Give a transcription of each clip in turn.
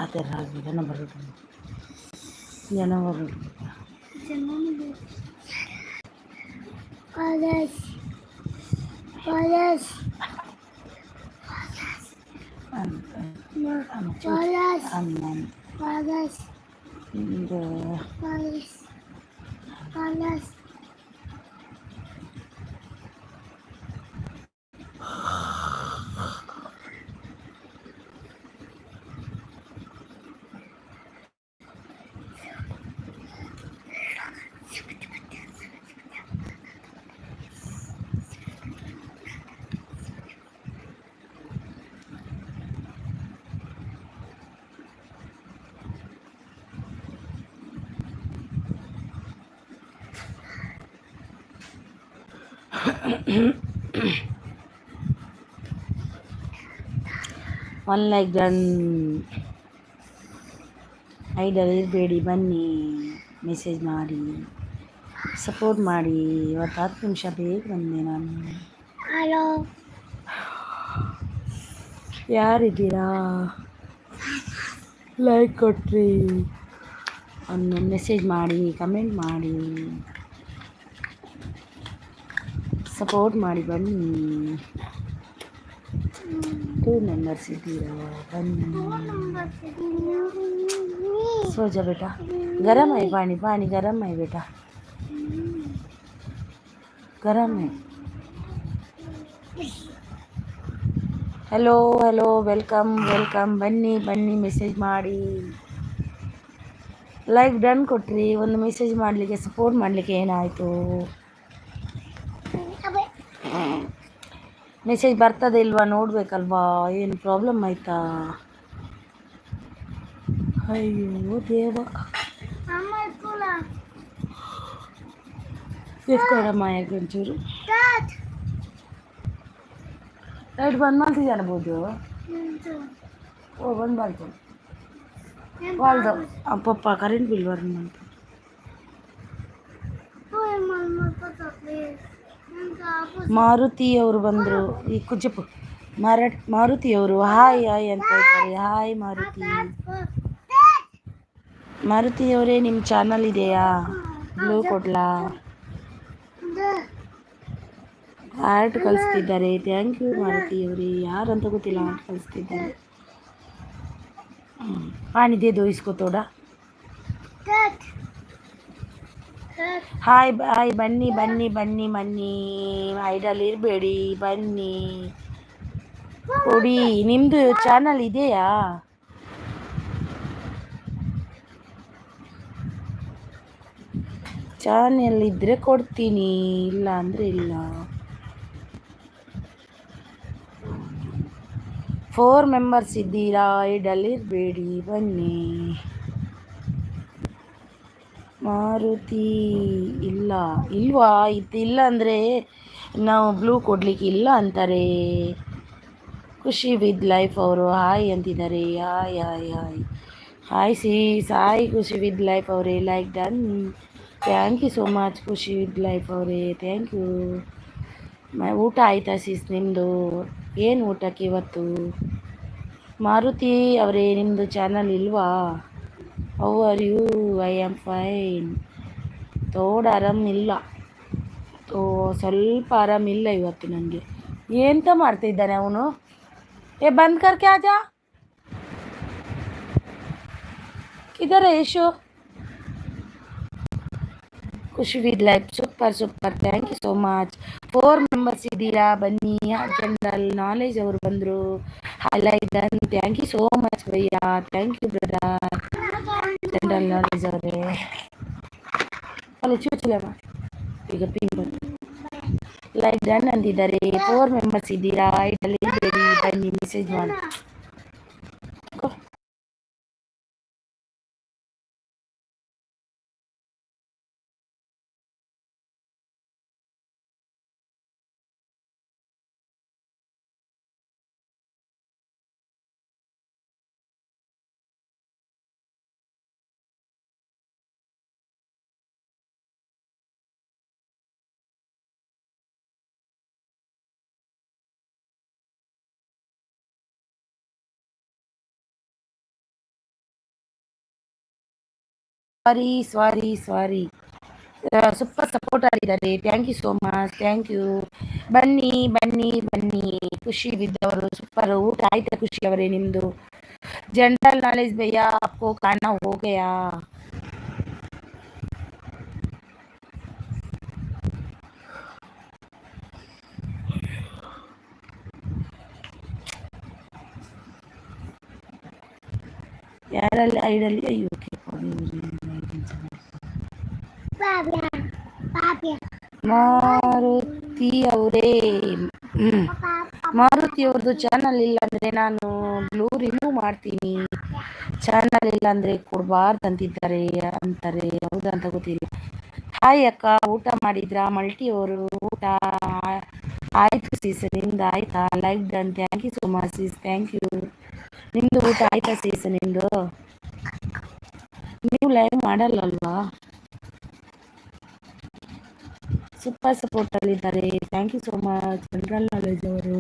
ಆತರ ಆಗಿ ಜನ ಬರೋದು ಜನ ಬರೋದು ಒನ್ ಲೈಕ್ ಡನ್. ಐಡಲ್ ಇರಬೇಡಿ, ಬನ್ನಿ ಮೆಸೇಜ್ ಮಾಡಿ ಸಪೋರ್ಟ್ ಮಾಡಿ. ಇವತ್ತು 10 ನಿಮಿಷ ಬೇಗ ಬಂದೆ ನಾನು. ಹಲೋ, ಯಾರಿದ್ದೀರಾ? ಲೈಕ್ ಕೊಟ್ರಿ, ಒಂದು ಮೆಸೇಜ್ ಮಾಡಿ, ಕಮೆಂಟ್ ಮಾಡಿ, ಸಪೋರ್ಟ್ ಮಾಡಿ ಬನ್ನಿ. 2 ಮೆಂಬರ್ಸ್ ಇದ್ದೀರಾ, ಬನ್ನಿ. सो जा बेटा, गरम है पानी, पानी गरम है बेटा, गरम है. हेलो हेलो, ವೆಲ್ಕಮ್ ವೆಲ್ಕಮ್, ಬನ್ನಿ ಬನ್ನಿ, ಮೆಸೇಜ್ ಮಾಡಿ. ಲೈಕ್ ಡನ್ ಕೊಟ್ರಿ, ಒಂದು ಮೆಸೇಜ್ ಮಾಡಲಿಕ್ಕೆ, ಸಪೋರ್ಟ್ ಮಾಡಲಿಕ್ಕೆ ಏನಾಯಿತು? ಮೆಸೇಜ್ ಬರ್ತದೆ ಇಲ್ವಾ ನೋಡಬೇಕಲ್ವಾ? ಏನು ಪ್ರಾಬ್ಲಮ್ ಆಯಿತಾ? ಅಯ್ಯೋ ದೇವ, ಎತ್ಕೊಡಮ್ಮ ಯಾಕೆ ಒಂಚೂರು ಲೈಟ್ ಬಂದು ಮಾಡ್ತಿದ್ದೆ ಅನ್ಬೋದು. ಓ ಬಂದು ಬಾಳ್ತು ಬಾಳ್ದು ಅಪ್ಪಪ್ಪ ಕರೆಂಟ್ ಬಿಲ್ ಬಂತು. ಮಾರುತಿಯವರು ಬಂದರು. ಈ ಕುಜಪ್ಪು ಮಾರುತಿಯವರು ಹಾಯ್ ಹಾಯ್ ಅಂತ ಹೇಳ್ತಾರೆ. ಹಾಯ್ ಮಾರುತಿ. ಮಾರುತಿಯವರೇ, ನಿಮ್ಮ ಚಾನಲ್ ಇದೆಯಾ? ಬ್ಲೂ ಕೊಡ್ಲಾ? ಆರ್ಟ್ ಕಳಿಸ್ತಿದ್ದಾರೆ. ಥ್ಯಾಂಕ್ ಯು ಮಾರುತಿಯವರೇ. ಯಾರಂತ ಗೊತ್ತಿಲ್ಲ, ಆರ್ಟ್ ಕಳಿಸ್ತಿದ್ದಾರೆ. ಪಾನಿ ದೇ ದೋ ಇಸ್ಕೋ ತೋಡ. ಹಾಯ್ ಬಾಯ್, ಬನ್ನಿ ಬನ್ನಿ ಬನ್ನಿ ಬನ್ನಿ, ಐಡಲ್ ಇರಬೇಡಿ, ಬನ್ನಿ ಕೊಡಿ. ನಿಮ್ಮದು ಚಾನಲ್ ಇದೆಯಾ? ಚಾನಲ್ ಇದ್ದರೆ ಕೊಡ್ತೀನಿ, ಇಲ್ಲ ಅಂದರೆ ಇಲ್ಲ. 4 ಮೆಂಬರ್ಸ್ ಇದ್ದೀರಾ, ಐಡಲ್ ಇರಬೇಡಿ, ಬನ್ನಿ. ಮಾರುತಿ ಇಲ್ಲ ಇಲ್ವಾ? ಇಲ್ಲ ಅಂದರೆ ನಾವು ಬ್ಲೂ ಕೊಡ್ಲಿಕ್ಕೆ ಇಲ್ಲ ಅಂತಾರೆ. ಖುಷಿ ವಿತ್ ಲೈಫ್ ಅವರು ಹಾಯ್ ಅಂತಿದ್ದಾರೆ. ಹಾಯ್ ಹಾಯ್ ಹಾಯ್ ಹಾಯ್ ಸಾಯ್ ಖುಷಿ ವಿತ್ ಲೈಫ್ ಅವರೇ, like done. Thank you so much Khushi with life ಅವರೇ, ಥ್ಯಾಂಕ್ ಯು. ಊಟ ಆಯಿತಾ ಸಿಸ್ ನಿಮ್ಮದು? ಏನು ಊಟಕ್ಕೆ ಇವತ್ತು? ಮಾರುತಿ ಅವರೇ, ನಿಮ್ಮದು ಚಾನಲ್ ಇಲ್ವಾ? How are you? I am fine. ತೋಡ ಆರಾಮಿಲ್ಲ, ಸ್ವಲ್ಪ ಆರಾಮಿಲ್ಲ ಇವತ್ತು ನನಗೆ. ಎಂತ ಮಾಡ್ತಿದ್ದಾನೆ ಅವನು? ಏ ಬಂದ್ ಕರ್ಕೆ ಆಜಾ, ಕಿಧರ್ ಹೈ Yashu? Khushi with life super super, thank you so much. 4 members ಇದ್ದೀರಾ, ಬನ್ನಿ. ಜನರಲ್ ನಾಲೆಜ್ ಅವರು ಬಂದರು. Like done, thank you so much ಭಯ್ಯ, ಥ್ಯಾಂಕ್ ಯು ಬ್ರದರ್. ಜನರಲ್ ನಾಲೆಜ್ ಅವರೇ ಅಲ್ಲಿ ಚೂಚಿಲ್ಲಮ್ಮ, ಈಗ ಪಿಂಕ್ ಬಂತು. ಲೈಕ್ ಡನ್ ಅಂತಿದ್ದಾರೆ. 4 ಮೆಂಬರ್ಸ್ ಇದ್ದೀರಾ, ಐಡಲ್ ಇರಬೇಡಿ, ಬನ್ನಿ ಮೆಸೇಜ್ ಮಾಡಿ. ಸಾರಿ ಸೂಪರ್ ಸಪೋರ್ಟ್ ಆಗಿದ್ದಾರೆ. Thank you so much, thank you. ಬನ್ನಿ ಬನ್ನಿ ಬನ್ನಿ. ಖುಷಿ ಬಿದ್ದವರು ಸೂಪರ್. ಊಟ ಆಯ್ತಾ ಖುಷಿ ಅವರೇ ನಿಮ್ದು? ಜನರಲ್ ನಾಲೆಜ್ ಭಯ್ಯ आपको खाना हो गया? ಯಾರಲ್ಲಿ ಐಡಲ್ಲಿ ಅಯ್ಯೋ ಮಾರುತಿ ಅವರೇ, ಮಾರುತಿ ಅವ್ರದ್ದು ಚಾನಲ್ ಇಲ್ಲ ಅಂದರೆ ನಾನು ಬ್ಲೂ ರಿಮೂವ್ ಮಾಡ್ತೀನಿ. ಚಾನಲ್ ಇಲ್ಲ ಅಂದರೆ ಕೊಡಬಾರ್ದು ಅಂತಿದ್ದಾರೆ ಅಂತಾರೆ, ಹೌದಾ ಅಂತ ಗೊತ್ತಿಲ್ಲ. ಹಾಯ್ ಅಕ್ಕ, ಊಟ ಮಾಡಿದ್ರಾ? ಮಲ್ಟಿ ಅವರು ಊಟ ಆಯ್ತು ಸೀಸ್, ನಿಮ್ದು ಆಯ್ತಾ? Like done, thank you so much sis, thank you. ನಿಮ್ದು ಊಟ ಆಯ್ತಾ ಸೀಸ್? ನಿಮ್ದು ನೀವು ಲೈವ್ ಮಾಡಲ್ಲಲ್ವಾ? ಸೂಪರ್ ಸಪೋರ್ಟ್ ಅಲ್ಲಿದ್ದಾರೆ. Thank you so much general knowledge ಅವರು.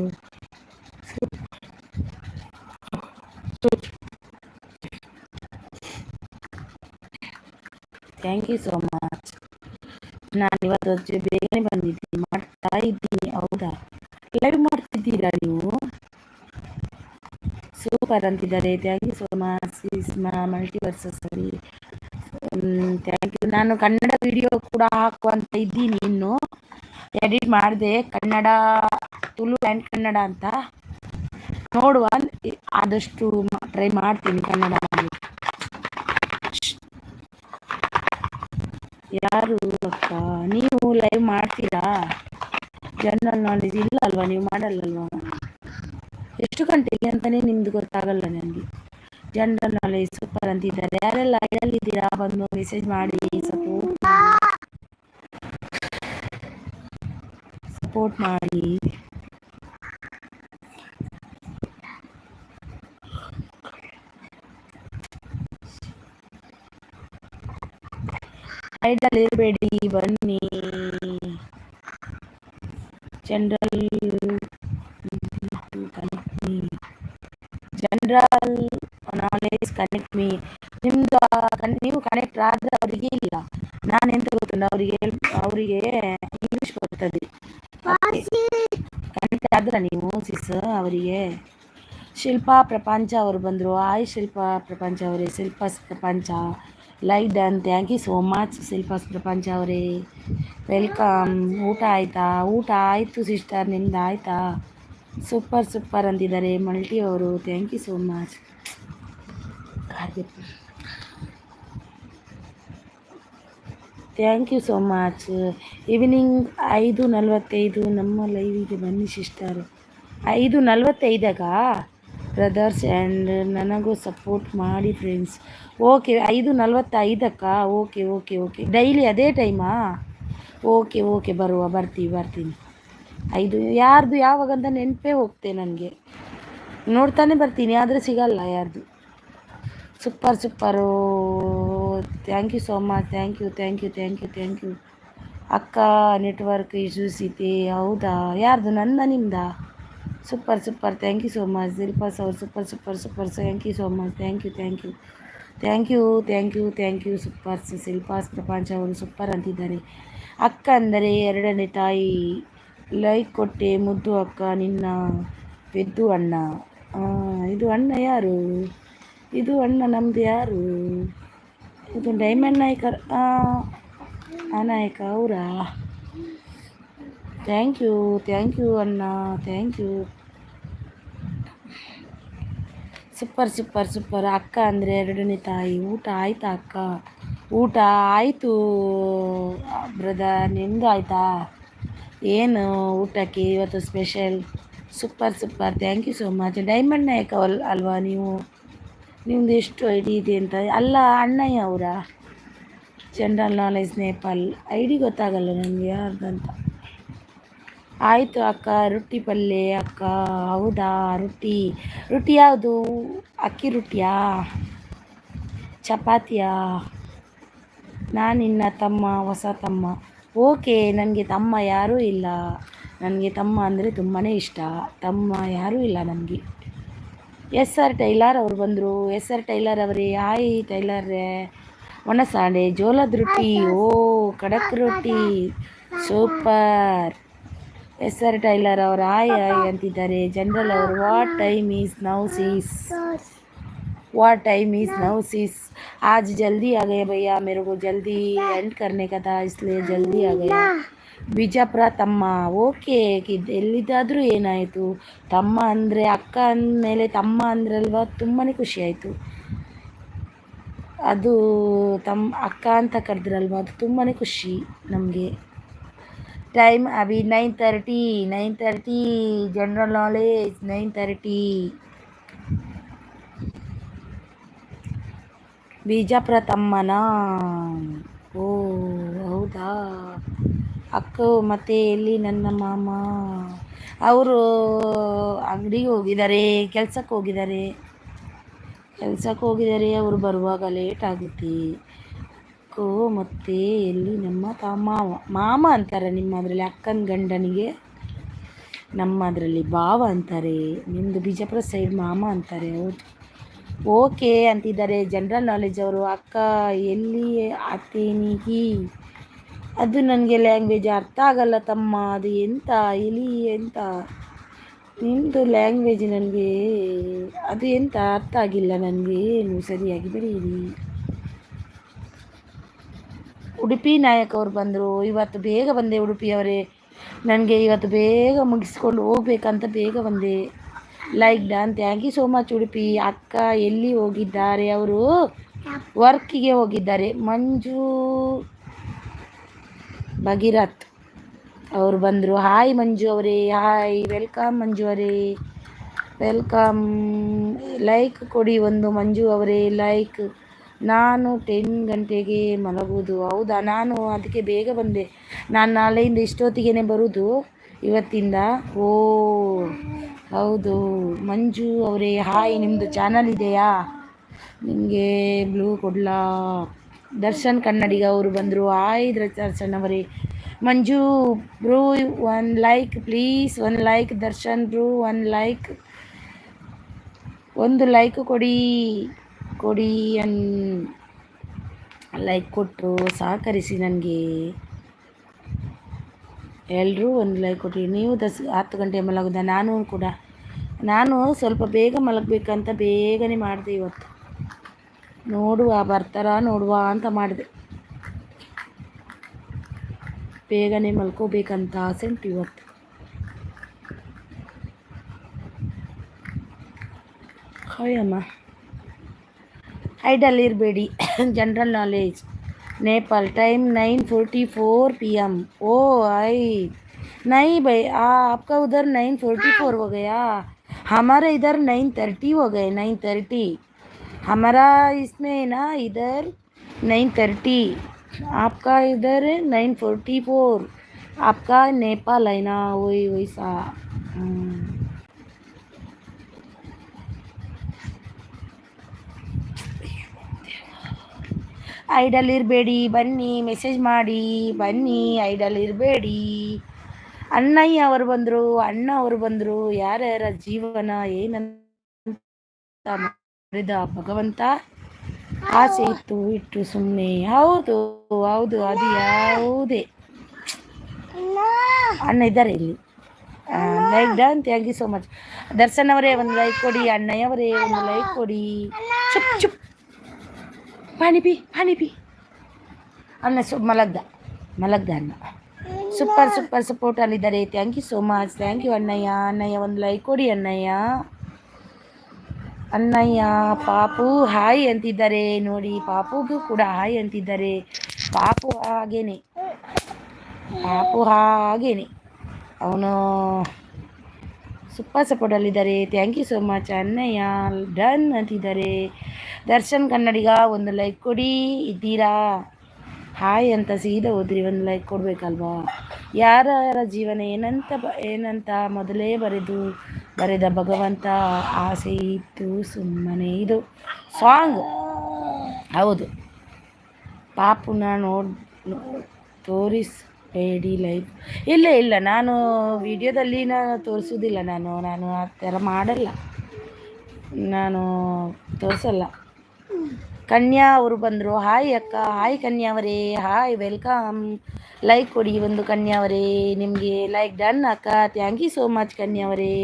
Thank you so much. ನಾನು ಇವತ್ತು ಬೇಗನೆ ಬಂದಿದ್ದೀನಿ, ಮಾಡ್ತಾ ಇದ್ದೀನಿ. ಹೌದಾ, ಲೈವ್ ಮಾಡ್ತಿದ್ದೀರಾ ನೀವು? ಸೂಪರ್ ಅಂತಿದ್ದಾರೆ. Thank you so much multiverses ಸರಿ. Thank you. ನಾನು ಕನ್ನಡ ವಿಡಿಯೋ ಕೂಡ ಹಾಕುವಂತ ಇದ್ದೀನಿ, ಇನ್ನು ಎಡಿಟ್ ಮಾಡಿದೆ. ಕನ್ನಡ, ತುಳು ಆ್ಯಂಡ್ ಕನ್ನಡ ಅಂತ ನೋಡುವ, ಆದಷ್ಟು ಟ್ರೈ ಮಾಡ್ತೀನಿ ಕನ್ನಡ ಮಾಡಲಿಕ್ಕೆ. ಯಾರು ಅಕ್ಕ? ನೀವು ಲೈವ್ ಮಾಡ್ತೀರಾ? ಜನರಲ್ ನಾಲೆಜ್ ಇಲ್ಲ ಅಲ್ವಾ, ನೀವು ಮಾಡಲ್ಲಲ್ವಾ? ಎಷ್ಟು ಗಂಟೆಗೆ ಅಂತಲೇ ನಿಮ್ದು ಗೊತ್ತಾಗಲ್ಲ ನನಗೆ. ಜನರಲ್ ನಾಲೆಜ್ ಸೂಪರ್ ಅಂತಿದ್ದಾರೆ. ಯಾರೆಲ್ಲ ಐಡಲ್ಲಿದ್ದೀರಾ ಬಂದು ಮೆಸೇಜ್ ಮಾಡಿ, ಸಪೋರ್ಟ್ ಮಾಡಿ. ಐಡಲ್ ಇರಬೇಡಿ, ಬನ್ನಿ. General general knowledge connect me. ನಿಮ್ದು ನೀವು ಕನೆಕ್ಟ್ ಆದ್ರೆ ಅವರಿಗೆ ಇಲ್ಲ. ನಾನೆಂತ ಗೊತ್ತುಂಟ, ಅವರಿಗೆ ಇಂಗ್ಲಿಷ್ ಬರ್ತದೆ. ಕನೆಕ್ಟ್ ಆದ್ರೆ ನೀವು ಸಿಸ್ ಅವರಿಗೆ. ಶಿಲ್ಪಾ ಪ್ರಪಂಚ ಅವರು ಬಂದರು. ಹಾಯ್ ಶಿಲ್ಪಾ ಪ್ರಪಂಚ ಅವರೇ, Shilpa's Prapancha like done, thank you so much Shilpa's Prapancha ಅವರೇ, ವೆಲ್ಕಮ್. ಊಟ ಆಯಿತಾ? ಊಟ ಆಯಿತು ಸಿಸ್ಟರ್, ನಿಮ್ದು ಆಯಿತಾ? ಸೂಪರ್ ಸೂಪರ್ ಅಂತಿದ್ದಾರೆ ಮಲ್ಟಿ ಅವರು. Thank you so much. Thank you so much. Evening 5:45 ನಮ್ಮ ಲೈವಿಗೆ ಬನ್ನಿ ಸಿಸ್ಟರ್. 5:45 ಬ್ರದರ್ಸ್ ಆ್ಯಂಡ್ ನನಗೂ ಸಪೋರ್ಟ್ ಮಾಡಿ friends. Okay, 5:45. Okay okay okay, daily ಅದೇ ಟೈಮಾ? ಓಕೆ ಓಕೆ, ಬರ್ತೀನಿ. 5 ಯಾರ್ದು ಯಾವಾಗಂತ ನೆನಪೇ ಹೋಗ್ತೆ ನನಗೆ. ನೋಡ್ತಾನೆ ಬರ್ತೀನಿ ಆದರೆ ಸಿಗಲ್ಲ ಯಾರ್ದು. Super. Thank you so much, thank you. ಅಕ್ಕ ನೆಟ್ವರ್ಕ್ ಇಶ್ಯೂಸ್ ಇದೆ. ಹೌದಾ, ಯಾರ್ದು ನಂದ ನಿಮ್ದಾ? Super thank you so much ದಿಲ್ಪಾಸ್ ಅವರು. Super thank you so much, thank you super. ಶಿಲ್ಪಾಸ್ ಪ್ರಪಂಚ ಅವರು ಸೂಪರ್ ಅಂತಿದ್ದಾರೆ. ಅಕ್ಕ ಅಂದರೆ ಎರಡನೇ ತಾಯಿ. ಲೈಕ್ ಕೊಟ್ಟೆ ಮುದ್ದು ಅಕ್ಕ ನಿನ್ನ ಪೆದ್ದು ಅಣ್ಣ. ಇದು ಅಣ್ಣ ಯಾರು? ಇದು ಅಣ್ಣ ನಮ್ಮದು ಯಾರು? ಇದು ಡೈಮಂಡ್ ನಾಯಕ ಅವರಾ? ಥ್ಯಾಂಕ್ ಯು ಅಣ್ಣ, ಥ್ಯಾಂಕ್ ಯು. ಸೂಪರ್. ಅಕ್ಕ ಅಂದರೆ ಎರಡನೇ ತಾಯಿ. ಊಟ ಆಯ್ತಾ ಅಕ್ಕ? ಊಟ ಆಯಿತು ಬ್ರದರ್, ನಿಮ್ಮದು ಆಯಿತಾ? ಏನು ಊಟಕ್ಕೆ ಇವತ್ತು special? Super thank you so much. Diamond Nayaka ಅಲ್ವಾ ನೀವು? ನಿಮ್ಮದು ಎಷ್ಟು ಐ ಡಿ ಇದೆ ಅಂತ? ಅಲ್ಲ, ಅಣ್ಣಯ್ಯ ಅವರ general knowledge Nepal I D ಗೊತ್ತಾಗಲ್ಲ ನನಗೆ ಯಾರ್ದಂತ. ಆಯಿತು ಅಕ್ಕ, ರೊಟ್ಟಿ ಪಲ್ಯ ಅಕ್ಕ. ಹೌದಾ, ರೊಟ್ಟಿ ಯಾವುದು? ಅಕ್ಕಿ ರೊಟ್ಟಿಯಾ, ಚಪಾತಿಯಾ? ನಾನಿನ್ನ ತಮ್ಮ, ಹೊಸ ತಮ್ಮ. ಓಕೆ, ನನಗೆ ತಮ್ಮ ಯಾರೂ ಇಲ್ಲ. ನನಗೆ ತಮ್ಮ ಅಂದರೆ ತುಂಬಾ ಇಷ್ಟ. ತಮ್ಮ ಯಾರೂ ಇಲ್ಲ ನನಗೆ. ಎಸ್ ಆರ್ ಟೈಲರ್ ಅವರು ಬಂದರು. ಎಸ್ ಆರ್ ಟೈಲರ್ ಅವರೇ, ಹಾಯ್ ಟೈಲರ್ರೇ, ಒಣಸಾಡೆ ಜೋಳದ ರೊಟ್ಟಿ, ಓ ಖಡಕ್ ರೊಟ್ಟಿ, ಸೂಪರ್. ಎಸ್ ಆರ್ ಟೈಲರ್ ಅವರು ಹಾಯ್ ಹಾಯ್ ಅಂತಿದ್ದಾರೆ. ಜನರಲ್ ಅವರು what time is now sis, what time is now sis. आज जल्दी आ गए भैया, मेरे को जल्दी एंड करने का था इसलिए जल्दी आ गया. ಬಿಜಾಪುರ ತಮ್ಮ, ಓಕೆ. ಎಲ್ಲಿದ್ದಾದರೂ ಏನಾಯಿತು, ತಮ್ಮ ಅಂದರೆ ಅಕ್ಕ ಅಂದಮೇಲೆ ತಮ್ಮ ಅಂದ್ರಲ್ವ, ತುಂಬಾ ಖುಷಿ ಆಯಿತು. ಅದು ಅಕ್ಕ ಅಂತ ಕರೆದ್ರಲ್ವ, ಅದು ತುಂಬಾ ಖುಷಿ ನಮಗೆ. Time Abhi 9:30 general knowledge 9:30. Bijapur ತಮ್ಮನ, ಓ ಹೌದಾ. ಅಕ್ಕ ಮತ್ತೆ ಎಲ್ಲಿ ನನ್ನ ಮಾಮ? ಅವರು ಅಂಗಡಿಗೆ ಹೋಗಿದ್ದಾರೆ, ಕೆಲ್ಸಕ್ಕೆ ಹೋಗಿದ್ದಾರೆ. ಅವರು ಬರುವಾಗ ಲೇಟ್ ಆಗುತ್ತೆ. ಅಕ್ಕ ಮತ್ತೆ ಎಲ್ಲಿ ನಮ್ಮ ಮಾಮ ಅಂತಾರೆ ನಿಮ್ಮದ್ರಲ್ಲಿ ಅಕ್ಕನ ಗಂಡನಿಗೆ, ನಮ್ಮದ್ರಲ್ಲಿ ಭಾವ ಅಂತಾರೆ. ನಿಮ್ಮದು ಬಿಜಾಪುರ ಸೈಡ್ ಮಾಮ ಅಂತಾರೆ. ಹೌದು, ಓಕೆ ಅಂತಿದ್ದಾರೆ ಜನರಲ್ ನಾಲೆಜ್ ಅವರು. ಅಕ್ಕ ಎಲ್ಲಿ ಆತೇನಿಗಿ, ಅದು ನನಗೆ ಲ್ಯಾಂಗ್ವೇಜ್ ಅರ್ಥ ಆಗಲ್ಲ ತಮ್ಮ. ಅದು ಎಂತ ಎಲಿ ಎಂತ ನಿಮ್ಮದು ಲ್ಯಾಂಗ್ವೇಜ್, ನನಗೆ ಅದು ಎಂತ ಅರ್ಥ ಆಗಿಲ್ಲ ನನಗೆ. ನೀವು ಸರಿಯಾಗಿ ಬರೀರಿ. ಉಡುಪಿ ನಾಯಕ್ ಅವ್ರು ಬಂದರು. ಇವತ್ತು ಬೇಗ ಬಂದೆ ಉಡುಪಿಯವರೇ. ನನಗೆ ಇವತ್ತು ಬೇಗ ಮುಗಿಸ್ಕೊಂಡು ಹೋಗ್ಬೇಕಂತ ಬೇಗ ಬಂದೆ. Like done, thank you so much Udupi. ಅಕ್ಕ ಎಲ್ಲಿ ಹೋಗಿದ್ದಾರೆ? ಅವರು ವರ್ಕಿಗೆ ಹೋಗಿದ್ದಾರೆ. ಮಂಜು ಭಗೀರಥ್ ಅವರು ಬಂದರು. ಹಾಯ್ ಮಂಜು ಅವರೇ, ಹಾಯ್, ವೆಲ್ಕಮ್ ಮಂಜು ಅವರೇ, ವೆಲ್ಕಮ್. ಲೈಕ್ ಕೊಡಿ ಒಂದು ಮಂಜು ಅವರೇ, ಲೈಕ್. ನಾನು 10 ಗಂಟೆಗೆ ಮಲಗೋದು. ಹೌದಾ, ನಾನು ಅದಕ್ಕೆ ಬೇಗ ಬಂದೆ. ನಾನು ನಾಳೆಯಿಂದ ಇಷ್ಟೊತ್ತಿಗೆ ಬರೋದು ಇವತ್ತಿಂದ. ಓ ಹೌದು ಮಂಜು ಅವರೇ, ಹಾಯ್. ನಿಮ್ಮದು ಚಾನಲ್ ಇದೆಯಾ? ನಿಮಗೆ ಬ್ಲೂ ಕೊಡ್ಲಾ? ದರ್ಶನ್ ಕನ್ನಡಿಗ ಅವರು ಬಂದರು. ಹಾಯ್ ದರ್ಶನ್ ಅವರೇ. Manju bro 1 like please, 1 like. Darshan bro 1 like, ಒಂದು ಲೈಕ್ ಕೊಡಿ ಲೈಕ್ ಕೊಟ್ಟರು ಸಹಕರಿಸಿ ನನಗೆ. ಎಲ್ಲರೂ 1 ಲೈಕ್ ಕೊಟ್ಟಿ. ನೀವು 10 ಗಂಟೆ ಮಲಗೋದ? ನಾನು ಸ್ವಲ್ಪ ಬೇಗ ಮಲಗಬೇಕಂತ ಬೇಗನೆ ಮಾಡಿದೆ ಇವತ್ತು. ನೋಡುವ ನೋಡುವ ಅಂತ ಮಾಡಿದೆ. ಬೇಗನೆ ಮಲ್ಕೋಬೇಕಂತ ಆಸೆ ಉಂಟು ಇವತ್ತು. ಅಯ್ಯಮ್ಮ, ಐಡಲ್ ಇರಬೇಡಿ. General knowledge Nepal time 9:44 PM. ओ आई नहीं भाई, आपका उधर 9:44 हो गया, हमारे इधर 9:30 हो गए. 9:30 हमारा इसमें ना, इधर 9:30, आपका इधर 9:44. आपका नेपाल है ना, वही वैसा. ಐಡಲ್ ಇರಬೇಡಿ, ಬನ್ನಿ ಮೆಸೇಜ್ ಮಾಡಿ ಬನ್ನಿ. ಐಡಲ್ ಇರಬೇಡಿ. ಅಣ್ಣಯ್ಯ ಅವರು ಬಂದರು, ಅಣ್ಣ ಅವರು ಬಂದರು. ಯಾರ್ಯಾರ ಜೀವನ ಏನಂತ ಮಾಡಿದ ಭಗವಂತ. ಆಸೆ ಇಟ್ಟು ಸುಮ್ಮನೆ. ಹೌದು ಹೌದು, ಅದು ಯಾವುದೇ ಅಣ್ಣ ಇದ್ದಾರೆ ಇಲ್ಲಿ. Like done, thank you so much. Darshan ಅವರೇ 1 ಲೈಕ್ ಕೊಡಿ. ಅಣ್ಣಯ್ಯ ಅವರೇ 1 ಲೈಕ್ ಕೊಡಿ. ಚುಪ್ ಚುಪ್, ಪಾನಿ ಪಿ ಅಣ್ಣ. ಮಲಗ್ದ ಅಣ್ಣ. ಸೂಪರ್ ಸಪೋರ್ಟಲ್ಲಿದ್ದಾರೆ. Thank you so much. Thank you ಅಣ್ಣಯ್ಯ. 1 ಲೈಕ್ ಕೊಡಿ ಅಣ್ಣಯ್ಯ. ಪಾಪು ಹಾಯ್ ಅಂತಿದ್ದಾರೆ ನೋಡಿ. ಪಾಪುಗೂ ಕೂಡ ಹಾಯ್ ಅಂತಿದ್ದಾರೆ. ಪಾಪು ಹಾಗೇನೆ ಅವನು ಸೂಪರ್ ಸಪೋರ್ಟಲ್ಲಿದ್ದಾರೆ. ಥ್ಯಾಂಕ್ ಯು ಸೋ ಮಚ್ ಅಣ್ಣಯ್ಯ. ಡನ್ ಅಂತಿದ್ದಾರೆ. ದರ್ಶನ್ ಕನ್ನಡಿಗ 1 ಲೈಕ್ ಕೊಡಿ. ಇದ್ದೀರಾ? ಹಾಯ್ ಅಂತ ಸೀದಾ ಹೋದ್ರಿ. 1 ಲೈಕ್ ಕೊಡಬೇಕಲ್ವಾ? ಯಾರ ಜೀವನ ಏನಂತ ಮೊದಲೇ ಬರೆದ ಭಗವಂತ. ಆಸೆ ಇತ್ತು ಸುಮ್ಮನೆ. ಇದು ಸಾಂಗ್ ಹೌದು. ಪಾಪುನ ತೋರಿಸಬೇಡಿ ಲೈಫ್. ಇಲ್ಲ, ನಾನು ವಿಡಿಯೋದಲ್ಲಿ ತೋರಿಸೋದಿಲ್ಲ. ನಾನು ಆ ಥರ ಮಾಡಲ್ಲ. ನಾನು ತೋರಿಸಲ್ಲ. ಕನ್ಯಾ ಅವರು ಬಂದರು. ಹಾಯ್ ಅಕ್ಕ, ಹಾಯ್ ಕನ್ಯಾ ಅವರೇ, ಹಾಯ್ ವೆಲ್ಕಮ್. ಲೈಕ್ ಕೊಡಿ ಒಂದು ಕನ್ಯಾ ಅವರೇ, ನಿಮಗೆ ಲೈಕ್ ಡನ್ ಅಕ್ಕ. ಥ್ಯಾಂಕ್ ಯು ಸೋ ಮಚ್ ಕನ್ಯಾ ಅವರೇ.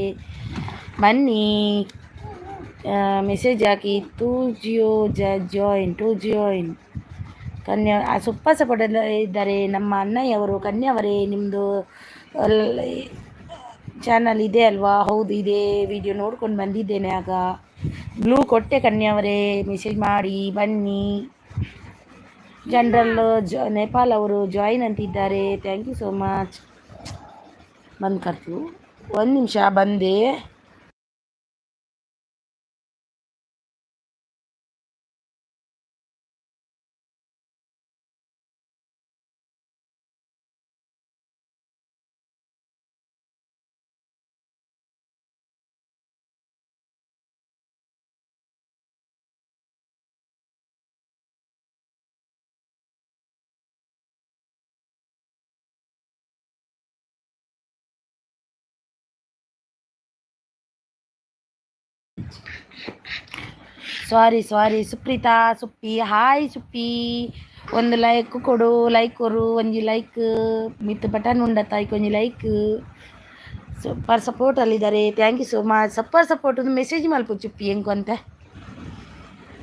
ಬನ್ನಿ, message hockey. To join Kanya super support ಇದ್ದಾರೆ ನಮ್ಮ ಅಣ್ಣಯ್ಯವರು. ಕನ್ಯಾ ಅವರೇ, ನಿಮ್ಮದು ಚಾನಲ್ ಇದೆ ಅಲ್ವಾ? ಹೌದು ಇದೆ, ವಿಡಿಯೋ ನೋಡ್ಕೊಂಡು ಬಂದಿದ್ದೇನೆ. ಆಗ ಬ್ಲೂ ಕೊಟ್ಟೆ ಕನ್ಯಾ ಅವರೇ, ಮೆಸೇಜ್ ಮಾಡಿ ಬನ್ನಿ. ಜನರಲ್ ನೇಪಾಲ್ ಅವರು ಜಾಯಿನ್ ಅಂತಿದ್ದಾರೆ. Thank you so much. ಬಂದು ಕರ್ತೀವಿ, ಒಂದು ನಿಮಿಷ ಬಂದೆ. Sorry Supreetha, Suppi, hi Suppi. ಒಂದು ಲೈಕ್ ಕೊಡು, ಲೈಕ್ ಕೊರು, ಒಂಜಿ ಲೈಕ್ ಮಿತ್ ಬಟನ್ ಉಂಡತ್ತಾಯ್ಕೆ ಒಂಜಿ ಲೈಕ್. ಸೂಪರ್ ಸಪೋರ್ಟ್ ಅಲ್ಲಿದ್ದಾರೆ. Thank you so much. Support ಒಂದು ಮೆಸೇಜ್ ಮಲ್ಪು ಚುಪ್ಪಿ ಹೆಂಗೆ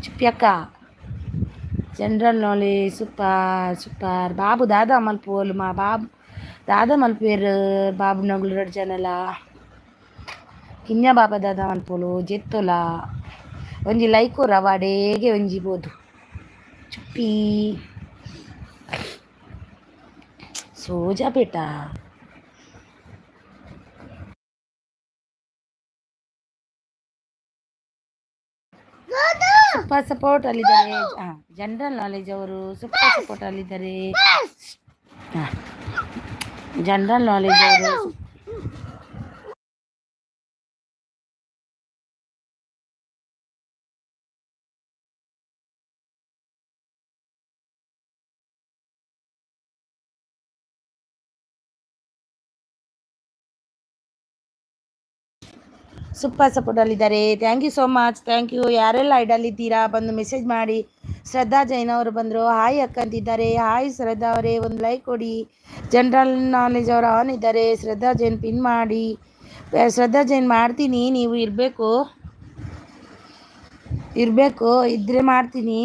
ಚುಪ್ಪಿ ಅಕ್ಕ. ಜನರಲ್ ನಾಲೆಜ್ ಸೂಪರ್ ಬಾಬು ದಾದ ಮಲ್ಪೋಲು ಮಾ ಬಾಬು ದಾದ ಮಲ್ಪೇರು ಬಾಬು ನಗುಲು 2 ಜನಲ ಕಿನ್ಯ ಬಾಬಾ ದಾದ ಮಲ್ಪೋಲು ಜೆತ್ತೋಲ ಒಂಜಿ ಲೈಕ್ ರವಾಡೇಗೆ ಒಂಜಿಬೋದು ಚುಪ್ಪಿ ಸೋಜಾ ಬೇಟ. ಸೂಪರ್ ಸಪೋರ್ಟ್ ಅಲ್ಲಿದ್ದಾರೆ. ಜನರಲ್ ನಾಲೆಜ್ ಅವರು ಸೂಪರ್ ಸಪೋರ್ಟ್ ಅಲ್ಲಿದ್ದಾರೆ. ಜನರಲ್ ನಾಲೆಜ್ ಅವರು ಸೂಪರ್ ಸಪೋರ್ಟ್ ಅಲ್ಲಿದ್ದಾರೆ. Thank you so much. Thank you. ಯಾರೆಲ್ಲ ಐಡಲ್ಲಿದ್ದೀರಾ ಬಂದು ಮೆಸೇಜ್ ಮಾಡಿ. ಶ್ರದ್ಧಾ ಜೈನ್ ಅವರು ಬಂದರು. ಹಾಯ್ ಅಕ್ಕ ಅಂತಿದ್ದಾರೆ. ಹಾಯ್ ಶ್ರದ್ಧಾ ಅವರೇ, ಒಂದು ಲೈಕ್ ಕೊಡಿ. ಜನರಲ್ ನಾಲೆಜ್ ಅವರು ಆನ್ ಇದ್ದಾರೆ. ಶ್ರದ್ಧಾ ಜೈನ್ ಪಿನ್ ಮಾಡಿ. ಶ್ರದ್ಧಾ ಜೈನ್ ಮಾಡ್ತೀನಿ, ನೀವು ಇರಬೇಕು ಇದ್ದರೆ ಮಾಡ್ತೀನಿ.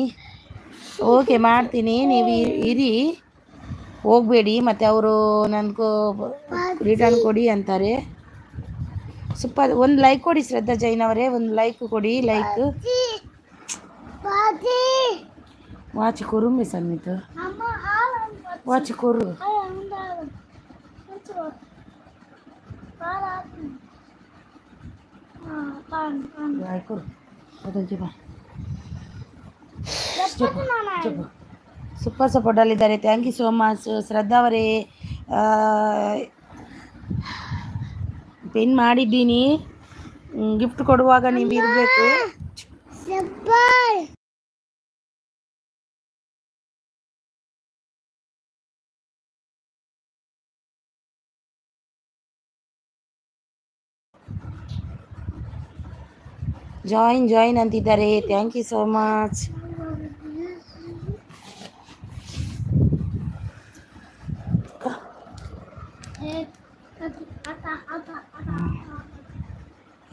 ಓಕೆ ಮಾಡ್ತೀನಿ, ನೀವು ಇರಿ, ಹೋಗಬೇಡಿ. ಮತ್ತು ಅವರು ನನಗೂ ರಿಟರ್ನ್ ಕೊಡಿ ಅಂತಾರೆ. ಸೂಪರ್. ಒಂದು ಲೈಕ್ ಕೊಡಿ ಶ್ರದ್ಧಾ ಜೈನ್ ಅವರೇ, ಒಂದು ಲೈಕ್ ಕೊಡಿ. ಲೈಕ್ ವಾಚ್ ಕೊರು ಮಿಸನ್ನಿತು ವಾಚ್ ಕೊರು ಲೈಕ್ ಕೊರು ಅದೊಂದು ಬಾ. ಸೂಪರ್ ಸಪೋರ್ಟ್ ಅಲ್ಲಿದ್ದಾರೆ. Thank you so much Shraddha ಅವರೇ. ಪಿನ್ ಮಾಡಿದ್ದೀನಿ, ಗಿಫ್ಟ್ ಕೊಡುವಾಗ ನೀವು ಇರಬೇಕು. ಜಾಯಿನ್ ಅಂತಿದ್ದಾರೆ. Thank you so much.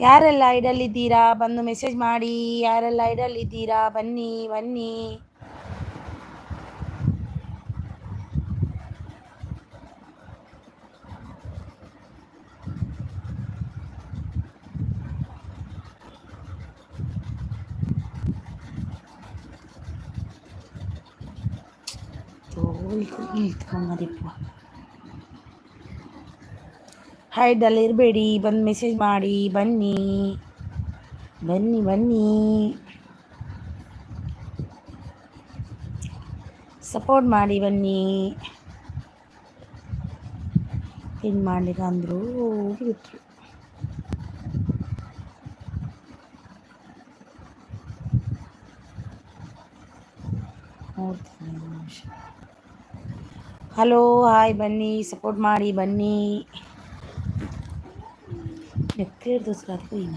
ಯಾರೆಲ್ಲ ಐಡಲ್ಲಿದ್ದೀರಾ ಬಂದು ಮೆಸೇಜ್ ಮಾಡಿ. ಯಾರೆಲ್ಲ ಐಡಲ್ಲಿದ್ದೀರಾ ಬನ್ನಿ. ಹೈಡಲ್ಲಿ ಇರಬೇಡಿ, ಬಂದು ಮೆಸೇಜ್ ಮಾಡಿ. ಬನ್ನಿ ಸಪೋರ್ಟ್ ಮಾಡಿ ಬನ್ನಿ. ಪಿನ್ ಮಾಡಲಿಲ್ಲ ಅಂದರು ಬಿಟ್ಟರು. ಹಲೋ ಹಾಯ್, ಬನ್ನಿ ಸಪೋರ್ಟ್ ಮಾಡಿ ಬನ್ನಿ. ಎತ್ತೇರ್ ದೋಸ್ರ ಕೊಯ್ನ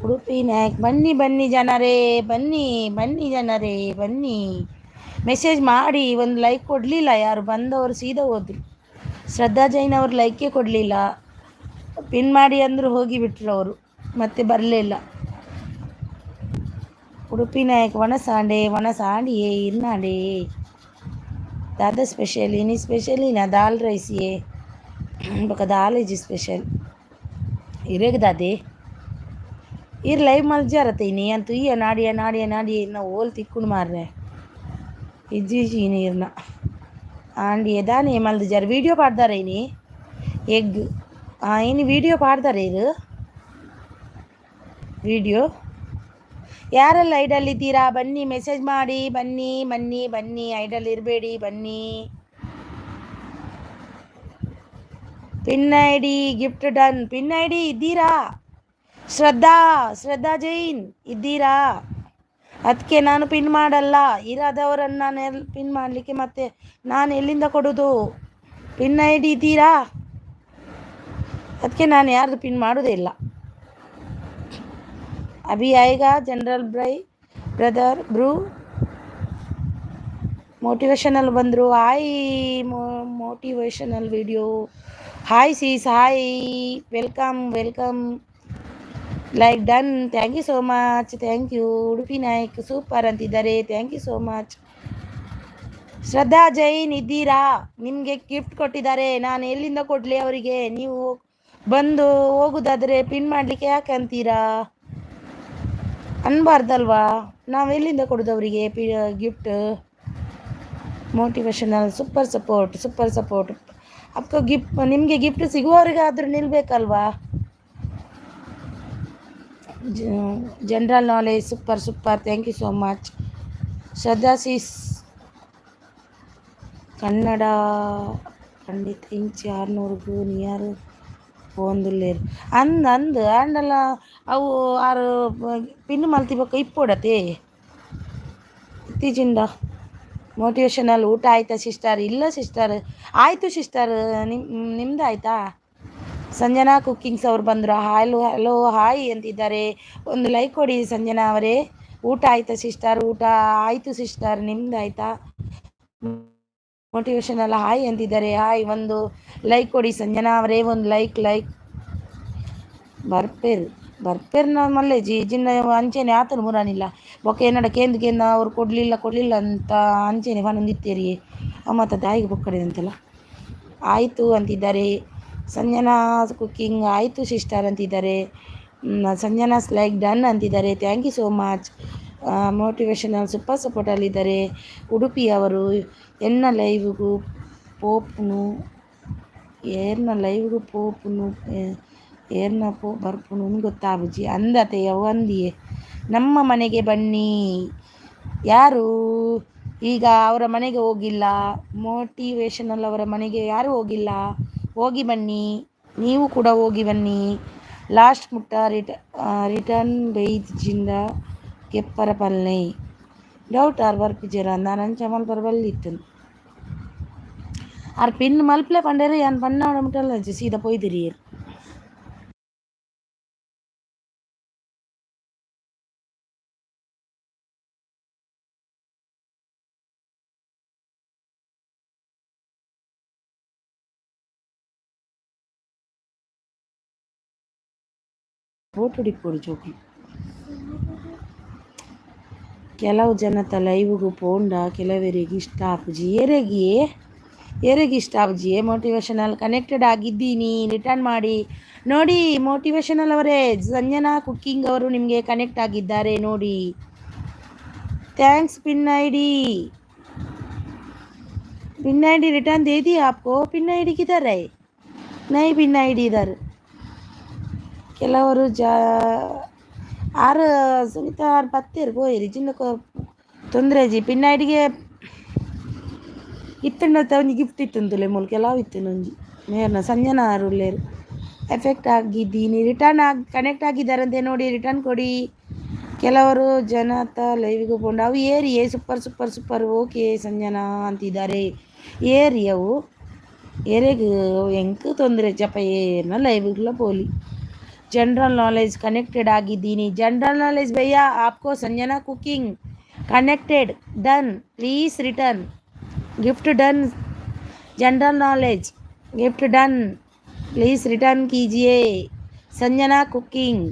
ಉಡುಪಿ ನಾಯಕ್ ಬನ್ನಿ ಬನ್ನಿ ಜನರೇ, ಬನ್ನಿ ಬನ್ನಿ ಜನರೇ ಬನ್ನಿ. ಮೆಸೇಜ್ ಮಾಡಿ ಒಂದು ಲೈಕ್ ಕೊಡಲಿಲ್ಲ ಯಾರು, ಬಂದವರು ಸೀದಾ ಹೋದ್ರು. ಶ್ರದ್ಧಾ ಜೈನ್ ಅವ್ರು ಲೈಕೇ ಕೊಡಲಿಲ್ಲ, ಪಿನ್ ಮಾಡಿ ಅಂದರು ಹೋಗಿಬಿಟ್ರು ಅವರು, ಮತ್ತೆ ಬರಲಿಲ್ಲ. ಉಡುಪಿ ನಾಯಕ್ ವನಸಾಂಡಿಯೇ ಇರ್ನಾಡೆ दादा स्पेशल इनी स्पेशल ही ना दाल राइस ये बका दाल है जी स्पेशल इरेग दादे इर लाइव मल जा रहा इनी अंतु ये नाड़ी ना ओल तिक्कुन मार रहे इज्जी जी नीरना आंडी दाने मल जर वीडियो पाड़दारे इनी एग इनी वीडियो पाड़दारे इर वीडियो ಯಾರೆಲ್ಲ ಐಡಲ್ ಇದ್ದೀರಾ ಬನ್ನಿ, ಮೆಸೇಜ್ ಮಾಡಿ ಬನ್ನಿ ಬನ್ನಿ ಬನ್ನಿ, ಐಡಲ್ ಇರಬೇಡಿ ಬನ್ನಿ. Pin I D gift done. Pin I D ಇದ್ದೀರಾ? ಶ್ರದ್ಧಾ ಜೈನ್ ಇದ್ದೀರಾ? ಅದಕ್ಕೆ ನಾನು ಪಿನ್ ಮಾಡಲ್ಲ, ಇರೋದವರನ್ನು ನಾನು ಪಿನ್ ಮಾಡಲಿಕ್ಕೆ ಮತ್ತೆ ನಾನು ಎಲ್ಲಿಂದ ಕೊಡೋದು? ಪಿನ್ ಐ ಡಿ ಇದ್ದೀರಾ? ಅದಕ್ಕೆ ನಾನು ಯಾರ್ದು ಪಿನ್ ಮಾಡೋದೇ ಇಲ್ಲ. अभी आएगा जनरल ब्रदर ब्रू मोटिवेशनल बंदरू hi motivational video hi sis hi welcome like done thank you so much thank you Udupi Nayak super अंतिद्दारे thank you so much Shraddha Jain ಇದ್ದೀರಾ? ನಿಮಗೆ ಗಿಫ್ಟ್ ಕೊಟ್ಟಿದ್ದಾರೆ, ನಾನು ಎಲ್ಲಿಂದ ಕೊಡಲಿ ಅವರಿಗೆ? ನೀವು ಬಂದು ಹೋಗೋದಾದರೆ ಪಿನ್ ಮಾಡಲಿಕ್ಕೆ ಯಾಕೆ ಅಂತೀರಾ? ಅನ್ಬಾರ್ದಲ್ವಾ? ನಾವೆಲ್ಲಿಂದ ಕೊಡೋದವರಿಗೆ ಗಿಫ್ಟ್? ಮೋಟಿವೇಶನಲ್ ಸೂಪರ್ ಸಪೋರ್ಟ್ ಅಪ್ಪ ಗಿಫ್ಟ್ ನಿಮಗೆ ಗಿಫ್ಟ್ ಸಿಗುವವರಿಗಾದರೂ ನಿಲ್ಬೇಕಲ್ವಾ? General knowledge super thank you so much. Shraddha sis Kannada Pandit ಇಂಚ್ 600ಗೂ ನಿಯರ್ ಒಂದುಲ್ಲೇರು ಅಂದು ಆಂಡಲ್ಲ ಅವು ಆರು ಪಿನ್ ಮಲ್ತಿಬೇಕು ಇಪ್ಪೊಡತೆ ಇತ್ತೀಚಿಂದ. ಮೋಟಿವೇಶನಲ್ ಊಟ ಆಯ್ತಾ ಸಿಸ್ಟರ್? ಇಲ್ಲ ಸಿಸ್ಟರ್, ಆಯಿತು ಸಿಸ್ಟರ್. ನಿಮ್ದು ಆಯಿತಾ? ಸಂಜನಾ ಕುಕ್ಕಿಂಗ್ಸ್ ಅವ್ರು ಬಂದರು. ಹಲೋ ಹಾಯ್ ಅಂತಿದ್ದಾರೆ. ಒಂದು ಲೈಕ್ ಕೊಡಿ ಸಂಜನಾ ಅವರೇ. ಊಟ ಆಯ್ತಾ ಸಿಸ್ಟರ್? ಊಟ ಆಯಿತು ಸಿಸ್ಟರ್, ನಿಮ್ದು ಆಯಿತಾ? ಮೋಟಿವೇಶನಲ್ ಹಾಯ್ ಅಂತಿದ್ದಾರೆ. ಹಾಯ್, ಒಂದು ಲೈಕ್ ಕೊಡಿ ಸಂಜನಾ ಅವರೇ, ಒಂದು ಲೈಕ್ ಬರ್ಪೇರು ನಮ್ಮಲ್ಲೇ ಜಿನ್ನ ಅಂಚೆನೆ ಆತನು ಮುರಾನಿಲ್ಲ ಬೊಕ್ಕ ಏನಡ ಕೇಂದ್ರ ಅವ್ರು ಕೊಡಲಿಲ್ಲ ಅಂತ ಅಂಚೆನೆ ಬಂದಿತ್ತೇರಿ ಮತ್ತು ತಾಯಿಗೆ ಬೊಕ್ಕಡೆ ಅಂತೆಲ್ಲ. ಆಯಿತು ಅಂತಿದ್ದಾರೆ. ಸಂಜನಾ ಕುಕ್ಕಿಂಗ್ ಆಯಿತು ಸಿಸ್ಟರ್ ಅಂತಿದ್ದಾರೆ. ಸಂಜನಾಸ್ ಲೈಕ್ ಡನ್ ಅಂತಿದ್ದಾರೆ. Thank you so much. Motivational super ಸಪೋರ್ಟಲ್ಲಿದ್ದಾರೆ. ಉಡುಪಿಯವರು ಎನ್ನ ಲೈವ್ಗೂ ಪೋಪುನು ಏರ್ನ ಬರ್ಪುನು ಗೊತ್ತಾ ಬುಜ್ಜಿ ಅಂದತೆಯ ಒಂದಿಯೇ. ನಮ್ಮ ಮನೆಗೆ ಬನ್ನಿ. ಯಾರು ಈಗ ಅವರ ಮನೆಗೆ ಹೋಗಿಲ್ಲ? ಮೋಟಿವೇಶನಲ್ ಅವರ ಮನೆಗೆ ಯಾರು ಹೋಗಿಲ್ಲ? ಹೋಗಿ ಬನ್ನಿ, ನೀವು ಕೂಡ ಹೋಗಿ ಬನ್ನಿ. ಲಾಸ್ಟ್ ಮುಟ್ಟ ರಿಟರ್ನ್ ಬೈದ್ ಜಿಂದ ಕೆಪ್ಪರ ಪಲ್ಲೆ ಡೌಟ್ ಆರ್ ಬರ್ಪಿ ಜರ ನಾನು ಚಮಲ್ ಬರಬಲ್ಲಿತ್ತು ಆರ್ ಪಿನ್ ಮಲ್ಪ್ಲೆ ಪಂಡೇರು ಯಾನ್ ಪನ್ನ ಮುಟ್ಟಲ್ಲ ಸೀದಾ ಪೊಯ್ದಿರಿ. ಫೋಟೋ ಡಿಪ್ಪೋಡು ಜೋಕಿ ಕೆಲವು ಜನತ ಲೈವ್ಗೂ ಪೋಂಡ ಕೆಲವರಿಗೆ ಇಷ್ಟ ಆಪುಜಿ ಏರೆಗೆ ಇಷ್ಟ ಆಪುಜಿ. ಮೋಟಿವೇಶನಲ್ ಕನೆಕ್ಟೆಡ್ ಆಗಿದ್ದೀನಿ, ರಿಟರ್ನ್ ಮಾಡಿ ನೋಡಿ. ಮೋಟಿವೇಶನಲ್ ಅವರೇ, ಸಂಜನಾ ಕುಕ್ಕಿಂಗ್ ಅವರು ನಿಮಗೆ ಕನೆಕ್ಟ್ ಆಗಿದ್ದಾರೆ ನೋಡಿ. ಥ್ಯಾಂಕ್ಸ್. पिन आईडी रिटर्न दे दी आपको. पिन आईडी किधर है? नहीं पिन आईडी इधर. ಕೆಲವರು ಆರು ಸುನೀತಾ ಆರು ಪತ್ತೇರು ಹೋಯಿರಿ ಚಿನ್ನಕ್ಕೆ ತೊಂದರೆ ಜಿ. ಪಿನ್ ಐಡಿಗೆ ಇತ್ತಂಡ ಒಂಜಿ ಗಿಫ್ಟ್ ಇತ್ತಂತುಲೆ ಮೂಲ ಕೆಲವು ಇತ್ತು ಒಂಜಿ ಮೇರ್ನ ಸಂಜನಾ ಆರು ಉಳ್ಳೇರು ಎಫೆಕ್ಟ್ ಆಗಿದ್ದೀನಿ. ರಿಟರ್ನ್ ಕನೆಕ್ಟ್ ಆಗಿದ್ದಾರಂತೆ ನೋಡಿ, ರಿಟರ್ನ್ ಕೊಡಿ. ಕೆಲವರು ಜನತ ಲೈವ್ಗೆ ಕೊಂಡು ಅವು ಏರಿಯೇ ಸೂಪರ್ ಓಕೆ ಸಂಜನಾ ಅಂತಿದ್ದಾರೆ. ಏರಿಯವು ಏರೆಗೆ ಹೆಂಗೆ ತೊಂದರೆ ಜಪ ಏನ ಲೈವ್ಗಳ ಪೋಲಿ ಜನರಲ್ ನಾಲೆಜ್ ಕನೆಕ್ಟೆಡ್ ಆಗಿದ್ದೀನಿ. ಜನರಲ್ ನಾಲೆಜ್ ಭಯ್ಯ ಆಪ್ಕೋ Sanjana cooking connected done please return gift done general knowledge gift done please return कीजिए संजना कुकिंग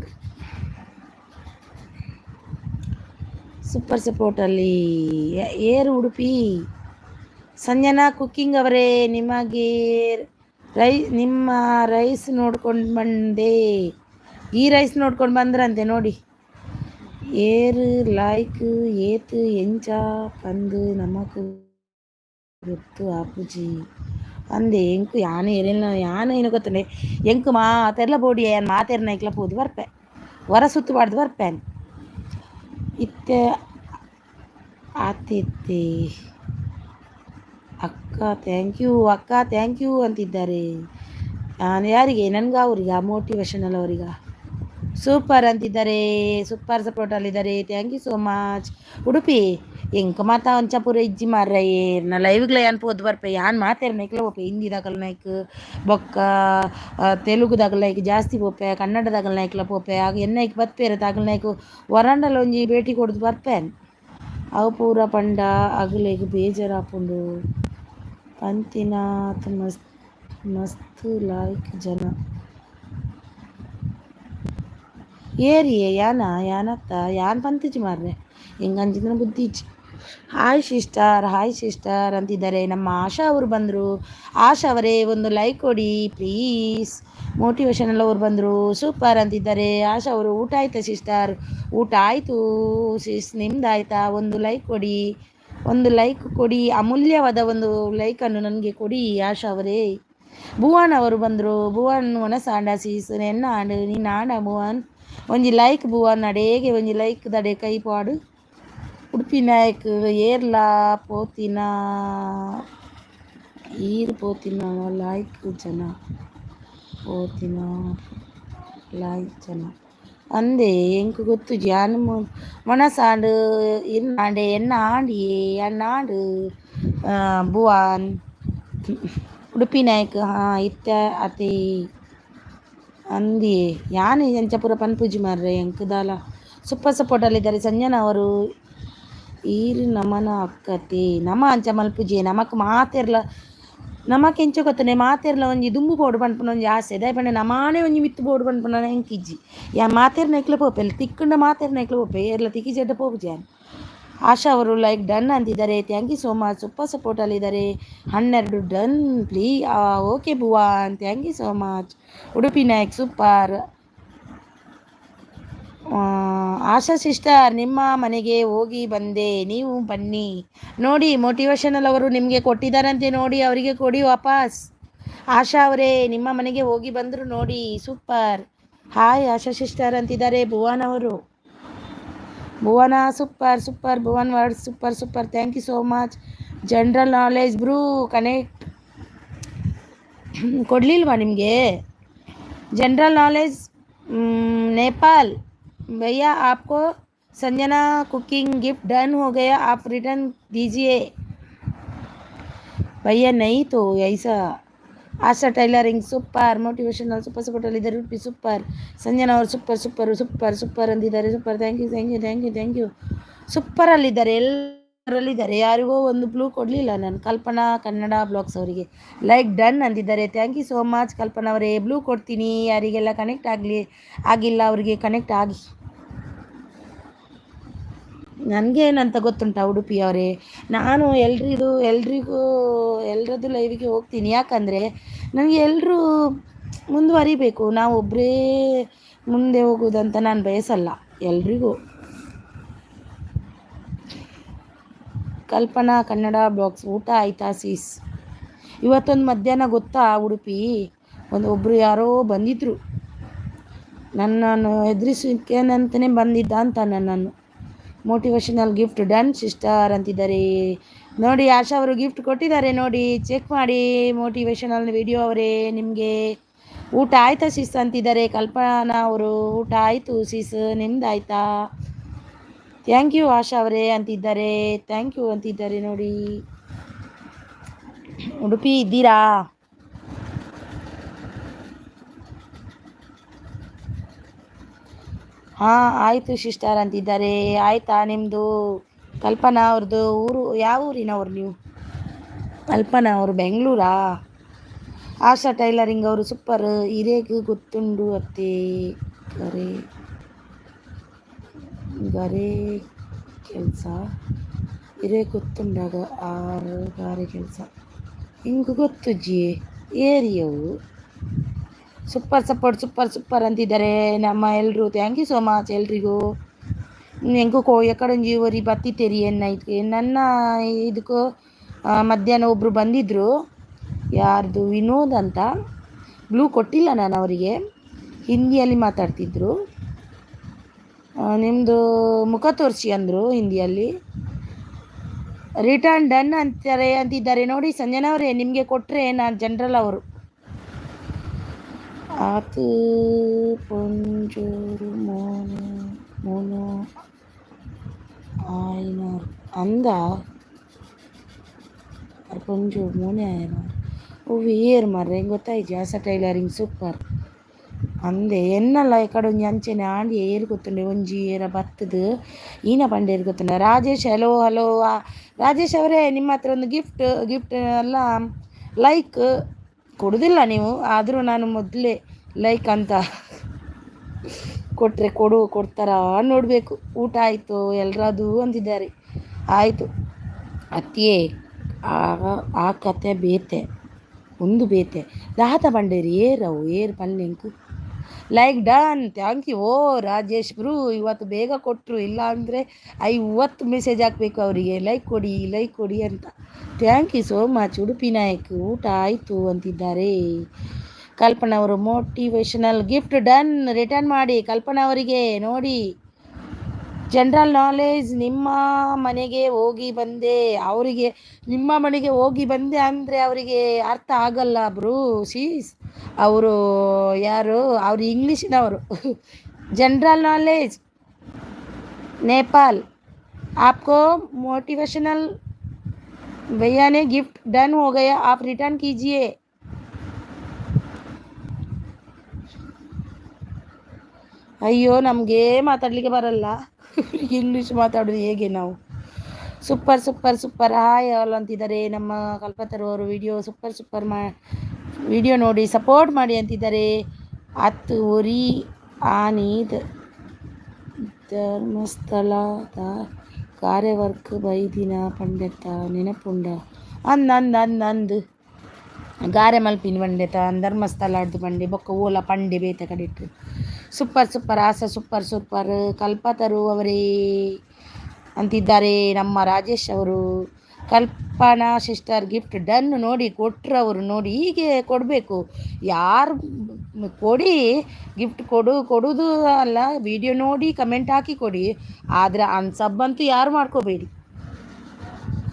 ಸೂಪರ್ ಸಪೋರ್ಟಲ್ಲಿ ಏರ್ ಉಡುಪಿ ಸಂಜನಾ ಕುಕ್ಕಿಂಗ್ ಅವರೇ ನಿಮಗೆ ನಿಮ್ಮ ರೈಸ್ ನೋಡ್ಕೊಂಡು ಬಂದೆ ಈ ರೈಸ್ ನೋಡ್ಕೊಂಡು ಬಂದ್ರಂತೆ ನೋಡಿ ಏರ್ ಲೈಕ್ ಏತ್ ಎಂಚ ಪಂದು ನಮಕ್ ಗೊತ್ತು ಆಪುಜಿ ಅಂದೆ ಎಂಕು ಯಾನು ಏರಿಲ್ಲ ಯಾನು ಏನು ಗೊತ್ತಂಡೆ ಎಂಕು ಮಾತೆರ್ಲ ಬೋಡಿ ಏನು ಮಾತೆರ್ನ ಇಕ್ಲ ಪೋದು ಬರ್ಪೆ ಹೊರ ಸುತ್ತಬಾರ್ದು ಬರ್ಪೇನ್ ಇತ್ತೆ ಆತಿತ್ತೆ ಅಕ್ಕ ಥ್ಯಾಂಕ್ ಯು ಅಂತಿದ್ದಾರೆ. ಯಾರಿಗೆ ನನಗೆ ಅವ್ರಿಗೆ ಮೋಟಿವೇಶನಲ್ ಅವರಿಗೆ ಸೂಪರ್ ಅಂತಿದ್ದಾರೆ, ಸೂಪರ್ ಸಪೋರ್ಟಲ್ಲಿದ್ದಾರೆ. Thank you so much. Udupi ಎಂಕ ಮಾತಾ ಒಂಚಪುರ ಇಜ್ಜಿ ಮಾರ್ರೆ ನಾ ಲೈವ್ಗ್ಲ ಏನ್ ಪೋದು ಬರ್ಪೆ ಯಾನ್ ಮಾತೇರ್ ನೈಕ್ಲ ಹೋಪೆ ಹಿಂದಿದಾಗಲ್ ನೈಕ್ ಬೊಕ್ಕ ತೆಲುಗುದಾಗಲ್ ನೈಕ್ ಜಾಸ್ತಿ ಪೋಪೆ ಕನ್ನಡದಾಗಲ್ ನೈಕ್ಲ ಪೋಪೆ ಆಗ ಎನ್ನೈಕ್ ಬತ್ಪೇರೆ ತಾಗಲ್ ನೈಕ್ ವರಂಡಲ್ ಒಂಜಿ ಭೇಟಿ ಕೊಡ್ದು ಬರ್ಪೇನ್ ಅವು ಪೂರ ಪಂಡ ಅಗಲೇಗ್ ಬೇಜಾರಾಪುಂಡು ಪಂತಿನಾಥ್ ಮಸ್ತ್ ಲಾಯ್ಕ್ ಜನ ಏರಿಯೇ ಯಾನತ್ತ ಯಾನ್ ಪಂತಿಜಿ ಮಾರ್ರೆ ಹೆಂಗಂಜಿನ ಬುದ್ಧಿಜಿ. ಹಾಯ್ ಸಿಸ್ಟರ್ ಅಂತಿದ್ದಾರೆ. ನಮ್ಮ ಆಶಾ ಅವರು ಬಂದರು. ಆಶಾ ಅವರೇ ಒಂದು ಲೈಕ್ ಕೊಡಿ ಪ್ಲೀಸ್. ಮೋಟಿವೇಶನಲ್ ಅವ್ರು ಬಂದರು. ಸೂಪರ್ ಅಂತಿದ್ದಾರೆ. ಆಶಾ ಅವರು ಊಟ ಆಯ್ತಾ ಸಿಸ್ಟರ್? ಊಟ ಆಯಿತು ಸಿಸ್, ನಿಮ್ದಾಯ್ತಾ? ಒಂದು ಲೈಕ್ ಕೊಡಿ, ಅಮೂಲ್ಯವಾದ ಒಂದು ಲೈಕನ್ನು ನನಗೆ ಕೊಡಿ ಆಶಾ ಅವರೇ. ಭುವನ್ ಅವರು ಬಂದರು. ಭುವನ್ ಒನಸಾಂಡ ಸೀಸ್ ಎನ್ನ ಆಂಡು ನೀನು ಆಂಡ ಭುವನ್ ಒಂಜಿ ಲೈಕ್ ಭುವನ್ ಅಡೇಗೆ ಒಂಜಿ ಲೈಕ್ ದಡೆ ಕೈ ಪಾಡು. ಉಡುಪಿ ನಾಯಕ್ ಏರ್ಲಾ ಪೋತಿನ ಲೈಕ್ ಜನ ಪೋತಿನ ಲೈಕ್ ಜನ ಅಂದೆ ಎಂಕು ಗೊತ್ತು ಜಾನು ಮೊನಸಾಂಡು ಇನ್ನಾಂಡೆ ಎನ್ನ ಆಂಡಿಯೇ ಅಣ್ಣಾಂಡು ಭುವನ್ ಉಡುಪಿ ನಾಯಕ್ ಇತ್ತ ಅತಿ ಅಂದಿ ಯಾನು ಎಂಚಪುರ ಪನ್ಪೂಜಿ ಮಾರ್ರೆ ಎಂಕದಾಲ ಸೂಪರ್ ಸಪೋರ್ಟಲ್ಲಿದ್ದಾರೆ. ಸಂಜನಾ ಅವರು ಈರು ನಮನ ಅಕ್ಕತೆ ನಮ ಅಂಚ ಮಲ್ಪುಜಿ ನಮಕ್ ಮಾತೆರ್ಲ ನಮಕ್ ಎಂಚ ಗೊತ್ತನೆ ಮಾತೆರ್ಲ ಒಂಜಿ ದುಂಬು ಬೋಡು ಪನ್ಪುನ ಒಂಜಿ ಆಸೆ ದಯಪಂಡ ನಮಾನೇ ಒಂಜಿ ಮಿತ್ತು ಬೋಡು ಪನ್ಪುನ ಎಂಕಿಜ್ಜಿ ಯಾ ಮಾತೆರ್ನ ಎಕ್ಲ ಪೋಪೆ ತಿಕ್ಕಂಡ ಮಾತೆರ್ನ ಎಕ್ಲ ಪೋಪೆ ಏರ್ಲ ತಿಕ್ಕಿ ಜಡ್ಡ ಪೋಪುಜಿ ಯಾನು. ಆಶಾ ಅವರು ಲೈಕ್ ಡನ್ ಅಂತಿದ್ದಾರೆ. Thank you so much. Super ಸಪೋರ್ಟಲ್ಲಿದ್ದಾರೆ. 12 done please. Okay Bhuvan thank you so much. Udupi Nayak super. Asha sister ನಿಮ್ಮ ಮನೆಗೆ ಹೋಗಿ ಬಂದೆ, ನೀವು ಬನ್ನಿ ನೋಡಿ. ಮೋಟಿವೇಶನಲ್ ಅವರು ನಿಮಗೆ ಕೊಟ್ಟಿದ್ದಾರಂತೆ ನೋಡಿ, ಅವರಿಗೆ ಕೊಡಿ ವಾಪಸ್. ಆಶಾ ಅವರೇ ನಿಮ್ಮ ಮನೆಗೆ ಹೋಗಿ ಬಂದರು ನೋಡಿ. ಸೂಪರ್. ಹಾಯ್ ಆಶಾ ಸಿಸ್ಟರ್ ಅಂತಿದ್ದಾರೆ ಭುವನ್ ಅವರು. Bhuvana super Bhuvan word super thank you so much. General knowledge bro connect ಕೊಡಲಿಲ್ವಾ ನಿಮಗೆ जनरल नॉलेज? नेपाल भैया आपको संजना कुकिंग गिफ्ट डन हो गया, आप रिटर्न दीजिए भैया, नहीं तो ऐसा. Asha tailoring super. Motivational super ಸಪೋರ್ಟಲ್ಲಿದ್ದಾರೆ. ಉಡುಪಿ ಸೂಪರ್. ಸಂಜನಾ ಅವರು ಸೂಪರ್ ಅಂದಿದ್ದಾರೆ. ಸೂಪರ್ ಥ್ಯಾಂಕ್ ಯು ಸೂಪರಲ್ಲಿದ್ದಾರೆ, ಎಲ್ಲರಲ್ಲಿದ್ದಾರೆ. ಯಾರಿಗೋ ಒಂದು ಬ್ಲೂ ಕೊಡಲಿಲ್ಲ ನಾನು. ಕಲ್ಪನಾ ಕನ್ನಡ ಬ್ಲಾಗ್ಸ್ ಅವರಿಗೆ ಲೈಕ್ ಡನ್ ಅಂದಿದ್ದಾರೆ. Thank you so much Kalpana ಅವರೇ. ಬ್ಲೂ ಕೊಡ್ತೀನಿ, ಯಾರಿಗೆಲ್ಲ ಕನೆಕ್ಟ್ ಆಗಿಲ್ಲ ಅವರಿಗೆ ಕನೆಕ್ಟ್ ಆಗಿ. ನನಗೇನಂತ ಗೊತ್ತುಂಟ ಉಡುಪಿಯವರೇ, ನಾನು ಎಲ್ಲರದ್ದು ಲೈವಿಗೆ ಹೋಗ್ತೀನಿ. ಯಾಕಂದರೆ ನನಗೆ ಎಲ್ಲರೂ ಮುಂದುವರಿಬೇಕು, ನಾವು ಒಬ್ಬರೇ ಮುಂದೆ ಹೋಗೋದಂತ ನಾನು ಬಯಸಲ್ಲ. ಎಲ್ರಿಗೂ ಕಲ್ಪನಾ ಕನ್ನಡ ಬ್ಲಾಗ್ಸ್ ಊಟ ಆಯ್ತಾ ಸೀಸ್? ಇವತ್ತೊಂದು ಮಧ್ಯಾಹ್ನ ಗೊತ್ತಾ ಉಡುಪಿ ಒಬ್ಬರು ಯಾರೋ ಬಂದಿದ್ದರು, ನನ್ನನ್ನು ಹೆದರಿಸೋಕ್ಕೇನಂತಲೇ ಬಂದಿದ್ದ ಅಂತ ನನ್ನನ್ನು. ಮೋಟಿವೇಶನಲ್ ಗಿಫ್ಟ್ ಡನ್ ಸಿಸ್ಟರ್ ಅಂತಿದ್ದಾರೆ ನೋಡಿ. ಆಶಾ ಅವರು ಗಿಫ್ಟ್ ಕೊಟ್ಟಿದ್ದಾರೆ ನೋಡಿ, ಚೆಕ್ ಮಾಡಿ. ಮೋಟಿವೇಶನಲ್ ವಿಡಿಯೋ ಅವರೇ, ನಿಮಗೆ ಊಟ ಆಯ್ತಾ ಸಿಸ್ ಅಂತಿದ್ದಾರೆ. ಕಲ್ಪನಾ ಅವರು ಊಟ ಆಯಿತು ಸಿಸ್, ನಿಮ್ದಾಯ್ತಾ? ಥ್ಯಾಂಕ್ ಯು ಆಶಾ ಅವರೇ ಅಂತಿದ್ದಾರೆ. ಥ್ಯಾಂಕ್ ಯು ಅಂತಿದ್ದಾರೆ ನೋಡಿ. ಉಡುಪಿ ಇದ್ದೀರಾ? ಹಾಂ ಆಯಿತು ಸಿಸ್ಟರ್ ಅಂತಿದ್ದಾರೆ. ಆಯಿತಾ ನಿಮ್ಮದು? ಕಲ್ಪನಾ ಅವ್ರದ್ದು ಊರು ಯಾವ ಊರಿನವ್ರು ನೀವು? ಕಲ್ಪನಾ ಅವರು ಬೆಂಗಳೂರಾ? ಆಶಾ ಟೈಲರಿಂಗ್ ಅವರು ಸೂಪರ್. ಹಿರೇಗೆ ಗೊತ್ತುಂಡು ಅತ್ತೆ ಗರೆ ಗರೆ ಕೆಲಸ ಹಿರೇ ಗೊತ್ತುಂಡಾಗ ಆರು ಗಾರೆ ಕೆಲಸ ಹಿಂಗೆ ಗೊತ್ತು ಜಿ ಏರಿಯವು. ಸೂಪರ್ ಸಪೋರ್ಟ್ ಸೂಪರ್ ಸೂಪರ್ ಅಂತಿದ್ದಾರೆ ನಮ್ಮ ಎಲ್ಲರೂ. ಥ್ಯಾಂಕ್ ಯು ಸೋ ಮಚ್ ಎಲ್ರಿಗೂ. ಹೆಂಗೂ ಎಕಡೊಂಜಿ ಒರಿ ಬತ್ತಿತ್ತೇರಿ ಎನ್ನೈತೆ ನನ್ನ ಇದಕ್ಕೂ ಮಧ್ಯಾಹ್ನ ಒಬ್ಬರು ಬಂದಿದ್ದರು. ಯಾರ್ದು ವಿನೋದ್ ಅಂತ. ಬ್ಲೂ ಕೊಟ್ಟಿಲ್ಲ ನಾನು ಅವರಿಗೆ. ಹಿಂದಿಯಲ್ಲಿ ಮಾತಾಡ್ತಿದ್ರು. ನಿಮ್ಮದು ಮುಖ ತೋರಿಸಿ ಅಂದರು ಹಿಂದಿಯಲ್ಲಿ. ರಿಟರ್ನ್ ಡನ್ ಅಂತಿದ್ದಾರೆ ನೋಡಿ ಸಂಜನವರೇ. ನಿಮಗೆ ಕೊಟ್ಟರೆ ನಾನು ಜನರಲ್ ಅವರು ಆತು ಪೊಂಜೂರು ಮೋನು ಆಯ್ನೂರು ಅಂದ ಪೊಂಜೂರು ಮೋನೆ ಆಯ್ನೂರು. ಓ ಏರ್ ಮರ್ರೆ ಗೊತ್ತಾಯ್ತು. ಆಸಾ ಟೈಲರಿಂಗ್ ಸೂಪರ್ ಅಂದೆ ಎನ್ನಲ್ಲ ಎಕಡೊಂಜಿ ಅಂಚೆನೆ ಆಂಡಿ ಏರು ಗೊತ್ತುಂಡೆ ಒಂಜಿ ಏರ ಬತ್ತದು ಈನ ಪಂಡೇರು ಗೊತ್ತುಂಡೆ. Rajesh hello hello. ರಾಜೇಶ್ ಅವರೇ ನಿಮ್ಮ ಹತ್ರ ಒಂದು ಗಿಫ್ಟ್ ಎಲ್ಲ ಲೈಕ್ ಕೊಡೋದಿಲ್ಲ ನೀವು, ಆದರೂ ನಾನು ಮೊದಲೇ ಲೈಕ್ ಅಂತ ಕೊಟ್ಟರೆ ಕೊಡ್ತಾರ ನೋಡಬೇಕು. ಊಟ ಆಯಿತು ಎಲ್ಲರದು ಅಂತಿದ್ದಾರೆ. ಆಯಿತು ಅತ್ತಿಯೇ ಆ ಕತೆ ಬೇತೆ ಒಂದು ಬೇತೆ ದಾತ ಬಂಡೇರಿ ಏರವು ಏರು ಪಲ್ಲೆಂಕು ಲೈಕ್ ಡನ್. Thank you. ಓ ರಾಜೇಶ್ ಬ್ರೂ ಇವತ್ತು ಬೇಗ ಕೊಟ್ಟರು, ಇಲ್ಲ ಅಂದರೆ 50 ಮೆಸೇಜ್ ಹಾಕಬೇಕು ಅವರಿಗೆ ಲೈಕ್ ಕೊಡಿ ಅಂತ. Thank you so much. Udupi Nayak ಊಟ ಆಯಿತು ಅಂತಿದ್ದಾರೆ. ಕಲ್ಪನಾ ಅವರು ಮೋಟಿವೇಶನಲ್ ಗಿಫ್ಟ್ ಡನ್. ರಿಟರ್ನ್ ಮಾಡಿ ಕಲ್ಪನಾ ಅವರಿಗೆ. ನೋಡಿ ಜನರಲ್ ನಾಲೆಜ್ ನಿಮ್ಮ ಮನೆಗೆ ಹೋಗಿ ಬಂದೆ. ಅವರಿಗೆ ನಿಮ್ಮ ಮನೆಗೆ ಹೋಗಿ ಬಂದೆ ಅಂದರೆ ಅವರಿಗೆ ಅರ್ಥ ಆಗಲ್ಲ ಬ್ರೂ. ಶೀಸ್ ಅವರು ಯಾರು ಅವರು ಇಂಗ್ಲೀಷಿನವರು. जनरल नॉलेज नेपाल आपको मोटिवेशनल भैया ने गिफ्ट डन हो गया, आप रिटर्न कीजिए. ಅಯ್ಯೋ ನಮಗೆ ಮಾತಾಡಲಿಕ್ಕೆ ಬರಲ್ಲ, ಇಂಗ್ಲೀಷ್ ಮಾತಾಡೋದು ಹೇಗೆ ನಾವು? ಸೂಪರ್ ಹಾಯ್ ಆಲ್ ಅಂತಿದ್ದಾರೆ ನಮ್ಮ ಕಲ್ಪತರು ವಿಡಿಯೋ ಸೂಪರ್ ವಿಡಿಯೋ ನೋಡಿ ಸಪೋರ್ಟ್ ಮಾಡಿ ಅಂತಿದ್ದಾರೆ. 10 ಉರಿ ಆನೀದ್ ಧರ್ಮಸ್ಥಳದ ಕಾರ್ಯವರ್ಕ್ ಬೈದಿನ ಪಂಡೆತ ನೆನಪುಂಡ ಅಂದ್ ಗಾರೆ ಮಲ್ಪಿನ ಪಂಡೆತ ಧರ್ಮಸ್ಥಳದ್ದು ಪಂಡೆ ಬೊಕ್ಕ ಓಲ ಪಂಡೆ ಬೇತ ಕಡಿಟ್ಟು ಸೂಪರ್ ಆಸಾ ಸೂಪರ್ ಕಲ್ಪತರು ಅವರೇ ಅಂತಿದ್ದಾರೆ ನಮ್ಮ ರಾಜೇಶ್ ಅವರು. ಕಲ್ಪನಾ ಸಿಸ್ಟರ್ ಗಿಫ್ಟ್ ಡನ್ ನೋಡಿ ಕೊಟ್ಟರು ಅವರು. ನೋಡಿ ಹೀಗೆ ಕೊಡಬೇಕು, ಯಾರು ಕೊಡಿ ಗಿಫ್ಟ್ ಕೊಡೋದು ಅಲ್ಲ, ವಿಡಿಯೋ ನೋಡಿ ಕಮೆಂಟ್ ಹಾಕಿ ಕೊಡಿ. ಆದರೆ ಅನ್ಸಬ್ ಅಂತೂ ಯಾರು ಮಾಡ್ಕೋಬೇಡಿ,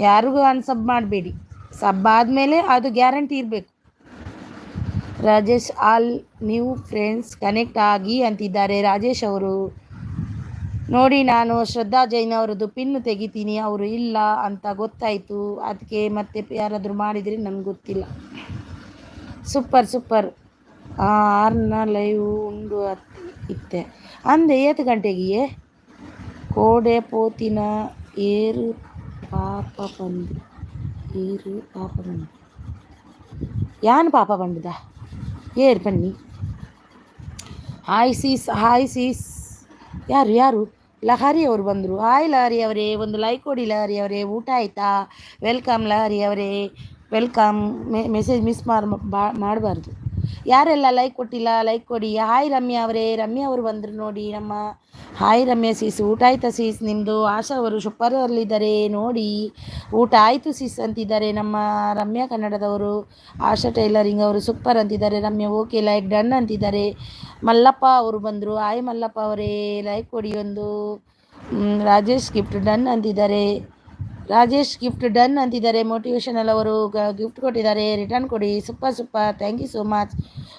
ಯಾರಿಗೂ ಅನ್ಸಬ್ ಮಾಡಬೇಡಿ. ಸಬ್ ಆದಮೇಲೆ ಅದು ಗ್ಯಾರಂಟಿ ಇರಬೇಕು. Rajesh all new friends connect ಆಗಿ ಅಂತಿದ್ದಾರೆ ರಾಜೇಶ್ ಅವರು. ನೋಡಿ ನಾನು ಶ್ರದ್ಧಾ ಜೈನ್ ಅವರದ್ದು ಪಿನ್ ತೆಗಿತೀನಿ, ಅವರು ಇಲ್ಲ ಅಂತ ಗೊತ್ತಾಯಿತು, ಅದಕ್ಕೆ ಮತ್ತೆ ಯಾರಾದರೂ ಮಾಡಿದರೆ ನನಗೆ ಗೊತ್ತಿಲ್ಲ. ಸೂಪರ್ ಆರ್ನ ಲೈವ್ ಉಂಡು ಇತ್ತೆ ಅಂದೆ 8 ಗಂಟೆಗೆ ಕೋಡೆ ಪೋತಿನ ಏರು ಪಾಪ ಬಂದು ಯಾನು ಪಾಪ ಬಂದದ ಏರು ಬನ್ನಿ. ಹಾಯ್ ಸೀಸ್ ಯಾರು ಲಹರಿ ಅವರು ಬಂದರು. ಹಾಯ್ ಲಹರಿ ಅವರೇ, ಒಂದು ಲೈಕ್ ಕೊಡಿ ಲಹರಿ ಅವರೇ. ಊಟ ಆಯಿತಾ? ವೆಲ್ಕಮ್ ಲಹರಿ ಅವರೇ, ವೆಲ್ಕಮ್. ಮೆಸೇಜ್ ಮಿಸ್ ಮಾಡಬಾರ್ದು. ಯಾರೆಲ್ಲ ಲೈಕ್ ಕೊಟ್ಟಿಲ್ಲ ಲೈಕ್ ಕೊಡಿ. ಹಾಯ್ ರಮ್ಯಾ ಅವರೇ, ರಮ್ಯಾ ಅವರು ಬಂದರು ನೋಡಿ ನಮ್ಮ. ಹಾಯ್ ರಮ್ಯಾ ಸೀಸ್, ಊಟ ಆಯ್ತಾ ಸೀಸ್ ನಿಮ್ಮದು? ಆಶಾ ಅವರು ಸೂಪರಲ್ಲಿದ್ದಾರೆ ನೋಡಿ. ಊಟ ಆಯಿತು ಸೀಸ್ ಅಂತಿದ್ದಾರೆ ನಮ್ಮ ರಮ್ಯಾ ಕನ್ನಡದವರು. ಆಶಾ ಟೈಲರಿಂಗ್ ಅವರು ಸೂಪರ್ ಅಂತಿದ್ದಾರೆ. ರಮ್ಯಾ ಓಕೆ ಲೈಕ್ ಡನ್ ಅಂತಿದ್ದಾರೆ. ಮಲ್ಲಪ್ಪ ಅವರು ಬಂದರು. ಹಾಯ್ ಮಲ್ಲಪ್ಪ ಅವರೇ, ಲೈಕ್ ಕೊಡಿ ಒಂದು. ರಾಜೇಶ್ ಗಿಫ್ಟ್ ಡನ್ ಅಂತಿದ್ದಾರೆ. ಮೋಟಿವೇಶನಲ್ ಅವರು ಗಿಫ್ಟ್ ಕೊಟ್ಟಿದ್ದಾರೆ, ರಿಟರ್ನ್ ಕೊಡಿ. Super thank you so much.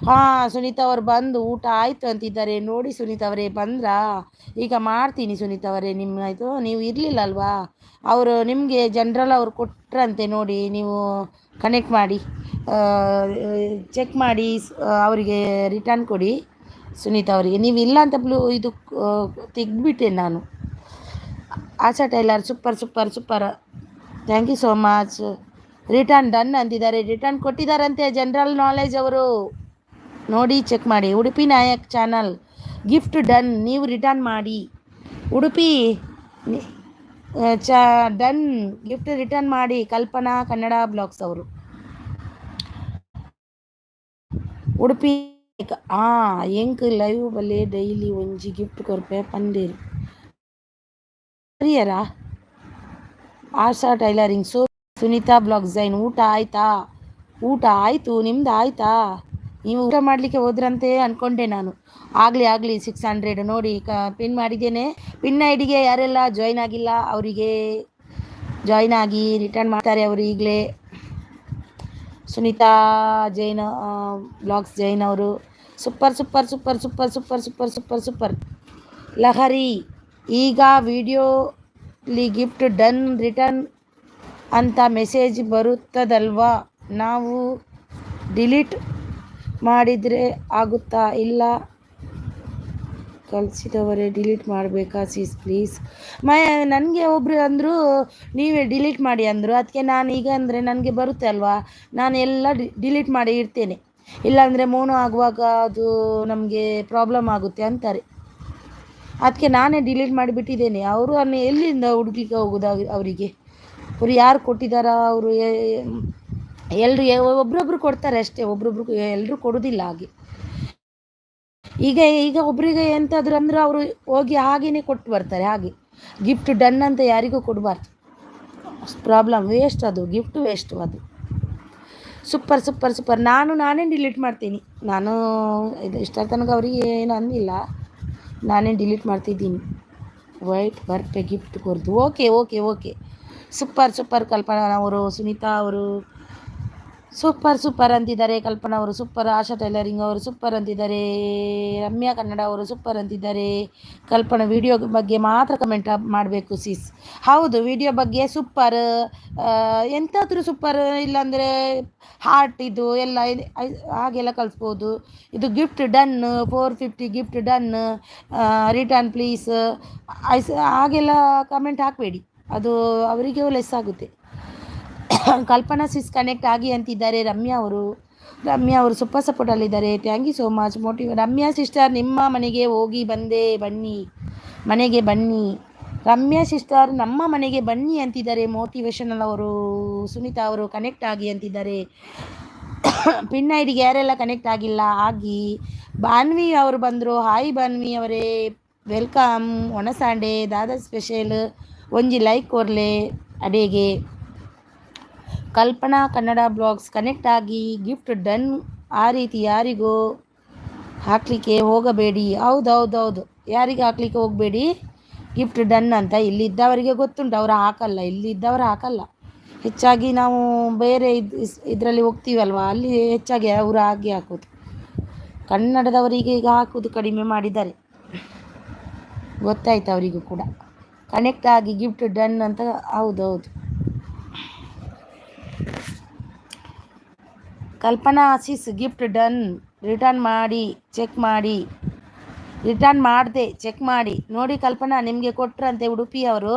ಹಾಂ ಸುನೀತಾ ಅವರು ಬಂದು ಊಟ ಆಯಿತು ಅಂತಿದ್ದಾರೆ ನೋಡಿ. ಸುನೀತಾ ಅವರೇ ಬಂದ್ರಾ? ಈಗ ಮಾಡ್ತೀನಿ ಸುನೀತಾ ಅವರೇ. ನಿಮ್ಮಾಯಿತು, ನೀವು ಇರಲಿಲ್ಲ ಅಲ್ವಾ? ಅವರು ನಿಮಗೆ ಜನರಲ್ ಅವರು ಕೊಟ್ರಂತೆ ನೋಡಿ. ನೀವು ಕನೆಕ್ಟ್ ಮಾಡಿ ಚೆಕ್ ಮಾಡಿ ಅವರಿಗೆ ರಿಟರ್ನ್ ಕೊಡಿ. ಸುನೀತಾ ಅವರಿಗೆ. ನೀವು ಇಲ್ಲ ಅಂತ ಇದು ತೆಗ್ದುಬಿಟ್ಟೆ ನಾನು. Asha tailor super super super, thank you so much. Return done ಅಂತಿದ್ದಾರೆ, ರಿಟರ್ನ್ ಕೊಟ್ಟಿದ್ದಾರಂತೆ ಜನರಲ್ ನಾಲೆಜ್ ಅವರು. ನೋಡಿ ಚೆಕ್ ಮಾಡಿ. Udupi Nayak channel gift done, ನೀವು ರಿಟರ್ನ್ ಮಾಡಿ. ಉಡುಪಿ ಡನ್, ಗಿಫ್ಟ್ ರಿಟರ್ನ್ ಮಾಡಿ. ಕಲ್ಪನಾ ಕನ್ನಡ ಬ್ಲಾಗ್ಸ್ ಅವರು. ಉಡುಪಿ ಎಂಕ್ ಲೈವ್ ಬಲ್ಲೆ ಡೈಲಿ ಒಂಜಿ ಗಿಫ್ಟ್ ಕೊರ್ಪೆ ಪಂಡೇರು ಸರಿಯರಾ. ಆಶಾ ಟೈಲರಿಂಗ್ ಸುನೀತಾ ಬ್ಲಾಗ್ ಜೈನ್. ಊಟ ಆಯ್ತಾ? ಊಟ ಆಯಿತು, ನಿಮ್ದು ಆಯ್ತಾ? ನೀವು ಊಟ ಮಾಡಲಿಕ್ಕೆ ಹೋದ್ರಂತೆ ಅಂದ್ಕೊಂಡೆ ನಾನು. ಆಗಲಿ 600 ನೋಡಿ ಪಿನ್ ಮಾಡಿದ್ದೇನೆ. ಪಿನ್ ಐಡಿಗೆ ಯಾರೆಲ್ಲ ಜಾಯ್ನ್ ಆಗಿಲ್ಲ ಅವರಿಗೆ ಜಾಯ್ನ್ ಆಗಿ, ರಿಟರ್ನ್ ಮಾಡ್ತಾರೆ ಅವರು ಈಗಲೇ. ಸುನೀತಾ ಜೈನ್ ಬ್ಲಾಗ್ಸ್ ಜೈನ್ ಅವರು super super super super super super super super. Lahari ಈಗ ವಿಡಿಯೋಲಿ ಗಿಫ್ಟ್ ಡನ್ ರಿಟರ್ನ್ ಅಂತ ಮೆಸೇಜ್ ಬರುತ್ತದಲ್ವಾ, ನಾವು ಡಿಲೀಟ್ ಮಾಡಿದರೆ ಆಗುತ್ತಾ? ಇಲ್ಲ ಕಳಿಸಿದವರೇ ಡಿಲೀಟ್ ಮಾಡಬೇಕಾ ಸೀಸ್ ಪ್ಲೀಸ್? ನನಗೆ ಒಬ್ಬರು ಅಂದರು ನೀವೇ ಡಿಲೀಟ್ ಮಾಡಿ ಅಂದರು. ಅದಕ್ಕೆ ನಾನು ಈಗ ಅಂದರೆ ನನಗೆ ಬರುತ್ತೆ ಅಲ್ವಾ, ನಾನು ಎಲ್ಲ ಡಿಲೀಟ್ ಮಾಡಿ ಇಡ್ತೇನೆ. ಇಲ್ಲಾಂದರೆ ಮೋನೋ ಆಗುವಾಗ ಅದು ನಮಗೆ ಪ್ರಾಬ್ಲಮ್ ಆಗುತ್ತೆ ಅಂತಾರೆ. ಅದಕ್ಕೆ ನಾನೇ ಡಿಲೀಟ್ ಮಾಡಿಬಿಟ್ಟಿದ್ದೇನೆ. ಅವರು ಎಲ್ಲಿಂದ ಹುಡುಕ್ಲಿಕ್ಕೆ ಹೋಗೋದು ಅವರಿಗೆ? ಅವರು ಯಾರು ಕೊಟ್ಟಿದ್ದಾರ? ಅವರು ಎಲ್ಲರೂ ಒಬ್ರೊಬ್ರು ಕೊಡ್ತಾರೆ ಅಷ್ಟೇ, ಒಬ್ರೊಬ್ರು ಎಲ್ಲರೂ ಕೊಡೋದಿಲ್ಲ ಹಾಗೆ. ಈಗ ಒಬ್ರಿಗೆ ಎಂತಾದ್ರು ಅಂದ್ರೆ ಅವರು ಹೋಗಿ ಹಾಗೇನೆ ಕೊಟ್ಟು ಬರ್ತಾರೆ. ಹಾಗೆ ಗಿಫ್ಟ್ ಡನ್ ಅಂತ ಯಾರಿಗೂ ಕೊಡಬಾರ್ದು, ಪ್ರಾಬ್ಲಮ್, ವೇಸ್ಟ್ ಅದು, ಗಿಫ್ಟ್ ವೇಸ್ಟ್ ಅದು. Super super super. ನಾನೇ ಡಿಲೀಟ್ ಮಾಡ್ತೀನಿ. ನಾನು ಇಷ್ಟ ತನಕ ಅವರಿಗೆ ಏನು ಅಂದಿಲ್ಲ, ನಾನೇ ಡಿಲೀಟ್ ಮಾಡ್ತಿದ್ದೀನಿ. ವೈಟ್ ಬರ್ಪೆ ಗಿಫ್ಟ್ ಕೊಡ್ದು. Okay super super. ಕಲ್ಪನಾ ಅವರು, ಸುನೀತಾ ಅವರು ಸೂಪರ್ ಅಂತಿದ್ದಾರೆ. ಕಲ್ಪನಾ ಅವರು ಸೂಪರ್. ಆಶಾ ಟೈಲರಿಂಗ್ ಅವರು ಸೂಪರ್ ಅಂತಿದ್ದಾರೆ. ರಮ್ಯಾ ಕನ್ನಡ ಅವರು ಸೂಪರ್ ಅಂತಿದ್ದಾರೆ. ಕಲ್ಪನಾ ವಿಡಿಯೋ ಬಗ್ಗೆ ಮಾತ್ರ ಕಮೆಂಟ್ ಮಾಡಬೇಕು ಸೀಸ್. ಹೌದು, ವಿಡಿಯೋ ಬಗ್ಗೆ ಸೂಪರ್, ಎಂತಾದರೂ ಸೂಪರ್, ಇಲ್ಲಾಂದರೆ ಹಾರ್ಟ್ ಇದು ಎಲ್ಲ ಹಾಗೆಲ್ಲ ಕಳಿಸ್ಬೋದು. ಇದು gift done 450 gift done, return please ಹಾಗೆಲ್ಲ ಕಮೆಂಟ್ ಹಾಕಬೇಡಿ, ಅದು ಅವರಿಗೂ ಲೆಸ್ ಆಗುತ್ತೆ. ಕಲ್ಪನಾ ಸಿಸ್ ಕನೆಕ್ಟ್ ಆಗಿ ಅಂತಿದ್ದಾರೆ. ರಮ್ಯಾ ಅವರು ಸೂಪರ್ ಸಪೋರ್ಟಲ್ಲಿದ್ದಾರೆ. Thank you so much. Ramya sister ನಿಮ್ಮ ಮನೆಗೆ ಹೋಗಿ ಬನ್ನಿ, ಮನೆಗೆ ಬನ್ನಿ. ರಮ್ಯಾ ಸಿಸ್ಟರ್ ನಮ್ಮ ಮನೆಗೆ ಬನ್ನಿ ಅಂತಿದ್ದಾರೆ ಮೋಟಿವೇಶನಲ್ ಅವರು. ಸುನೀತಾ ಅವರು ಕನೆಕ್ಟ್ ಆಗಿ ಅಂತಿದ್ದಾರೆ. ಪಿನ್ ಐಡಿಗೆ ಯಾರೆಲ್ಲ ಕನೆಕ್ಟ್ ಆಗಿಲ್ಲ ಆಗಿ. ಬಾನ್ವಿ ಅವರು ಬಂದರು. ಹಾಯ್ ಬಾನ್ವಿ ಅವರೇ, ವೆಲ್ಕಮ್. ಒಣಸಾಂಡೆ ದಾದಾ ಸ್ಪೆಷಲ್ ಒಂಜಿ ಲೈಕ್ ಕೊರ್ಲೆ ಅಡೆಗೆ. ಕಲ್ಪನಾ ಕನ್ನಡ ಬ್ಲಾಗ್ಸ್ ಕನೆಕ್ಟ್ ಆಗಿ ಗಿಫ್ಟ್ ಡನ್. ಆ ರೀತಿ ಯಾರಿಗೂ ಹಾಕಲಿಕ್ಕೆ ಹೋಗಬೇಡಿ. ಹೌದು, ಯಾರಿಗೆ ಹಾಕ್ಲಿಕ್ಕೆ ಹೋಗಬೇಡಿ ಗಿಫ್ಟ್ ಡನ್ ಅಂತ. ಇಲ್ಲಿದ್ದವರಿಗೆ ಗೊತ್ತುಂಟು, ಅವರು ಹಾಕಲ್ಲ, ಇಲ್ಲಿದ್ದವರು ಹಾಕಲ್ಲ. ಹೆಚ್ಚಾಗಿ ನಾವು ಬೇರೆ ಇದರಲ್ಲಿ ಹೋಗ್ತೀವಲ್ವ, ಅಲ್ಲಿ ಹೆಚ್ಚಾಗಿ ಅವರು ಹಾಗೆ ಹಾಕೋದು. ಕನ್ನಡದವರಿಗೆ ಈಗ ಹಾಕೋದು ಕಡಿಮೆ ಮಾಡಿದ್ದಾರೆ, ಗೊತ್ತಾಯ್ತು ಅವರಿಗೂ ಕೂಡ. ಕನೆಕ್ಟ್ ಆಗಿ ಗಿಫ್ಟ್ ಡನ್ ಅಂತ. ಹೌದು. ಕಲ್ಪನಾ ಆಸೀಸ್ ಗಿಫ್ಟ್ ಡನ್, ರಿಟರ್ನ್ ಮಾಡಿ ಚೆಕ್ ಮಾಡಿ. ರಿಟರ್ನ್ ಮಾಡಿದೆ, ಚೆಕ್ ಮಾಡಿ ನೋಡಿ. ಕಲ್ಪನಾ ನಿಮಗೆ ಕೊಟ್ಟರಂತೆ ಉಡುಪಿಯವರು.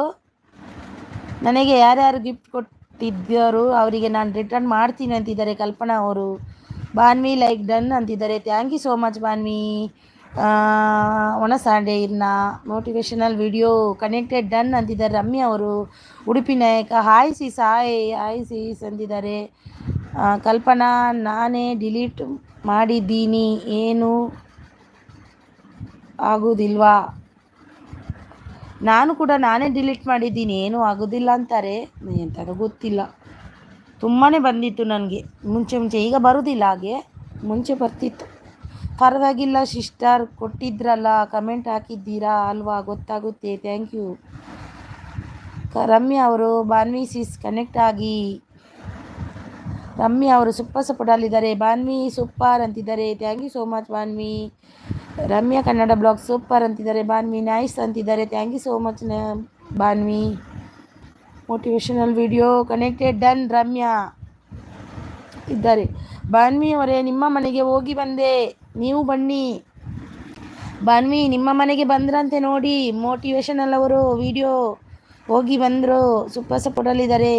ನನಗೆ ಯಾರ್ಯಾರು ಗಿಫ್ಟ್ ಕೊಟ್ಟಿದ್ದರು ಅವರಿಗೆ ನಾನು ರಿಟರ್ನ್ ಮಾಡ್ತೀನಿ ಅಂತಿದ್ದಾರೆ ಕಲ್ಪನಾ ಅವರು. ಬಾನ್ವಿ ಲೈಕ್ ಡನ್ ಅಂತಿದ್ದಾರೆ. Thank you so much Banvi. ಒಣಸಾಂಡೆ ಇರ್ನ ಮೋಟಿವೇಶನಲ್ ವಿಡಿಯೋ ಕನೆಕ್ಟೆಡ್ ಡನ್ ಅಂತಿದ್ದಾರೆ ರಮ್ಯಾ ಅವರು. ಉಡುಪಿ ನಾಯಕ ಹಾಯ್ ಸೀಸ್ ಅಂತಿದ್ದಾರೆ. ಕಲ್ಪನಾ ನಾನೇ ಡಿಲೀಟ್ ಮಾಡಿದ್ದೀನಿ, ಏನು ಆಗೋದಿಲ್ವಾ? ನಾನು ಕೂಡ ನಾನೇ ಡಿಲೀಟ್ ಮಾಡಿದ್ದೀನಿ, ಏನೂ ಆಗೋದಿಲ್ಲ ಅಂತಾರೆ. ಎಂಥದ್ದು ಗೊತ್ತಿಲ್ಲ. ತುಂಬಾ ಬಂದಿತ್ತು ನನಗೆ ಮುಂಚೆ, ಈಗ ಬರೋದಿಲ್ಲ ಹಾಗೆ, ಮುಂಚೆ ಬರ್ತಿತ್ತು. ಪರವಾಗಿಲ್ಲ ಸಿಸ್ಟರ್, ಕೊಟ್ಟಿದ್ರಲ್ಲ ಕಮೆಂಟ್ ಹಾಕಿದ್ದೀರಾ ಅಲ್ವಾ, ಗೊತ್ತಾಗುತ್ತೆ. Thank you. ರಮ್ಯಾ ಅವರು ಬಾನ್ವಿ ಸಿಸ್ ಕನೆಕ್ಟ್ ಆಗಿ. ರಮ್ಯಾ ಅವರು ಸೂಪರ್ ಸಪೋರ್ಟಲ್ಲಿದ್ದಾರೆ. ಬಾನ್ವಿ ಸೂಪರ್ ಅಂತಿದ್ದಾರೆ. Thank you so much Banvi. Ramya Kannada blog super ಅಂತಿದ್ದಾರೆ. ಬಾನ್ವಿ ನೈಸ್ ಅಂತಿದ್ದಾರೆ. Thank you so much Banvi. Motivational video connected done Ramya ಇದ್ದಾರೆ. ಬಾನ್ವಿ ಅವರೇ ನಿಮ್ಮ ಮನೆಗೆ ಹೋಗಿ ಬಂದೆ, ನೀವು ಬನ್ನಿ. ಬಾನ್ವಿ ನಿಮ್ಮ ಮನೆಗೆ ಬಂದ್ರಂತೆ ನೋಡಿ, ಮೋಟಿವೇಶನಲ್ ಅವರು ವಿಡಿಯೋ ಹೋಗಿ ಬಂದರು, ಸೂಪರ್ ಸಪೋರ್ಟಲ್ಲಿದ್ದಾರೆ.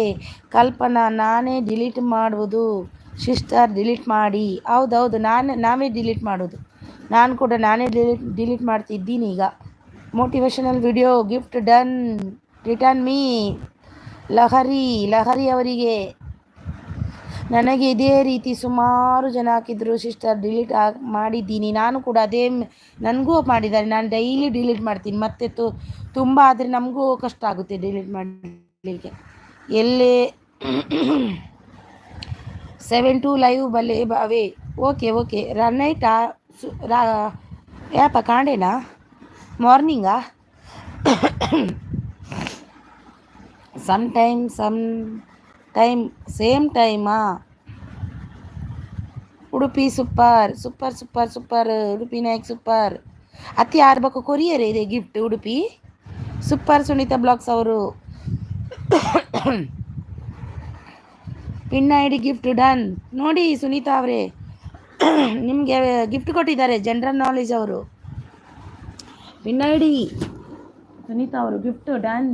ಕಲ್ಪನಾ ನಾನೇ ಡಿಲೀಟ್ ಮಾಡುವುದು ಸಿಸ್ಟರ್, ಡಿಲೀಟ್ ಮಾಡಿ. ಹೌದೌದು, ನಾವೇ ಡಿಲೀಟ್ ಮಾಡೋದು. ನಾನು ಕೂಡ ನಾನೇ ಡಿಲೀಟ್ ಮಾಡ್ತಿದ್ದೀನಿ ಈಗ. Motivational video gift done, return me. Lahari ಅವರಿಗೆ ನನಗೆ ಇದೇ ರೀತಿ ಸುಮಾರು ಜನ ಹಾಕಿದ್ರು ಸಿಸ್ಟರ್, ಡಿಲೀಟ್ ಮಾಡಿದ್ದೀನಿ. ನಾನು ಕೂಡ ಅದೇ ನನಗೂ ಮಾಡಿದ್ದಾರೆ. ನಾನು ಡೈಲಿ ಡಿಲೀಟ್ ಮಾಡ್ತೀನಿ, ಮತ್ತೆ ತುಂಬ ಆದರೆ ನಮಗೂ ಕಷ್ಟ ಆಗುತ್ತೆ ಡಿಲೀಟ್ ಮಾಡಲಿಕ್ಕೆ. ಎಲ್ಲೇ 7 to ಲೈವ್ ಬಲ್ಲೆ ಅವೇ. ಓಕೆ ನೈಟಾ ಯಾಪ ಕಾಂಡೇನಾ ಮಾರ್ನಿಂಗಾ? ಸಮ್ ಟೈಮ್ ಸೇಮ್ ಟೈಮಾ? ಉಡುಪಿ ಸೂಪರ್. ಉಡುಪಿ ನಾಯಕ್ ಸೂಪರ್. ಅತಿ ಆರ್ಬೇಕು ಕೊರಿಯರ್ ಇದೆ gift Udupi super. Sunita blogs ಅವರು pin I D gift done ನೋಡಿ. ಸುನೀತಾ ಅವರೇ ನಿಮಗೆ ಗಿಫ್ಟ್ ಕೊಟ್ಟಿದ್ದಾರೆ, ಜನರಲ್ ನಾಲೆಜ್ ಅವರು. ಪಿನ್ ಐ ಡಿ ಸುನೀತಾ ಅವರು gift done.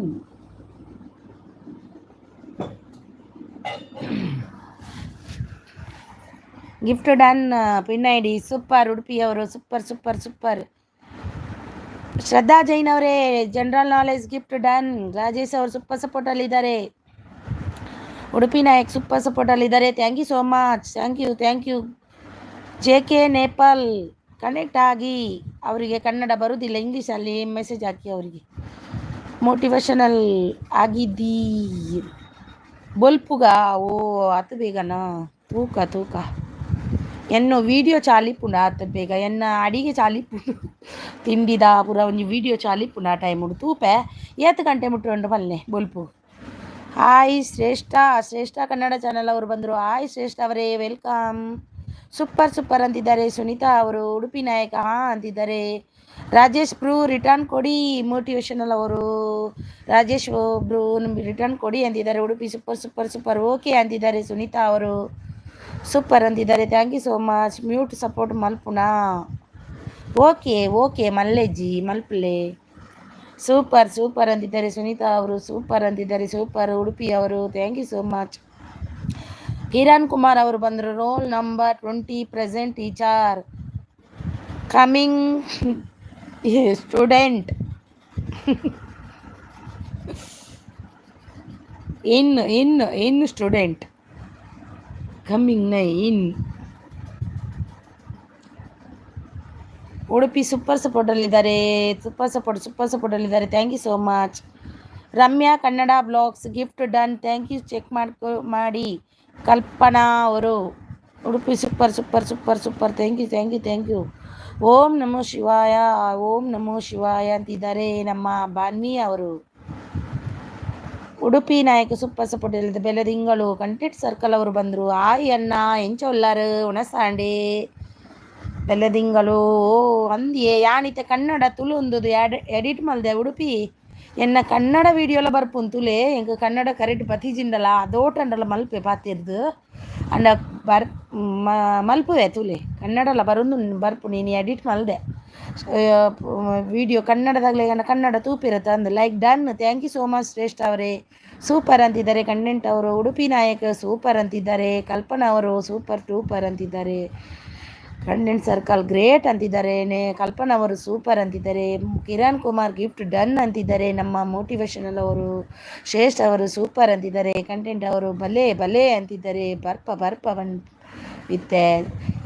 Gift done, pin I D super. ಉಡುಪಿಯವರು ಸೂಪರ್. ಶ್ರದ್ಧಾ ಜೈನ್ ಅವರೇ general knowledge gift done. Rajesh ಅವರು ಸೂಪರ್ ಸಪೋರ್ಟಲ್ಲಿದ್ದಾರೆ. ಉಡುಪಿ ನಾಯಕ್ ಸೂಪರ್ ಸಪೋರ್ಟಲ್ಲಿದ್ದಾರೆ. Thank you so much. Thank you. JK Nepal connect ಆಗಿ. ಅವರಿಗೆ ಕನ್ನಡ ಬರುವುದಿಲ್ಲ, ಇಂಗ್ಲೀಷಲ್ಲಿ ಮೆಸೇಜ್ ಹಾಕಿ ಅವರಿಗೆ. ಮೋಟಿವೇಶನಲ್ ಆಗಿದ್ದೀ ಬೊಲ್ಪುಗ. ಓ ಅತ್ತು ಬೇಗನಾ? ತೂಕ ಎನ್ನು ವಿಡಿಯೋ ಚಾಲಿಪುಂಡ ಅತ್ತ ಬೇಗ ಎನ್ನ ಅಡಿಗೆ ಚಾಲಿಪುಂಡು ತಿಂಡಿದ ಪೂರ ಒಂಜಿ ವಿಡಿಯೋ ಚಾಲಿಪುಂಡ ಆ ಟೈಮ್ ಉಂಡು ತೂಪೆ 7 ಗಂಟೆ ಮುಟ್ಟುಂಡು ಬಲ್ಲೆ ಬೊಲ್ಪು. ಹಾಯ್ ಶ್ರೇಷ್ಠ ಕನ್ನಡ ಚಾನಲ್ ಅವರು ಬಂದರು. ಹಾಯ್ ಶ್ರೇಷ್ಠ ಅವರೇ, ವೆಲ್ಕಮ್. ಸೂಪರ್ ಅಂತಿದ್ದಾರೆ. ಸುನೀತಾ ಅವರು ಉಡುಪಿ ನಾಯಕ ಅಂತಿದ್ದಾರೆ. ರಾಜೇಶ್ ಬ್ರೂ ರಿಟರ್ನ್ ಕೊಡಿ. ಮೋಟಿವೇಶನಲ್ ಅವರು ರಾಜೇಶ್ ಬ್ರೂ ರಿಟರ್ನ್ ಕೊಡಿ ಅಂತಿದ್ದಾರೆ. ಉಡುಪಿ ಸೂಪರ್ ಓಕೆ ಅಂತಿದ್ದಾರೆ. ಸುನೀತಾ ಅವರು ಸೂಪರ್ ಅಂತಿದ್ದಾರೆ. Thank you so much. Mute support ಮಲ್ಪುನಾ? ಓಕೆ ಮಲ್ಲೆಜ್ಜಿ ಮಲ್ಪಲೆ. ಸೂಪರ್ ಅಂತಿದ್ದಾರೆ. ಸುನೀತಾ ಅವರು ಸೂಪರ್ ಅಂತಿದ್ದಾರೆ. ಸೂಪರ್ ಉಡುಪಿ ಅವರು thank you so much. Kiran Kumar ಅವರು ಬಂದರು. Roll number 20 present teacher coming student in student coming in. Udupi super ಸಪೋರ್ಟಲ್ಲಿದ್ದಾರೆ. Thank you so much. Ramya Kannada blogs gift done. Thank you. Check ಮಾಡಿ. ಕಲ್ಪನಾ ಅವರು ಉಡುಪಿ ಸೂಪರ್. Thank you. ಓಂ ನಮೋ ಶಿವಾಯ ಅಂತಿದ್ದಾರೆ ನಮ್ಮ ಬಾನ್ವಿ ಅವರು. ಉಡುಪಿ ನಾಯಕ ಸೂಪರ್ ಸಪೋರ್ಟ್ ಇಲ್ಲದೆ ಬೆಲದಿಂಗಳು ಕಂಟೆಂಟ್ ಸರ್ಕಲ್ ಅವರು ಬಂದರು. ಆಯ್ ಅಣ್ಣ ಎಂಚೊಲ್ಲಾರು ಉಣಸಾಂಡೆ ಬೆಲ್ಲದಿಂಗಳು ಅಂದಿಯೇ ಯಾನಿತೆ ಕನ್ನಡ ತುಳು ಒಂದದು ಎಡಿಟ್ ಮಲ್ದೆ ಉಡುಪಿ ಎನ್ನ ಕನ್ನಡ ವೀಡಿಯೋಲ ಬರ್ಪುನ್ ತುಲೆ ಎಂಕ ಕನ್ನಡ ಕರೆಕ್ಟ್ ಪತಿಜಿಂದಲ ಅದೋಟಂಡಲ ಮಲ್ಪೆ ಪಾತಿರ್ದು ಅಂಡ ಮಲ್ಪುವೆ ತುಲೆ ಕನ್ನಡಲ ಬರೊಂದು ಬರ್ಪು ನೀನು ಎಡಿಟ್ ಮಲ್ದೆ ವಿಡಿಯೋ ಕನ್ನಡದಾಗಲೇ ಕನ್ನಡ ತೂಪಿರುತ್ತೆ ಅಂದು like done. Thank you so much Shreshta ಅವರೇ. ಸೂಪರ್ ಅಂತಿದ್ದಾರೆ. ಕಂಟೆಂಟ್ ಅವರು ಉಡುಪಿ ನಾಯಕ ಸೂಪರ್ ಅಂತಿದ್ದಾರೆ. ಕಲ್ಪನಾ ಅವರು ಸೂಪರ್ ಅಂತಿದ್ದಾರೆ. ಕಂಟೆಂಟ್ ಸರ್ಕಲ್ ಗ್ರೇಟ್ ಅಂತಿದ್ದಾರೆ. ಕಲ್ಪನಾ ಅವರು ಸೂಪರ್ ಅಂತಿದ್ದಾರೆ. ಕಿರಣ್ ಕುಮಾರ್ ಗಿಫ್ಟ್ ಡನ್ ಅಂತಿದ್ದಾರೆ. ನಮ್ಮ ಮೋಟಿವೇಶನಲ್ ಅವರು ಶ್ರೇಷ್ಠ ಅವರು ಸೂಪರ್ ಅಂತಿದ್ದಾರೆ. ಕಂಟೆಂಟ್ ಅವರು ಭಲೇ ಅಂತಿದ್ದಾರೆ. ಬರ್ಪ ಇತ್ತೆ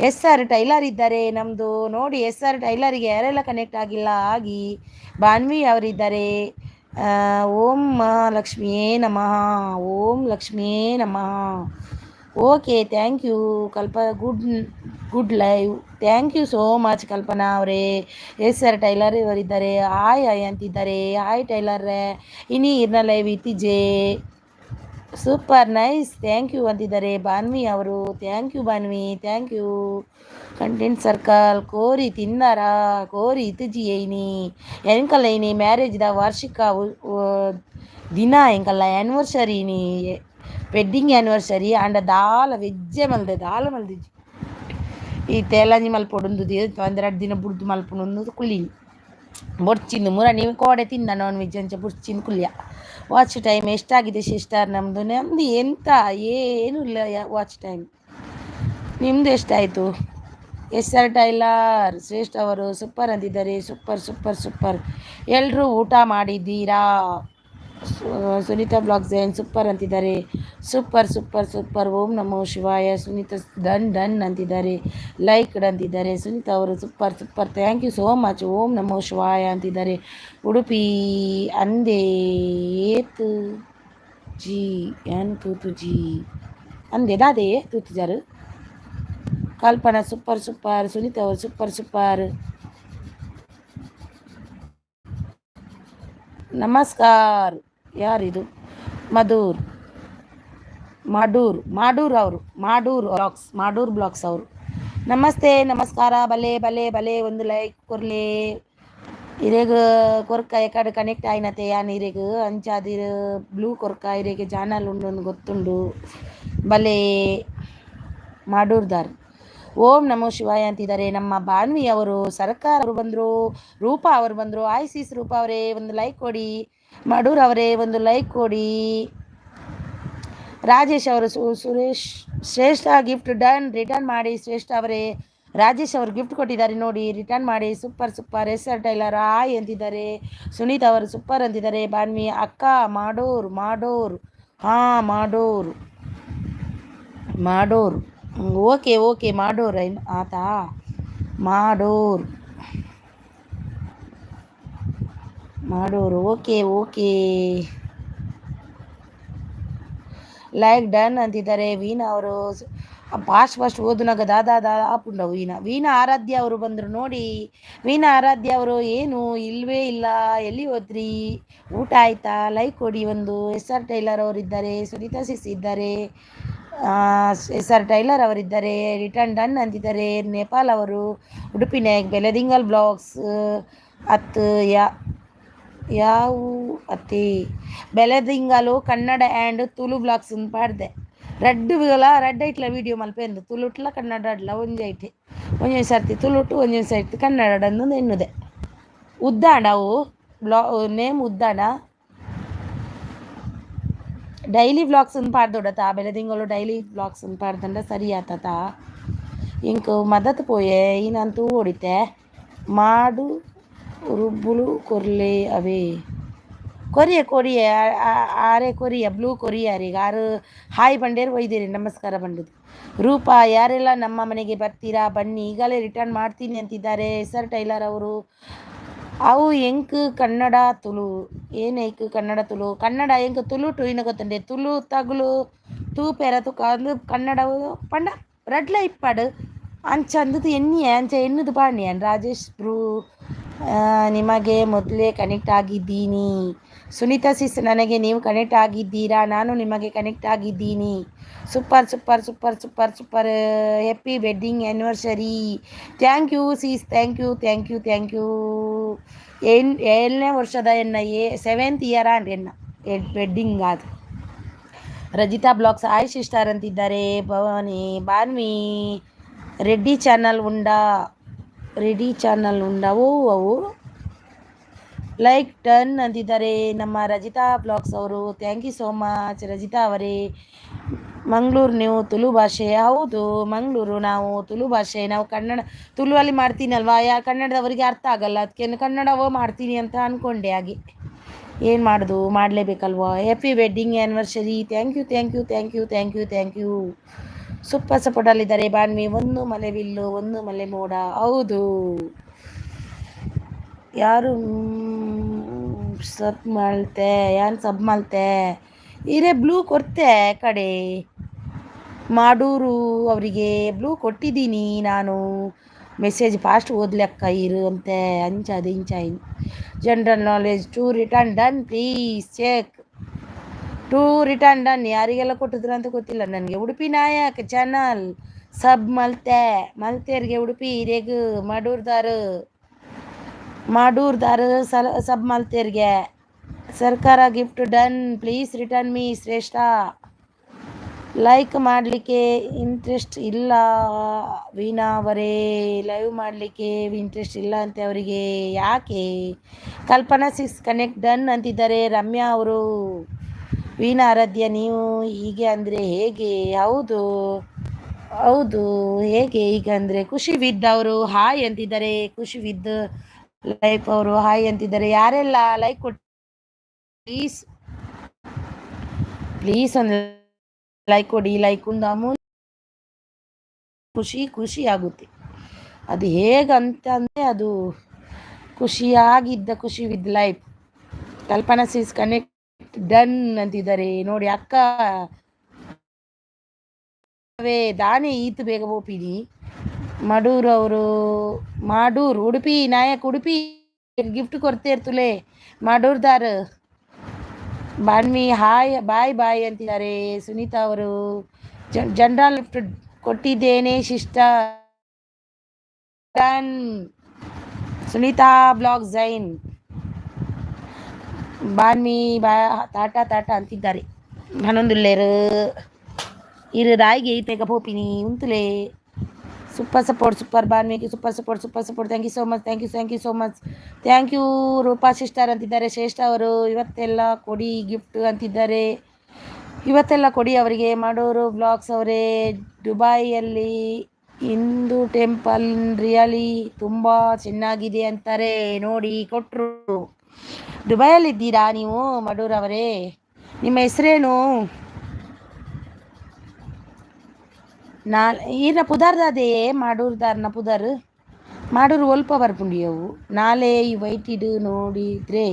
SR ಟೈಲರ್ ಇದ್ದಾರೆ ನಮ್ಮದು ನೋಡಿ. SR ಟೈಲರಿಗೆ ಯಾರೆಲ್ಲ ಕನೆಕ್ಟ್ ಆಗಿಲ್ಲ ಆಗಿ. ಬಾನ್ವಿ ಅವರಿದ್ದಾರೆ. ಓಂ ಲಕ್ಷ್ಮಿಯೇ ನಮಃ. Okay thank you good live. Thank you so much Kalpana ಅವರೇ. SR ಟೈಲರ್ ಇವರಿದ್ದಾರೆ. ಹಾಯ್ ಅಂತಿದ್ದಾರೆ. ಹಾಯ್ ಟೈಲರ್ ಇನಿ ಇರ್ನ ಲೈವ್ ಇತ್ತಿಜೆ ಸೂಪರ್ ನೈಸ್. ಥ್ಯಾಂಕ್ ಯು ಅಂತಿದ್ದಾರೆ ಬಾನ್ವಿ ಅವರು. Thank you Banvi. Thank you. Content circle ಕೋರಿ ತಿಂದಾರ ಕೋರಿ ಇತ್ತಿಜಿ ಐನಿ ಎಂಕಲ್ಲ ಐನಿ ಮ್ಯಾರೇಜ್ದ ವಾರ್ಷಿಕ ದಿನ ಎಂಕಲ್ಲ ಆ್ಯನಿವರ್ಸರಿ ವೆಡ್ಡಿಂಗ್ ಆ್ಯನಿವರ್ಸರಿ ಅಂಡ ದಾಲ ವೆಜ್ಜೆ ಮಲ್ದಿಜ್ಜಿ ಈ ತೇಲಾಂಜಿ ಮಲ್ಪೊಡುಂದು ಒಂದೆರಡು ದಿನ ಬುಡ್ದು ಮಲ್ಪೊಂದು ಕುಳ್ಳಿನಿ ಬೊಡ್ಚಿಂದು ಮುರ ನೀವು ಕೋಡೆ ತಿಂದ ನಾನ್ ವೆಜ್ ಅಂಚ ಬುಡ್ಚಿಂದು ಕುಲ್ಯ. ವಾಚ್ ಟೈಮ್ ಎಷ್ಟಾಗಿದೆ ಸಿಸ್ಟರ್? ನಮ್ಮದು ಎಂತ ಏನು ಇಲ್ಲ ವಾಚ್ ಟೈಮ್. ನಿಮ್ಮದು ಎಷ್ಟಾಯಿತು? ಟೈಲರ್ ಶ್ರೇಷ್ಠ ಅವರು ಸೂಪರ್ ಅಂದಿದ್ದಾರೆ. Super super super. ಎಲ್ಲರೂ ಊಟ ಮಾಡಿದ್ದೀರಾ? ಸುನೀತಾ ಬ್ಲಾಗ್ಸ್ ಏನು ಸೂಪರ್ ಅಂತಿದ್ದಾರೆ. Super super super. ಓಂ ನಮೋ ಶಿವಾಯ. ಸುನೀತಾ ಡನ್ ಅಂತಿದ್ದಾರೆ. ಲೈಕ್ ಅಂತಿದ್ದಾರೆ. ಸುನೀತಾ ಅವರು super super, thank you so much. ಓಂ ನಮೋ ಶಿವಾಯ ಅಂತಿದ್ದಾರೆ. ಉಡುಪಿ ಅಂದೇ ಏತು ಜಿ ಏನ್ ತೂತು ಜಿ ಅಂದೆ ದಾದೆ ತೂತು ಜಾರು. ಕಲ್ಪನಾ ಸೂಪರ್ ಸೂಪರ್. ಸುನೀತಾ ಅವರು ಸೂಪರ್ ಸೂಪರ್. ನಮಸ್ಕಾರ. ಯಾರಿದು? ಮಾಡೂರ್ ಅವರು ಮಾಡೂರ್ ಬ್ಲಾಗ್ಸ್ ಅವರು. ನಮಸ್ತೆ ನಮಸ್ಕಾರ. ಬಲೆ ಬಲೆ ಬಲೆ ಒಂದು ಲೈಕ್ ಕೊರ್ಲೆ. ಇರೇಗ ಕೊರ್ಕ ಎಕಡೆ ಕನೆಕ್ಟ್ ಆಯ್ನತೆ ಯಾನ್ ಇರೇಗ ಅಂಚಾದಿರ ಬ್ಲೂ ಕೊರ್ಕ ಇರೇಗೆ ಚಾನಲ್ ಉಂಡು ಗೊತ್ತುಂಡು ಬಲೆ ಮಾಡೂರ್ದಾರ್. ಓಂ ನಮೋ ಶಿವಾಯ ಅಂತಿದ್ದಾರೆ. ನಮ್ಮ ಬಾನ್ವಿ ಅವರು, ಸರ್ಕಾರ ಅವರು ಬಂದರು, ರೂಪಾ ಅವರು ಬಂದರು. ಆಯ್ಸಿಸ್ ರೂಪಾ ಅವರೇ ಒಂದು ಲೈಕ್ ಕೊಡಿ. ಮಾಡೂರ್ ಅವರೇ ಒಂದು ಲೈಕ್ ಕೊಡಿ. ರಾಜೇಶ್ ಅವರು ಸುರೇಶ್ ಶ್ರೇಷ್ಠ ಗಿಫ್ಟ್ ಡನ್ ರಿಟರ್ನ್ ಮಾಡಿ. ಶ್ರೇಷ್ಠ ಅವರೇ ರಾಜೇಶ್ ಅವರು ಗಿಫ್ಟ್ ಕೊಟ್ಟಿದ್ದಾರೆ ನೋಡಿ, ರಿಟರ್ನ್ ಮಾಡಿ. Super super. ಟೈಲರ್ ಆಯ್ ಅಂತಿದ್ದಾರೆ. ಸುನೀತ್ ಅವರು ಸೂಪರ್ ಅಂತಿದ್ದಾರೆ. ಬಾನ್ವಿ ಅಕ್ಕ ಮಾಡೂರ್ ಹಾಂ ಮಾಡೋರು ಓಕೆ ಮಾಡೋರು ಆತಾ ಮಾಡೋರು ಓಕೆ ಲೈಕ್ ಡನ್ ಅಂತಿದ್ದಾರೆ. ವೀಣಾ ಅವರು ಫಾಸ್ಟ್ ಓದುನಾಗ ದಾದಾ ಆಪುಂಡವು. ವೀಣಾ ಆರಾಧ್ಯ ಅವರು ಬಂದರು ನೋಡಿ. ವೀಣಾ ಆರಾಧ್ಯ ಅವರು ಏನು ಇಲ್ವೇ ಇಲ್ಲ, ಎಲ್ಲಿ ಹೋದ್ರಿ? ಊಟ ಆಯ್ತಾ? ಲೈಕ್ ಕೊಡಿ ಒಂದು. ಟೈಲರ್ ಅವರಿದ್ದಾರೆ. ಸುನೀತಾ ಸಿಸ್ ಇದ್ದಾರೆ. ಟೈಲರ್ ಅವರಿದ್ದಾರೆ. ರಿಟರ್ನ್ ಡನ್ ಅಂತಿದ್ದಾರೆ. ನೇಪಾಲ್ ಅವರು. ಉಡುಪಿ ನಾಯಕ್ ಬೆಲದಿಂಗಲ್ ಬ್ಲಾಗ್ಸ್ ಅತ್ತು ಯಾವ ಅತ್ತೆ ಬೆಲದಿಂಗಲು ಕನ್ನಡ ಆ್ಯಂಡ್ ತುಳು ಬ್ಲಾಗ್ಸ್ ಪಾಡ್ದೆ. రెడ్ ಐಟ್ಲ ವೀಡಿಯೋ ಮಲ್ಪೆಂದು ತುಳುಟ್ಲ ಕನ್ನಡ ಅಡ್ಲ ಒಂಜೈಟೆ ಒಂಜೊಂದು ಸರ್ತಿ ತುಳುಟು ಒಂಜೊಂದು ಸರ್ತಿ ಕನ್ನಡ ಅನ್ನು ಎನ್ನುದೆ. ಉದ್ದಾಣ ಅವು ನೇಮ್ ಉದ್ದಾಣ. ಡೈಲಿ ಬ್ಲಾಗ್ಸ್ ಪಾಡ್ದೊಡತ ಬೆಳದಿಂಗಳು ಡೈಲಿ ಬ್ಲಾಗ್ಸ್ ಪಾಡ್ದಂಡ ಸರಿ ಆತತ. ಇಂಕ ಮದತ್ ಪೋಯೆ ಈನಂತೂ ಓಡಿತೆ ಮಾಡು ರುಬ್ಬುಳು ಕೊರ್ಲೆ ಅವೇ ಕೊರಿಯ ಆರೆ ಕೊರಿಯ ಬ್ಲೂ ಕೊರಿಯಾರಿಗೆ ಆರು ಹಾಯ್ ಬಂಡೇರು ಒಯ್ದಿರಿ ನಮಸ್ಕಾರ ಬಂಡದು. ರೂಪಾ ಯಾರೆಲ್ಲ ನಮ್ಮ ಮನೆಗೆ ಬರ್ತೀರಾ ಬನ್ನಿ, ಈಗಲೇ ರಿಟರ್ನ್ ಮಾಡ್ತೀನಿ ಅಂತಿದ್ದಾರೆ. ಟೈಲರ್ ಅವರು. ಅವು ಎಂಕ್ ಕನ್ನಡ ತುಳು ಏನೈಕ್ ಕನ್ನಡ ತುಳು ಕನ್ನಡ ಎಂಕ್ ತುಳುಟು ಇನ್ನು ಗೊತ್ತಂಡೆ ತುಳು ತಗುಲು ತೂಪೆರ ತುಕ ಅಂದು ಕನ್ನಡವು ಪಂಡ ರಡ್ಲ ಇಪ್ಪಾಡು ಅಂಚ ಅಂದದು ಅಂಚ ಎನ್ನುದು ಪಾಣ್ಯಾನ್. ರಾಜೇಶ್ ಬ್ರೂ ನಿಮಗೆ ಮೊದಲೇ ಕನೆಕ್ಟ್ ಆಗಿದ್ದೀನಿ. ಸುನೀತಾ ಸಿಸ್ ನನಗೆ ನೀವು ಕನೆಕ್ಟ್ ಆಗಿದ್ದೀರಾ, ನಾನು ನಿಮಗೆ ಕನೆಕ್ಟ್ ಆಗಿದ್ದೀನಿ. Super super super super super. Happy wedding anniversary. Thank you sis, thank you. ಏಳನೇ ವರ್ಷದ ಎನ್ನ 7th ಇಯರ್ ಅಂಡ್ ಎನ್ನ ವೆಡ್ಡಿಂಗ್ ಅದು. ರಜಿತಾ ಬ್ಲಾಗ್ಸ್ ಆಯ್ ಸಿಸ್ಟರ್ ಅಂತಿದ್ದಾರೆ. ಬಾನ್ವಿ ರೆಡ್ಡಿ ಚಾನಲ್ ಉಂಡಾ ಅವು ಲೈಕ್ ಡನ್ ಅಂತಿದ್ದಾರೆ. ನಮ್ಮ ರಜಿತಾ ಬ್ಲಾಗ್ಸ್ ಅವರು. Thank you so much Rajitha ಅವರೇ. ಮಂಗಳೂರು ನೀವು ತುಳು ಭಾಷೆ? ಹೌದು ಮಂಗಳೂರು ನಾವು ತುಳು ಭಾಷೆ. ನಾವು ಕನ್ನಡ ತುಳುವಲ್ಲಿ ಮಾಡ್ತೀನಲ್ವಾ, ಕನ್ನಡದವರಿಗೆ ಅರ್ಥ ಆಗಲ್ಲ, ಅದಕ್ಕೆ ಕನ್ನಡವೋ ಮಾಡ್ತೀನಿ ಅಂತ ಅಂದ್ಕೊಂಡೆ. ಹಾಗೆ ಏನು ಮಾಡೋದು, ಮಾಡಲೇಬೇಕಲ್ವಾ. Happy wedding anniversary. Thank you. Super ಸಪೋರ್ಟಲ್ಲಿದ್ದಾರೆ. ಬಾನ್ವಿ ಒಂದು ಮಲೆ ಬಿಲ್ಲು ಒಂದು ಮಲೆ ಮೋಡ. ಹೌದು ಯಾರು ಸಬ್ ಮಲ್ತೆ ಇರೇ ಬ್ಲೂ ಕೊಡ್ತೆ ಕಡೆ ಮಾಡೂರು ಅವರಿಗೆ ಬ್ಲೂ ಕೊಟ್ಟಿದ್ದೀನಿ ನಾನು. ಮೆಸೇಜ್ ಫಾಸ್ಟ್ ಓದ್ಲೆಕ್ಕ ಇರು ಅಂತೆ ಅಂಚಾದು ಇಂಚಾಯಿನ್. General knowledge to return done please check. To return done ಯಾರಿಗೆಲ್ಲ ಕೊಟ್ಟಿದ್ರು ಅಂತ ಗೊತ್ತಿಲ್ಲ ನನಗೆ. ಉಡುಪಿ ನಾಯಕ್ ಚಾನಲ್ ಸಬ್ ಮಲ್ತೇರ್ಗೆ ಉಡುಪಿ ಹಿರೇಗು ಮಾಡೂರ್ದಾರು ಸಬ್ ಮಲ್ತೇರ್ಗೆ. ಸರ್ಕಾರ gift done please return me Shreshtha. Like ಮಾಡಲಿಕ್ಕೆ ಇಂಟ್ರೆಸ್ಟ್ ಇಲ್ಲ ವೀಣಾ ಅವರೇ, ಲೈವ್ ಮಾಡಲಿಕ್ಕೆ ಇಂಟ್ರೆಸ್ಟ್ ಇಲ್ಲ ಅಂತೆ ಅವರಿಗೆ, ಯಾಕೆ? ಕಲ್ಪನಾ ಸಿಕ್ಸ್ ಕನೆಕ್ಟ್ ಡನ್ ಅಂತಿದ್ದಾರೆ ರಮ್ಯಾ ಅವರು. ವೀಣಾ ಆರಾಧ್ಯ ನೀವು ಹೀಗೆ ಅಂದರೆ ಹೇಗೆ? ಹೌದು ಹೌದು, ಹೇಗೆ ಈಗ ಅಂದರೆ? ಖುಷಿ ವಿದ್ ಅವರು ಹಾಯ್ ಅಂತಿದ್ದಾರೆ. ಖುಷಿ ವಿದ್ ಲೈಫ್ ಅವರು ಹಾಯ್ ಅಂತಿದ್ದಾರೆ. ಯಾರೆಲ್ಲ ಲೈಕ್ ಕೊಟ್ಟು ಪ್ಲೀಸ್ ಪ್ಲೀಸ್ ಒಂದು ಲೈಕ್ ಕೊಡಿ. ಲೈಕ್ ಒಂದು ಅಮೂಲ್ಯ ಖುಷಿ ಆಗುತ್ತೆ. ಅದು ಹೇಗಂತ ಅಂದರೆ ಅದು ಖುಷಿಯಾಗಿದ್ದ ಖುಷಿ ವಿದ್ ಲೈಫ್. ಕಲ್ಪನಾ ಸಿಸ್ ಕನೆಕ್ಟ್ ಡನ್ ಅಂತಿದ್ದಾರೆ ನೋಡಿ ಅಕ್ಕ. ದಾನೆ ಈತು ಬೇಗ ಬೋಪಿನಿ ಮಡೂರ್ ಅವರು. ಮಾಡೂರ್ ಉಡುಪಿ ನಾಯಕ್ ಉಡುಪಿ ಗಿಫ್ಟ್ ಕೊಡ್ತೇರ್ತುಲೆ ಮಾಡೂರ್ದಾರ್. ಬಾನ್ವಿ ಹಾಯ್ ಬಾಯ್ ಬಾಯ್ ಅಂತಿದ್ದಾರೆ ಸುನೀತಾ ಅವರು. ಜನರಲ್ ಗಿಫ್ಟ್ ಕೊಟ್ಟಿದ್ದೇನೆ sister. Done Sunita blog Jain. Banvi ಬಾ ತಾಟ ಅಂತಿದ್ದಾರೆ. ಹನ್ನೊಂದುಲ್ಲೇರು ಇರು ರಾಯಿಗೆ ಬೇಗ ಪೋಪಿನಿ ಉಂತುಲೆ. ಸೂಪರ್ ಸಪೋರ್ಟ್ ಸೂಪರ್ ಬಾನ್ವಿಗೆ super support thank you so much thank you Rupa sister ಅಂತಿದ್ದಾರೆ. ಶ್ರೇಷ್ಠ ಅವರು ಇವತ್ತೆಲ್ಲ ಕೊಡಿ ಗಿಫ್ಟ್ ಅಂತಿದ್ದಾರೆ. ಇವತ್ತೆಲ್ಲ ಕೊಡಿ ಅವರಿಗೆ. ಮಾಡೋರು ಬ್ಲಾಗ್ಸ್ ಅವರೇ ದುಬೈಯಲ್ಲಿ ಹಿಂದೂ ಟೆಂಪಲ್ ರಿಯಲಿ ತುಂಬ ಚೆನ್ನಾಗಿದೆ ಅಂತಾರೆ ನೋಡಿ ಕೊಟ್ಟರು. ದುಬೈಯಲ್ಲಿದ್ದೀರಾ ನೀವು ಮಾಡೂರ್ ಅವರೇ? ನಿಮ್ಮ ಹೆಸರೇನು? ಈರ ಪುದಾರ್ದಾದೆಯೇ ಮಾಡೂರ್ದಾರ್ನ ಪುದರ್ ಮಾಡೂರು ಒಲ್ಪ ಬರ್ಪುಂಡಿಯವು. ನಾಳೆ ಈ ವೈಟಿಡ್ ನೋಡಿದರೆ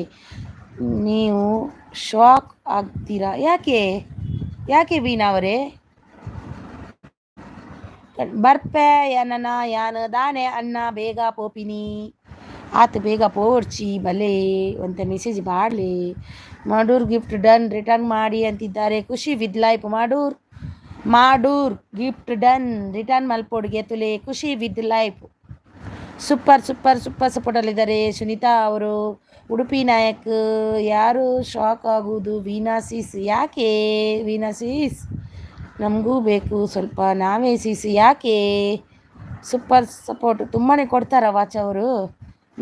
ನೀವು ಶಾಕ್ ಆಗ್ತೀರಾ. ಯಾಕೆ ವೀಣಾ ಅವರೇ? ಬರ್ಪೆ ಯಾನನ ಯಾನ ದಾನೆ ಅನ್ನ ಬೇಗ ಪೋಪಿನಿ ಆತ ಬೇಗ ಪೋಡ್ಚಿ ಬಲೆ ಅಂತ ಮೆಸೇಜ್ ಬಾಡ್ಲಿ. ಮಾಡೂರ್ ಗಿಫ್ಟ್ ಡನ್ ರಿಟರ್ನ್ ಮಾಡಿ ಅಂತಿದ್ದಾರೆ. ಖುಷಿ ವಿದ್ ಲೈಫ್ ಮಾಡೂರ್ ಗಿಫ್ಟ್ ಡನ್ ರಿಟರ್ನ್ ಮಲ್ಪೋಡ್ಗೆ ತುಲೆ. ಖುಷಿ ವಿತ್ ಲೈಫ್ ಸೂಪರ್ ಸಪೋರ್ಟಲ್ಲಿದ್ದಾರೆ ಸುನೀತಾ ಅವರು. ಉಡುಪಿ ನಾಯಕ್ ಯಾರು ಶಾಕ್ ಆಗುವುದು? ವೀಣಾ ಸಿಸ್. ಯಾಕೆ ವೀಣಾ ಸಿಸ್? ನಮಗೂ ಬೇಕು ಸ್ವಲ್ಪ, ನಾವೇ ಸಿಸ್. ಯಾಕೆ? ಸೂಪರ್ ಸಪೋರ್ಟ್ ತುಂಬಾ ಕೊಡ್ತಾರ ವಾಚ್ ಅವರು.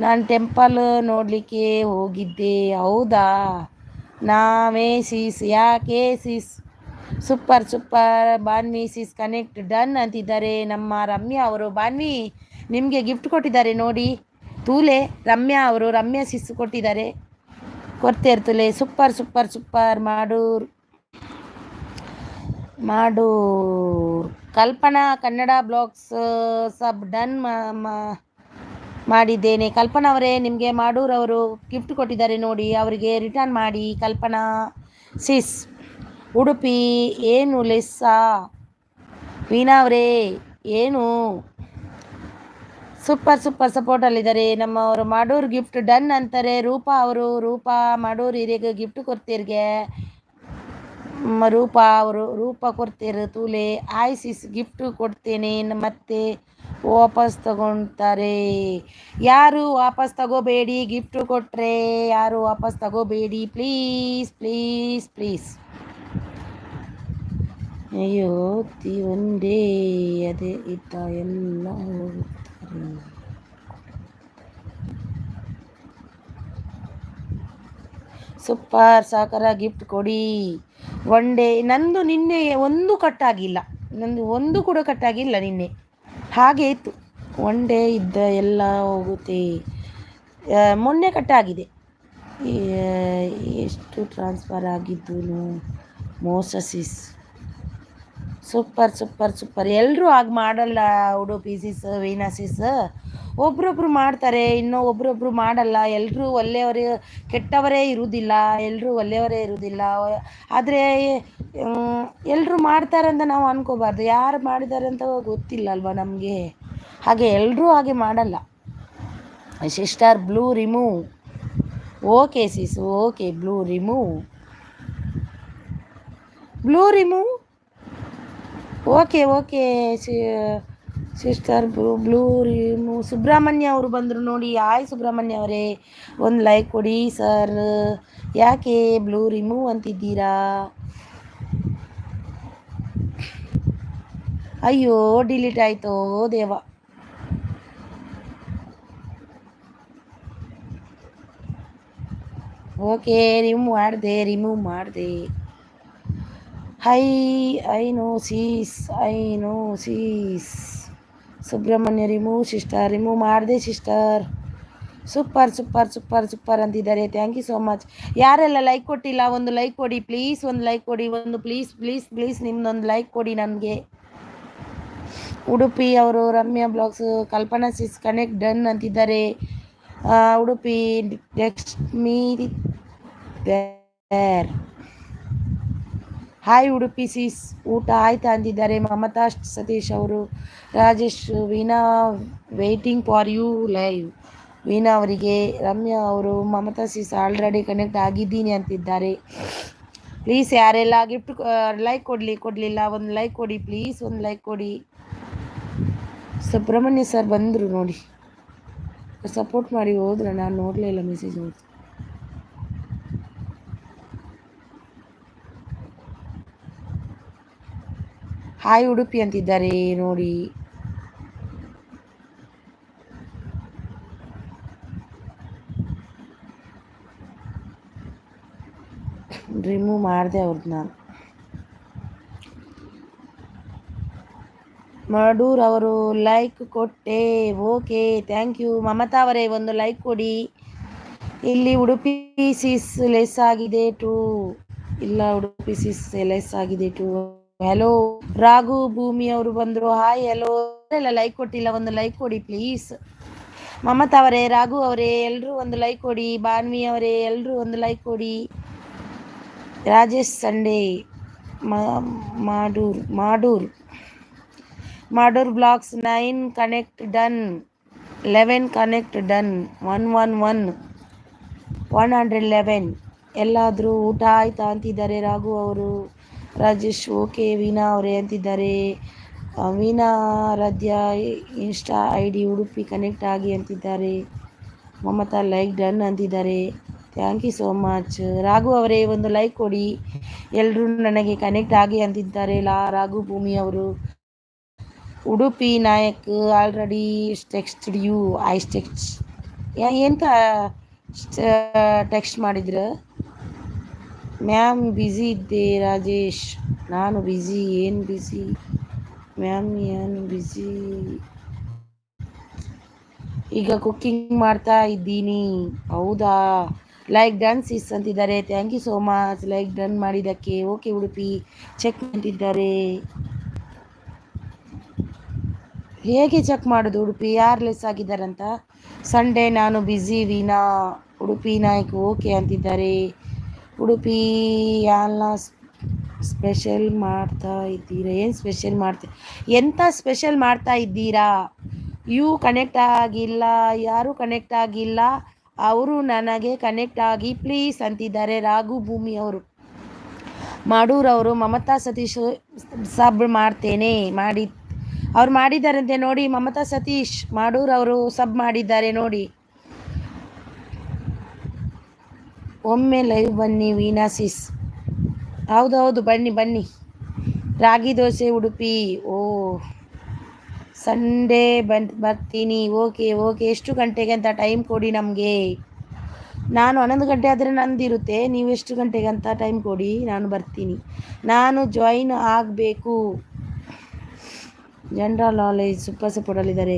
ನಾನು ಟೆಂಪಲ್ ನೋಡಲಿಕ್ಕೆ ಹೋಗಿದ್ದೆ. ಹೌದಾ? ನಾವೇ ಸಿಸ್. ಯಾಕೆ ಸಿಸ್? ಸೂಪರ್ ಬಾನ್ವಿ ಸಿಸ್ ಕನೆಕ್ಟ್ ಡನ್ ಅಂತಿದ್ದಾರೆ ನಮ್ಮ ರಮ್ಯಾ ಅವರು. ಬಾನ್ವಿ ನಿಮಗೆ ಗಿಫ್ಟ್ ಕೊಟ್ಟಿದ್ದಾರೆ ನೋಡಿ ತೂಲೆ. ರಮ್ಯಾ ಸಿಸ್ ಕೊಟ್ಟಿದ್ದಾರೆ. ಕೊಡ್ತೇರ್ತುಲೆ. ಸೂಪರ್ ಮಾಡೂರ್ ಕಲ್ಪನಾ ಕನ್ನಡ ಬ್ಲಾಗ್ಸ್ ಸಬ್ ಡನ್ ಮಾಡಿದ್ದೇನೆ. ಕಲ್ಪನಾ ಅವರೇ ನಿಮಗೆ ಮಾಡೂರ್ ಅವರು ಗಿಫ್ಟ್ ಕೊಟ್ಟಿದ್ದಾರೆ ನೋಡಿ, ಅವರಿಗೆ ರಿಟರ್ನ್ ಮಾಡಿ. ಕಲ್ಪನಾ ಸಿಸ್ ಉಡುಪಿ ಏನು ಲೆಸ್ಸ? ವೀಣಾ ಅವರೇ ಏನು? ಸೂಪರ್ ಸಪೋರ್ಟಲ್ಲಿದ್ದಾರೆ ನಮ್ಮವರು. ಮಾಡೂರ್ ಗಿಫ್ಟ್ ಡನ್ ಅಂತಾರೆ ರೂಪಾ ಅವರು. ರೂಪಾ ಮಾಡೂರ್ ಹಿರಿಯ ಗಿಫ್ಟ್ ಕೊಡ್ತೀರ್ಗೆ. ರೂಪಾ ಕೊಡ್ತೀರ ತೂಲೆ. ಸಿಸ್ ಗಿಫ್ಟ್ ಕೊಡ್ತೇನೆ ಮತ್ತೆ ವಾಪಸ್ ತಗೊಳ್ತಾರೆ. ಯಾರು ವಾಪಸ್ ತಗೋಬೇಡಿ. ಗಿಫ್ಟ್ ಕೊಟ್ಟರೆ ಯಾರು ವಾಪಸ್ ತಗೋಬೇಡಿ ಪ್ಲೀಸ್. ಅಯ್ಯೋ ಒಂದೇ ಅದೇ ಇತ್ತ ಎಲ್ಲ ಹೋಗುತ್ತಾರೆ. ಸೂಪರ್ ಸಾಕರ ಗಿಫ್ಟ್ ಕೊಡಿ. ಒನ್ ಡೇ ನಂದು ನಿನ್ನೆ ಒಂದು ಕಟ್ಟಾಗಿಲ್ಲ. ನಂದು ಒಂದು ಕೂಡ ಕಟ್ಟಾಗಿಲ್ಲ ನಿನ್ನೆ. ಹಾಗೆ ಇತ್ತು. ಒನ್ ಡೇ ಇದ್ದ ಎಲ್ಲ ಹೋಗುತ್ತೆ. ಮೊನ್ನೆ ಕಟ್ಟಾಗಿದೆ. ಎಷ್ಟು ಟ್ರಾನ್ಸ್ಫರ್ ಆಗಿದ್ದು ಮೋಸಸಿಸ್. ಸೂಪರ್ ಎಲ್ಲರೂ ಆಗ ಮಾಡಲ್ಲ. ಉಡುಪಿ ಸಿಸ್ ವೀಣಾ ಸಿಸ್ ಒಬ್ರೊಬ್ರು ಮಾಡ್ತಾರೆ, ಇನ್ನೂ ಒಬ್ರೊಬ್ರು ಮಾಡಲ್ಲ. ಎಲ್ಲರೂ ಒಳ್ಳೆಯವರೇ ಕೆಟ್ಟವರೇ ಇರುವುದಿಲ್ಲ. ಆದರೆ ಎಲ್ಲರೂ ಮಾಡ್ತಾರಂತ ನಾವು ಅನ್ಕೋಬಾರ್ದು. ಯಾರು ಮಾಡಿದ್ದಾರೆ ಅಂತ ಗೊತ್ತಿಲ್ಲ ಅಲ್ವಾ ನಮಗೆ. ಹಾಗೆ ಎಲ್ಲರೂ ಹಾಗೆ ಮಾಡಲ್ಲ. Sister blue remove. Okay sis okay blue remove okay sister blue remove. Subrahmanya ಅವರು ಬಂದರು ನೋಡಿ. ಸುಬ್ರಹ್ಮಣ್ಯ ಅವರೇ ಒಂದು ಲೈಕ್ ಕೊಡಿ ಸರ್. ಯಾಕೆ ಬ್ಲೂ ರಿಮೂವ್ ಅಂತಿದ್ದೀರಾ? ಅಯ್ಯೋ ಡಿಲೀಟ್ ಆಯ್ತೋ ದೇವ. ಓಕೆ ರಿಮೂವ್ ಮಾಡಿದೆ. Hi I know sis I know sis. Subrahmanya remove ಮಾಡಿದೆ sister. Super super super super ಅಂತಿದ್ದಾರೆ. Thank you so much. ಯಾರೆಲ್ಲ ಲೈಕ್ ಕೊಟ್ಟಿಲ್ಲ ಒಂದು ಲೈಕ್ ಕೊಡಿ ಪ್ಲೀಸ್. ಒಂದು ಲೈಕ್ ಕೊಡಿ, ಒಂದು ಪ್ಲೀಸ್ ಪ್ಲೀಸ್ ಪ್ಲೀಸ್ ನಿಮ್ದೊಂದು ಲೈಕ್ ಕೊಡಿ ನನಗೆ. ಉಡುಪಿ ಅವರು Ramya blogs Kalpana sis connect done ಅಂತಿದ್ದಾರೆ. Udupi next me there. Hi Udupi sis, ಊಟ ಆಯ್ತಾ ಅಂತಿದ್ದಾರೆ ಮಮತಾ ಸತೀಶ್ ಅವರು. Rajesh Veena waiting for you live. Veena ಅವರಿಗೆ ರಮ್ಯಾ ಅವರು ಮಮತಾ ಸಿಸ್ ಆಲ್ರೆಡಿ ಕನೆಕ್ಟ್ ಆಗಿದ್ದೀನಿ ಅಂತಿದ್ದಾರೆ. ಪ್ಲೀಸ್ ಯಾರೆಲ್ಲ ಗಿಫ್ಟ್ ಲೈಕ್ ಕೊಡಲಿಲ್ಲ ಒಂದು ಲೈಕ್ ಕೊಡಿ ಪ್ಲೀಸ್, ಒಂದು ಲೈಕ್ ಕೊಡಿ. ಸುಬ್ರಹ್ಮಣ್ಯ ಸರ್ ಬಂದರು ನೋಡಿ, ಸಪೋರ್ಟ್ ಮಾಡಿ ಹೋದ್ರೆ ನಾನು ನೋಡಲೇ ಇಲ್ಲ ಮೆಸೇಜ್ ನೋಡಿ. ಹಾಯ್ ಉಡುಪಿ ಅಂತಿದ್ದಾರೆ ನೋಡಿ. ರಿಮೂವ್ ಮಾಡಿದೆ ಅವ್ರದ್ದು ನಾನು. ಮಡೂರ್ ಅವರು ಲೈಕ್ ಕೊಟ್ಟೆ. Okay thank you. ಮಮತಾ ಅವರೇ ಒಂದು ಲೈಕ್ ಕೊಡಿ. ಇಲ್ಲಿ ಉಡುಪಿ ಸಿಸ್ ಲೆಸ್ ಆಗಿದೆ ಟು. ಇಲ್ಲ ಉಡುಪಿ ಸಿಸ್ ಲೆಸ್ ಆಗಿದೆ ಟು. ಹಲೋ ರಾಘು ಭೂಮಿ ಅವರು ಬಂದರು. Hi hello. ಎಲ್ಲ ಲೈಕ್ ಕೊಟ್ಟಿಲ್ಲ ಒಂದು ಲೈಕ್ ಕೊಡಿ ಪ್ಲೀಸ್. ಮಮತಾ ಅವರೇ, ರಾಘು ಅವರೇ ಎಲ್ಲರೂ ಒಂದು ಲೈಕ್ ಕೊಡಿ. ಬಾನ್ವಿ ಅವರೇ ಎಲ್ಲರೂ ಒಂದು ಲೈಕ್ ಕೊಡಿ. ರಾಜೇಶ್ ಸಂಡೇ ಮಾಡೂರ್ blogs 9 connect done, 11 connect done, 111 ಎಲ್ಲಾದರೂ ಊಟ ಆಯ್ತಾ ಅಂತಿದ್ದಾರೆ ರಾಘು ಅವರು. ರಾಜೇಶ್ ಓಕೆ. ವೀಣಾ ಅವರೇ ಅಂತಿದ್ದಾರೆ. Veena Radhya insta ID Udupi connect ಆಗಿ ಅಂತಿದ್ದಾರೆ. ಮಮತಾ ಲೈಕ್ ಡನ್ ಅಂತಿದ್ದಾರೆ. Thank you so much. Raghu ಅವರೇ ಒಂದು ಲೈಕ್ ಕೊಡಿ. ಎಲ್ಲರೂ ನನಗೆ ಕನೆಕ್ಟ್ ಆಗಿ ಅಂತಿದ್ದಾರೆ. ರಾಘು ಭೂಮಿ ಅವರು. Udupi Nayak already texted you. I text ಎಂತ ಟೆಕ್ಸ್ಟ್ ಮಾಡಿದ್ರು? ಮ್ಯಾಮ್ ಬ್ಯುಸಿ ಇದ್ದೆ ರಾಜೇಶ್. ನಾನು ಬ್ಯುಸಿ. ಏನು ಬ್ಯುಸಿ ಮ್ಯಾಮ್? ಏನು ಬ್ಯುಸಿ? ಈಗ ಕುಕ್ಕಿಂಗ್ ಮಾಡ್ತಾ ಇದ್ದೀನಿ. ಹೌದಾ? ಲೈಕ್ ಡನ್ ಸಿಸ್ ಅಂತಿದ್ದಾರೆ. Thank you so much like done ಮಾಡಿದ್ದಕ್ಕೆ. ಓಕೆ ಉಡುಪಿ ಚೆಕ್ ಅಂತಿದ್ದಾರೆ. ಹೇಗೆ ಚೆಕ್ ಮಾಡೋದು ಉಡುಪಿ ಯಾರು ಲೆಸ್ ಆಗಿದ್ದಾರಂತ? ಸಂಡೇ ನಾನು ಬ್ಯುಸಿ ವೀಣಾ. ಉಡುಪಿ ನಾಯ್ಕ್ ಓಕೆ ಅಂತಿದ್ದಾರೆ. ಉಡುಪಿ ಎಲ್ಲ ಸ್ಪೆಷಲ್ ಮಾಡ್ತಾ ಇದ್ದೀರಾ? ಏನು ಸ್ಪೆಷಲ್ ಎಂಥ ಸ್ಪೆಷಲ್ ಮಾಡ್ತಾ ಇದ್ದೀರಾ? ಯು ಕನೆಕ್ಟ್ ಆಗಿಲ್ಲ, ಯಾರು ಕನೆಕ್ಟ್ ಆಗಿಲ್ಲ, ಅವರು ನನಗೆ ಕನೆಕ್ಟ್ ಆಗಿ ಪ್ಲೀಸ್ ಅಂತಿದ್ದಾರೆ ರಾಘು ಭೂಮಿ ಅವರು. ಮಾಡೂರ್ ಅವರು ಮಮತಾ ಸತೀಶ್ ಸಬ್ ಮಾಡ್ತೇನೆ ಅವ್ರು ಮಾಡಿದ್ದಾರಂತೆ ನೋಡಿ. ಮಮತಾ ಸತೀಶ್ ಮಾಡೂರ್ ಅವರು ಸಬ್ ಮಾಡಿದ್ದಾರೆ ನೋಡಿ. ಒಮ್ಮೆ ಲೈವ್ ಬನ್ನಿ ವೀಣಾ ಸಿಸ್. ಹೌದೌದು ಬನ್ನಿ. ರಾಗಿ ದೋಸೆ ಉಡುಪಿ. ಓ ಸಂಡೇ ಬರ್ತೀನಿ. ಓಕೆ ಎಷ್ಟು ಗಂಟೆಗೆ ಅಂತ ಟೈಮ್ ಕೊಡಿ ನಮಗೆ. ನಾನು 11 ಗಂಟೆ ಆದರೆ ನಂದಿರುತ್ತೆ. ನೀವು ಎಷ್ಟು ಗಂಟೆಗೆ ಅಂತ ಟೈಮ್ ಕೊಡಿ, ನಾನು ಬರ್ತೀನಿ. ನಾನು ಜಾಯಿನ್ ಆಗಬೇಕು. ಜನರಲ್ ನಾಲೆಜ್ ಸೂಪರ್ ಸಪೋರ್ಟಲ್ಲಿದ್ದಾರೆ.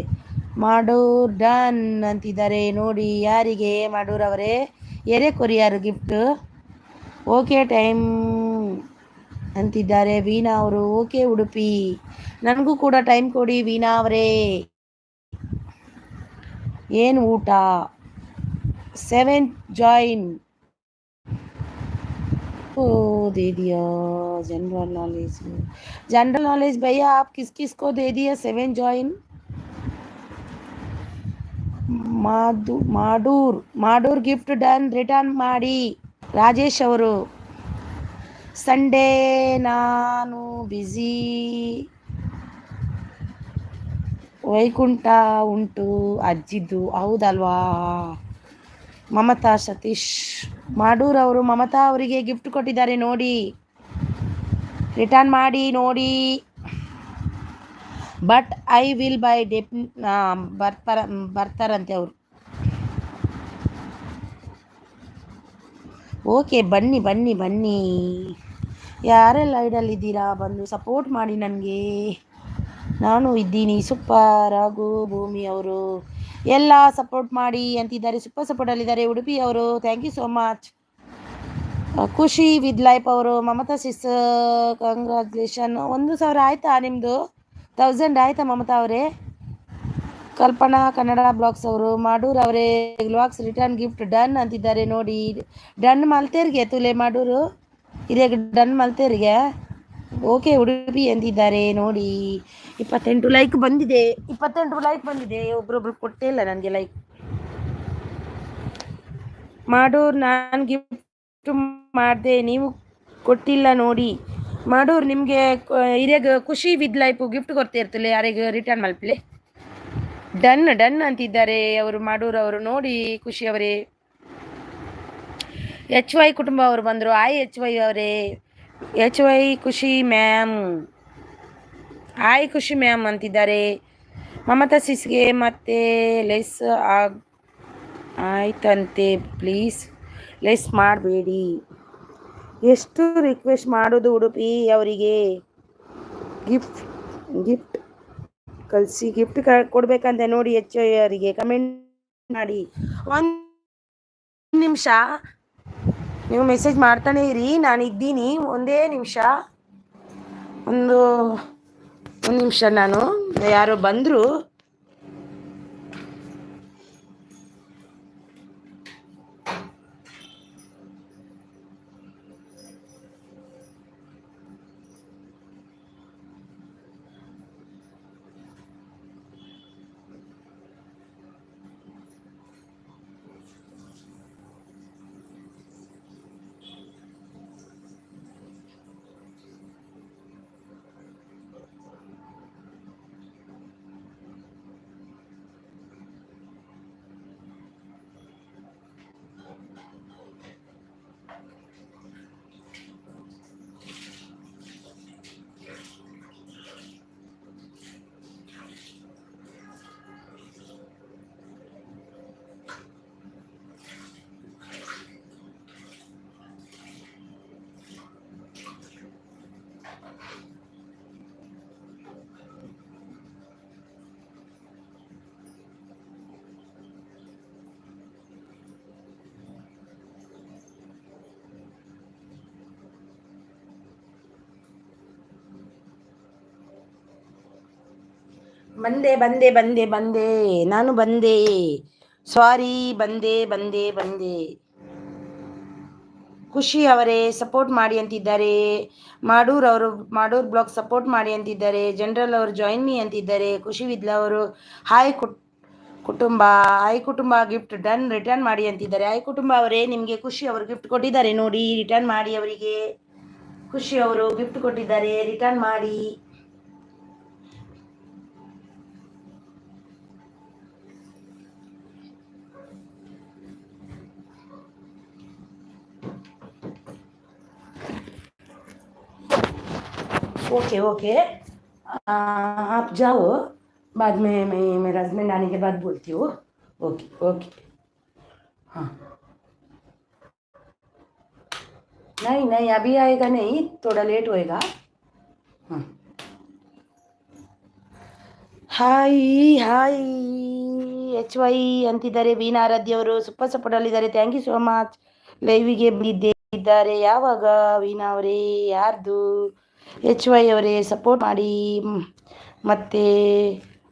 ಮಾಡೂರ್ ಡನ್ ಅಂತಿದ್ದಾರೆ ನೋಡಿ. ಯಾರಿಗೆ? ಮಾಡೂರ್ ಅವರೇ ಎರೆ ಕೊರಿಯರ್ ಗಿಫ್ಟ್. ಓಕೆ ಟೈಮ್ ಅಂತಿದ್ದಾರೆ ವೀಣಾ ಅವರು. ಓಕೆ ಉಡುಪಿ ನನಗೂ ಕೂಡ ಟೈಮ್ ಕೊಡಿ ವೀಣಾ ಅವರೇ. ಏನು ಊಟ? 7 ಜಾಯಿನ್. ओ दे दिया जनरल नॉलेज भैया आप किस को दे दिया 7 जॉइन? ಮಾಡೂರ್ ಗಿಫ್ಟ್ ಡನ್ ರಿಟರ್ನ್ ಮಾಡಿ. ರಾಜೇಶ್ ಅವರು ಸಂಡೇ ನಾನು ಬ್ಯುಸಿ. ವೈಕುಂಠ ಉಂಟು ಅಜ್ಜಿದ್ದು. ಹೌದಲ್ವಾ? ಮಮತಾ ಸತೀಶ್ ಮಾಡೂರ್ ಅವರು ಮಮತಾ ಅವರಿಗೆ ಗಿಫ್ಟ್ ಕೊಟ್ಟಿದ್ದಾರೆ ನೋಡಿ. ರಿಟರ್ನ್ ಮಾಡಿ ನೋಡಿ. ಬಟ್ ಐ ವಿಲ್ ಬೈ ಬರ್ತಾರಂತೆ ಅವರು. ಓಕೆ, ಬನ್ನಿ ಬನ್ನಿ ಬನ್ನಿ. ಯಾರೆಲ್ಲ ಇದ್ದೀರಾ ಬಂದು ಸಪೋರ್ಟ್ ಮಾಡಿ ನನಗೆ. ನಾನು ಇದ್ದೀನಿ ಸೂಪರ್. ಹಾಗೂ ಭೂಮಿ ಅವರು ಎಲ್ಲ ಸಪೋರ್ಟ್ ಮಾಡಿ ಅಂತಿದ್ದಾರೆ. ಸೂಪರ್ ಸಪೋರ್ಟಲ್ಲಿದ್ದಾರೆ. ಉಡುಪಿ ಅವರು thank you so much. Khushi with life ಅವರು, ಮಮತಾ ಸಿಸ್ ಕಂಗ್ರ್ಯಾಚುಲೇಷನ್. 1,000 ಆಯ್ತಾ ನಿಮ್ಮದು? 1000 ಆಯ್ತಾ ಮಮತಾ ಅವರೇ? ಕಲ್ಪನಾ ಕನ್ನಡ ಬ್ಲಾಗ್ಸ್ ಅವರು, ಮಾಡೂರು ಅವರೇ ಬ್ಲಾಗ್ಸ್ ರಿಟರ್ನ್ ಗಿಫ್ಟ್ ಡನ್ ಅಂತಿದ್ದಾರೆ ನೋಡಿ. ಡನ್ ಮಲ್ತೇರಿಗೆ ತುಲೆ ಮಾಡೂರು ಇದೇ ಡನ್ ಮಲ್ತೇರಿಗೆ. ಓಕೆ ಉಡುಪಿ ಅಂತಿದ್ದಾರೆ ನೋಡಿ. 28 ಲೈಕ್ ಬಂದಿದೆ. 28 ಲೈಕ್ ಬಂದಿದೆ. ಒಬ್ರೊಬ್ರು ಕೊಟ್ಟೇ ಇಲ್ಲ ನನಗೆ ಲೈಕ್. ಮಾಡೂರು ನಾನು ಗಿಫ್ಟ್ ಮಾಡಿದೆ, ನೀವು ಕೊಟ್ಟಿಲ್ಲ ನೋಡಿ. ಮಾಡೂರು ನಿಮಗೆ ಇದಾಗ ಖುಷಿ ವಿತ್ ಲೈಫ್ ಗಿಫ್ಟ್ ಕೊಡ್ತಿರ್ತಲೆ, ಯಾರಿಗೆ ರಿಟರ್ನ್ ಮಲ್ಪಲೆ. ಡನ್ ಡನ್ ಅಂತಿದ್ದಾರೆ ಅವರು ಮಾಡೂರು ಅವರು ನೋಡಿ. ಖುಷಿ ಅವರೇ, HY ಕುಟುಂಬ ಅವರು ಬಂದರು. HY ಅವರೇ, HY ಖುಷಿ ಮ್ಯಾಮ್, ಖುಷಿ ಮ್ಯಾಮ್ ಅಂತಿದ್ದಾರೆ. ಮಮತಾ ಸಿಸ್ಗೆ ಮತ್ತೆ ಲೆಸ್ ಆಯ್ತಂತೆ, ಪ್ಲೀಸ್ ಲೆಸ್ ಮಾಡಬೇಡಿ. ಎಷ್ಟು ರಿಕ್ವೆಸ್ಟ್ ಮಾಡೋದು ಉಡುಪಿ ಅವರಿಗೆ. ಗಿಫ್ಟ್ ಕಳಿಸಿ, ಗಿಫ್ಟ್ ಕೊಡ್ಬೇಕಂತ ನೋಡಿ. HY ಅವರಿಗೆ ಕಮೆಂಟ್ ಮಾಡಿ. ಒಂದು ನಿಮಿಷ ನೀವು ಮೆಸೇಜ್ ಮಾಡ್ತಾನೆ ಇರಿ, ನಾನು ಇದ್ದೀನಿ. ಒಂದೇ ನಿಮಿಷ, ಒಂದು ನಿಮಿಷ. ನಾನು ಯಾರೋ ಬಂದರು. ಬಂದೆ ಬಂದೆ ಬಂದೆ ಬಂದೆ ನಾನು ಬಂದೆ. ಸಾರಿ, ಬಂದೆ. ಖುಷಿ ಅವರೇ ಸಪೋರ್ಟ್ ಮಾಡಿ ಅಂತಿದ್ದಾರೆ. ಮಾಡೂರು ಬ್ಲಾಗ್ ಸಪೋರ್ಟ್ ಮಾಡಿ ಅಂತಿದ್ದಾರೆ. ಜನರಲ್ ಅವರು ಜಾಯಿನ್ ಮೀ ಅಂತಿದ್ದಾರೆ. ಖುಷಿ ವಿದ್ಲ ಅವರು ಹಾಯ್ ಕುಟುಂಬ ಗಿಫ್ಟ್ ಡನ್ ರಿಟರ್ನ್ ಮಾಡಿ ಅಂತಿದ್ದಾರೆ. ಕುಟುಂಬ ಅವರೇ, ನಿಮಗೆ ಖುಷಿ ಅವರು ಗಿಫ್ಟ್ ಕೊಟ್ಟಿದ್ದಾರೆ ನೋಡಿ, ರಿಟರ್ನ್ ಮಾಡಿ ಅವರಿಗೆ. ಖುಷಿ ಅವರು ಗಿಫ್ಟ್ ಕೊಟ್ಟಿದ್ದಾರೆ, ರಿಟರ್ನ್ ಮಾಡಿ. ओके आप जाओ, बाद में मैं मेरा हस्बैंड आने के बाद बोलती हूँ. ओके हाँ. नहीं अभी आएगा नहीं, थोड़ा लेट होएगा. हाँ. ಹಾಯ್ HY ಅಂತಿದ್ದಾರೆ. ವೀಣಾ ಆರಾಧ್ಯ ಅವರು ಸೂಪರ್ ಸಪೋರ್ಟಲ್ಲಿದ್ದಾರೆ. Thank you so much. ಲೈವಿಗೆ ಬಂದಿದ್ದಾರೆ. ಯಾವಾಗ ವೀಣಾ ಅವರೇ? ಯಾರ್ದು? HY ಅವರೇ ಸಪೋರ್ಟ್ ಮಾಡಿ ಮತ್ತೆ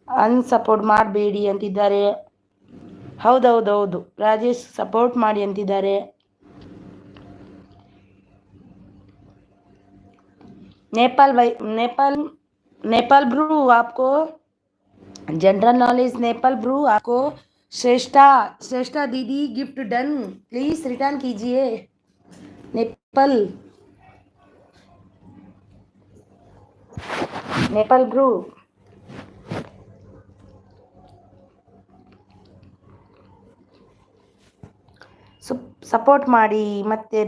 ಅನ್ಸಪೋರ್ಟ್ ಮಾಡಬೇಡಿ ಅಂತಿದ್ದಾರೆ. ಹೌದು ರಾಜೇಶ್ ಸಪೋರ್ಟ್ ಮಾಡಿ ಅಂತಿದ್ದಾರೆ. नेपाल ब्रू आपको जनरल नॉलेज. नेपाल ब्रू आपको श्रेष्ठा दीदी गिफ्ट डन, प्लीज रिटर्न कीजिए. नेपाल ब्रू ಸಪೋರ್ಟ್ ಮಾಡಿ ಮತ್ತೆ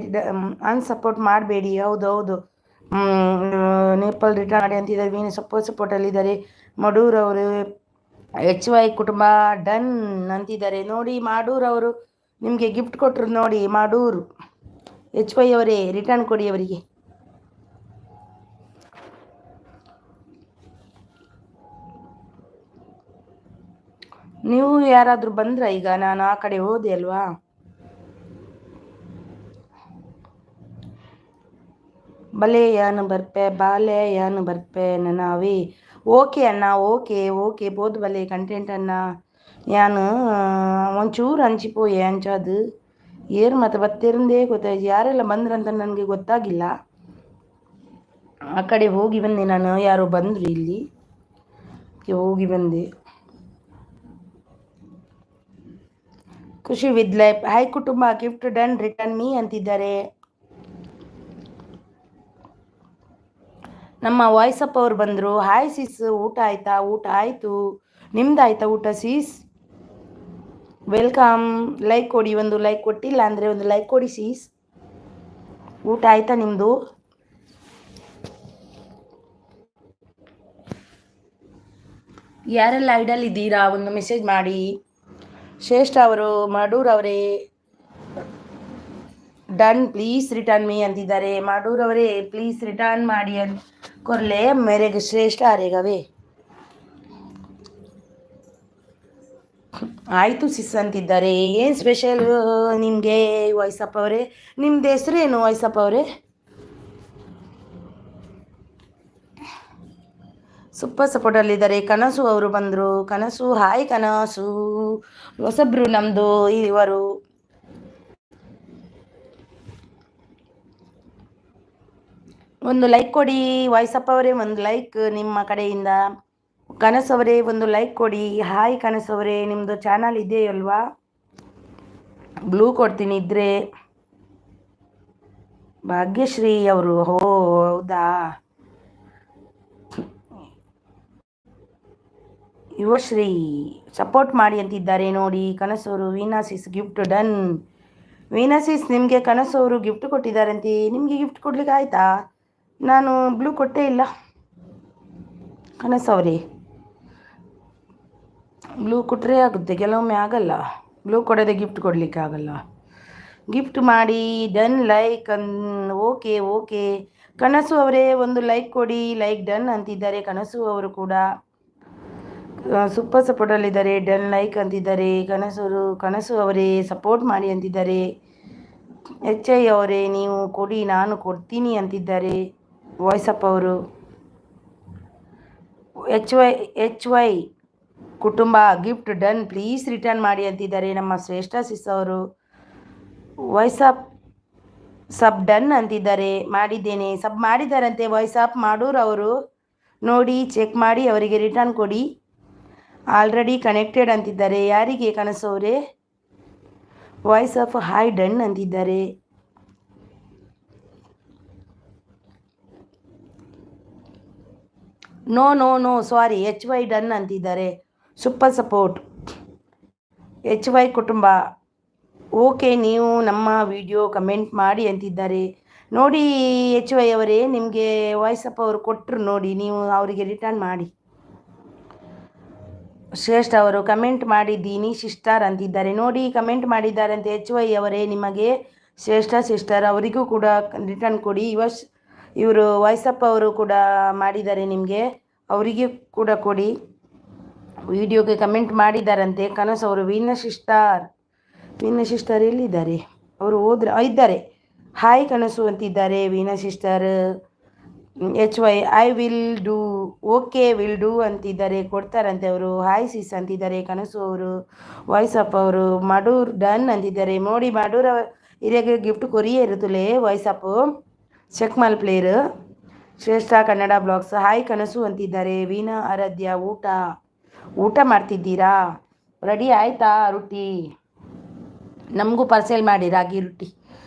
ಅನ್ಸಪೋರ್ಟ್ ಮಾಡಬೇಡಿ. ಹೌದು ನೇಪಾಲ್ ರಿಟರ್ನ್ ಮಾಡಿ ಅಂತಿದ್ದಾರೆ. ವೀಣು ಸಪೋರ್ಟಲ್ಲಿದ್ದಾರೆ. ಮಡೂರವರು HY ಕುಟುಂಬ ಡನ್ ಅಂತಿದ್ದಾರೆ ನೋಡಿ. ಮಾಡೂರವರು ನಿಮಗೆ ಗಿಫ್ಟ್ ಕೊಟ್ಟರು ನೋಡಿ. ಮಾಡೂರು HY ಅವರೇ ರಿಟರ್ನ್ ಕೊಡಿ ಅವರಿಗೆ. ನೀವು ಯಾರಾದರೂ ಬಂದ್ರ? ಈಗ ನಾನು ಆ ಕಡೆ ಹೋದೆ ಅಲ್ವಾ. ಭಲೆ ಯಾನು ಬರ್ಪೆ ಬಾಲೆ ಯಾನು ಬರ್ಪೆ ನಾವೇ. ಓಕೆ ಅಣ್ಣ, ಓಕೆ ಓಕೆ ಬೋದು ಭಲೆ ಕಂಟೆಂಟ್ ಅಣ್ಣ. ಯಾನು ಒಂಚೂರು ಹಂಚಿಪೋಯೆ ಹಂಚೋದು ಏರ್ ಮತ್ತೆ ಬತ್ತಿರಂದೇ ಗೊತ್ತಾಯ್ತು. ಯಾರೆಲ್ಲ ಬಂದ್ರಂತ ನನಗೆ ಗೊತ್ತಾಗಿಲ್ಲ. ಆ ಕಡೆ ಹೋಗಿ ಬಂದೆ ನಾನು. ಯಾರೋ ಬಂದರು ಇಲ್ಲಿ, ಹೋಗಿ ಬಂದೆ. ಖುಷಿ ವಿತ್ ಲೈಫ್ ಹಾಯ್ ಕುಟುಂಬ ಗಿಫ್ಟ್ ಡನ್ ರಿಟರ್ನ್ ಮೀ ಅಂತಿದ್ದಾರೆ. ನಮ್ಮ ವಾಯ್ಸ್ ಅಪ್ ಅವ್ರು ಬಂದರು. ಹಾಯ್ ಸಿಸ್, ಊಟ ಆಯ್ತಾ? ಊಟ ಆಯಿತು, ನಿಮ್ದಾಯ್ತಾ ಊಟ ಸೀಸ್? ವೆಲ್ಕಮ್. ಲೈಕ್ ಕೊಡಿ, ಒಂದು ಲೈಕ್ ಕೊಟ್ಟಿಲ್ಲ ಅಂದರೆ ಒಂದು ಲೈಕ್ ಕೊಡಿ ಸೀಸ್. ಊಟ ಆಯ್ತಾ ನಿಮ್ಮದು? ಯಾರೆಲ್ಲ ಐಡಲ್ ಇದ್ದೀರಾ ಒಂದು ಮೆಸೇಜ್ ಮಾಡಿ. ಶ್ರೇಷ್ಠ ಅವರು ಮಾಡೂರ್ ಅವರೇ ಡನ್ ಪ್ಲೀಸ್ ರಿಟರ್ನ್ ಮೀ ಅಂತಿದ್ದಾರೆ. ಮಾಡೂರ್ ಅವರೇ ಪ್ಲೀಸ್ ರಿಟರ್ನ್ ಮಾಡಿ ಕೊರ್ಲೆ ಮೇರೆಗೆ ಶ್ರೇಷ್ಠ ಅರೆಗವೇ. ಆಯಿತು ಸಿಸ್ ಅಂತಿದ್ದಾರೆ. ಏನು ಸ್ಪೆಷಲ್ ನಿಮಗೆ ವಾಯ್ಸಪ್ಪ ಅವರೇ? ನಿಮ್ಮದು ಹೆಸರೇನು ವಾಯ್ಸಪ್ಪ ಅವರೇ? ಸೂಪರ್ ಸಪೋರ್ಟಲ್ಲಿದ್ದಾರೆ. ಕನಸು ಅವರು ಬಂದರು. ಕನಸು ಹಾಯ್ ಕನಸು, ಹೊಸಬ್ರು ನಮ್ಮದು ಇವರು. ಒಂದು ಲೈಕ್ ಕೊಡಿ ವಾಯ್ಸಪ್ಪ ಅವರೇ, ಒಂದು ಲೈಕ್ ನಿಮ್ಮ ಕಡೆಯಿಂದ. ಕನಸವರೇ ಒಂದು ಲೈಕ್ ಕೊಡಿ. ಹಾಯ್ ಕನಸವರೇ, ನಿಮ್ಮದು ಚಾನಲ್ ಇದೆಯಲ್ವಾ? ಬ್ಲೂ ಕೊಡ್ತೀನಿ ಇದ್ರೆ. ಭಾಗ್ಯಶ್ರೀ ಅವರು, ಹೌದಾ? ಯುವಶ್ರೀ ಸಪೋರ್ಟ್ ಮಾಡಿ ಅಂತಿದ್ದಾರೆ ನೋಡಿ. ಕನಸವರು ವೀನಾಸಿಸ್ ಗಿಫ್ಟ್ ಡನ್. ವೀನಾಸಿಸ್ ನಿಮಗೆ ಕನಸವರು ಗಿಫ್ಟ್ ಕೊಟ್ಟಿದ್ದಾರಂತೆ. ನಿಮಗೆ ಗಿಫ್ಟ್ ಕೊಡ್ಲಿಕ್ಕೆ ಆಯಿತಾ? ನಾನು ಬ್ಲೂ ಕೊಟ್ಟೇ ಇಲ್ಲ ಕನಸವರೇ. ಬ್ಲೂ ಕೊಟ್ಟರೆ ಆಗುತ್ತೆ, ಕೆಲವೊಮ್ಮೆ ಆಗಲ್ಲ. ಬ್ಲೂ ಕೊಡೋದೇ ಗಿಫ್ಟ್ ಕೊಡಲಿಕ್ಕೆ ಆಗಲ್ಲ. ಗಿಫ್ಟ್ ಮಾಡಿ ಡನ್ ಲೈಕ್ ಓಕೆ ಓಕೆ. ಕನಸು ಅವರೇ ಒಂದು ಲೈಕ್ ಕೊಡಿ. ಲೈಕ್ ಡನ್ ಅಂತಿದ್ದಾರೆ ಕನಸು ಅವರು ಕೂಡ. ಸೂಪರ್ ಸಪೋರ್ಟಲ್ಲಿದ್ದಾರೆ. ಡನ್ ಲೈಕ್ ಅಂತಿದ್ದಾರೆ ಕನಸು ಅವರೇ ಸಪೋರ್ಟ್ ಮಾಡಿ ಅಂತಿದ್ದಾರೆ. HI ಅವರೇ ನೀವು ಕೊಡಿ ನಾನು ಕೊಡ್ತೀನಿ ಅಂತಿದ್ದಾರೆ ವಾಯ್ಸಪ್ ಅವರು. HY ಕುಟುಂಬ ಗಿಫ್ಟ್ ಡನ್ ಪ್ಲೀಸ್ ರಿಟರ್ನ್ ಮಾಡಿ ಅಂತಿದ್ದಾರೆ ನಮ್ಮ ಶ್ರೇಷ್ಠ ಸಿಸ್ ಅವರು. ವಾಯ್ಸಪ್ ಸಬ್ ಡನ್ ಅಂತಿದ್ದಾರೆ. ಮಾಡಿದ್ದೇನೆ, ಸಬ್ ಮಾಡಿದ್ದಾರಂತೆ ವಾಯ್ಸಪ್ ಮಾಡೂರು ಅವರು. ನೋಡಿ ಚೆಕ್ ಮಾಡಿ ಅವರಿಗೆ ರಿಟರ್ನ್ ಕೊಡಿ. ಆಲ್ರೆಡಿ ಕನೆಕ್ಟೆಡ್ ಅಂತಿದ್ದಾರೆ. ಯಾರಿಗೆ? ಕನಸವರೇ. ವಾಯ್ಸ್ ಆಫ್ ಹಾಯ್ ಡನ್ ಅಂತಿದ್ದಾರೆ. No no no sorry, HY done ಅಂತಿದ್ದಾರೆ. ಸೂಪರ್ ಸಪೋರ್ಟ್ HY ಕುಟುಂಬ. ಓಕೆ ನೀವು ನಮ್ಮ ವಿಡಿಯೋ ಕಮೆಂಟ್ ಮಾಡಿ ಅಂತಿದ್ದಾರೆ ನೋಡಿ. HY ಅವರೇ ನಿಮಗೆ ವಾಯ್ಸಪ್ ಅವರು ಕೊಟ್ಟರು ನೋಡಿ, ನೀವು ಅವರಿಗೆ ರಿಟರ್ನ್ ಮಾಡಿ. ಶ್ರೇಷ್ಠ ಅವರು ಕಮೆಂಟ್ ಮಾಡಿದ್ದೀನಿ ಸಿಸ್ಟರ್ ಅಂತಿದ್ದಾರೆ ನೋಡಿ. ಕಮೆಂಟ್ ಮಾಡಿದ್ದಾರಂತೆ HY ಅವರೇ ನಿಮಗೆ. ಶ್ರೇಷ್ಠ ಸಿಸ್ಟರ್ ಅವರಿಗೂ ಕೂಡ ರಿಟರ್ನ್ ಕೊಡಿ. ಇವರು ವಾಯ್ಸಪ್ ಅವರು ಕೂಡ ಮಾಡಿದ್ದಾರೆ ನಿಮಗೆ, ಅವರಿಗೆ ಕೂಡ ಕೊಡಿ. ವಿಡಿಯೋಗೆ ಕಮೆಂಟ್ ಮಾಡಿದ್ದಾರಂತೆ ಕನಸು ಅವರು. ವೀನಾ ಸಿಸ್ಟರ್ ಎಲ್ಲಿದ್ದಾರೆ? ಅವರು ಇದ್ದಾರೆ. ಹಾಯ್ ಕನಸು ಅಂತಿದ್ದಾರೆ Veena sister. HY I will do okay will do ಅಂತಿದ್ದಾರೆ, ಕೊಡ್ತಾರಂತೆ ಅವರು. ಹಾಯ್ ಸಿಸ್ ಅಂತಿದ್ದಾರೆ ಕನಸು ಅವರು. ವಾಯ್ಸಪ್ ಅವರು. ಮಾಡೂರ್ ಡನ್ ಅಂತಿದ್ದಾರೆ ನೋಡಿ. ಮಾಡೂರ್ ಹಿರಿಯಾಗೆ ಗಿಫ್ಟ್ ಕೊರಿಯೇ ಇರುತ್ತಲೇ ವಾಯ್ಸಪ್ ಚೆಕ್ ಮಾಲ್ ಪ್ಲೇಯರ್. ಶ್ರೇಷ್ಠ ಕನ್ನಡ ಬ್ಲಾಗ್ಸ್ ಹಾಯ್ ಕನಸು ಅಂತಿದ್ದಾರೆ. ವೀಣಾ ಆರಾಧ್ಯ ಊಟ ಮಾಡ್ತಿದ್ದೀರಾ? ರೆಡಿ ಆಯಿತಾ ರೊಟ್ಟಿ? ನಮಗೂ ಪಾರ್ಸೆಲ್ ಮಾಡಿ ರಾಗಿ ರೊಟ್ಟಿ.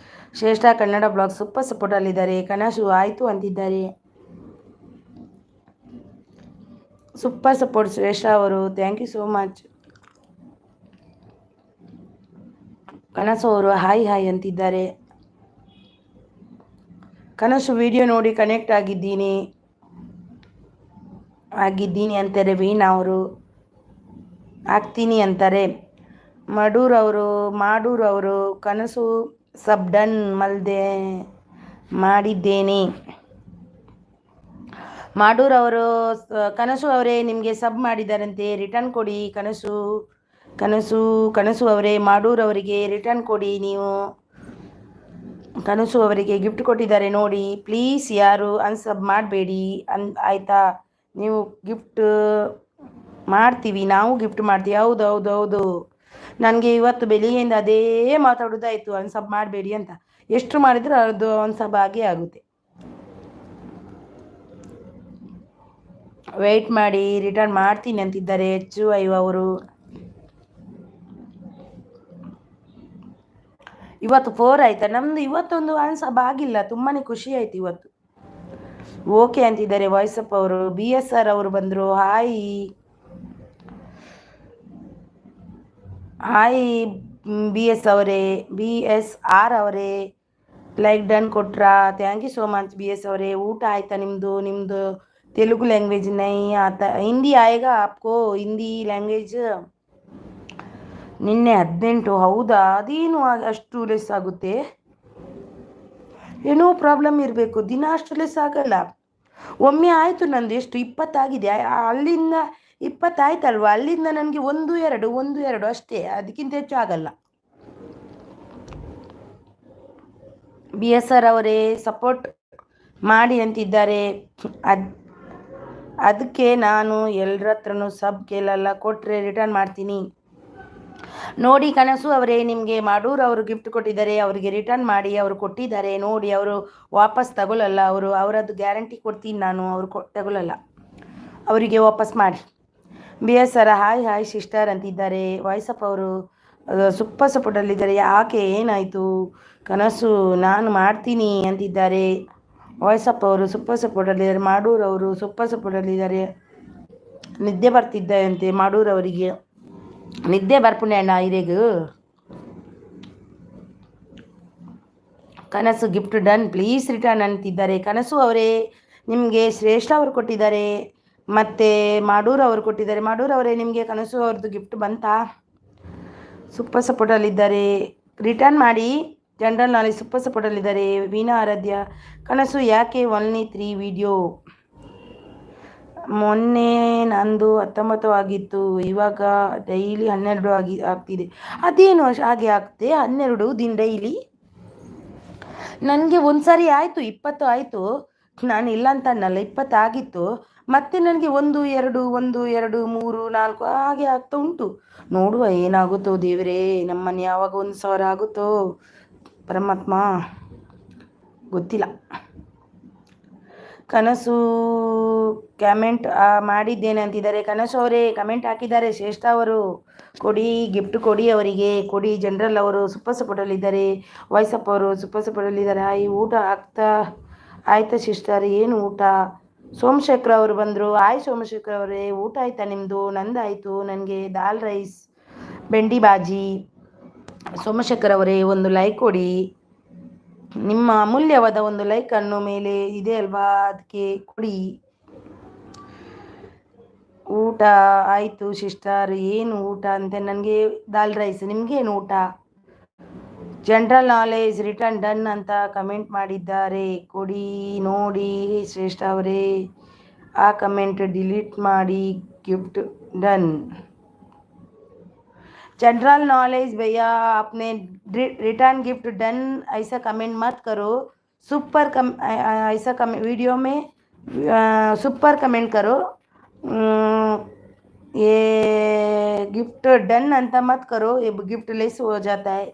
ಶ್ರೇಷ್ಠ ಕನ್ನಡ ಬ್ಲಾಗ್ ಸೂಪರ್ ಸಪೋರ್ಟಲ್ಲಿದ್ದಾರೆ. ಕನಸು ಆಯಿತು ಅಂತಿದ್ದಾರೆ. ಸೂಪರ್ ಸಪೋರ್ಟ್ ಶ್ರೇಷ್ಠ ಅವರು, ಥ್ಯಾಂಕ್ ಯು ಸೋ ಮಚ್. ಕನಸು ಅವರು ಹಾಯ್ ಹಾಯ್ ಅಂತಿದ್ದಾರೆ. ಕನಸು ವಿಡಿಯೋ ನೋಡಿ ಕನೆಕ್ಟ್ ಆಗಿದ್ದೀನಿ. ಆಗಿದ್ದೀನಿ ಅಂತಾರೆ ವೀಣಾ ಅವರು. ಆಗ್ತೀನಿ ಅಂತಾರೆ ಮಾಡೂರವರು. ಕನಸು ಸಬ್ ಡನ್ ಮಾಡಿದ್ದೇನೆ. ಮಾಡೂರವರು ಕನಸು ಅವರೇ ನಿಮಗೆ ಸಬ್ ಮಾಡಿದಾರಂತೆ, ರಿಟರ್ನ್ ಕೊಡಿ. ಕನಸು ಅವರೇ ಮಾಡೂರವರಿಗೆ ರಿಟರ್ನ್ ಕೊಡಿ. ನೀವು ಕನಸು ಅವರಿಗೆ ಗಿಫ್ಟ್ ಕೊಟ್ಟಿದ್ದಾರೆ ನೋಡಿ. ಪ್ಲೀಸ್ ಯಾರು ಅನ್ಸಬ್ ಮಾಡಬೇಡಿ ಆಯಿತಾ. ನೀವು ಗಿಫ್ಟ್ ಮಾಡ್ತೀವಿ, ನಾವು ಗಿಫ್ಟ್ ಮಾಡ್ತೀವಿ. ಹೌದು ನನಗೆ ಇವತ್ತು ಬೆಳಿಗ್ಗೆಯಿಂದ ಅದೇ ಮಾತಾಡೋದಾಯಿತು, ಅನ್ಸಬ್ ಮಾಡಬೇಡಿ ಅಂತ. ಎಷ್ಟು ಮಾಡಿದ್ರೆ ಅದು ಅನ್ಸಬ್ ಆಗೇ ಆಗುತ್ತೆ. ವೆಯ್ಟ್ ಮಾಡಿ, ರಿಟರ್ನ್ ಮಾಡ್ತೀನಿ ಅಂತಿದ್ದಾರೆ HY ಅವರು. ಇವತ್ತು 4 ಆಯ್ತಾ ನಮ್ಮದು? ಇವತ್ತೊಂದು ಅನ್ಸಬ್ ಆಗಿಲ್ಲ. ತುಂಬಾ ಖುಷಿ ಆಯ್ತು ಇವತ್ತು. ಓಕೆ ಅಂತಿದ್ದಾರೆ ವಾಯ್ಸಪ್ ಅವರು. BSR ಅವರು ಬಂದರು. ಹಾಯ್ BSR ಅವರೇ ಲೈಕ್ ಡನ್ ಕೊಟ್ರಾ? Thank you so much BS ಅವರೇ. ಊಟ ಆಯ್ತಾ ನಿಮ್ಮದು ತೆಲುಗು ಲ್ಯಾಂಗ್ವೇಜ್ ನೈ ಆತ, ಹಿಂದಿ ಆಯೇಗಾ ಆಪ್ಕೋ? ಹಿಂದಿ ಲ್ಯಾಂಗ್ವೇಜ್ ನಿನ್ನೆ 18. ಹೌದಾ? ಅದೇನು ಅಷ್ಟು ಲೆಸ್ ಆಗುತ್ತೆ? ಏನೋ ಪ್ರಾಬ್ಲಮ್ ಇರಬೇಕು. ದಿನ ಅಷ್ಟು ಲೆಸ್ ಆಗಲ್ಲ. ಒಮ್ಮೆ ಆಯಿತು ನಂದು ಎಷ್ಟು 20 ಆಗಿದೆ. ಅಲ್ಲಿಂದ 20 ಆಯ್ತಲ್ವ, ಅಲ್ಲಿಂದ ನನಗೆ 1-2 ಅಷ್ಟೇ, ಅದಕ್ಕಿಂತ ಹೆಚ್ಚು ಆಗಲ್ಲ. BSR ಅವರೇ ಸಪೋರ್ಟ್ ಮಾಡಿ ಅಂತಿದ್ದಾರೆ. ಅದಕ್ಕೆ ನಾನು ಎಲ್ಲರ ಹತ್ರನೂ ಸಬ್ ಕೇಳಲ್ಲ, ಕೊಟ್ಟರೆ ರಿಟರ್ನ್ ಮಾಡ್ತೀನಿ. ನೋಡಿ ಕನಸು ಅವರೇ, ನಿಮಗೆ ಮಾಡೂರು ಅವರು ಗಿಫ್ಟ್ ಕೊಟ್ಟಿದ್ದಾರೆ, ಅವರಿಗೆ ರಿಟರ್ನ್ ಮಾಡಿ. ಅವರು ಕೊಟ್ಟಿದ್ದಾರೆ ನೋಡಿ, ಅವರು ವಾಪಸ್ ತಗೊಳ್ಳಲ್ಲ. ಅವರದ್ದು ಗ್ಯಾರಂಟಿ ಕೊಡ್ತೀನಿ ನಾನು, ಅವರು ತಗೊಳ್ಳಲ್ಲ. ಅವರಿಗೆ ವಾಪಸ್ ಮಾಡಿ. BSR ಹಾಯ್ ಸಿಸ್ಟರ್ ಅಂತಿದ್ದಾರೆ. ವಾಯ್ಸಪ್ ಅವರು ಸೂಪರ್ ಸಪೋರ್ಟಲ್ಲಿದ್ದಾರೆ. ಯಾಕೆ ಏನಾಯಿತು? ಕನಸು ನಾನು ಮಾಡ್ತೀನಿ ಅಂತಿದ್ದಾರೆ. ವಾಯ್ಸಪ್ ಅವರು ಸೂಪರ್ ಸಪೋರ್ಟಲ್ಲಿದ್ದಾರೆ. ಮಾಡೂರು ಅವರು ಸೂಪರ್ ಸಪೋರ್ಟಲ್ಲಿದ್ದಾರೆ. ನಿದ್ದೆ ಬರ್ತಿದ್ದಂತೆ ಮಾಡೂರವರಿಗೆ. ನಿದ್ದೆ ಬರ್ಪುಣೆ ಅಣ್ಣ ಇರೇಗು. ಕನಸು ಗಿಫ್ಟ್ ಡನ್, ಪ್ಲೀಸ್ ರಿಟರ್ನ್ ಅಂತಿದ್ದಾರೆ. ಕನಸು ಅವರೇ ನಿಮಗೆ ಶ್ರೇಷ್ಠ ಅವರು ಕೊಟ್ಟಿದ್ದಾರೆ, ಮತ್ತು ಮಾಡೂರು ಅವರು ಕೊಟ್ಟಿದ್ದಾರೆ. ಮಾಡೂರು ಅವರೇ ನಿಮಗೆ ಕನಸು ಅವ್ರದ್ದು ಗಿಫ್ಟ್ ಬಂತಾ? ಸೂಪರ್ ಸಪೋರ್ಟಲ್ಲಿದ್ದಾರೆ. ರಿಟರ್ನ್ ಮಾಡಿ. ಜನರಲ್ ನಾಲೆಜ್ ಸೂಪರ್ ಸಪೋರ್ಟಲ್ಲಿದ್ದಾರೆ. ವೀಣಾ ಆರಾಧ್ಯ. ಕನಸು ಯಾಕೆ ಓನ್ಲಿ 3 ವಿಡಿಯೋ? ಮೊನ್ನೆ ನಂದು 19 ಆಗಿತ್ತು, ಇವಾಗ ಡೈಲಿ 12 ಆಗ್ತಿದೆ. ಅದೇನು ಹಾಗೆ ಆಗ್ತದೆ 12 ದಿನ ಡೈಲಿ? ನನಗೆ ಒಂದು ಸಾರಿ ಆಯಿತು 20 ಆಯಿತು, ನಾನು ಇಲ್ಲ ಅಂತ ಅನ್ನಲ್ಲ, 20 ಆಗಿತ್ತು. ಮತ್ತೆ ನನಗೆ 1, 2, 1, 2, 3, 4 ಹಾಗೆ ಆಗ್ತಾ ಉಂಟು. ನೋಡುವ ಏನಾಗುತ್ತೋ ದೇವರೇ. ನಮ್ಮನೆ ಯಾವಾಗ 1000 ಆಗುತ್ತೋ ಪರಮಾತ್ಮ, ಗೊತ್ತಿಲ್ಲ. ಕನಸು ಕಮೆಂಟ್ ಮಾಡಿದ್ದೇನೆ ಅಂತಿದ್ದಾರೆ. ಕನಸು ಅವರೇ ಕಮೆಂಟ್ ಹಾಕಿದ್ದಾರೆ. ಶ್ರೇಷ್ಠ ಅವರು ಕೊಡಿ, ಗಿಫ್ಟ್ ಕೊಡಿ, ಅವರಿಗೆ ಕೊಡಿ. ಜನರಲ್ ಅವರು ಸೂಪರ್ ಸಪೋರ್ಟಲ್ಲಿದ್ದಾರೆ. ವಾಯ್ಸಪ್ ಅವರು ಸೂಪರ್ ಸಪೋರ್ಟಲ್ಲಿದ್ದಾರೆ. ಊಟ ಆಯ್ತಾ ಸಿಸ್ಟರ್? ಏನು ಊಟ? ಸೋಮಶೇಖರ್ ಅವರು ಬಂದರು. ಸೋಮಶೇಖರ್ ಅವರೇ, ಊಟ ಆಯ್ತಾ ನಿಮ್ಮದು? ನಂದಾಯಿತು. ನನಗೆ ದಾಲ್ ರೈಸ್, ಬೆಂಡಿ ಬಾಜಿ. ಸೋಮಶೇಖರ್ ಅವರೇ ಒಂದು ಲೈಕ್ ಕೊಡಿ. ನಿಮ್ಮ ಅಮೂಲ್ಯವಾದ ಒಂದು ಲೈಕನ್ನು ಮೇಲೆ ಇದೆ ಅಲ್ವಾ, ಅದಕ್ಕೆ ಕೊಡಿ. ಊಟ ಆಯಿತು ಸಿಸ್ಟರ್. ಏನು ಊಟ ಅಂತ? ನನಗೆ ದಾಲ್ ರೈಸ್. ನಿಮಗೇನು ಊಟ? ಜನರಲ್ ನಾಲೆಜ್ ರಿಟರ್ನ್ ಡನ್ ಅಂತ ಕಮೆಂಟ್ ಮಾಡಿದ್ದಾರೆ. ಕೊಡಿ ನೋಡಿ ಶ್ರೇಷ್ಠ ಅವರೇ, ಆ ಕಮೆಂಟ್ ಡಿಲೀಟ್ ಮಾಡಿ. Gift done. जनरल नॉलेज भैया, आपने रिटर्न गिफ्ट डन ऐसा कमेंट मत करो. सुपर ऐसा वीडियो में सुपर कमेंट करो. ये गिफ्ट डन अंत मत करो, ये गिफ्ट लेस हो जाता है.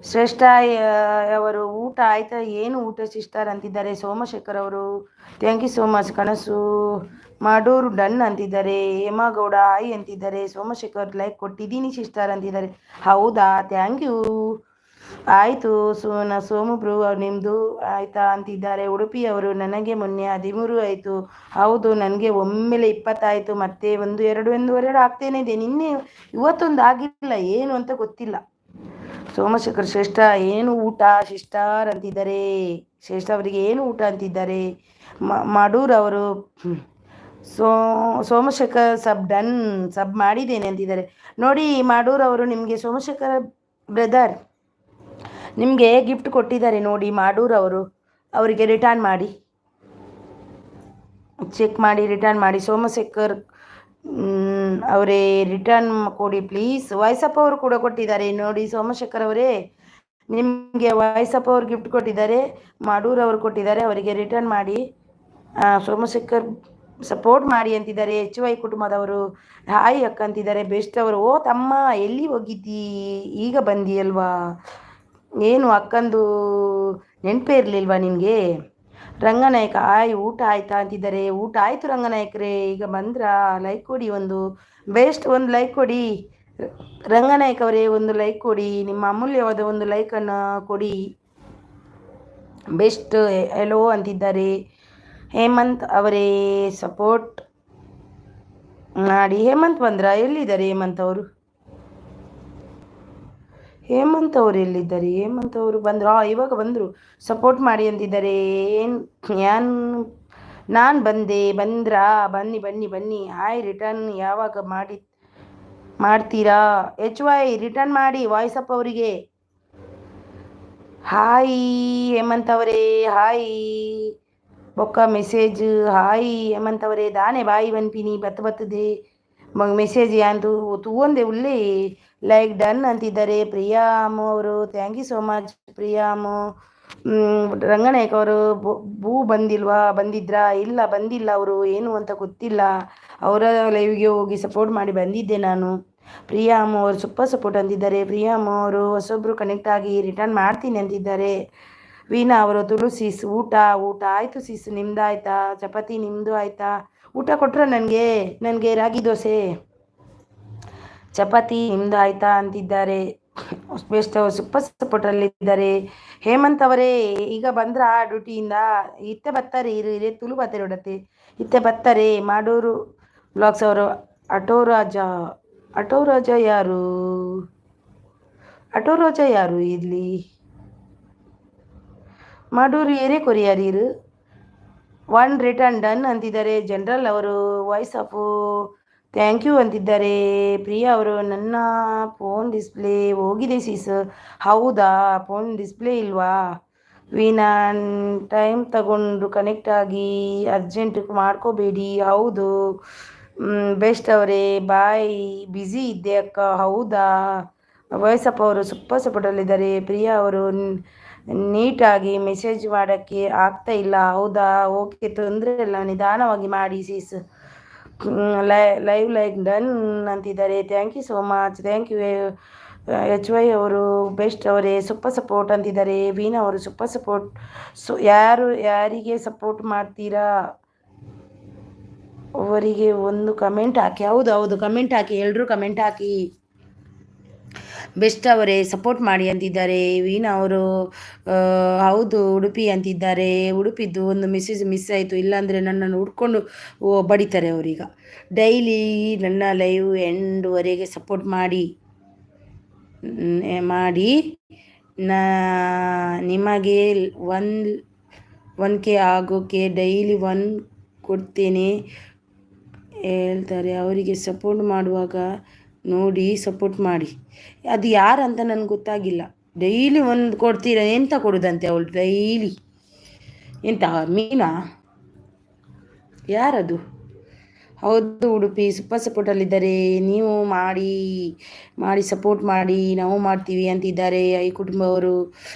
ಶ್ರೇಷ್ಠ ಅವರು ಊಟ ಆಯ್ತಾ? ಏನು ಊಟ ಸಿಸ್ಟರ್ ಅಂತಿದ್ದಾರೆ ಸೋಮಶೇಖರ್ ಅವರು. Thank you so much. ಕನಸು ಮಾಡೂರು ಡನ್ ಅಂತಿದ್ದಾರೆ. ಹೇಮಗೌಡ ಆಯ್ ಅಂತಿದ್ದಾರೆ. ಸೋಮಶೇಖರ್ ಲೈಕ್ ಕೊಟ್ಟಿದ್ದೀನಿ ಸಿಸ್ಟರ್ ಅಂತಿದ್ದಾರೆ. ಹೌದಾ? Thank you. ಆಯಿತು ಸೋಮಬ್ರು ನಿಮ್ಮದು ಆಯಿತಾ ಅಂತಿದ್ದಾರೆ. ಉಡುಪಿ ಅವರು ನನಗೆ ಮೊನ್ನೆ 13 ಆಯಿತು. ಹೌದು, ನನಗೆ ಒಮ್ಮೆಲೆ 20 ಆಯಿತು. ಮತ್ತೆ 1, 2, 1, 2 ಆಗ್ತೇನೆ ಇದೆ. ನಿನ್ನೆ ಇವತ್ತೊಂದು ಆಗಿಲ್ಲ, ಏನು ಅಂತ ಗೊತ್ತಿಲ್ಲ. ಸೋಮಶೇಖರ್ ಶ್ರೇಷ್ಠ ಏನು ಊಟ ಶಿಸ್ಟಾರ್ ಅಂತಿದ್ದಾರೆ. ಶ್ರೇಷ್ಠ ಅವರಿಗೆ ಏನು ಊಟ ಅಂತಿದ್ದಾರೆ. ಮಾಡೂರ್ ಅವರು ಸೋಮಶೇಖರ್ ಸಬ್ ಡನ್ ಸಬ್ ಮಾಡಿದ್ದೇನೆ ಅಂತಿದ್ದಾರೆ. ನೋಡಿ ಮಾಡೂರ್ ಅವರು ನಿಮಗೆ ಸೋಮಶೇಖರ್ ಬ್ರದರ್ ನಿಮಗೆ ಗಿಫ್ಟ್ ಕೊಟ್ಟಿದ್ದಾರೆ ನೋಡಿ. ಮಾಡೂರ್ ಅವರು ಅವರಿಗೆ ರಿಟರ್ನ್ ಮಾಡಿ, ಚೆಕ್ ಮಾಡಿ ರಿಟರ್ನ್ ಮಾಡಿ. ಸೋಮಶೇಖರ್ ಅವರೇ ರಿಟರ್ನ್ ಕೊಡಿ ಪ್ಲೀಸ್. ವಾಯ್ಸಪ್ ಅವರು ಕೂಡ ಕೊಟ್ಟಿದ್ದಾರೆ ನೋಡಿ. ಸೋಮಶೇಖರ್ ಅವರೇ ನಿಮಗೆ ವಾಯ್ಸಪ್ ಅವರು ಗಿಫ್ಟ್ ಕೊಟ್ಟಿದ್ದಾರೆ, ಮಾಡೂರ್ ಅವರು ಕೊಟ್ಟಿದ್ದಾರೆ, ಅವರಿಗೆ ರಿಟರ್ನ್ ಮಾಡಿ. ಸೋಮಶೇಖರ್ ಸಪೋರ್ಟ್ ಮಾಡಿ ಅಂತಿದ್ದಾರೆ. HY ಕುಟುಂಬದವರು ಹಾಯ್ ಅಕ್ಕ ಅಂತಿದ್ದಾರೆ. ಬೆಸ್ಟ್ ಅವರು ಓ ತಮ್ಮ ಎಲ್ಲಿ ಹೋಗಿದ್ದಿ, ಈಗ ಬಂದಿಯಲ್ವಾ, ಏನು ಅಕ್ಕಂದು ನೆನಪೇ ಇರಲಿಲ್ವಾ ನಿನಗೆ. ರಂಗನಾಯಕ ಆಯ್ ಊಟ ಆಯ್ತಾ ಅಂತಿದ್ದಾರೆ. ಊಟ ಆಯಿತು ರಂಗನಾಯಕರೇ, ಈಗ ಬಂದ್ರ ಲೈಕ್ ಕೊಡಿ, ಒಂದು ಬೆಸ್ಟ್ ಒಂದು ಲೈಕ್ ಕೊಡಿ. ರಂಗನಾಯಕ ಅವರೇ ಒಂದು ಲೈಕ್ ಕೊಡಿ, ನಿಮ್ಮ ಅಮೂಲ್ಯವಾದ ಒಂದು ಲೈಕನ್ನು ಕೊಡಿ. ಬೆಸ್ಟ್ ಹೆಲೋ ಅಂತಿದ್ದಾರೆ. ಹೇಮಂತ್ ಅವರೇ ಸಪೋರ್ಟ್ ಮಾಡಿ. ಹೇಮಂತ್ ಬಂದ್ರ, ಎಲ್ಲಿದ್ದಾರೆ ಹೇಮಂತ್ ಅವರು? ಹೇಮಂತ್ ಅವರು ಎಲ್ಲಿದ್ದಾರೆ? ಹೇಮಂತ್ ಅವರು ಬಂದರು, ಇವಾಗ ಬಂದರು. ಸಪೋರ್ಟ್ ಮಾಡಿ ಅಂತಿದ್ದಾರೆ. ನಾನು ಬಂದೆ, ಬಂದ್ರಾ? ಬನ್ನಿ ಬನ್ನಿ ಬನ್ನಿ. ಹಾಯ್ ರಿಟರ್ನ್ ಯಾವಾಗ ಮಾಡ್ತೀರಾ? HY ರಿಟರ್ನ್ ಮಾಡಿ ವಾಯ್ಸಪ್ ಅವರಿಗೆ. ಹಾಯ್ ಹೇಮಂತ್ ಅವರೇ, ಹಾಯ್ ಬೊಕ್ಕ ಮೆಸೇಜ್. ಹಾಯ್ ಹೇಮಂತ್ ಅವರೇ ದಾನೆ ಬಾಯಿ ಬನ್ಪಿನಿ ಬತ್ತದೆ ಮೆಸೇಜ್ ಯಾಂದು ತೂವೊಂದೆ ಉಳ್ಳಿ ಲೈಕ್ ಡನ್ ಅಂತಿದ್ದಾರೆ. ಪ್ರಿಯಾಮು ಅವರು thank you so much. ಪ್ರಿಯಾಮು Ranganayak ಅವರು ಬಂದಿದ್ರಾ? ಇಲ್ಲ ಬಂದಿಲ್ಲ, ಅವರು ಏನು ಅಂತ ಗೊತ್ತಿಲ್ಲ. ಅವರ ಲೈವ್ಗೆ ಹೋಗಿ ಸಪೋರ್ಟ್ ಮಾಡಿ ಬಂದಿದ್ದೆ ನಾನು. ಪ್ರಿಯಾಮು ಅವರು ಸೂಪರ್ ಸಪೋರ್ಟ್ ಅಂತಿದ್ದಾರೆ. ಪ್ರಿಯಾಮು ಅವರು ಹೊಸೊಬ್ಬರು ಕನೆಕ್ಟ್ ಆಗಿ ರಿಟರ್ನ್ ಮಾಡ್ತೀನಿ ಅಂತಿದ್ದಾರೆ. ವೀಣಾ ಅವರು ತುಳಸೀಸ್ ಊಟ ಆಯಿತು ಸೀಸು, ನಿಮ್ದು ಆಯಿತಾ? ಚಪಾತಿ ನಿಮ್ಮದು ಆಯಿತಾ? ಊಟ ಕೊಟ್ರ ನನಗೆ ರಾಗಿ ದೋಸೆ ಚಪಾತಿ ನಿಮ್ಮದು ಆಯಿತಾ ಅಂತಿದ್ದಾರೆ. ಬೆಸ್ಟ್ ಅವರು ಸೂಪರ್ ಸಪೋರ್ಟಲ್ಲಿದ್ದಾರೆ. ಹೇಮಂತ್ ಅವರೇ ಈಗ ಬಂದ್ರ ಡ್ಯೂಟಿಯಿಂದ? ಇತ್ತೆ ಬರ್ತಾರೆ, ಇರೇ ತುಳು ಬರ್ತಾರೆ ಹೊಡತ್ತೆ, ಇತ್ತೆ ಬರ್ತಾರೆ. ಮಾಡೂರು ಬ್ಲಾಗ್ಸ್ ಅವರು ಅಟೋರಾಜ ಯಾರು ಇಲ್ಲಿ? ಮಾಡೂರು ಏರೇ ಕೊರಿಯಾರೀರು ಒನ್ ರಿಟರ್ನ್ ಡನ್ ಅಂತಿದ್ದಾರೆ. ಜನರಲ್ ಅವರು ವಾಯ್ಸ್ ಆಫ್ ಥ್ಯಾಂಕ್ ಯು ಅಂತಿದ್ದಾರೆ. ಪ್ರಿಯಾ ಅವರು ನನ್ನ ಫೋನ್ ಡಿಸ್ಪ್ಲೇ ಹೋಗಿದೆ ಸೀಸ್. ಹೌದಾ, ಫೋನ್ ಡಿಸ್ಪ್ಲೇ ಇಲ್ವಾ? ವೀಣಾ ಟೈಮ್ ತಗೊಂಡು ಕನೆಕ್ಟ್ ಆಗಿ ಅರ್ಜೆಂಟ್ ಮಾಡ್ಕೋಬೇಡಿ. ಹೌದು ಬೆಸ್ಟ್ ಅವರೇ ಬಾಯ್, ಬ್ಯುಸಿ ಇದ್ದೆ ಅಕ್ಕ. ಹೌದಾ, ವಾಯ್ಸಪ್ ಅವರು ಸೂಪರ್ ಸಪೋರ್ಟಲ್ಲಿದ್ದಾರೆ. ಪ್ರಿಯಾ ಅವರು ನೀಟಾಗಿ ಮೆಸೇಜ್ ಮಾಡೋಕ್ಕೆ ಆಗ್ತಾ ಇಲ್ಲ. ಹೌದಾ, ಓಕೆ ತೊಂದರೆ ಇಲ್ಲ, ನಿಧಾನವಾಗಿ ಮಾಡಿ ಸೀಸ್. ಲೈವ್ ಲೈಕ್ ಡನ್ ಅಂತಿದ್ದಾರೆ. Thank you so much. Thank you. HY ಅವರು ಬೆಸ್ಟ್ ಅವರೇ ಸೂಪರ್ ಸಪೋರ್ಟ್ ಅಂತಿದ್ದಾರೆ. ವೀಣಾ ಅವರು ಸೂಪರ್ ಸಪೋರ್ಟ್. ಯಾರಿಗೆ ಸಪೋರ್ಟ್ ಮಾಡ್ತೀರಾ ಅವರಿಗೆ ಒಂದು ಕಮೆಂಟ್ ಹಾಕಿ. ಹೌದು ಕಮೆಂಟ್ ಹಾಕಿ, ಎಲ್ಲರೂ ಕಮೆಂಟ್ ಹಾಕಿ. ಬೆಸ್ಟ್ ಅವರೇ ಸಪೋರ್ಟ್ ಮಾಡಿ ಅಂತಿದ್ದಾರೆ. ವೀಣಾ ಅವರು ಹೌದು ಉಡುಪಿ ಅಂತಿದ್ದಾರೆ. ಉಡುಪಿದ್ದು ಒಂದು ಮೆಸೇಜ್ ಮಿಸ್ ಆಯಿತು, ಇಲ್ಲಾಂದರೆ ನನ್ನನ್ನು ಹುಡ್ಕೊಂಡು ಬಡಿತಾರೆ ಅವರೀಗ. ಡೈಲಿ ನನ್ನ ಲೈವ್ ಎಂಡ್ವರೆಗೆ ಸಪೋರ್ಟ್ ಮಾಡಿ ನಿಮಗೆ 1K ಆಗೋಕ್ಕೆ ಡೈಲಿ 1 ಕೊಡ್ತೇನೆ ಹೇಳ್ತಾರೆ. ಅವರಿಗೆ ಸಪೋರ್ಟ್ ಮಾಡುವಾಗ ನೋಡಿ ಸಪೋರ್ಟ್ ಮಾಡಿ. ಅದು ಯಾರಂತ ನನಗೆ ಗೊತ್ತಾಗಿಲ್ಲ. ಡೈಲಿ 1 ಕೊಡ್ತೀರ, ಎಂತ ಕೊಡೋದಂತೆ ಅವಳು ಡೈಲಿ? ಎಂತ ಮೀನಾ? ಯಾರದು? ಹೌದು ಉಡುಪಿ ಸೂಪರ್ ಸಪೋರ್ಟಲ್ಲಿದ್ದಾರೆ. ನೀವು ಮಾಡಿ ಸಪೋರ್ಟ್ ಮಾಡಿ, ನಾವು ಮಾಡ್ತೀವಿ ಅಂತಿದ್ದಾರೆ ಈ ಕುಟುಂಬವರು.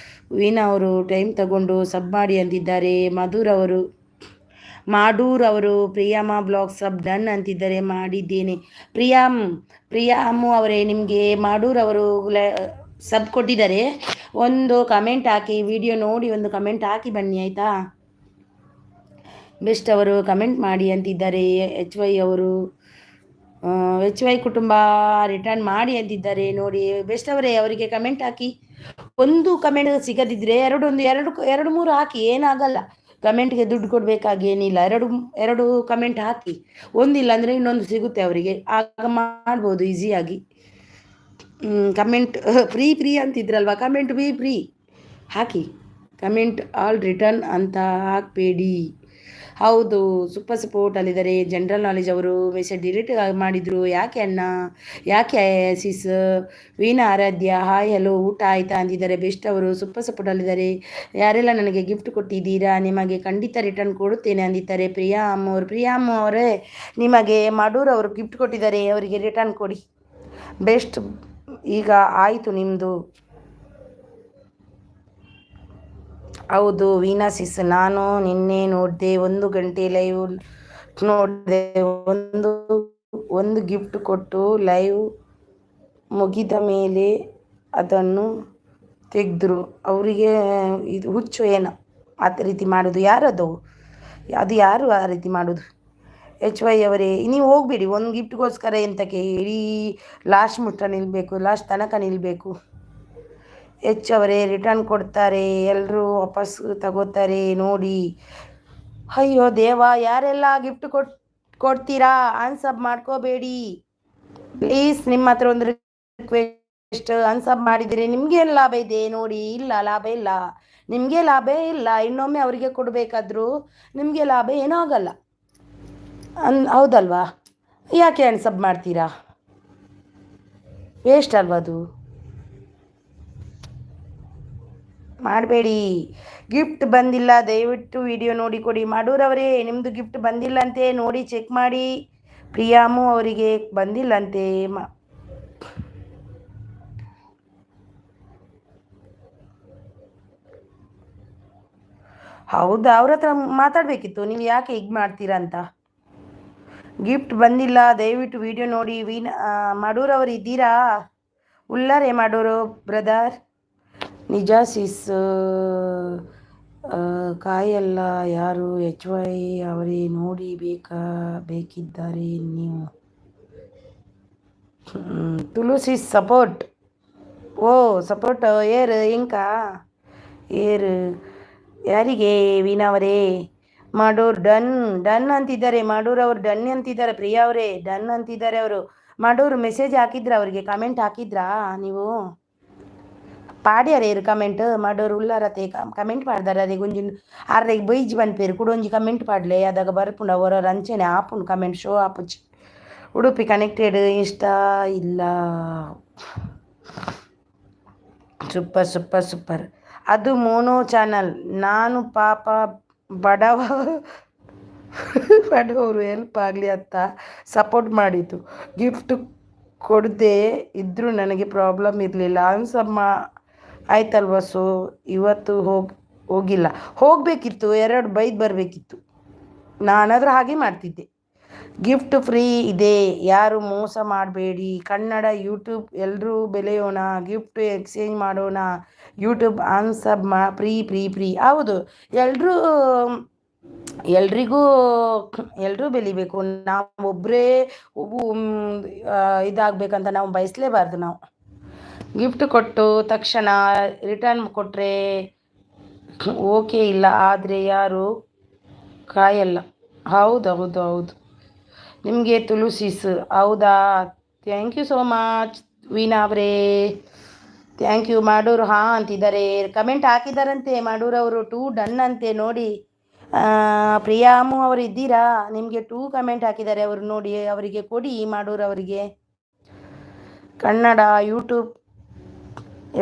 ವೀಣಾ ಅವರು ಟೈಮ್ ತಗೊಂಡು ಸಬ್ ಮಾಡಿ ಅಂತಿದ್ದಾರೆ. ಮಾಡೂರ್ ಅವರು ಪ್ರಿಯಾಮ ಬ್ಲಾಗ್ ಸಬ್ ಡನ್ ಅಂತಿದ್ದಾರೆ. ಮಾಡಿದ್ದೇನೆ. ಪ್ರಿಯಾಮು ಅವರೇ ನಿಮಗೆ ಮಾಡೂರ್ ಅವರು ಸಬ್ ಕೊಟ್ಟಿದ್ದಾರೆ. ಒಂದು ಕಮೆಂಟ್ ಹಾಕಿ, ವಿಡಿಯೋ ನೋಡಿ ಒಂದು ಕಮೆಂಟ್ ಹಾಕಿ ಬನ್ನಿ ಆಯಿತಾ? ಬೆಸ್ಟ್ ಅವರು ಕಮೆಂಟ್ ಮಾಡಿ ಅಂತಿದ್ದಾರೆ. HY ಅವರು HY ಕುಟುಂಬ ರಿಟರ್ನ್ ಮಾಡಿ ಅಂತಿದ್ದಾರೆ ನೋಡಿ. ಬೆಸ್ಟ್ ಅವರೇ ಅವರಿಗೆ ಕಮೆಂಟ್ ಹಾಕಿ. ಒಂದು ಕಮೆಂಟ್ ಸಿಗದಿದ್ದರೆ ಎರಡು ಮೂರು ಹಾಕಿ, ಏನಾಗಲ್ಲ. ಕಮೆಂಟ್ಗೆ ದುಡ್ಡು ಕೊಡಬೇಕಾಗೇನಿಲ್ಲ. ಎರಡು ಕಮೆಂಟ್ ಹಾಕಿ, ಒಂದಿಲ್ಲ ಅಂದರೆ ಇನ್ನೊಂದು ಸಿಗುತ್ತೆ ಅವರಿಗೆ, ಆಗ ಮಾಡ್ಬೋದು ಈಸಿಯಾಗಿ. ಕಮೆಂಟ್ ಫ್ರೀ ಫ್ರೀ ಅಂತಿದ್ರಲ್ವ, ಕಮೆಂಟ್ ಬಿ ಫ್ರೀ ಹಾಕಿ. ಕಮೆಂಟ್ ಆಲ್ ರಿಟರ್ನ್ ಅಂತ ಹಾಕಬೇಡಿ. ಹೌದು, ಸೂಪರ್ ಸಪೋರ್ಟಲ್ಲಿದ್ದಾರೆ. ಜನರಲ್ ನಾಲೆಜ್ ಅವರು ಮೆಸೇಜ್ ಡಿಲೀಟ್ ಮಾಡಿದರು. ಯಾಕೆ ಅಣ್ಣ, ಯಾಕೆ sis? Veena Aradhya hi hello, ಊಟ ಆಯಿತಾ ಅಂದಿದ್ದಾರೆ. ಬೆಸ್ಟ್ ಅವರು ಸೂಪರ್ ಸಪೋರ್ಟಲ್ಲಿದ್ದಾರೆ. ಯಾರೆಲ್ಲ ನನಗೆ ಗಿಫ್ಟ್ ಕೊಟ್ಟಿದ್ದೀರಾ, ನಿಮಗೆ ಖಂಡಿತ ರಿಟರ್ನ್ ಕೊಡುತ್ತೇನೆ ಅಂದಿದ್ದಾರೆ. ಪ್ರಿಯಾ ಅಮ್ಮ ಅವರೇ, ನಿಮಗೆ ಮಾಡೂರ್ ಅವರು ಗಿಫ್ಟ್ ಕೊಟ್ಟಿದ್ದಾರೆ, ಅವರಿಗೆ ರಿಟರ್ನ್ ಕೊಡಿ. ಬೆಸ್ಟ್. ಈಗ ಆಯಿತು ನಿಮ್ಮದು. ಹೌದು ವೀಣಾ ಸಿಸ್, ನಾನು ನಿನ್ನೆ ನೋಡಿದೆ, 1 ಗಂಟೆ ಲೈವ್ ನೋಡಿದೆ. ಒಂದು ಒಂದು ಗಿಫ್ಟ್ ಕೊಟ್ಟು ಲೈವ್ ಮುಗಿದ ಮೇಲೆ ಅದನ್ನು ತೆಗೆದ್ರು. ಅವರಿಗೆ ಇದು ಹುಚ್ಚು ಏನೋ ಆ ರೀತಿ ಮಾಡೋದು. ಯಾರದು, ಅದು ಯಾರು ಆ ರೀತಿ ಮಾಡೋದು? HY ಅವರೇ, ನೀವು ಹೋಗ್ಬೇಡಿ. ಒಂದು ಗಿಫ್ಟ್ಗೋಸ್ಕರ ಎಂತಕ್ಕೆ ಇಡೀ ಲಾಸ್ಟ್ ಮುಟ್ಟ ನಿಲ್ಲಬೇಕು, ಲಾಸ್ಟ್ ತನಕ ನಿಲ್ಲಬೇಕು. ಅವರೇ, ರಿಟರ್ನ್ ಕೊಡ್ತಾರೆ, ಎಲ್ಲರೂ ವಾಪಸ್ ತಗೋತಾರೆ ನೋಡಿ. ಅಯ್ಯೋ ದೇವ, ಯಾರೆಲ್ಲ ಗಿಫ್ಟ್ ಕೊಡ್ತೀರಾ ಅನ್ಸಬ್ ಮಾಡ್ಕೋಬೇಡಿ ಪ್ಲೀಸ್. ನಿಮ್ಮ ಹತ್ರ ಒಂದು ರಿಕ್ವೆಸ್ಟ್, ಅನ್ಸಬ್ ಮಾಡಿದರೆ ನಿಮಗೆ ಲಾಭ ಇದೆ ನೋಡಿ. ಇಲ್ಲ, ಲಾಭ ಇಲ್ಲ, ನಿಮಗೆ ಲಾಭ ಇಲ್ಲ. ಇನ್ನೊಮ್ಮೆ ಅವರಿಗೆ ಕೊಡಬೇಕಾದ್ರೂ ನಿಮಗೆ ಲಾಭ ಏನೂ ಆಗಲ್ಲ. ಹೌದಲ್ವಾ? ಯಾಕೆ ಅನ್ಸಬ್ ಮಾಡ್ತೀರಾ? ವೇಸ್ಟ್ ಅಲ್ವಾ ಅದು? ಮಾಡಬೇಡಿ. ಗಿಫ್ಟ್ ಬಂದಿಲ್ಲ, ದಯವಿಟ್ಟು ವಿಡಿಯೋ ನೋಡಿ ಕೊಡಿ. ಮಾಡೂರವರೇ, ನಿಮ್ಮದು ಗಿಫ್ಟ್ ಬಂದಿಲ್ಲಂತೆ, ನೋಡಿ ಚೆಕ್ ಮಾಡಿ. ಪ್ರಿಯಾಮು ಅವರಿಗೆ ಬಂದಿಲ್ಲಂತೆ. ಹೌದಾ? ಅವ್ರ ಹತ್ರ ಮಾತಾಡಬೇಕಿತ್ತು, ನೀವು ಯಾಕೆ ಹೀಗೆ ಮಾಡ್ತೀರಾ ಅಂತ. ಗಿಫ್ಟ್ ಬಂದಿಲ್ಲ, ದಯವಿಟ್ಟು ವಿಡಿಯೋ ನೋಡಿ. ಮಾಡೂರವರು ಇದ್ದೀರಾ? ಉಳ್ಳಾರೆ ಮಾಡೂರು ಬ್ರದರ್. ನಿಜ ಸಿಸ್, ಕಾಯಲ್ಲ ಯಾರು? HY ಅವರೇ ನೋಡಿ ಬೇಕಿದ್ದಾರೆ ನೀವು. ತುಳುಸಿಸ್ ಸಪೋರ್ಟ್. ಓ ಸಪೋರ್ಟ್ ಏರ್ ಇಂಕಾ ಏರ್ ಯಾರಿಗೆ? ವೀಣಾವರೇ, ಮಾಡೂರ್ ಡನ್ ಡನ್ ಅಂತಿದ್ದಾರೆ. ಮಾಡೂರ್ ಅವರು ಡನ್ ಅಂತಿದ್ದಾರೆ. ಪ್ರಿಯಾ ಅವರೇ ಡನ್ ಅಂತಿದ್ದಾರೆ. ಅವರು ಮಾಡೂರು ಮೆಸೇಜ್ ಹಾಕಿದ್ರಾ, ಅವರಿಗೆ ಕಮೆಂಟ್ ಹಾಕಿದ್ರಾ ನೀವು? పాడారు కమెంట్ ಮಾಡೋರು ಉಳ್ಳಾರತೆ ಕಮೆಂಟ್ ಮಾಡ್ದಾರೆ. ಅದೇ ಗುಂಜಿ ಆರ್ರೆಗ್ ಬೈಜ್ ಬಂದ್ಪೇರು ಕುಡೊಂಜಿ ಕಮೆಂಟ್ ಪಾಡ್ಲೆ ಅದಾಗ ಬರ್ಪುಂಡು ಅವರ ರಂಚನೆ ಆಪುಂಡು ಕಮೆಂಟ್ ಶೋ ಆಪುಜಿ. ಉಡುಪಿ ಕನೆಕ್ಟೆಡ್ ಇಷ್ಟ ಇಲ್ಲ. Super super super. ಅದು ಮೋನೋ ಚಾನಲ್. ನಾನು ಪಾಪ ಬಡವರು ಹೆಲ್ಪ್ ಆಗಲಿ ಅಂತ ಸಪೋರ್ಟ್ ಮಾಡಿದ್ದು. ಗಿಫ್ಟ್ ಕೊಡದೆ ಇದ್ದರೂ ನನಗೆ ಪ್ರಾಬ್ಲಮ್ ಇರಲಿಲ್ಲ. ಅನ್ಸಮ್ಮ ಆಯ್ತಲ್ವ? ಸೊ ಇವತ್ತು ಹೋಗಿಲ್ಲ. ಹೋಗಬೇಕಿತ್ತು, 2 ಬೈದು ಬರಬೇಕಿತ್ತು. ನಾನಾದರೂ ಹಾಗೆ ಮಾಡ್ತಿದ್ದೆ. ಗಿಫ್ಟ್ ಫ್ರೀ ಇದೆ, ಯಾರು ಮೋಸ ಮಾಡಬೇಡಿ. ಕನ್ನಡ ಯೂಟ್ಯೂಬ್ ಎಲ್ಲರೂ ಬೆಳೆಯೋಣ, ಗಿಫ್ಟ್ ಎಕ್ಸ್ಚೇಂಜ್ ಮಾಡೋಣ. YouTube unsub free free free. ಹೌದು, ಎಲ್ಲರೂ ಬೆಳಿಬೇಕು. ನಾವು ಒಬ್ಬರೇ ಇದಾಗಬೇಕಂತ ನಾವು ಬಯಸಲೇಬಾರ್ದು. ನಾವು ಗಿಫ್ಟ್ ಕೊಟ್ಟು ತಕ್ಷಣ ರಿಟರ್ನ್ ಕೊಟ್ಟರೆ ಓಕೆ, ಇಲ್ಲ ಆದರೆ ಯಾರು ಕಾಯಲ್ಲ. ಹೌದು ಹೌದು ಹೌದು. ನಿಮಗೆ ತುಳುಸಿಸ್ ಹೌದಾ? Thank you so much Veena ಅವರೇ, ಥ್ಯಾಂಕ್ ಯು. ಮಾಡೂರು ಹಾಂ ಅಂತಿದ್ದಾರೆ, ಕಮೆಂಟ್ ಹಾಕಿದ್ದಾರಂತೆ. ಮಾಡೂರವರು 2 ಡನ್ ಅಂತೆ ನೋಡಿ. ಪ್ರಿಯಾಮು ಅವರು ಇದ್ದೀರಾ? ನಿಮಗೆ 2 ಕಮೆಂಟ್ ಹಾಕಿದ್ದಾರೆ ಅವರು, ನೋಡಿ ಅವರಿಗೆ ಕೊಡಿ. ಮಾಡೂರವರಿಗೆ ಕನ್ನಡ ಯೂಟ್ಯೂಬ್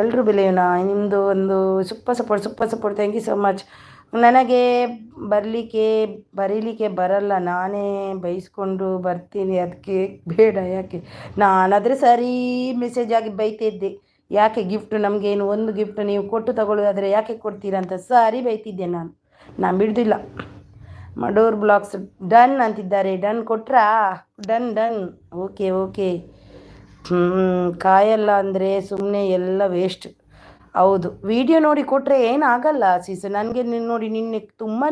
ಎಲ್ಲರೂ ಬೆಳೆಯೋಣ. ನಿಮ್ಮದು ಒಂದು super support. Thank you so much. ನನಗೆ ಬರೀಲಿಕ್ಕೆ ಬರಲ್ಲ, ನಾನೇ ಬೈಸ್ಕೊಂಡು ಬರ್ತೀನಿ. ಅದಕ್ಕೆ ಬೇಡ. ಯಾಕೆ? ನಾನಾದರೆ ಸರಿ ಮೆಸೇಜ್ ಆಗಿ ಬೈತಿದ್ದೆ. ಯಾಕೆ ಗಿಫ್ಟ್ ನಮಗೇನು, ಒಂದು ಗಿಫ್ಟ್ ನೀವು ಕೊಟ್ಟು ತಗೊಳ್ಳೋದಾದರೆ ಯಾಕೆ ಕೊಡ್ತೀರಾ ಅಂತ ಸರಿ ಬೈತಿದ್ದೆ ನಾನು ಬಿಡೋದಿಲ್ಲ. ಮಾಡೂರ್ ಬ್ಲಾಗ್ಸ್ ಡನ್ ಅಂತಿದ್ದಾರೆ. ಡನ್ ಕೊಟ್ರಾ? ಡನ್. ಓಕೆ. ಕಾಯಲ್ಲ ಅಂದರೆ ಸುಮ್ಮನೆ ಎಲ್ಲ ವೇಸ್ಟ್. ಹೌದು, ವಿಡಿಯೋ ನೋಡಿ ಕೊಟ್ಟರೆ ಏನಾಗಲ್ಲ ಸೀಸ್. ನನಗೆ ನೋಡಿ ನಿನ್ನೆ ತುಂಬಾ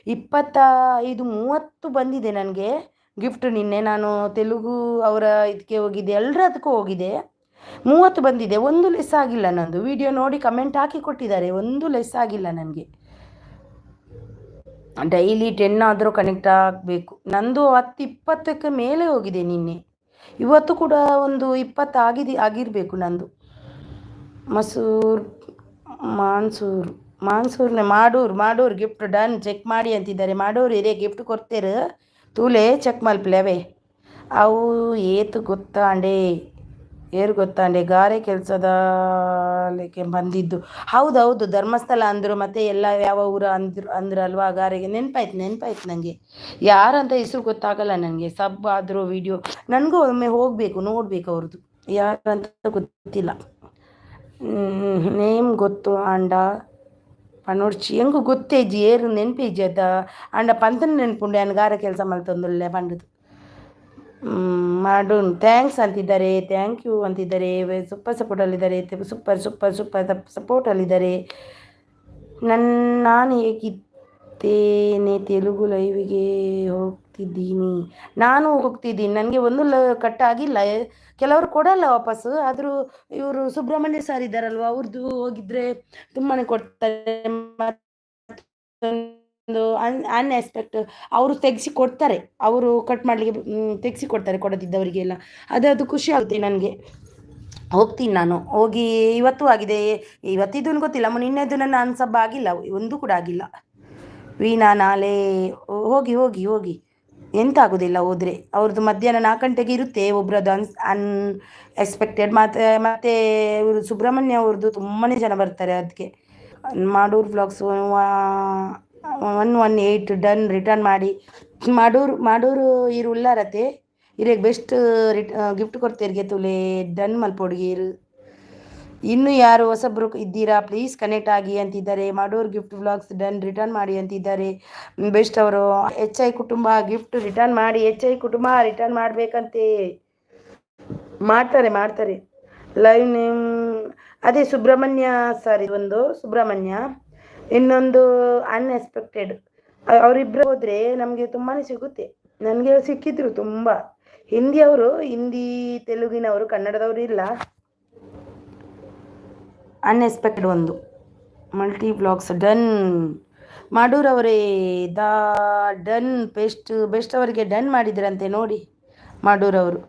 25-30 ಬಂದಿದೆ ನನಗೆ ಗಿಫ್ಟ್. ನಿನ್ನೆ ನಾನು ತೆಲುಗು ಅವರ ಇದಕ್ಕೆ ಹೋಗಿದ್ದೆ, ಎಲ್ಲದಕ್ಕೂ ಹೋಗಿದೆ. 30 ಬಂದಿದೆ, ಒಂದು ಲೆಸ್ ಆಗಿಲ್ಲ. ನಂದು ವಿಡಿಯೋ ನೋಡಿ ಕಮೆಂಟ್ ಹಾಕಿ ಕೊಟ್ಟಿದ್ದಾರೆ, ಒಂದು ಲೆಸ್ ಆಗಿಲ್ಲ ನನಗೆ. ಡೈಲಿ 10 ಆದರೂ ಕನೆಕ್ಟ್ ಆಗಬೇಕು. ನಂದು 10-20ಕ್ಕೆ ಮೇಲೆ ಹೋಗಿದೆ ನಿನ್ನೆ. ಇವತ್ತು ಕೂಡ ಒಂದು 20 ಆಗಿರಬೇಕು ನಂದು. ಮಸೂರ್ ಮಾನ್ಸೂರ್ನೆ ಮಾಡೂರು ಗಿಫ್ಟ್ ಡನ್ ಚೆಕ್ ಮಾಡಿ ಅಂತಿದ್ದಾರೆ. ಮಾಡೂರು ಹಿರೇ ಗಿಫ್ಟ್ ಕೊಡ್ತೇರು ತೂಲೆ ಚೆಕ್ ಮಲ್ಪಲೆ ಅವು ಏತು ಗೊತ್ತಾಂಡೆ ಏರು ಗೊತ್ತಾಂಡೆ ಗಾರೆ ಕೆಲಸದಕ್ಕೆ ಬಂದಿದ್ದು. ಹೌದೌದು, ಧರ್ಮಸ್ಥಳ ಅಂದರು, ಮತ್ತೆ ಎಲ್ಲ ಯಾವ ಊರು ಅಂದ್ರಲ್ವಾ ಗಾರೆಗೆ. ನೆನಪಾಯ್ತು ನನಗೆ. ಯಾರಂತ ಹೆಸರು ಗೊತ್ತಾಗಲ್ಲ ನನಗೆ. ಸಬ್ ಆದರೂ ವಿಡಿಯೋ ನನಗೂ ಒಮ್ಮೆ ಹೋಗಬೇಕು, ನೋಡಬೇಕು ಅವ್ರದ್ದು ಯಾರಂತ ಗೊತ್ತಿಲ್ಲ. ನೇಮ್ ಗೊತ್ತು ಅಂಡ ಪನೋಡ್ಚಿ ಹೆಂಗು ಗೊತ್ತೇಜಿ ಏರು ನೆನಪೇಜಿ ಅದ ಅಂಡ ಪಂತನ ನೆನಪುಂಡೆ ಗಾರ ಕೆಲಸ ಮಲ್ತೊಂದುಲ್ಲೆ ಪಂಡದು. ಮಾಡೋಣ ಥ್ಯಾಂಕ್ಸ್ ಅಂತಿದ್ದಾರೆ, ಥ್ಯಾಂಕ್ ಯು ಅಂತಿದ್ದಾರೆ, ಸೂಪರ್ ಸಪೋರ್ಟಲ್ಲಿದ್ದಾರೆ, ಸೂಪರ್ ಸಪೋರ್ಟಲ್ಲಿದ್ದಾರೆ. ನಾನು ಹೇಗಿದ್ದೇನೆ, ತೆಲುಗು ಲೈವಿಗೆ ಹೋಗ್ತಿದ್ದೀನಿ. ನಾನು ಹೋಗ್ತಿದ್ದೀನಿ, ನನಗೆ ಒಂದು ಕಟ್ಟಾಗಿಲ್ಲ. ಕೆಲವರು ಕೊಡಲ್ಲ ವಾಪಸ್ಸು, ಆದರೂ ಇವರು ಸುಬ್ರಹ್ಮಣ್ಯ ಸರ್ ಇದ್ದಾರಲ್ವ, ಅವ್ರದ್ದು ಹೋಗಿದ್ರೆ ತುಂಬಾ ಕೊಡ್ತಾರೆ. ಒಂದು ಅನ್ಎಕ್ಸ್ಪೆಕ್ಟ್ ಅವರು ತೆಗೆಸಿ ಕೊಡ್ತಾರೆ, ಅವರು ಕಟ್ ಮಾಡಲಿಕ್ಕೆ ತೆಗೆಸಿ ಕೊಡ್ತಾರೆ ಕೊಡದಿದ್ದವರಿಗೆಲ್ಲ. ಅದು ಖುಷಿ ಆಗುತ್ತೆ ನನಗೆ. ಹೋಗ್ತೀನಿ ನಾನು, ಹೋಗಿ ಇವತ್ತೂ ಆಗಿದೆ, ಇವತ್ತಿದ್ದು ಗೊತ್ತಿಲ್ಲ, ನಿನ್ನೆದು ನನ್ನ ಅನ್ಸಬ್ಬ ಆಗಿಲ್ಲ, ಒಂದು ಕೂಡ ಆಗಿಲ್ಲ. ವೀಣಾ ನಾಳೆ ಹೋಗಿ ಎಂತ ಆಗೋದಿಲ್ಲ ಹೋದರೆ. ಅವ್ರದ್ದು ಮಧ್ಯಾಹ್ನ 4 ಗಂಟೆಗೆ ಇರುತ್ತೆ ಒಬ್ರದ್ದು ಅನ್ಎಕ್ಸ್ಪೆಕ್ಟೆಡ್. ಮತ್ತೆ ಇವರು ಸುಬ್ರಹ್ಮಣ್ಯ ಅವ್ರದ್ದು ತುಂಬಾ ಜನ ಬರ್ತಾರೆ. ಅದಕ್ಕೆ ಮಾಡೂರು ವ್ಲಾಗ್ಸ್ 118 ಡನ್ ರಿಟರ್ನ್ ಮಾಡಿ. ಮಾಡೂರು ಇರು ಉಲ್ಲಾರತೆ ಇರೇಗ ಬೆಸ್ಟ್ ಗಿಫ್ಟ್ ಕೊಡ್ತೀರಿಗೆ ತುಲೆ ಡನ್ ಮಲ್ಪೊಡ್ಗೀರು. ಇನ್ನು ಯಾರು ಹೊಸಬ್ರು ಇದ್ದೀರಾ ಪ್ಲೀಸ್ ಕನೆಕ್ಟ್ ಆಗಿ ಅಂತಿದ್ದಾರೆ. ಮಾಡೂರು ಗಿಫ್ಟ್ ವ್ಲಾಗ್ಸ್ ಡನ್ ರಿಟರ್ನ್ ಮಾಡಿ ಅಂತಿದ್ದಾರೆ. ಬೆಸ್ಟ್ ಅವರು HI ಕುಟುಂಬ ಗಿಫ್ಟ್ ರಿಟರ್ನ್ ಮಾಡಿ. HI ಕುಟುಂಬ ರಿಟರ್ನ್ ಮಾಡಬೇಕಂತೆ, ಮಾಡ್ತಾರೆ. ಲೈವ್ ನೇಮ್ ಅದೇ ಸುಬ್ರಹ್ಮಣ್ಯ ಸರ್, ಒಂದು ಸುಬ್ರಹ್ಮಣ್ಯ, ಇನ್ನೊಂದು ಅನ್ಎಕ್ಸ್ಪೆಕ್ಟೆಡ್. ಅವರಿಬ್ಬರು ಹೋದರೆ ನಮಗೆ ತುಂಬಾ ಸಿಗುತ್ತೆ. ನನಗೆ ಸಿಕ್ಕಿದ್ರು ತುಂಬ. ಹಿಂದಿ ತೆಲುಗಿನವರು, ಕನ್ನಡದವರು ಇಲ್ಲ. ಅನ್ಎಕ್ಸ್ಪೆಕ್ಟೆಡ್ ಒಂದು ಮಲ್ಟಿ ಬ್ಲಾಗ್ಸ್ ಡನ್. ಮಾಡೂರವರೇ ಡನ್ ಬೆಸ್ಟ್ ಅವರಿಗೆ ಡನ್ ಮಾಡಿದ್ರಂತೆ ನೋಡಿ ಮಾಡೂರವರು.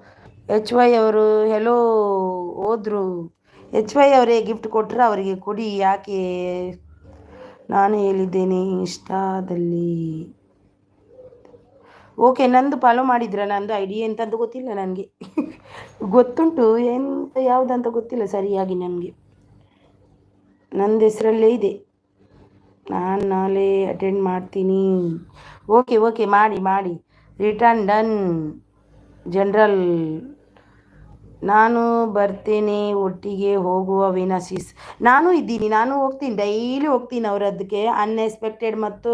HY ಅವರು ಹೆಲೋ ಹೋದ್ರು. HY ಅವರೇ ಗಿಫ್ಟ್ ಕೊಟ್ಟರೆ ಅವರಿಗೆ ಕೊಡಿ, ಯಾಕೆ ನಾನು ಹೇಳಿದ್ದೇನೆ ಇನ್ಸ್ಟಾದಲ್ಲಿ. ಓಕೆ, ನಂದು ಫಾಲೋ ಮಾಡಿದ್ರ? ನಂದು ಐಡಿ ಎಂತಂತ ಗೊತ್ತಿಲ್ಲ ನನಗೆ. ಗೊತ್ತುಂಟು ಎಂತ ಯಾವುದಂತ ಗೊತ್ತಿಲ್ಲ ಸರಿಯಾಗಿ ನನಗೆ. ನಂದು ಹೆಸರಲ್ಲೇ ಇದೆ. ನಾನು ನಾಳೆ ಅಟೆಂಡ್ ಮಾಡ್ತೀನಿ. ಓಕೆ ಮಾಡಿ. Return done general. ನಾನು ಬರ್ತೇನೆ, ಒಟ್ಟಿಗೆ ಹೋಗುವ ವೀನಾಸಿಸ್. ನಾನು ಇದ್ದೀನಿ, ನಾನು ಹೋಗ್ತೀನಿ, ಡೈಲಿ ಹೋಗ್ತೀನಿ ಅವರದಕ್ಕೆ. ಅನ್ಎಕ್ಸ್ಪೆಕ್ಟೆಡ್ ಮತ್ತು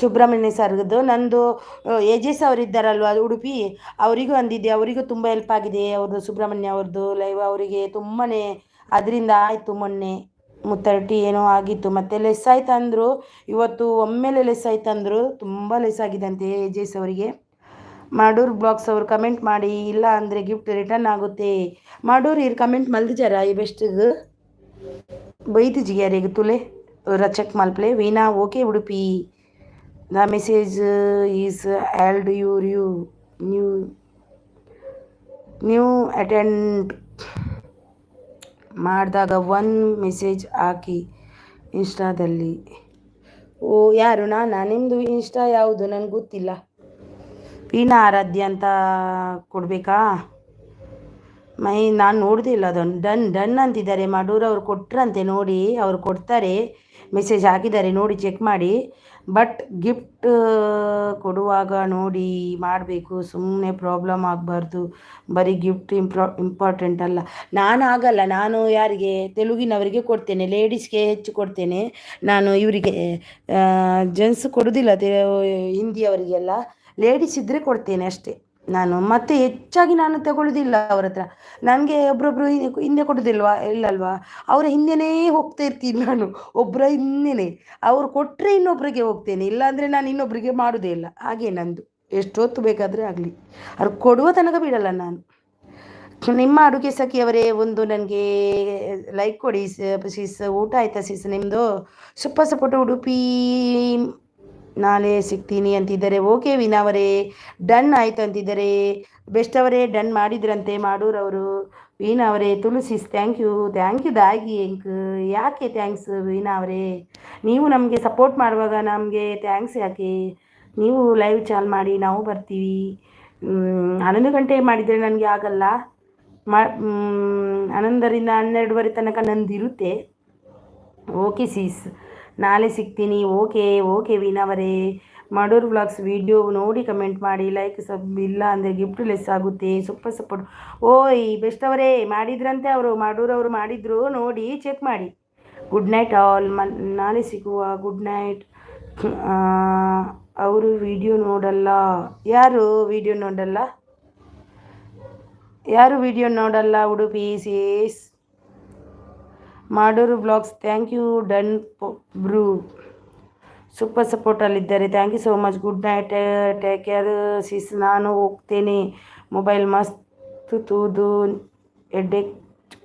ಸುಬ್ರಹ್ಮಣ್ಯ ಸರ್ಗದ್ದು. ನಂದು AJS ಅವರಿದ್ದಾರಲ್ವ ಉಡುಪಿ, ಅವರಿಗೂ ಅಂದಿದ್ದೆ, ಅವರಿಗೂ ತುಂಬ ಹೆಲ್ಪ್ ಆಗಿದೆ ಅವ್ರದ್ದು ಸುಬ್ರಹ್ಮಣ್ಯ ಅವ್ರದ್ದು ಲೈವ್. ಅವರಿಗೆ ತುಂಬಾ ಅದರಿಂದ ಆಯಿತು. ಮೊನ್ನೆ 30 ಏನೋ ಆಗಿತ್ತು, ಮತ್ತೆ ಲೆಸ್ ಆಯ್ತು ಅಂದರು. ಇವತ್ತು ಒಮ್ಮೆಲೆ ಲೆಸ್ ಆಯ್ತು ಅಂದರು, ತುಂಬ ಲೆಸ್ ಆಗಿದೆ ಅಂತೆ AJS ಅವರಿಗೆ. ಮಾಡೂರು ಬ್ಲಾಗ್ಸ್ ಅವರು ಕಮೆಂಟ್ ಮಾಡಿ, ಇಲ್ಲ ಅಂದರೆ ಗಿಫ್ಟ್ ರಿಟರ್ನ್ ಆಗುತ್ತೆ. ಮಾಡೂರು ಇರು ಕಮೆಂಟ್ ಮಲ್ದಿಜಾರ ಈ ಬೆಸ್ಟಿಗೆ ಬೈದು ಜಿಗ್ಯಾರಿಗೆ ತುಲೆ ಚೆಕ್ ಮಲ್ಪ್ಲೆ. Veena okay Udupi. The message is old you new attend ಮಾಡಿದಾಗ 1 ಮೆಸೇಜ್ ಹಾಕಿ ಇನ್ಸ್ಟಾದಲ್ಲಿ. ಓ ಯಾರು? ನಿಮ್ಮದು ಇನ್ಸ್ಟಾ ಯಾವುದು ನನಗೆ ಗೊತ್ತಿಲ್ಲ. ವೀಣಾ ಆರಾಧ್ಯ ಅಂತ ಕೊಡಬೇಕಾ? ನಾನು ನೋಡ್ದಿಲ್ಲ ಅದನ್ನು. ಡನ್ ಅಂತಿದ್ದಾರೆ. ಮಾಡೂರು ಅವ್ರು ಕೊಟ್ರಂತೆ ನೋಡಿ, ಅವ್ರು ಕೊಡ್ತಾರೆ, ಮೆಸೇಜ್ ಹಾಕಿದ್ದಾರೆ ನೋಡಿ, ಚೆಕ್ ಮಾಡಿ. ಬಟ್ ಗಿಫ್ಟ್ ಕೊಡುವಾಗ ನೋಡಿ ಮಾಡಬೇಕು, ಸುಮ್ಮನೆ ಪ್ರಾಬ್ಲಮ್ ಆಗಬಾರ್ದು. ಬರೀ ಗಿಫ್ಟ್ ಇಂಪಾರ್ಟೆಂಟ್ ಅಲ್ಲ. ನಾನು ಆಗಲ್ಲ, ನಾನು ಯಾರಿಗೆ ತೆಲುಗಿನವರಿಗೆ ಕೊಡ್ತೇನೆ, ಲೇಡೀಸ್ಗೆ ಹೆಚ್ಚು ಕೊಡ್ತೇನೆ ನಾನು. ಇವರಿಗೆ ಜೆಂಟ್ಸ್ ಕೊಡೋದಿಲ್ಲ, ಹಿಂದಿಯವರಿಗೆಲ್ಲ. ಲೇಡೀಸ್ ಇದ್ದರೆ ಕೊಡ್ತೇನೆ ಅಷ್ಟೇ ನಾನು. ಮತ್ತೆ ಹೆಚ್ಚಾಗಿ ನಾನು ತಗೊಳ್ಳೋದಿಲ್ಲ ಅವ್ರ ಹತ್ರ. ನನಗೆ ಒಬ್ರೊಬ್ರು ಹಿಂದೆ ಇಲ್ಲಲ್ವಾ, ಅವರ ಹಿಂದೆನೇ ಹೋಗ್ತಾ ಇರ್ತೀನಿ ನಾನು, ಒಬ್ಬರ ಹಿಂದೆನೇ. ಅವ್ರು ಕೊಟ್ಟರೆ ಇನ್ನೊಬ್ಬರಿಗೆ ಹೋಗ್ತೇನೆ, ಇಲ್ಲಾಂದರೆ ನಾನು ಇನ್ನೊಬ್ಬರಿಗೆ ಮಾಡೋದೇ ಇಲ್ಲ. ಹಾಗೆ ನಂದು, ಎಷ್ಟೊತ್ತು ಬೇಕಾದರೆ ಆಗಲಿ, ಅವ್ರು ಕೊಡುವ ತನಕ ಬಿಡಲ್ಲ ನಾನು. ನಿಮ್ಮ ಅಡುಗೆ ಸಖಿಯವರೇ ಒಂದು ನನಗೆ ಲೈಕ್ ಕೊಡಿ ಸಿಸ್. ಊಟ ಆಯ್ತಾ ಸಿಸ್ ನಿಮ್ಮದು? ಸಪೋರ್ಟ್ ಉಡುಪಿ ನಾಳೆ ಸಿಗ್ತೀನಿ ಅಂತಿದ್ದಾರೆ. ಓಕೆ ವೀಣಾ ಅವರೇ, ಡನ್ ಆಯಿತು ಅಂತಿದ್ದಾರೆ. ಬೆಸ್ಟ್ ಅವರೇ ಡನ್ ಮಾಡಿದ್ರಂತೆ ಮಾಡೂರವರು. ವೀಣಾ ಅವರೇ ತುಳಸಿಸ್ ಥ್ಯಾಂಕ್ ಯು ದಾಗಿ ಎಂಕ್. ಯಾಕೆ ಥ್ಯಾಂಕ್ಸ್ ವೀಣಾ ಅವರೇ? ನೀವು ನಮಗೆ ಸಪೋರ್ಟ್ ಮಾಡುವಾಗ ನಮಗೆ ಥ್ಯಾಂಕ್ಸ್ ಯಾಕೆ? ನೀವು ಲೈವ್ ಚಾಲ್ ಮಾಡಿ ನಾವು ಬರ್ತೀವಿ. 11 ಗಂಟೆ ಮಾಡಿದರೆ ನನಗೆ ಆಗಲ್ಲ. 11ರಿಂದ 12ವರೆ ತನಕ ನಂದಿರುತ್ತೆ. ಓಕೆ ಸೀಸ್, ನಾಳೆ ಸಿಗ್ತೀನಿ. ಓಕೆ ವೀಣಾ ಅವರೇ. ಮಾಡೂರು ವ್ಲಾಗ್ಸ್ ವಿಡಿಯೋ ನೋಡಿ ಕಮೆಂಟ್ ಮಾಡಿ, ಲೈಕ್ ಸಬ್ ಇಲ್ಲ ಅಂದರೆ ಗಿಫ್ಟ್ ಲೆಸ್ ಆಗುತ್ತೆ. Super support. ಓಯ್ ಬೆಸ್ಟ್ ಅವರೇ ಮಾಡಿದ್ರಂತೆ, ಅವರು ಮಾಡೂರವರು ಮಾಡಿದ್ರು, ನೋಡಿ ಚೆಕ್ ಮಾಡಿ. ಗುಡ್ ನೈಟ್ ಆಲ್, ನಾಳೆ ಸಿಗುವ. Good night. ಅವರು ವಿಡಿಯೋ ನೋಡಲ್ಲ. ಯಾರು ವಿಡಿಯೋ ನೋಡಲ್ಲ? Udupi says Madur blogs thank you done bro. Super ಸಪೋರ್ಟಲ್ಲಿದ್ದಾರೆ. Thank you so much. Good night, take care sis. ನಾನು ಹೋಗ್ತೇನೆ. ಮೊಬೈಲ್ ಮಸ್ತ್ ತೂದು ಎಡ್ಡೆಕ್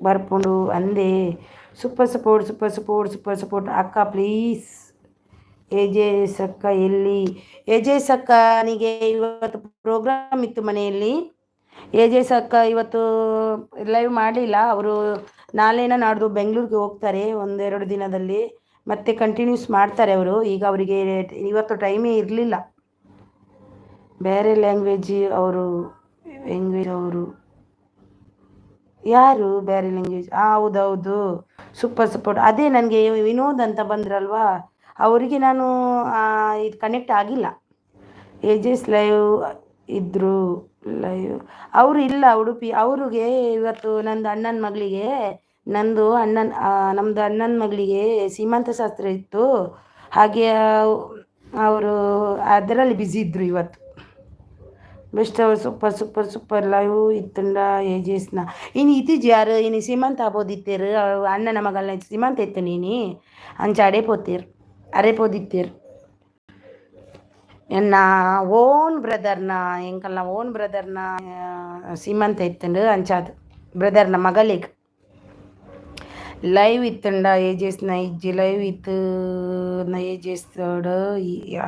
ಬರ್ಪುಂಡು ಅಂದೆ. ಸೂಪರ್ ಸಪೋರ್ಟ್ ಅಕ್ಕ ಪ್ಲೀಸ್. ಏಜೇಸ್ ಅಕ್ಕ ಎಲ್ಲಿ? ಏಜೇಸ್ ಅಕ್ಕನಿಗೆ ಇವತ್ತು ಪ್ರೋಗ್ರಾಮ್ ಇತ್ತು ಮನೆಯಲ್ಲಿ. ಏಜೇಸ್ ಅಕ್ಕ ಇವತ್ತು ಲೈವ್ ಮಾಡಲಿಲ್ಲ. ಅವರು ನಾಳೆನ ನಾಡ್ದು ಬೆಂಗಳೂರಿಗೆ ಹೋಗ್ತಾರೆ 1-2 ದಿನದಲ್ಲಿ. ಮತ್ತೆ ಕಂಟಿನ್ಯೂಸ್ ಮಾಡ್ತಾರೆ ಅವರು. ಈಗ ಅವರಿಗೆ ಇವತ್ತು ಟೈಮೇ ಇರಲಿಲ್ಲ. ಬೇರೆ ಲ್ಯಾಂಗ್ವೇಜ್ ಅವರು ಯಾರು? ಬೇರೆ ಲ್ಯಾಂಗ್ವೇಜ್? ಹೌದೌದು, ಸೂಪರ್ ಸಪೋರ್ಟ್. ಅದೇ ನನಗೆ ವಿನೋದ್ ಅಂತ ಬಂದ್ರಲ್ವಾ, ಅವರಿಗೆ ನಾನು ಇದು ಕನೆಕ್ಟ್ ಆಗಿಲ್ಲ. ಏಜಸ್ ಲೈವ್ ಇದ್ದರು. ಲೈವ್ ಅವರು ಇಲ್ಲ ಉಡುಪಿ. ಅವ್ರಿಗೆ ಇವತ್ತು ನಮ್ಮದು ಅಣ್ಣನ ಮಗಳಿಗೆ ಸೀಮಂತ ಶಾಸ್ತ್ರ ಇತ್ತು. ಹಾಗೆ ಅವರು ಅದರಲ್ಲಿ ಬ್ಯುಸಿ ಇದ್ದರು ಇವತ್ತು. ಬೆಸ್ಟ್ ಅವರು ಸೂಪರ್ ಲೈವ್ ಇತ್ತಂಡ ಏಜಸ್ನ. ಇನ್ನು ಇತ್ತೀಚೆ ಯಾರು ಇನ್ನು ಸೀಮಂತ ಆಬೋದಿತ್ತೇರು ಅಣ್ಣನ ಮಗಳನ್ನ ಸೀಮಂತ ಇತ್ತು ನೀನು ಅಂಚ ಅರೆ ಪೋದಿತ್ತೇರು ಎನ್ನ ಓನ್ ಬ್ರದರ್ನ ಸೀಮಂತ ಇತ್ತಂಡು ಅಂಚಾದು ಬ್ರದರ್ನ ಮಗಳಿಗೆ ಲೈವ್ ಇತ್ತಂಡ ಏಜಸ್ನ ಇಜ್ಜಿ ಲೈವ್ ಇತ್ತು ಏಜಸ್ದ.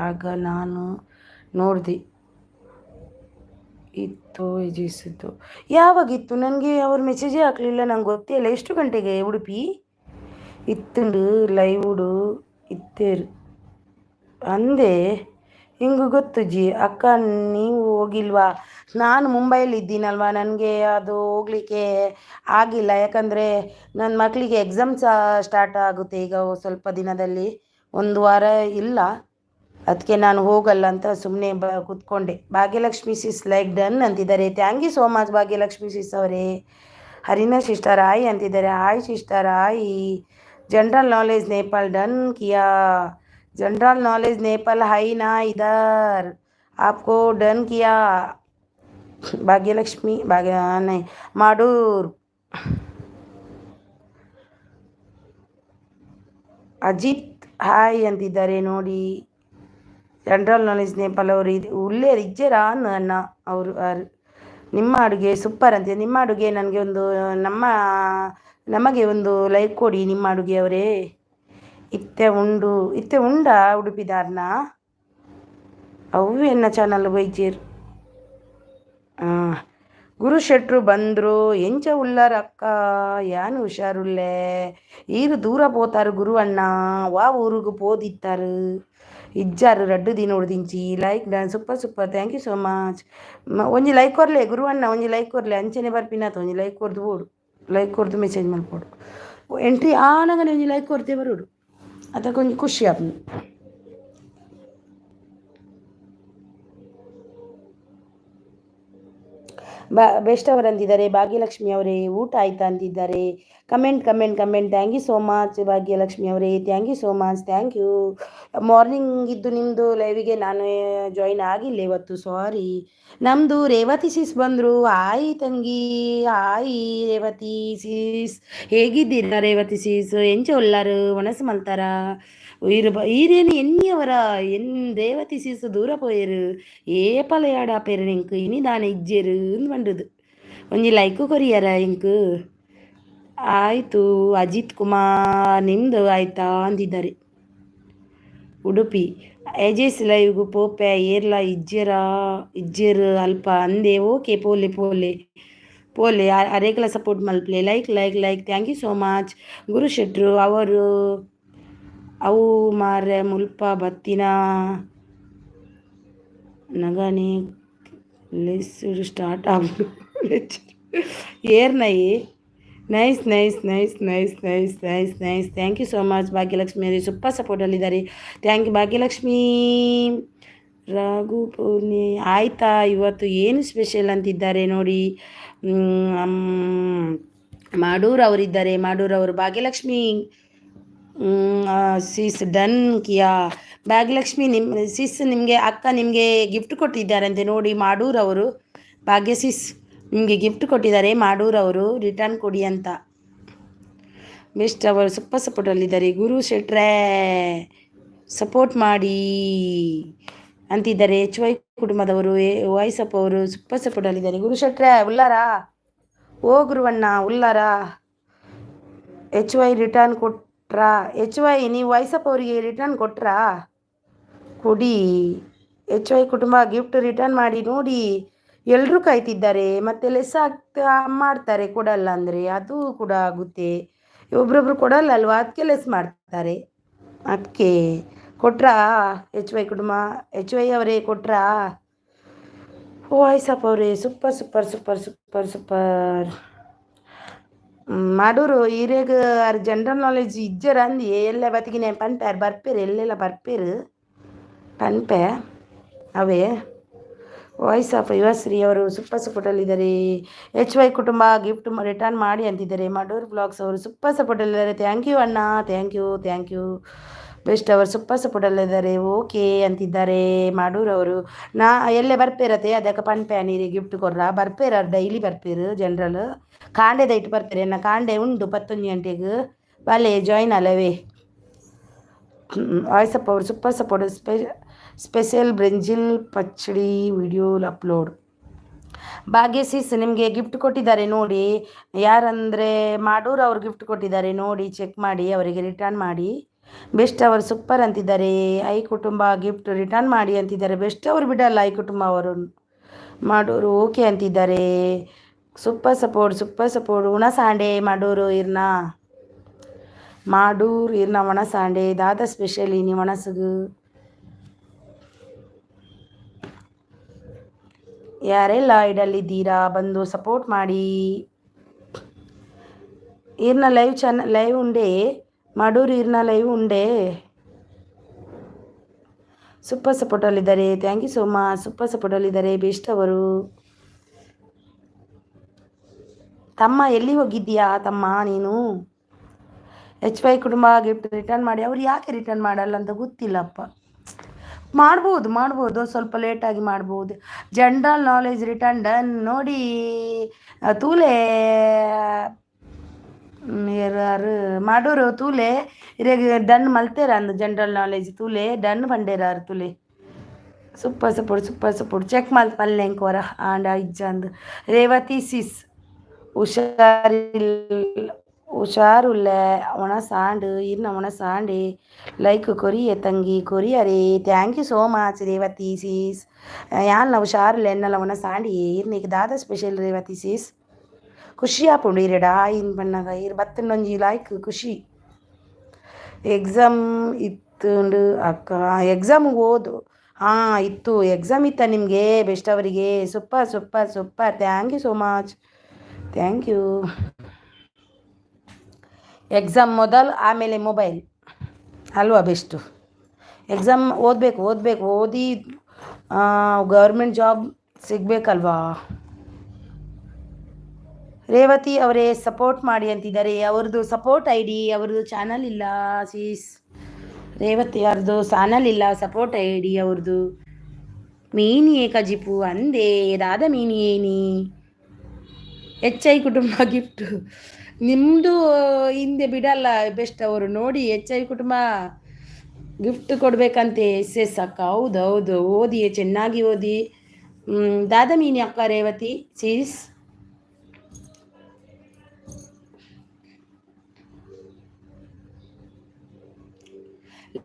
ಆಗ ನಾನು ನೋಡಿದೆ ಇತ್ತು ಏಜಸ್ದು. ಯಾವಾಗಿತ್ತು? ನನಗೆ ಅವ್ರು ಮೆಸೇಜೇ ಹಾಕಲಿಲ್ಲ, ನಂಗೆ ಗೊತ್ತೇ ಇಲ್ಲ. ಎಷ್ಟು ಗಂಟೆಗೆ? ಉಡುಪಿ ಇತ್ತುಂಡು ಲೈವ್ಡು ಇತ್ತೇರು ಅಂದೆ. ಹಿಂಗೆ ಗೊತ್ತು ಜಿ ಅಕ್ಕ, ನೀವು ಹೋಗಿಲ್ವಾ? ನಾನು ಮುಂಬೈಲಿ ಇದ್ದೀನಲ್ವ, ನನಗೆ ಅದು ಹೋಗಲಿಕ್ಕೆ ಆಗಿಲ್ಲ. ಯಾಕಂದರೆ ನನ್ನ ಮಕ್ಕಳಿಗೆ ಎಕ್ಸಾಮ್ಸ್ ಸ್ಟಾರ್ಟ್ ಆಗುತ್ತೆ ಈಗ ಸ್ವಲ್ಪ ದಿನದಲ್ಲಿ, 1 ವಾರ ಇಲ್ಲ. ಅದಕ್ಕೆ ನಾನು ಹೋಗಲ್ಲ ಅಂತ ಸುಮ್ಮನೆ ಕೂತ್ಕೊಂಡೆ. ಭಾಗ್ಯಲಕ್ಷ್ಮಿ ಸಿಸ್ ಲೈಕ್ ಡನ್ ಅಂತಿದ್ದಾರೆ. Thank you so much Bhagyalakshmi sis ಅವರೇ. ಹರಿನಾ ಸಿಸ್ಟರ್ ಹಾಯ್ ಅಂತಿದ್ದಾರೆ. Hi sister hi. General knowledge Nepal done किया. जनरल नॉलेज नेपाल है ना इधर, आपको डन किया. ಭಾಗ್ಯಲಕ್ಷ್ಮಿ नहीं ಮಾಡೂರ್. ಅಜಿತ್ ಹಾಯ್ ಅಂತಿದ್ದಾರೆ ನೋಡಿ. ಜನರಲ್ ನಾಲೆಜ್ ನೇಪಾಲ್ ಅವರು ಉಳ್ಳೇ ಇಜ್ಜೆರಾ ಅನ್ನ ಅವರು ನಿಮ್ಮ ಅಡುಗೆ ಸೂಪರ್ ಅಂತೆ. ನಿಮ್ಮ ಅಡುಗೆ ನನಗೆ ಒಂದು ನಮಗೆ ಒಂದು ಲೈಕ್ ಕೊಡಿ ನಿಮ್ಮ ಅಡುಗೆ ಅವರೇ. ಇತ್ತೆ ಉಂಡ ಉಡುಪಿದಾರ್ನ ಅವು ಎನ್ನ ಚಾನಲ್ ಬೈಜೇರ್. ಗುರು ಶೆಟ್ರು ಬಂದರು. ಎಂಚ ಉಳ್ಳಾರ ಅಕ್ಕ, ಯಾನು ಹುಷಾರುಳ್ಳೆ. ಈರು ದೂರ ಪೋತಾರು ಗುರು ಅಣ್ಣ, ವಾ ಊರಿಗೆ ಪೋದಿತ್ತಾರು ಇಜ್ಜಾರು 2 ದಿನ ಉಡ್ದಿಂಚಿ. Like done super thank you so much. ಒಂಜಿ ಲೈಕ್ ಕೊರ್ಲೆ ಗುರು ಅಣ್ಣ, ಒಂಜಿ ಲೈಕ್ ಕೊರ್ಲೆ ಅಂಚನೆ ಬರ್ಪಿನಾತ. ಒಂಜಿ ಲೈಕ್ ಕೊರ್ದು ಓಡು, ಲೈಕ್ ಕೊರ್ದು ಮೆಸೇಜ್ ಮಲ್ಪೋಡು. ಎಂಟ್ರಿ ಆನಗನೆ ಒಂಜಿ ಲೈಕ್ ಕೊರ್ತೆ ಬರೋಡು, ಅದಕ್ಕೆ ಒಂಜಿ ಖುಷಿ ಆಪ್ನು. ಬೆಸ್ಟ್ ಅವರು ಅಂತಿದ್ದಾರೆ. ಭಾಗ್ಯಲಕ್ಷ್ಮಿ ಅವರೇ ಊಟ ಆಯ್ತಾ ಅಂತಿದ್ದಾರೆ. Comment. Thank you so much Bhagyalakshmi ಅವರೇ. Thank you so much. Thank you. Morning ಇದ್ದು ನಿಮ್ಮದು ಲೈವಿಗೆ ನಾನು ಜಾಯಿನ್ ಆಗಿಲ್ಲ ಇವತ್ತು, ಸಾರಿ. ನಮ್ಮದು ರೇವತಿ ಸಿಸ್ ಬಂದರು. ಹಾಯ್ ತಂಗಿ, ಹಾಯ್ ರೇವತಿ ಸಿಸ್. ಹೇಗಿದ್ದೀರಾ ರೇವತಿ ಸಿಸ್? ಎಂಚ ಒಲ್ಲಾರು ಮನಸ್ಸು ಮಲ್ತಾರ ಈರೇನು ಎನ್ನಿಯವರ ರೇವತಿ ಸೀಸು ದೂರ ಪೋಯರು ಏಪಲೆಯಾಡ ಪೇರು ಎಂಕು ಇನಿ ದಾನ ಇಜ್ಜೇರು ಬಂಡುದು ಒಂಜಿ ಲೈಕು ಕೊರಿಯರ ಎಂಕು. ಆಯಿತು ಅಜಿತ್ ಕುಮಾರ್, ನಿಮ್ಮದು ಆಯ್ತಾ ಅಂದಿದ್ದಾರೆ. ಉಡುಪಿ ಏಜೆಸ್ ಲೈವ್ಗು ಪೋಪೆ ಏರ್ಲ ಇಜ್ಜೆರ್ ಅಲ್ಪ ಅಂದೆ ಓಕೆ ಪೋಲೆ ಪೋಲೆ ಪೋಲೆ ಅರೇಕಲ ಸಪೋರ್ಟ್ ಮಲ್ಪ್ಲೆ like like like thank you so much Guru ಶೆಟ್ರು ಅವರು ಅವು ಮಾರ್ರೆ ಮುಲ್ಪ ಬತ್ತಿನ ನಗನೆ ಲೆಸ್ಸುಡು ಸ್ಟಾರ್ಟ್ ಆಗ್ಬಿಡು ಏರ್ನೈ nice nice nice nice nice nice nice thank you so much Bhagyalakshmi ಅವರಿಗೆ ಸೂಪರ್ ಸಪೋರ್ಟಲ್ಲಿದ್ದಾರೆ ಥ್ಯಾಂಕ್ ಯು ಭಾಗ್ಯಲಕ್ಷ್ಮಿ ರಾಘು ಪೂರ್ಣಿ ಆಯ್ತಾ ಇವತ್ತು ಏನು ಸ್ಪೆಷಲ್ ಅಂತಿದ್ದಾರೆ ನೋಡಿ ಮಾಡೂರು ಅವರಿದ್ದಾರೆ ಮಾಡೂರವರು ಭಾಗ್ಯಲಕ್ಷ್ಮಿ ಸಿಸ್ ಡನ್ ಕಿಯಾ ಭಾಗ್ಯಲಕ್ಷ್ಮಿ ನಿಮ್ಮ ಸಿಸ್ ನಿಮಗೆ ಅಕ್ಕ ನಿಮಗೆ ಗಿಫ್ಟ್ ಕೊಟ್ಟಿದ್ದಾರಂತೆ ನೋಡಿ ಮಾಡೂರವರು ಭಾಗ್ಯ ಸಿಸ್ ನಿಮಗೆ ಗಿಫ್ಟ್ ಕೊಟ್ಟಿದ್ದಾರೆ ಮಾಡೂರವರು ರಿಟರ್ನ್ ಕೊಡಿ ಅಂತ ಬೆಸ್ಟ್ ಅವರು ಸೂಪರ್ ಸಪೋರ್ಟಲ್ಲಿದ್ದಾರೆ ಗುರು ಶೆಟ್ರೇ ಸಪೋರ್ಟ್ ಮಾಡಿ ಅಂತಿದ್ದಾರೆ HY ಕುಟುಂಬದವರು ವಾಯ್ಸಪ್ ಅವರು ಸೂಪರ್ ಸಪೋರ್ಟಲ್ಲಿದ್ದಾರೆ ಗುರು ಶೆಟ್ರೇ ಉಲ್ಲಾರಾ ಓ ಗುರುವಣ್ಣ ಉಲ್ಲಾರಾ HY ರಿಟರ್ನ್ ಕೊಟ್ರಾ HY ನೀವು ವಾಯ್ಸಪ್ ಅವರಿಗೆ ರಿಟರ್ನ್ ಕೊಟ್ರಾ ಕೊಡಿ HY ಕುಟುಂಬ ಗಿಫ್ಟ್ ರಿಟರ್ನ್ ಮಾಡಿ ನೋಡಿ ಎಲ್ಲರೂ ಕಾಯ್ತಿದ್ದಾರೆ ಮತ್ತೆ ಲೆಸ್ ಆಗ್ತಾ ಮಾಡ್ತಾರೆ ಕೊಡಲ್ಲ ಅಂದರೆ ಅದು ಕೂಡ ಆಗುತ್ತೆ ಒಬ್ರೊಬ್ರು ಕೊಡಲ್ಲ ಅಲ್ವಾ ಅದಕ್ಕೆ ಲೆಸ್ ಮಾಡ್ತಾರೆ ಅದಕ್ಕೆ ಕೊಟ್ರಾ HY ಕುಟುಂಬ HY ಅವರೇ ಕೊಟ್ರಾ ವಾಯ್ಸಪ್ ಅವರೇ super super super super super ಮಾಡೂರು ಈರೇಗ ಜನರಲ್ ನಾಲೆಜ್ ಇಜ್ಜರ ಅಂದಿ ಎಲ್ಲ ಬತ್ತಿಗೆ ಪನ್ಪೇರು ಬರ್ಪೇರು ಎಲ್ಲೆಲ್ಲ ಬರ್ಪೇರು ಪನ್ಪೆ ಅವೇ ವಾಯ್ಸ್ ಆಫ್ ಯುವಶ್ರೀ ಅವರು ಸೂಪರ್ ಸಪೋರ್ಟಲ್ಲಿದ್ದಾರೆ HY ಕುಟುಂಬ ಗಿಫ್ಟ್ ರಿಟರ್ನ್ ಮಾಡಿ ಅಂತಿದ್ದಾರೆ ಮಾಡೂರು ಬ್ಲಾಗ್ಸ್ ಅವರು ಸೂಪರ್ ಸಪೋರ್ಟಲ್ಲಿದ್ದಾರೆ ಥ್ಯಾಂಕ್ ಯು ಅಣ್ಣ ಥ್ಯಾಂಕ್ ಯು ಬೆಸ್ಟ್ ಅವರು ಸೂಪರ್ ಸಪೋರ್ಟಲ್ಲಿದ್ದಾರೆ ಓಕೆ ಅಂತಿದ್ದಾರೆ ಮಾಡೂರು ಅವರು ನಾ ಎಲ್ಲೇ ಬರ್ಪೇರತ್ತೆ ಅದಕ್ಕೆ ಪನ್ಪೆ ನೀರಿಗೆ ಗಿಫ್ಟ್ ಕೊರ್ರ ಬರ್ಪೇರ ಡೈಲಿ ಬರ್ಪೇರು ಜನರಲ್ ಕಾಂಡೆದ ಇಟ್ಟು ಬರ್ಪೇರೆ ನಾ ಕಾಂಡೆ ಉಂಟು 11 ಗಂಟೆಗೆ ಬಲೆ ಜಾಯ್ನ್ ಅಲ್ಲವೇ ವಾಯ್ಸಪ್ ಅವರು super support special brinjal pachadi video upload Bhagya sis ನಿಮಗೆ ಗಿಫ್ಟ್ ಕೊಟ್ಟಿದ್ದಾರೆ ನೋಡಿ ಯಾರಂದರೆ ಮಾಡೂರು ಅವ್ರು ಗಿಫ್ಟ್ ಕೊಟ್ಟಿದ್ದಾರೆ ನೋಡಿ ಚೆಕ್ ಮಾಡಿ ಅವರಿಗೆ ರಿಟರ್ನ್ ಮಾಡಿ ಬೆಸ್ಟ್ ಅವರು ಸೂಪರ್ ಅಂತಿದ್ದಾರೆ ಐ ಕುಟುಂಬ ಗಿಫ್ಟ್ ರಿಟರ್ನ್ ಮಾಡಿ ಅಂತಿದ್ದಾರೆ ಬೆಸ್ಟ್ ಅವರು ಬಿಡಲ್ಲ ಐ ಕುಟುಂಬ ಅವರು ಮಾಡೂರು ಓಕೆ ಅಂತಿದ್ದಾರೆ ಸೂಪರ್ ಸಪೋರ್ಟ್ ಉಣಸಾಂಡೆ ಮಾಡೂರು ಇರ್ನ ಒಣಸಾಂಡೆ ದಾದ ಸ್ಪೆಷಲ್ ಇನಿ ಒಣಸಗು ಯಾರೆಲ್ಲ ಇಡಲಿದ್ದೀರಾ ಬಂದು ಸಪೋರ್ಟ್ ಮಾಡಿ ಇರ್ನ ಲೈವ್ ಉಂಡೆ ಮಾಡೂರು ಇರ್ನ ಲೈವ್ ಉಂಡೆ ಸೂಪರ್ ಸಪೋರ್ಟಲ್ಲಿದ್ದಾರೆ thank you so much super ಸಪೋರ್ಟಲ್ಲಿದ್ದಾರೆ ಬೆಸ್ಟ್ ಅವರು ತಮ್ಮ ಎಲ್ಲಿ ಹೋಗಿದ್ದೀಯಾ ತಮ್ಮ ನೀನು HY ಕುಟುಂಬ ಗಿಫ್ಟ್ ರಿಟರ್ನ್ ಮಾಡಿ ಅವ್ರು ಯಾಕೆ ರಿಟರ್ನ್ ಮಾಡಲ್ಲ ಅಂತ ಗೊತ್ತಿಲ್ಲಪ್ಪ ಮಾಡ್ಬೋದು ಸ್ವಲ್ಪ ಲೇಟಾಗಿ ಮಾಡ್ಬೋದು ಜನರಲ್ ನಾಲೆಜ್ ರಿಟರ್ನ್ ಡನ್ ನೋಡಿ ತೂಲೆ ಯಾರು ಮಾಡೂರು ತೂಲೆ ಇರಾಗ ಡನ್ ಮಲ್ತೇರ ಅಂದು ಜನರಲ್ ನಾಲೆಜ್ ತೂಲೆ ಡನ್ ಬಂಡೇರಾರು ತೂಲೆ ಸೂಪರ್ ಸಪೋರ್ಟ್ ಚೆಕ್ ಮಲ್ಪಲ್ಲೆ ಎಂಕೋರ ಆಂಡ ಇಜ್ಜ ಅಂದು ರೇವತಿ ಸಿಸ್ ಹುಷಾರುಲ್ಲ ಒಣಸಾಂಡು ಇರ್ನ ಒಣಸಾಂಡೆ ಲೈಕ್ ಕೊರಿಯೆ ತಂಗಿ ಕೊರಿಯರೇ thank you so much Revathi sis ಯಾನ್ಲ ಹುಷಾರಿಲ್ಲ ಎನ್ನಲ್ಲ ಒಣಸಾಂಡಿ ಇರ್ನಿಗೆ ದಾದ ಸ್ಪೆಷಲ್ ರೇವತಿ ಸೀಸ್ ಖುಷಿ ಆಪುಂಡು ಇರಡ ಇನ್ ಬಣ್ಣಗ ಇರ್ ಬತ್ತೊಂಜಿ ಲೈಕ್ ಖುಷಿ ಎಕ್ಸಾಮ್ ಇತ್ತುಂಡು ಅಕ್ಕ ಎಕ್ಸಾಮ್ ಓದು ಇತ್ತು ಎಕ್ಸಾಮ್ ಇತ್ತ ನಿಮಗೆ ಬೆಸ್ಟ್ ಅವರಿಗೆ super thank you so much thank you exam ಮೊದಲು ಆಮೇಲೆ ಮೊಬೈಲ್ ಅಲ್ವಾ ಬೆಸ್ಟು ಎಕ್ಸಾಮ್ ಓದಬೇಕು ಓದಿ ಗೌರ್ಮೆಂಟ್ ಜಾಬ್ ಸಿಗಬೇಕಲ್ವಾ ರೇವತಿ ಅವರೇ ಸಪೋರ್ಟ್ ಮಾಡಿ ಅಂತಿದ್ದಾರೆ ಅವ್ರದ್ದು ಸಪೋರ್ಟ್ ID ಅವ್ರದ್ದು ಚಾನಲ್ ಇಲ್ಲ ಸೀಸ್ ರೇವತಿ ಅವ್ರದ್ದು ಚಾನಲ್ ಇಲ್ಲ ಸಪೋರ್ಟ್ ID ಅವ್ರದ್ದು ಮೀನಿಯೇ ಕಜಿಪು ಅಂದೆ ದಾದ ಮೀನಿಯೇನಿ HY ಕುಟುಂಬ ಗಿಫ್ಟು ನಿಮ್ಮದು ಹಿಂದೆ ಬಿಡಲ್ಲ ಬೆಸ್ಟ್ ಅವರು ನೋಡಿ HY ಕುಟುಂಬ ಗಿಫ್ಟ್ ಕೊಡಬೇಕಂತೆ SS ಅಕ್ಕ ಹೌದು ಓದಿ ಚೆನ್ನಾಗಿ ಓದಿ ದಾದ ಮೀನಿ ಅಕ್ಕ ರೇವತಿ ಸೀಸ್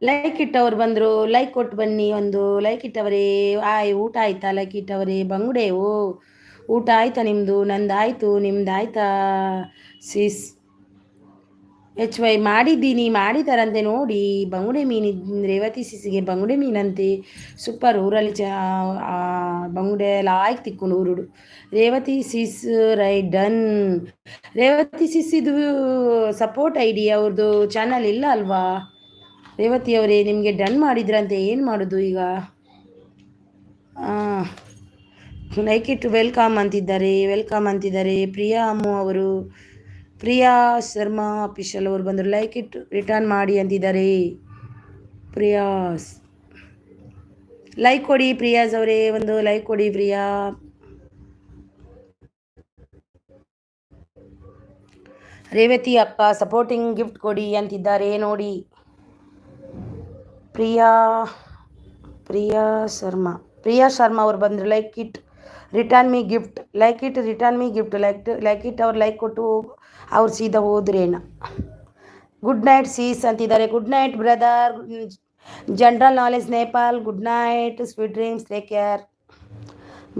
ಲೈಕ್ ಇಟ್ಟವ್ರು ಬಂದರು, ಲೈಕ್ ಕೊಟ್ಟು ಬನ್ನಿ. ಒಂದು ಲೈಕ್ ಇಟ್ಟವರೇ. ಊಟ ಆಯ್ತಾ? ಲೈಕ್ ಇಟ್ಟವರೇ. ಬಂಗುಡೆ ಊಟ ಆಯ್ತಾ ನಿಮ್ಮದು? ನಂದು ಆಯಿತು, ನಿಮ್ದು ಆಯ್ತಾ ಸಿಸ್? ವೈ ಮಾಡಿದ್ದಾರಂತೆ ನೋಡಿ. ಬಂಗುಡೆ ಮೀನು ರೇವತಿ ಸಿಸಿಗೆ ಬಂಗುಡೆ ಮೀನಂತೆ. ಸೂಪರ್. ಊರಲ್ಲಿ ಬಂಗುಡೆ ಎಲ್ಲ ಆಯ್ತು ತಿಕ್ಕೊಂಡು ಊರುಡು. Revathi sis right done. Revathi sis ಇದು ಸಪೋರ್ಟ್ ಐ ಡಿ ಅವ್ರದ್ದು ಚಾನಲ್ ಇಲ್ಲ ಅಲ್ವಾ ರೇವತಿ ಅವರೇ? ನಿಮಗೆ ಡನ್ ಮಾಡಿದ್ರಂತೆ, ಏನು ಮಾಡೋದು ಈಗ? ಲೈಕ್ ಇಟ್ ವೆಲ್ಕಮ್ ಅಂತಿದ್ದಾರೆ ಪ್ರಿಯಾ ಅಮ್ಮು ಅವರು. ಪ್ರಿಯಾ ಶರ್ಮಾ ಅಫಿಷಿಯಲ್ ಅವರು ಬಂದರು. ಲೈಕ್ ಇಟ್ ರಿಟರ್ನ್ ಮಾಡಿ ಅಂತಿದ್ದಾರೆ. ಪ್ರಿಯಾಸ್ ಲೈಕ್ ಕೊಡಿ. ಪ್ರಿಯಾಸ್ ಅವರೇ ಒಂದು ಲೈಕ್ ಕೊಡಿ. ಪ್ರಿಯಾ ರೇವತಿ ಅಕ್ಕ ಸಪೋರ್ಟಿಂಗ್ ಗಿಫ್ಟ್ ಕೊಡಿ ಅಂತಿದ್ದಾರೆ ನೋಡಿ. ಪ್ರಿಯಾ ಶರ್ಮಾ ಅವ್ರು ಬಂದರು. Like it return me gift. Like it ಅವ್ರು ಲೈಕ್ ಕೊಟ್ಟು ಅವ್ರು ಸೀದಾ ಹೋದ್ರೇನ. ಗುಡ್ ನೈಟ್ ಸೀಸ್ ಅಂತಿದ್ದಾರೆ. Good night brother. ಜನರಲ್ knowledge Nepal. Good night. Sweet dreams. Take care.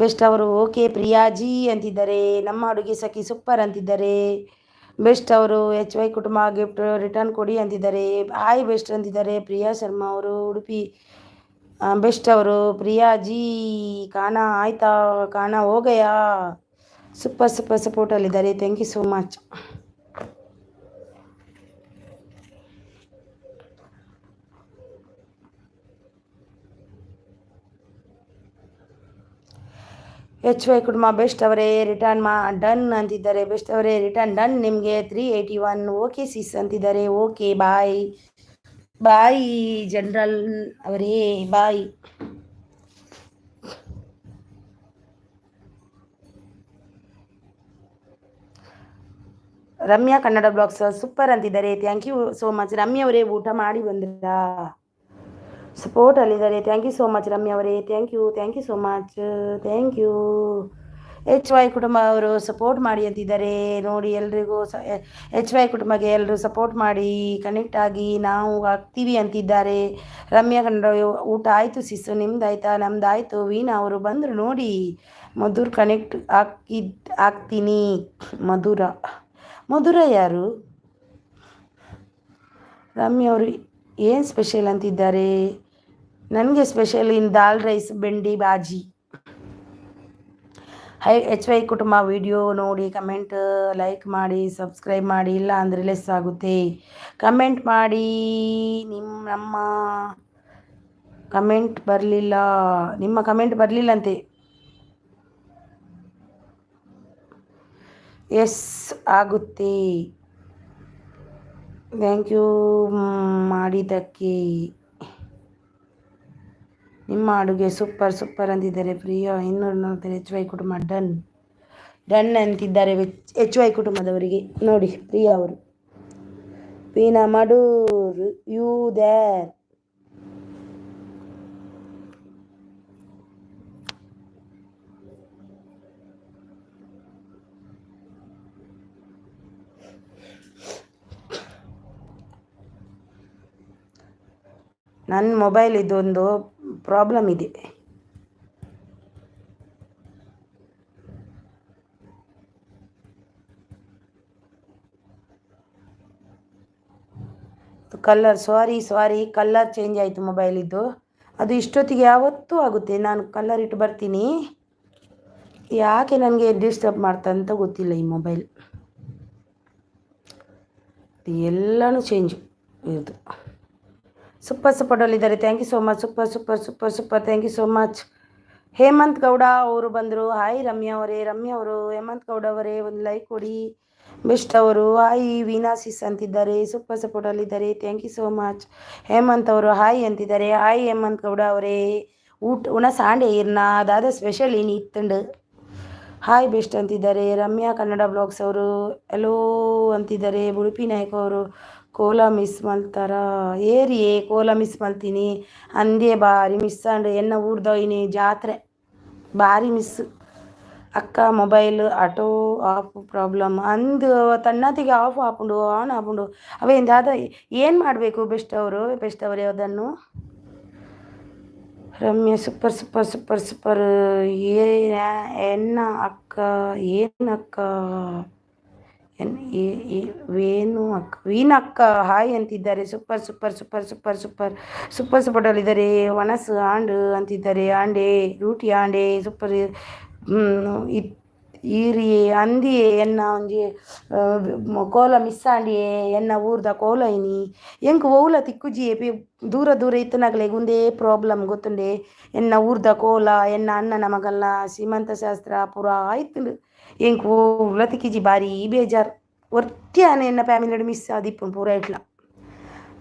Best ಅವರು. ಓಕೆ ಪ್ರಿಯಾಜಿ ಅಂತಿದ್ದಾರೆ. ನಮ್ಮ ಅಡುಗೆ ಸಖಿ ಸೂಪರ್ ಅಂತಿದ್ದಾರೆ. ಬೆಸ್ಟ್ ಅವರು. ವೈ ಕುಟುಂಬ ಗಿಫ್ಟ್ ರಿಟರ್ನ್ ಕೊಡಿ ಅಂತಿದ್ದಾರೆ. ಹಾಯ್ ಬೆಸ್ಟ್ ಅಂತಿದ್ದಾರೆ. ಪ್ರಿಯಾ ಶರ್ಮಾ ಅವರು ಉಡುಪಿ. ಬೆಸ್ಟ್ ಅವರು. ಪ್ರಿಯಾಜಿ ಖಾನ ಆಯ್ತಾ? ಖಾನ ಹೋಗಯಾ? ಸೂಪರ್ ಸಪೋರ್ಟಲ್ಲಿದ್ದಾರೆ. Thank you so much. Y Kutumba best ಅವರೇ ರಿಟರ್ನ್ ಡನ್ ಅಂತಿದ್ದಾರೆ. ಬೆಸ್ಟ್ ಅವರೇ ರಿಟರ್ನ್ ಡನ್. ನಿಮಗೆ 381. ಓಕೆ ಸಿಸ್ ಅಂತಿದ್ದಾರೆ. ಓಕೆ ಬಾಯ್ ಜನರಲ್ ಅವರೇ bye. Ramya Kannada blogs super ಅಂತಿದ್ದಾರೆ. Thank you so much. Ramya ಅವರೇ ಊಟ ಮಾಡಿ ಬಂದ್ರಾ? ಸಪೋರ್ಟ್ ಅಲ್ಲಿದ್ದಾರೆ. Thank you so much Ramya ಅವರೇ. Thank you so much. Thank you. Y Kutumba ಅವರು ಸಪೋರ್ಟ್ ಮಾಡಿ ಅಂತಿದ್ದಾರೆ ನೋಡಿ. ಎಲ್ರಿಗೂ ವೈ ಕುಟುಂಬಕ್ಕೆ ಎಲ್ಲರೂ ಸಪೋರ್ಟ್ ಮಾಡಿ ಕನೆಕ್ಟ್ ಆಗಿ ನಾವು ಆಗ್ತೀವಿ ಅಂತಿದ್ದಾರೆ. ರಮ್ಯಾ ಕನ್ನಡ ಊಟ ಆಯಿತು ಸಿಸ್ಸು. ನಿಮ್ದಾಯ್ತಾ? ನಮ್ದಾಯಿತು. ವೀಣಾ ಅವರು ಬಂದರು ನೋಡಿ. ಮಧುರ್ ಕನೆಕ್ಟ್ ಆಗ್ತೀನಿ. ಮಧುರ ಯಾರು? ರಮ್ಯಾ ಅವರು ಏನು ಸ್ಪೆಷಲ್ ಅಂತಿದ್ದಾರೆ. ನನಗೆ ಸ್ಪೆಷಲ್ ದಾಲ್ ರೈಸ್ ಬೆಂಡಿ ಬಾಜಿ. ವೈ ಕುಟುಂಬ ವಿಡಿಯೋ ನೋಡಿ ಕಮೆಂಟ್ ಲೈಕ್ ಮಾಡಿ ಸಬ್ಸ್ಕ್ರೈಬ್ ಮಾಡಿ. ಇಲ್ಲ ಅಂದರೆ ಲೆಸ್ ಆಗುತ್ತೆ. ಕಮೆಂಟ್ ಮಾಡಿ. ನಮ್ಮ ಕಮೆಂಟ್ ಬರಲಿಲ್ಲ ಅಂತೆ. ಎಸ್ ಆಗುತ್ತೆ. ಥ್ಯಾಂಕ್ ಯು ಮಾಡಿದ್ದಕ್ಕೆ. ನಿಮ್ಮ ಅಡುಗೆ ಸೂಪರ್ ಅಂತಿದ್ದಾರೆ. ಪ್ರಿಯಾ 240. ವೈ ಕುಟುಂಬ ಡನ್ ಅಂತಿದ್ದಾರೆ. ವೈ ಕುಟುಂಬದವರಿಗೆ ನೋಡಿ. ಪ್ರಿಯಾ ಅವರು. ವೀಣಾ ಮಾಡೂರ್ ಯು ದೇರ್. ನನ್ನ ಮೊಬೈಲ್ ಇದೊಂದು ಪ್ರಾಬ್ಲಮ್ ಇದೆ. ಕಲರ್ ಸಾರಿ ಕಲರ್ ಚೇಂಜ್ ಆಯಿತು ಮೊಬೈಲಿದ್ದು. ಅದು ಇಷ್ಟೊತ್ತಿಗೆ ಯಾವತ್ತೂ ಆಗುತ್ತೆ. ನಾನು ಕಲರ್ ಇಟ್ಟು ಬರ್ತೀನಿ. ಯಾಕೆ ನನಗೆ ಡಿಸ್ಟರ್ಬ್ ಮಾಡ್ತಂತ ಗೊತ್ತಿಲ್ಲ ಈ ಮೊಬೈಲ್. ಎಲ್ಲನೂ ಚೇಂಜು ಇದು. ಸೂಪರ್ ಸಪೋರ್ಟಲ್ಲಿದ್ದಾರೆ. Thank you so much. Super thank you so much. Hemanth Gowda ಅವರು ಬಂದರು. ಹಾಯ್ ರಮ್ಯಾ ಅವರು ಹೇಮಂತ್ ಗೌಡ ಅವರೇ ಒಂದು ಲೈಕ್ ಕೊಡಿ. ಬೆಸ್ಟ್ ಅವರು. ಹಾಯ್ ವೀಣಾ ಸಿಸ್ ಅಂತಿದ್ದಾರೆ. ಸೂಪರ್ ಸಪೋರ್ಟಲ್ಲಿದ್ದಾರೆ. Thank you so much. Hemanth ಅವರು ಹಾಯ್ ಅಂತಿದ್ದಾರೆ. ಹಾಯ್ ಹೇಮಂತ್ ಗೌಡ ಅವರೇ. ಉಣ ಸಾಂಡೆ ಇರ್ನಾ ಅದಾದ ಸ್ಪೆಷಲ್ ಏನು ಇತ್ತಂಡು. ಹಾಯ್ ಬೆಸ್ಟ್ ಅಂತಿದ್ದಾರೆ. ರಮ್ಯಾ ಕನ್ನಡ ಬ್ಲಾಗ್ಸ್ ಅವರು ಎಲ್ಲೋ ಅಂತಿದ್ದಾರೆ. ಉಡುಪಿ ನಾಯಕ ಅವರು ಕೋಲ ಮಿಸ್ ಮಲ್ತಾರ ಏರಿಯೇ ಕೋಲ ಮಿಸ್ ಮಲ್ತೀನಿ ಅಂದೇ ಬಾರಿ ಮಿಸ್ ಅಂಡ್ ಎನ್ನ ಊರ್ದೋಯ್ನಿ ಜಾತ್ರೆ ಭಾರಿ ಮಿಸ್. ಅಕ್ಕ ಮೊಬೈಲ್ ಆಟೋ ಆಫ್ ಪ್ರಾಬ್ಲಮ್ ಅಂದು ತನ್ನತಿಗೆ ಆಫ್ ಆಪುಂಡು ಆನ್ ಆಪುಂಡು ಅವೇಂದು ಅದ ಏನು ಮಾಡಬೇಕು ಬೆಸ್ಟ್ ಅವರೇ ಅದನ್ನು. Ramya super super super super. ಏ ಎನ್ನ ಅಕ್ಕ ಏನಕ್ಕ ಎನ್ ವೀನಕ್ಕ ಹಾಯ್ ಅಂತಿದ್ದಾರೆ. Super super super super super super ಸೂಪರ್ಡಲ್ಲಿದ್ದಾರೆ. ವನಸ್ ಆಂಡ್ ಅಂತಿದ್ದಾರೆ. ಆಂಡೆ ರೂಟಿ ಆಂಡೆ ಸೂಪರ್ ಈರಿಯೇ ಅಂದಿಯೇ ಎನ್ನ ಒಂಜಿ ಕೋಲ ಮಿಸ್ ಆಂಡಿಯೇ ಎನ್ನ ಊರ್ದ ಕೋಲೈನಿ ಎಂಕ್ ಓಲ ತಿಕ್ಕುಜಿಯೇ ದೂರ ದೂರ ಇತ್ತನಾಗಲೇ ಗುಂದೇ ಪ್ರಾಬ್ಲಮ್ ಗೊತ್ತುಂಡೆ. ಎನ್ನ ಊರ್ದ ಕೋಲ ಎನ್ನ ಅಣ್ಣನ ಮಗಲ್ಲ ಸೀಮಂತ ಶಾಸ್ತ್ರ ಪೂರ ಆಯ್ತು ಎಂಕ್ ಓಲ ತಿಕ್ಕಿಜಿ ಬಾರಿ ಬೇಜಾರು ಒರ್ತ್ಯಾನೆ ಎನ್ನ ಫ್ಯಾಮಿಲಿ ಮಿಸ್ ಆದಿಪ್ಪು ಪೂರ ಇಟ್ಲ.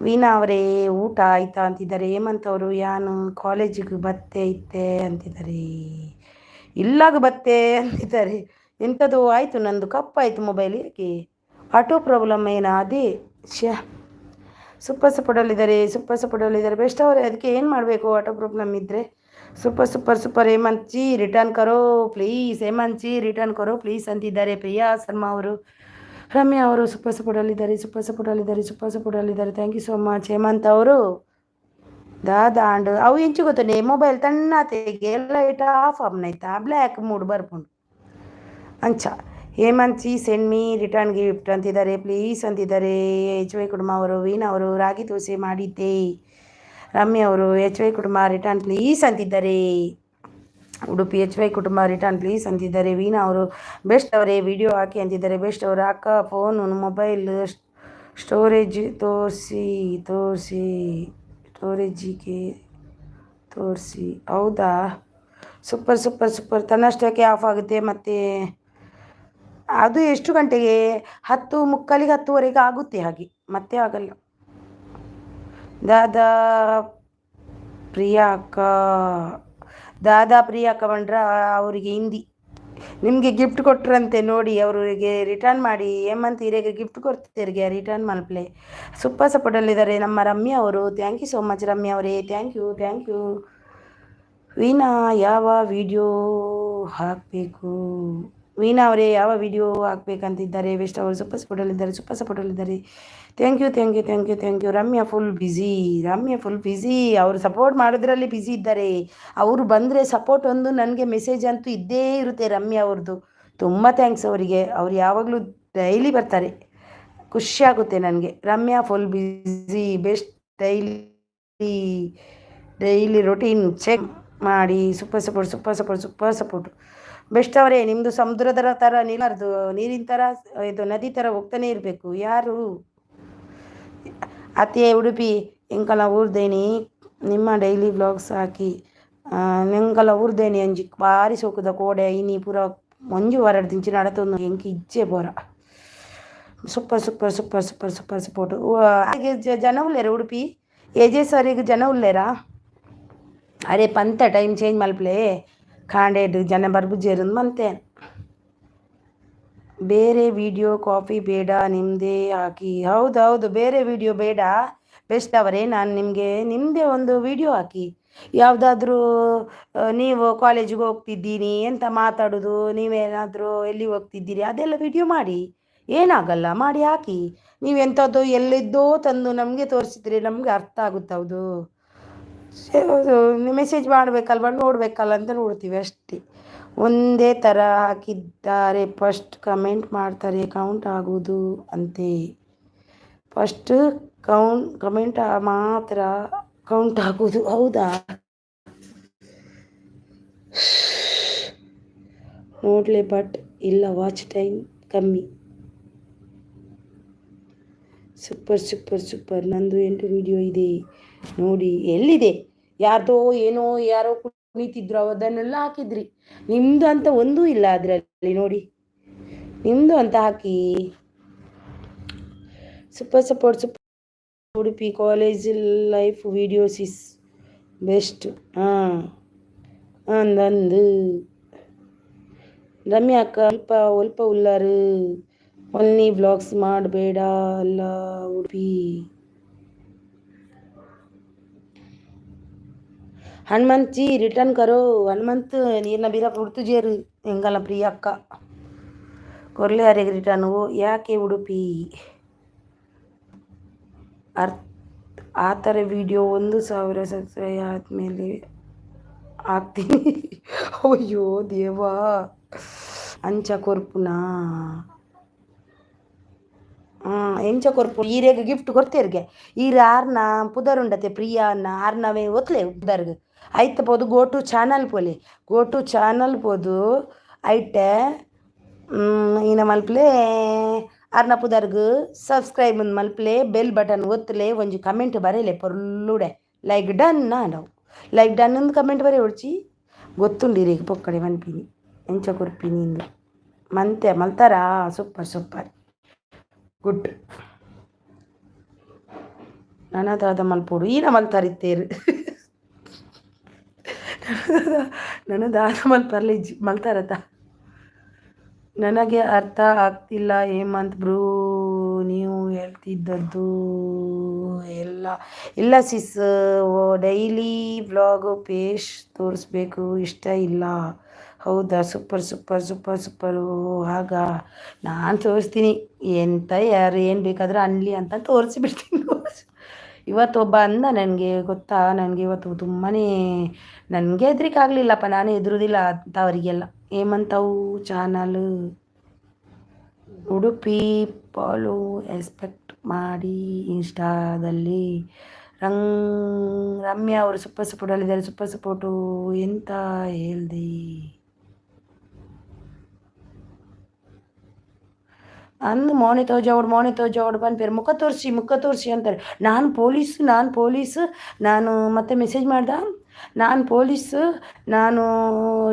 ವೀಣಾ ಅವರೇ ಊಟ ಆಯ್ತಾ ಅಂತಿದ್ದಾರೆ. ಹೇಮಂತ್ ಅವರು ಯಾನು ಕಾಲೇಜಿಗೆ ಬತ್ತೆ ಇತ್ತೆ ಅಂತಿದ್ದಾರೆ. ಇಲ್ಲಾಗ ಬತ್ತೆ ಅಂತಿದ್ದಾರೆ. ಎಂಥದ್ದು ಆಯಿತು ನಂದು ಕಪ್ಪಾಯಿತು ಮೊಬೈಲಿಗೆ ಆಟೋ ಪ್ರಾಬ್ಲಮ್ ಏನಾ ಅದೇ ಶ್ಯಾ. ಸೂಪರ್ ಸಪೋರ್ಟಲ್ಲಿದ್ದಾರೆ ಬೆಸ್ಟ್ ಅವರೇ. ಅದಕ್ಕೆ ಏನು ಮಾಡಬೇಕು ಆಟೋ ಪ್ರಾಬ್ಲಮ್ ಇದ್ದರೆ? Super super super Hemanth ji return ಕರೋ ಪ್ಲೀಸ್, ಹೇಮಂತ್ ಜಿ ರಿಟರ್ನ್ ಕರೋ ಪ್ಲೀಸ್ ಅಂತಿದ್ದಾರೆ. ಪ್ರಿಯಾ ಶರ್ಮಾ ಅವರು, ರಮ್ಯಾ ಅವರು ಸೂಪರ್ ಸಪೋರ್ಟಲ್ಲಿದ್ದಾರೆ. Thank you so much Hemanth ಅವರು. ದಾದಾ ಅಂಡ್ ಅವು ಎಂಚು ಗೊತ್ತುಂಡೆ ಮೊಬೈಲ್ ತಣ್ಣತೆಗೆ ಲೈಟ್ ಆಫ್ ಆಯ್ತಾ ಬ್ಲ್ಯಾಕ್ ಮೂಡ್ ಬರ್ಪುಂಡು ಅಂಚ. Hemanth ji send me return gift ಅಂತಿದ್ದಾರೆ. ಪ್ಲೀಸ್ ಅಂತಿದ್ದಾರೆ. ಎಚ್ ವೈ ಕುಟುಂಬ ಅವರು. ವೀಣಾ ಅವರು ರಾಗಿ ದೋಸೆ ಮಾಡಿದ್ದೆ. ರಮ್ಯಾ ಅವರು ಎಚ್ ವೈ ಕುಟುಂಬ ರಿಟರ್ನ್ ಪ್ಲೀಸ್ ಅಂತಿದ್ದಾರೆ. ಉಡುಪಿ ಎಚ್ ವೈ ಕುಟುಂಬ ರಿಟರ್ನ್ ಪ್ಲೀಸ್ ಅಂತಿದ್ದಾರೆ. ವೀಣಾ ಅವರು ಬೆಸ್ಟ್ ಅವರೇ ವಿಡಿಯೋ ಹಾಕಿ ಅಂತಿದ್ದಾರೆ. ಬೆಸ್ಟ್ ಅವರು ಅಕ್ಕ ಫೋನು ಮೊಬೈಲ್ ಸ್ಟೋರೇಜಿಗೆ ತೋರಿಸಿ ಹೌದಾ. ಸೂಪರ್ ತನ್ನಷ್ಟಕ್ಕೆ ಆಫ್ ಆಗುತ್ತೆ. ಮತ್ತು ಅದು ಎಷ್ಟು ಗಂಟೆಗೆ 10:45 10:00ವರೆಗೆ ಆಗುತ್ತೆ. ಹಾಗೆ ಮತ್ತೆ ಆಗಲ್ಲ. ದಾದಾ ಪ್ರಿಯಾ ಅಕ್ಕ ಬಂಡ್ರ ಅವರಿಗೆ ಹಿಂದಿ ನಿಮಗೆ ಗಿಫ್ಟ್ ಕೊಟ್ರಂತೆ ನೋಡಿ, ಅವರಿಗೆ ರಿಟರ್ನ್ ಮಾಡಿ. ಹೇಮಂತ್ ಹಿರೇಗೆ ಗಿಫ್ಟ್ ಕೊಡ್ತಿರಿಗೆ ರಿಟರ್ನ್ ಮಲ್ಪ್ಲೆ. ಸೂಪರ್ ಸಪೋರ್ಟಲ್ಲಿದ್ದಾರೆ ನಮ್ಮ ರಮ್ಯಾ ಅವರು. Thank you so much Ramya ಅವರೇ. Thank you. ವೀಣಾ ಯಾವ ವಿಡಿಯೋ ಹಾಕಬೇಕು? ವೀಣಾ ಅವರೇ ಯಾವ ವಿಡಿಯೋ ಹಾಕ್ಬೇಕಂತಿದ್ದಾರೆ. ಬೆಸ್ಟ್ ಅವರು ಸೂಪರ್ ಸಪೋರ್ಟಲ್ಲಿದ್ದಾರೆ. Thank you. Ramya full busy. ಅವರು ಸಪೋರ್ಟ್ ಮಾಡೋದ್ರಲ್ಲಿ ಬ್ಯುಸಿ ಇದ್ದಾರೆ. ಅವರು ಬಂದರೆ ಸಪೋರ್ಟ್ ಒಂದು ನನಗೆ ಮೆಸೇಜ್ ಅಂತೂ ಇದ್ದೇ ಇರುತ್ತೆ ರಮ್ಯಾ ಅವ್ರದ್ದು. ತುಂಬ ಥ್ಯಾಂಕ್ಸ್ ಅವರಿಗೆ. ಅವ್ರು ಯಾವಾಗಲೂ ಡೈಲಿ ಬರ್ತಾರೆ, ಖುಷಿಯಾಗುತ್ತೆ ನನಗೆ. Ramya full busy. Best daily routine check ಮಾಡಿ. Super support. ಬೆಸ್ಟ್ ಅವರೇ. ನಿಮ್ಮದು ಸಮುದ್ರದ ಥರ ನೀರಿನ ಥರ ಇದು ನದಿ ಥರ ಹೋಗ್ತಾನೆ ಇರಬೇಕು. ಯಾರು ಅತ್ತೆ ಉಡುಪಿ ಎಂಕಲ ಊರ್ದೇನಿ ನಿಮ್ಮ ಡೈಲಿ ಬ್ಲಾಗ್ಸ್ ಹಾಕಿ ನೆಂಕಲ ಊರ್ದೇನಿ ಅಂಜಿ ಬಾರಿ ಸೋಕುದ ಕೋಡೆ ಇನಿ ಪೂರ ಮಂಜು ವರಡ್ ದಿಂಚಿ ನಡತೊಂದು ಎಂಕಿ ಇಜ್ಜೆ ಬೋರ. Super support. ಹಾಗೆ ಜನ ಉಳ್ಳೇರ ಉಡುಪಿ ಏಜೆ ಸರಿಗೆ ಜನ ಉಳ್ಳೇರಾ? ಅರೆ ಪಂತ ಟೈಮ್ ಚೇಂಜ್ ಮಲ್ಪ್ಲೆ ಕಾಂಡೇಡ್ ಜನ ಬರ್ಬುಜೇರು ಮಂತೆ. ಬೇರೆ ವಿಡಿಯೋ ಕಾಪಿ ಬೇಡ ನಿಮ್ಮದೇ ಹಾಕಿ. ಹೌದು ಬೇರೆ ವಿಡಿಯೋ ಬೇಡ ಬೆಸ್ಟ್ ಅವರೇ. ನಾನು ನಿಮ್ಮದೇ ಒಂದು ವಿಡಿಯೋ ಹಾಕಿ. ಯಾವುದಾದ್ರೂ ನೀವು ಕಾಲೇಜಿಗೆ ಹೋಗ್ತಿದ್ದೀನಿ ಅಂತ ಮಾತಾಡೋದು, ನೀವೇನಾದರೂ ಎಲ್ಲಿ ಹೋಗ್ತಿದ್ದೀರಿ ಅದೆಲ್ಲ ವಿಡಿಯೋ ಮಾಡಿ, ಏನಾಗಲ್ಲ ಮಾಡಿ ಹಾಕಿ. ನೀವೆಂಥದ್ದು ಎಲ್ಲಿದ್ದೋ ತಂದು ನಮಗೆ ತೋರಿಸಿದ್ರೆ ನಮಗೆ ಅರ್ಥ ಆಗುತ್ತೆ. ಹೌದು ಮೆಸೇಜ್ ಮಾಡಬೇಕಲ್ವ, ನೋಡಬೇಕಲ್ಲ ಅಂತ ನೋಡ್ತೀವಿ ಅಷ್ಟೇ. ಒಂದೇ ಥರ ಹಾಕಿದ್ದಾರೆ. ಫಸ್ಟ್ ಕಮೆಂಟ್ ಮಾಡ್ತಾರೆ ಕೌಂಟ್ ಆಗೋದು ಅಂತೆ. ಫಸ್ಟ್ ಕಮೆಂಟ್ ಮಾತ್ರ ಕೌಂಟ್ ಆಗೋದು. ಹೌದಾ? ನೋಡ್ಲೆ ಬಟ್ ಇಲ್ಲ ವಾಚ್ ಟೈಮ್ ಕಮ್ಮಿ. ಸೂಪರ್. ನಂದು 8 ವಿಡಿಯೋ ಇದೆ ನೋಡಿ. ಎಲ್ಲಿದೆ? ಯಾರೋ ಕುಣಿತಿದ್ರು ಅದನ್ನೆಲ್ಲ ಹಾಕಿದ್ರಿ. ನಿಮ್ಮದು ಅಂತ ಒಂದೂ ಇಲ್ಲ ಅದರಲ್ಲಿ ನೋಡಿ. ನಿಮ್ಮದು ಅಂತ ಹಾಕಿ. Super Udupi college life videos is best. ಅಂದಂದು ರಮ್ಯಾ ಅಕ್ಕ ಒಲ್ಪ ಉಳ್ಳಾರು ಒನ್ಲಿ ವ್ಲಾಗ್ಸ್ ಮಾಡಬೇಡ ಅಲ್ಲ ಉಡುಪಿ. ಹನುಮಂತ್ ಜಿ ರಿಟರ್ನ್ ಕರೋ ಹನುಮಂತ್ ನೀರ್ನ ಬೀರ ಪುಡ್ತು ಜೇರು ಎಂಗಲ್ಲ ಪ್ರಿಯ ಅಕ್ಕ ಕೊರ್ಲೆ ಅರೆಗೆ ರಿಟರ್ನ್ ಯಾಕೆ ಉಡುಪಿ ಆ ಥರ ವಿಡಿಯೋ 1,000 ಸಬ್ಸ್ಕ್ರೈಬ್ ಆದಮೇಲೆ ಹಾಕ್ತೀನಿ ಅಯ್ಯೋ ದೇವಾ ಅಂಚ ಕೊರ್ಪುನಾ ಎಂಚ ಕೊರ್ಪು ಈರೆಗ್ ಗಿಫ್ಟ್ ಕೊಡ್ತೇರ್ಗೆ ಈರ ಆರ್ನ ಪುದರುಂಡತೆ ಪ್ರಿಯಾ ಅನ್ನ ಆರ್ನವೇ ಒತ್ಲೆ ಪುದರ್ಗ್ ಐತ ಪೋದು ಗೋ ಟು ಚಾನಲ್ ಪೋದು ಐಟೆ ಈನ ಮಲ್ಪಲೆ ಅರ್ನ ಪುದರ್ಗ್ ಸಬ್ಸ್ಕ್ರೈಬ್ ಮಲ್ಪಲೆ ಬೆಲ್ ಬಟನ್ ಒತ್ತಲೆ ಒಂಜಿ ಕಮೆಂಟ್ ಬರೆಯಲೆ ಪೊರ್ಲುಡೆ ಲೈಕ್ ಡನ್ ನಾವು ಲೈಕ್ ಡನ್ ಒಂದು ಕಮೆಂಟ್ ಬರೆ ಹೊಡ್ಚಿ ಗೊತ್ತುಂಡಿರಿಗೆ ಪೊಕ್ಕಡೆ ಮನ್ಪಿನಿ ಎಂಚ ಕೊರ್ಪಿನಿ ಇಂದು ಮಲ್ತಾರಾ ಸೂಪರ್ ಗುಡ್ ನನ್ನದಾದ ಮಲ್ಪೋಡು ಈನ ಮಲ್ತಾರಿತ್ತೇರು ನನ್ನದಾದ ಮಲ್ಪರ್ಲಿ ಮಲ್ತಾರತ ನನಗೆ ಅರ್ಥ ಆಗ್ತಿಲ್ಲ ಹೇಮಂತ್ ಬ್ರೂ ನೀವು ಹೇಳ್ತಿದ್ದದ್ದು ಇಲ್ಲ ಸಿಸ್ ಡೈಲಿ ವ್ಲಾಗ್ ಪೇಜ್ ತೋರಿಸ್ಬೇಕು ಇಷ್ಟ ಇಲ್ಲ ಹೌದಾ ಸೂಪರು ಆಗ ನಾನು ತೋರಿಸ್ತೀನಿ ಎಂತ ಯಾರು ಏನು ಬೇಕಾದರೂ ಅನ್ಲಿ ಅಂತ ತೋರಿಸಿಬಿಡ್ತೀನಿ ಇವತ್ತು ಒಬ್ಬ ಅಂದ ನನಗೆ ಗೊತ್ತಾ ನನಗೆ ಇವತ್ತು ತುಂಬಾ ನನಗೆ ಹೆದರಿಕೆ ಆಗಲಿಲ್ಲಪ್ಪ ನಾನು ಹೆದರುದಿಲ್ಲ ಅಂತ ಅವರಿಗೆಲ್ಲ ಹೇಮಂತವು ಚಾನಲ್ ಉಡುಪಿ ಫಾಲೋ ಎಕ್ಸ್ಪೆಕ್ಟ್ ಮಾಡಿ ಇನ್ಸ್ಟಾದಲ್ಲಿ ರಮ್ಯಾ ಅವರು ಸೂಪರ್ ಸಪೋರ್ಟಲ್ಲಿದ್ದಾರೆ ಸೂಪರ್ ಸಪೋರ್ಟು ಎಂತ ಹೇಳ್ದೆ ಅಂದು ಮೋನೆ ತೋಜೋಡು ಬಂದ್ಪೇರು ಮುಖ ತೋರಿಸಿ ಅಂತಾರೆ ನಾನು ಪೊಲೀಸು ನಾನು ಮತ್ತೆ ಮೆಸೇಜ್ ಮಾಡ್ದೆ ನಾನು ಪೊಲೀಸು ನಾನು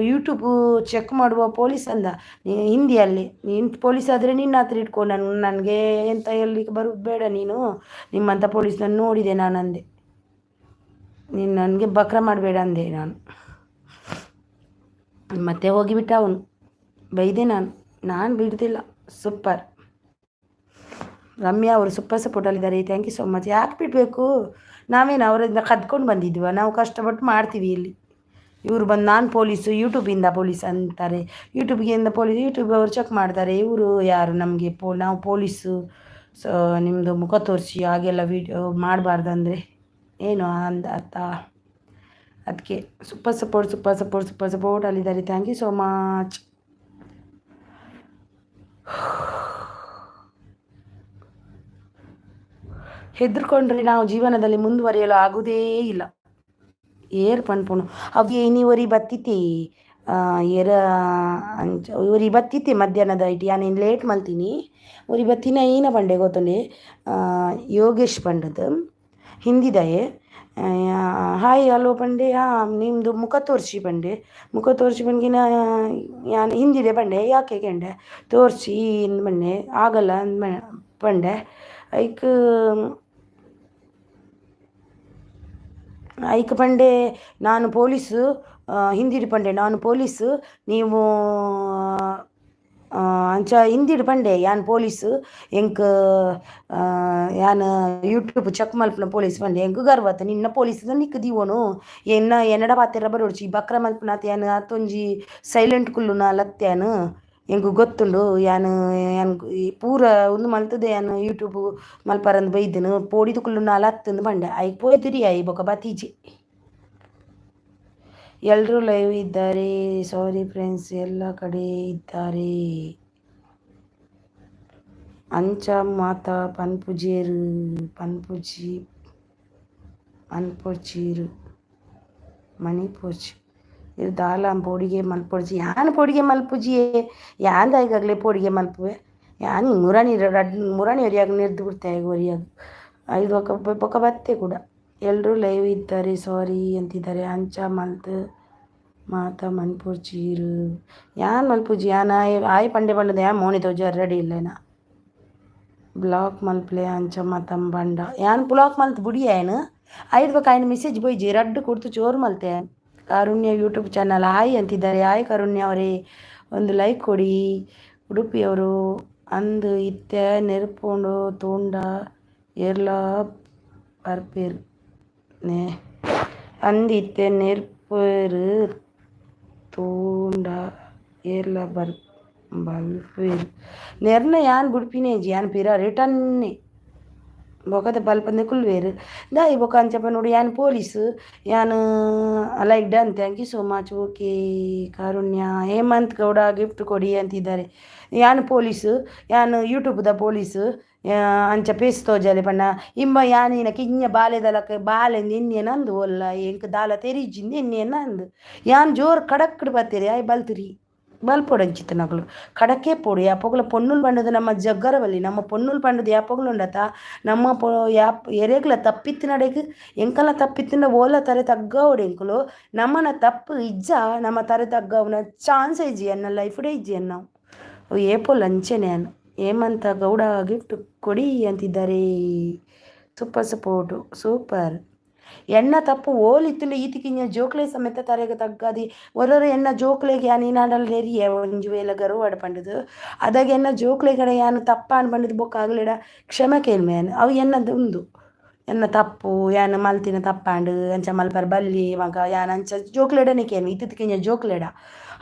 ಯೂಟ್ಯೂಬು ಚೆಕ್ ಮಾಡುವ ಪೊಲೀಸ್ ಅಂದ ಹಿಂದಿಯಲ್ಲಿ ನೀನು ಪೊಲೀಸ್ ಆದರೆ ನಿನ್ನ ಹತ್ರ ಇಟ್ಕೊ ನನಗೆ ಎಂತ ಹೇಳಲಿಕ್ಕೆ ಬರೋದು ಬೇಡ ನೀನು ನಿಮ್ಮಂಥ ಪೊಲೀಸ್ನನ್ನು ನೋಡಿದೆ ನಾನು ಅಂದೆ ನೀನು ನನಗೆ ಬಕ್ರ ಮಾಡಬೇಡ ಅಂದೆ ನಾನು ಮತ್ತೆ ಹೋಗಿಬಿಟ್ಟ ಅವನು ಬೈದೆ ನಾನು ಬಿಡ್ತಿಲ್ಲ ಸೂಪರ್ ರಮ್ಯಾ ಅವರು ಸೂಪರ್ ಸಪೋರ್ಟಲ್ಲಿದ್ದಾರೆ ಥ್ಯಾಂಕ್ ಯು ಸೊ ಮಚ್ ಯಾಕೆ ಬಿಡಬೇಕು ನಾವೇನು ಅವರಿಂದ ಕದ್ಕೊಂಡು ಬಂದಿದ್ವಿ ನಾವು ಕಷ್ಟಪಟ್ಟು ಮಾಡ್ತೀವಿ ಇಲ್ಲಿ ಇವರು ಬಂದು ನಾನು ಪೊಲೀಸು ಯೂಟ್ಯೂಬಿಂದ ಪೊಲೀಸ್ ಅಂತಾರೆ ಯೂಟ್ಯೂಬ್ ಅವರು ಚೆಕ್ ಮಾಡ್ತಾರೆ ಇವರು ಯಾರು ನಮಗೆ ನಾವು ಪೊಲೀಸು ಸೊ ನಿಮ್ಮದು ಮುಖ ತೋರಿಸಿ ಹಾಗೆಲ್ಲ ವೀಡಿಯೋ ಮಾಡಬಾರ್ದಂದರೆ ಏನು ಅರ್ಥ ಅದಕ್ಕೆ ಸೂಪರ್ ಸಪೋರ್ಟಲ್ಲಿದ್ದಾರೆ ಥ್ಯಾಂಕ್ ಯು ಸೋ ಮಚ್ ಹೆದರ್ಕೊಂಡ್ರೆ ನಾವು ಜೀವನದಲ್ಲಿ ಮುಂದುವರಿಯಲು ಆಗುವುದೇ ಇಲ್ಲ ಏರ್ ಪನ್ಪುಣು ಅವು ನೀವರಿ ಬತ್ತಿತಿ ಒರಿ ಬತ್ತಿತ್ತೆ ಮಧ್ಯಾಹ್ನದ ಐಟಿ ನಾನೇನು ಲೇಟ್ ಮಲ್ತೀನಿ ಒರಿ ಬತ್ತಿನ ಏನ ಪಂಡೆ ಗೊತ್ತಲೆ ಯೋಗೇಶ್ ಪಂಡದು ಹಿಂದಿದಯೇ ಹಾಯ್ ಹಲೋ ಪಂಡೆ ನಿಮ್ಮದು ಮುಖ ತೋರಿಸಿ ಬಂಗಿನ ಯಾನು ಹಿಂದಿದೆ ಪಂಡೆ ಯಾಕೆ ಕೆಂಡೆ ತೋರಿಸಿ ಬಂಡೆ ಆಗಲ್ಲ ಪಂಡೆ ಐಕ್ ಪಂಡೆ ನಾನು ಪೊಲೀಸು ಹಿಂದಿಡು ಪಂಡೆ ನಾನು ಪೊಲೀಸು ನೀವು ಅಂಚ ಹಿಂದಿಡು ಪಂಡೆ ಯಾನ್ ಪೊಲೀಸು ಎಂಕ್ ಯಾನ್ ಯೂಟ್ಯೂಬ್ ಚೆಕ್ ಮಲ್ಪನ ಪೊಲೀಸ್ ಪಂಡೆ ಎಂಕ್ ಗರ್ವತ್ ನಿನ್ನ ಪೊಲೀಸ್ ನಿಕ್ ದೀವೋನು ಎನ್ನಡ ಪಾತೆರ ಬರೋಡ್ಚಿ ಬಕ್ರ ಮಲ್ಪನಾತ ಯಾನ್ ಅತ್ತೊಂಜಿ ಸೈಲೆಂಟ್ ಕುಲ್ಲುನ ಲತ್ಯಾನು ಎಂಗು ಗೊತ್ತುಂಡು ಯಾನು ಪೂರ ಒಂದು ಮಲ್ತದೆ ಯಾನು ಯೂಟ್ಯೂಬ್ ಮಲ್ಪರಂದು ಬೈದನು ಪೋಡಿದು ಕುಲ್ಲುನ ಲತ್ತಂದು ಬಂಡೆ ಐ ಪೋಯ್ತಿರಿ ಐ ಬೊಕ ಬತೀಜಿ ಎಲ್ಲರೂ ಲೈವ್ ಇದ್ದಾರೆ ಸಾರಿ ಫ್ರೆಂಡ್ಸ್ ಎಲ್ಲ ಕಡೆ ಇದ್ದಾರೆ ಅಂಚ ಮಾತಾ ಪನ್ಪುಜೀರು ಮಣಿಪೋಚಿ ಇದು ದಾಲಾಂ ಪೋಡಿಗೆ ಮಲ್ಪೊಡ್ಜಿ ಯಾನು ಪೋಡಿಗೆ ಮಲ್ಪುಜಿಯೇ ಯಾಂದಾಗಲೇ ಪೋಡಿಗೆ ಮಲ್ಪುವೆ ಯಾನು ಮುರಾಣಿ ಒರಿಯಾಗ ನಿರ್ದು ಬಿಡ್ತಾಯಿಗ ಒರಿಯಾಗ ಐದು ಬೊಕ ಬತ್ತೆ ಕೂಡ ಎಲ್ಲರೂ ಲೈವ್ ಇದ್ದಾರೆ ಸಾರಿ ಅಂತಿದ್ದಾರೆ ಅಂಚ ಮಾತಾ ಮನ್ಪುಜೀರು ಯಾನ್ ಮಲ್ಪುಜಿ ಯಾನ ಆಯ್ ಪಂಡೆ ಬಂಡದ ಯಾ ಮೋನಿ ತೋಜ ರೆಡಿ ಇಲ್ಲೇನ ಬ್ಲಾಕ್ ಮಲ್ಪಲೆ ಅಂಚ ಮಾತಂ ಬಂಡ ಯಾನ್ ಬ್ಲಾಕ್ ಮಲ್ತ್ ಬುಡಿಯ ಏನು ಐದು ಬೊಕ ಆಯ್ನ ಮೆಸೇಜ್ ಬೊಯ್ಜಿ ರಡ್ಡು ಕೊಡ್ತು ಚೋರು ಮಲ್ತೆ ಕಾರುಣ್ಯ ಯೂಟ್ಯೂಬ್ ಚಾನಲ್ ಹಾಯ್ ಅಂತಿದ್ದಾರೆ ಹಾಯ್ ಕಾರುಣ್ಯ ಅವರೇ ಒಂದು ಲೈಕ್ ಕೊಡಿ ಉಡುಪಿಯವರು ಅಂದು ಇತ್ತೆ ನೆರ್ಪುಂಡು ತೋಂಡ ಏರ್ಲ ಬರ್ಪೇರು ಅಂದಿತ್ತೆ ನೆರ್ಪರು ತೂಂಡ ಏರ್ಲ ಬಲ್ಪೇರು ನೆರ್ನ ಯಾನ್ ಬುಡ್ಪಿನೇಜಿ ಯಾನ್ ಪಿರ ರಿಟನ್ನೆ bokata balpande kulveru dai bokan chapa nodi yan police yan like done thank you so much okay karunya hemant gowda gift kodi ಅಂತಿದ್ದಾರೆ ಯಾನ್ ಪೊಲೀಸ್ ಯಾನ್ ಯೂಟ್ಯೂಬ್ ದ ಪೊಲೀಸ್ ಅಂಚ ಪೇಸ್తో ಜಲೆ ಪನ್ನ ಇಮ್ಮ ಯಾನಿನ ಕಿಂಜ ಬಾಲೆದಲಕ ಬಾಲೆ ನಿನ್ನೆ ನಂದು ಒಲ್ಲ ಎಂಕ್ ದಾಲ ತೆರಿಜಿ ನಿನ್ನೆ ನಂದು ಯಾನ್ ಜೋರ್ ಕಡಕ್ಕಡ್ ಬತ್ತೆರಿ ಆಯ್ ಬಲ್ತಿರಿ బల్పొడంచిత నగలు కడకే పొడి యాపొగల పొన్నులు పండుది నమ్మ జగ్గరవల్లి ನಮ್ಮ పొన్నులు పండుది యాపొగలు ఉండత ನಮ್ಮ ಎರೆಗ್ಲ ತಪ್ಪಿತ್ತಿನಡೆಗೆ ಎಂಕಲ ತಪ್ಪಿತ್ತಿನ ಓಲ ತರೆ ತಗ್ಗವಡು ಎಂಕುಲು ನಮ್ಮನ ತಪ್ಪು ಇಜ್ಜ ನಮ್ಮ ತರೆ ತಗ್ಗವನ ಚಾನ್ಸ್ ಇಜ್ಜಿ ಅನ್ನ ಲೈಫ್ಡೇ ಇಜ್ಜಿ ಅನ್ನ ಏಪೋ ಲಂಚನೆ ಅನ್ನ ಏಮಂತ ಗೌಡ ಗಿಫ್ಟ್ ಕೊಡಿ ಅಂತಿದ್ದಾರೆ ಸೂಪರ್ ಸಪೋರ್ಟು ಸೂಪರ್ ಎಣ್ಣ ತಪ್ಪು ಓಲಿತ್ತುಂಡು ಈತಿಕಿಂಜ ಜೋಕ್ಲೆ ಸಮೇತ ತರೆಗೆ ತಗ್ಗದಿ ಒರೊರು ಎಣ್ಣ ಜೋಕ್ಲೆಗೆ ಯಾನ್ ಈನಾಡಲ್ ನೆರಿಯೆ ಒಂಜು ವೇಲ ಗರುವಾಡ ಪಂಡದು ಅದಾಗ ಎಣ್ಣ ಜೋಕ್ಲೆಗಡೆ ಯಾನು ತಪ್ಪ ಅನ್ ಪಂಡದು ಬೊಕ್ಕ ಆಗ್ಲಿಡ ಕ್ಷಮೆ ಕೇಳ್ಮೆ ಯಾನು ಅವು ಎನ್ನದು ಉಂದು ಎನ್ನ ತಪ್ಪು ಯಾನ್ ಮಲ್ತಿನ ತಪ್ಪಾಂಡು ಅಂಚ ಮಲ್ಪರ ಬಲ್ಲಿ ಮಗ ಯಾನ್ ಅಂಚ ಜೋಕ್ಲೆಡನೆ ಕೇನು ಇತ್ತಿಕಿಂಜ ಜೋಕ್ಲೆಡ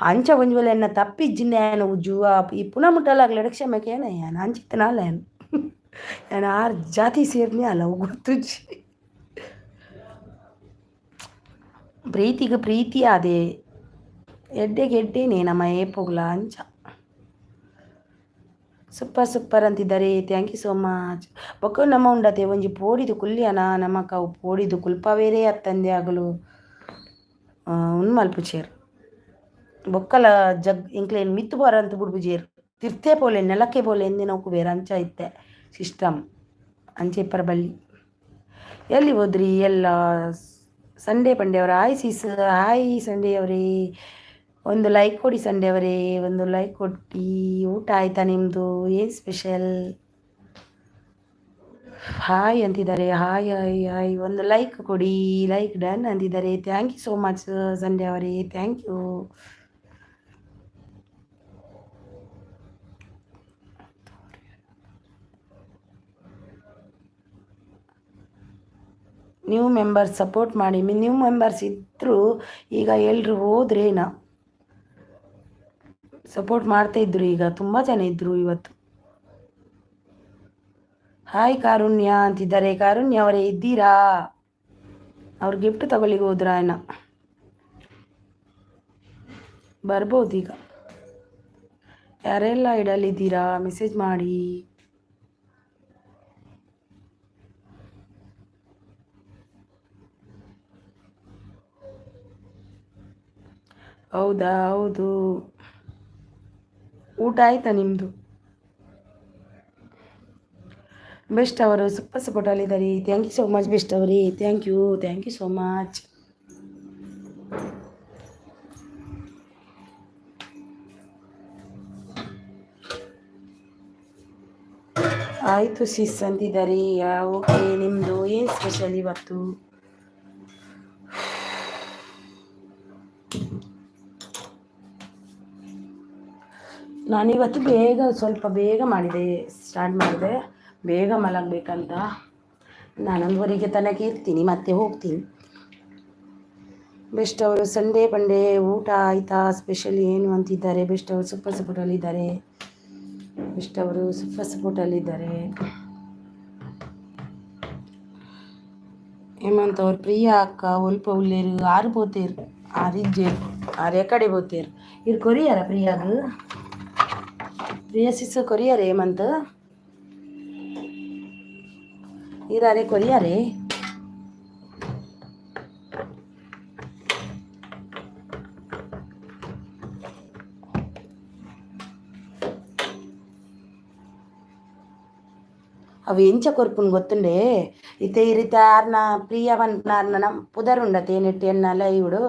ಅಂಚ ಒಂಜು ವೇಳೆ ಎನ್ನ ತಪ್ಪಿಜ್ಜಿನ ಯಾನು ಜುವ ಈ ಪುನಃ ಮುಟ್ಟಲಾಗ್ಲಿಡ ಕ್ಷಮೆ ಕೇನ ಯಾನು ಅಂಚಿತ್ತನಲ್ಲ ಯಾನು ಯಾನು ಆರು ಜಾತಿ ಸೇರ್ನಿ ಅಲ್ಲ ಗೊತ್ತುಜ್ಜಿ ಪ್ರೀತಿಗೆ ಪ್ರೀತಿ ಅದೇ ಎಡ್ಡೆಗೆ ಎಡ್ಡೆನೇ ನಮ್ಮ ಏಪುಗ್ಲ ಅಂಚ ಸೂಪರ್ ಅಂತಿದ್ದಾರೆ ಥ್ಯಾಂಕ್ ಯು ಸೋ ಮಚ್ ಬೊಕ್ಕ ನಮ್ಮ ಉಂಡತೆ ಒಂಜಿ ಪೋಡಿದು ಕುಲ್ಯನ ನಮಕ್ ಅವು ಪೋಡಿದು ಕುಲ್ಪವೇರೇ ಅತ್ತಂದೆ ಆಗಲು ಮಲ್ಪುಚೇರು ಬೊಕ್ಕಲ ಇಂಕ್ಲೇನು ಮಿತ್ತು ಬರಂತ ಬುಡ್ಬುಜೇರು ತಿರ್ತೆ ಪೋಲೆ ನೆಲಕ್ಕೆ ಪೋಲೆ ಎಂದೆ ನಾವು ಬೇರೆ ಅಂಚ ಇತ್ತೆ ಸಿಸ್ಟಮ್ ಅಂಚೆಪ್ಪರ ಬಲ್ಲಿ ಎಲ್ಲಿ ಹೋದ್ರಿ ಎಲ್ಲ ಸಂಡೇ ಪಂಡೆ ಅವರ ಹಾಯ್ ಸೀಸ್ ಹಾಯ್ ಸಂಡೇ ಅವರೇ ಒಂದು ಲೈಕ್ ಕೊಡಿ ಸಂಡೇ ಅವರೇ ಒಂದು ಲೈಕ್ ಕೊಟ್ಟು ಊಟ ಆಯ್ತಾ ನಿಮ್ಮದು ಏನು ಸ್ಪೆಷಲ್ ಹಾಯ್ ಅಂತಿದ್ದಾರೆ ಹಾಯ್ ಹಾಯ್ ಹಾಯ್ ಒಂದು ಲೈಕ್ ಕೊಡಿ ಲೈಕ್ ಡನ್ ಅಂತಿದ್ದಾರೆ thank you so much Sunday ಅವರೇ thank you new members support ಮಾಡಿ ನ್ಯೂ ಮೆಂಬರ್ಸ್ ಇದ್ದರೂ ಈಗ ಎಲ್ಲರೂ ಹೋದ್ರೇನ ಸಪೋರ್ಟ್ ಮಾಡ್ತಾ ಇದ್ರು ಈಗ ತುಂಬ ಜನ ಇದ್ದರು ಇವತ್ತು ಹಾಯ್ ಕಾರುಣ್ಯ ಅಂತಿದ್ದಾರೆ ಕಾರುಣ್ಯ ಅವರೇ ಇದ್ದೀರಾ ಅವ್ರು ಗಿಫ್ಟ್ ತಗೊಳ್ಳಿಗೆ ಹೋದ್ರ ಏನ ಬರ್ಬೋದು ಈಗ ಯಾರೆಲ್ಲ ಇಡಲಿದ್ದೀರಾ ಮೆಸೇಜ್ ಮಾಡಿ ಹೌದಾ ಹೌದು ಊಟ ಆಯ್ತಾ ನಿಮ್ಮದು ಬೆಸ್ಟ್ ಅವರು ಸೂಪರ್ ಸಪೋರ್ಟ್ ಅಲ್ಲಿದ್ದಾರೆ thank you so much best ಅವರೇ ಥ್ಯಾಂಕ್ ಯು ಸೋ ಮಚ್ ಆಯಿತು ಸಿಸ್ ಅಂತಿದ್ದಾರೆ ಓಕೆ ನಿಮ್ಮದು ಏನು ಸ್ಪೆಷಲ್ ಇವತ್ತು ನಾನಿವತ್ತು ಸ್ವಲ್ಪ ಬೇಗ ಸ್ಟಾರ್ಟ್ ಮಾಡಿದೆ ಬೇಗ ಮಲಗಬೇಕಂತ 11:30 ತನಕ ಇರ್ತೀನಿ ಮತ್ತೆ ಹೋಗ್ತೀನಿ ಬೆಸ್ಟ್ ಅವರು ಸಂಡೇ ಪಂಡೇ ಊಟ ಆಯಿತಾ ಸ್ಪೆಷಲ್ ಏನು ಅಂತಿದ್ದಾರೆ ಬೆಸ್ಟ್ ಅವರು ಸೂಪರ್ ಸಪೋರ್ಟಲ್ಲಿದ್ದಾರೆ ಹೇಮಂತ್ ಅವ್ರು ಪ್ರಿಯಾ ಅಕ್ಕ ಒಲ್ಪ ಉಳ್ಳೇರು ಆರು పోతేరు ಆರು ಎಕಡೆ పోతేరు ಇದು ಕೊರಿಯರ ಪ್ರಿಯಾದು ಪ್ರಿಯ ಸಿಸ್ ಕೊರಿಯರ್ ಹೇಮಂತ್ ಇರಾರೆ ಕೊರಿಯರೇ అవి ఎంచ కొరుపుని గొత్తుండే ఇతే ఇరితే ఆర్న ప్రియవన్ నార్న పుదర్ ఉండతే నెట్ ఎన్నಲ ಇವುಡು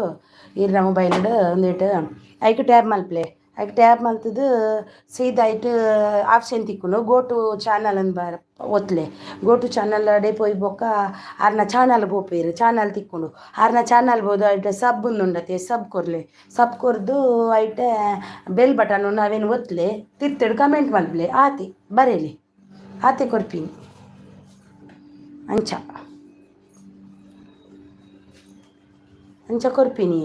ಇರ್ನ ಮೊಬೈಲ್ ಒಂದಿಟ್ಟು ಐಕ್ ಟ್ಯಾಬ್ ಮಲ್ಪ್ಲೆ ಐಕ್ ಟ್ಯಾಬ್ ಮಲ್ತದು ಸೀದಾ ಇಟ್ಟು ಆಪ್ಷನ್ ತಿಕ್ಕುನು ಗೋ ಟು ಚಾನಲ್ ಅಂತ ಒತ್ಲೆ ಗೋ ಟು ಚಾನಲ್ ಡೇ ಪೋಯ್ ಬೊಕ್ಕ ಆರ್ನ ಚಾನಲ್ ಬೋಪೇರು ಚಾನಲ್ ತಿಕ್ಕೊಂಡು ಆರ್ನ ಚಾನಲ್ ಬೋದು ಐಟೆ ಸಬ್ ಉಂಡತೆ ಸಬ್ ಕೊರ್ಲೆ ಸಬ್ ಕೊರ್ದು ಐಟೆ ಬೆಲ್ ಬಟನ್ ನಾವೇನು ಒತ್ಲೆ ತಿರ್ತೆಡು ಕಮೆಂಟ್ ಮಲ್ಪ್ಲೆ ಆತಿ ಬರೇಲಿ ಆತೆ ಕೊರ್ಪಿನಿ ಅಂಚ ಅಂಚ ಕೊರ್ಪಿನಿ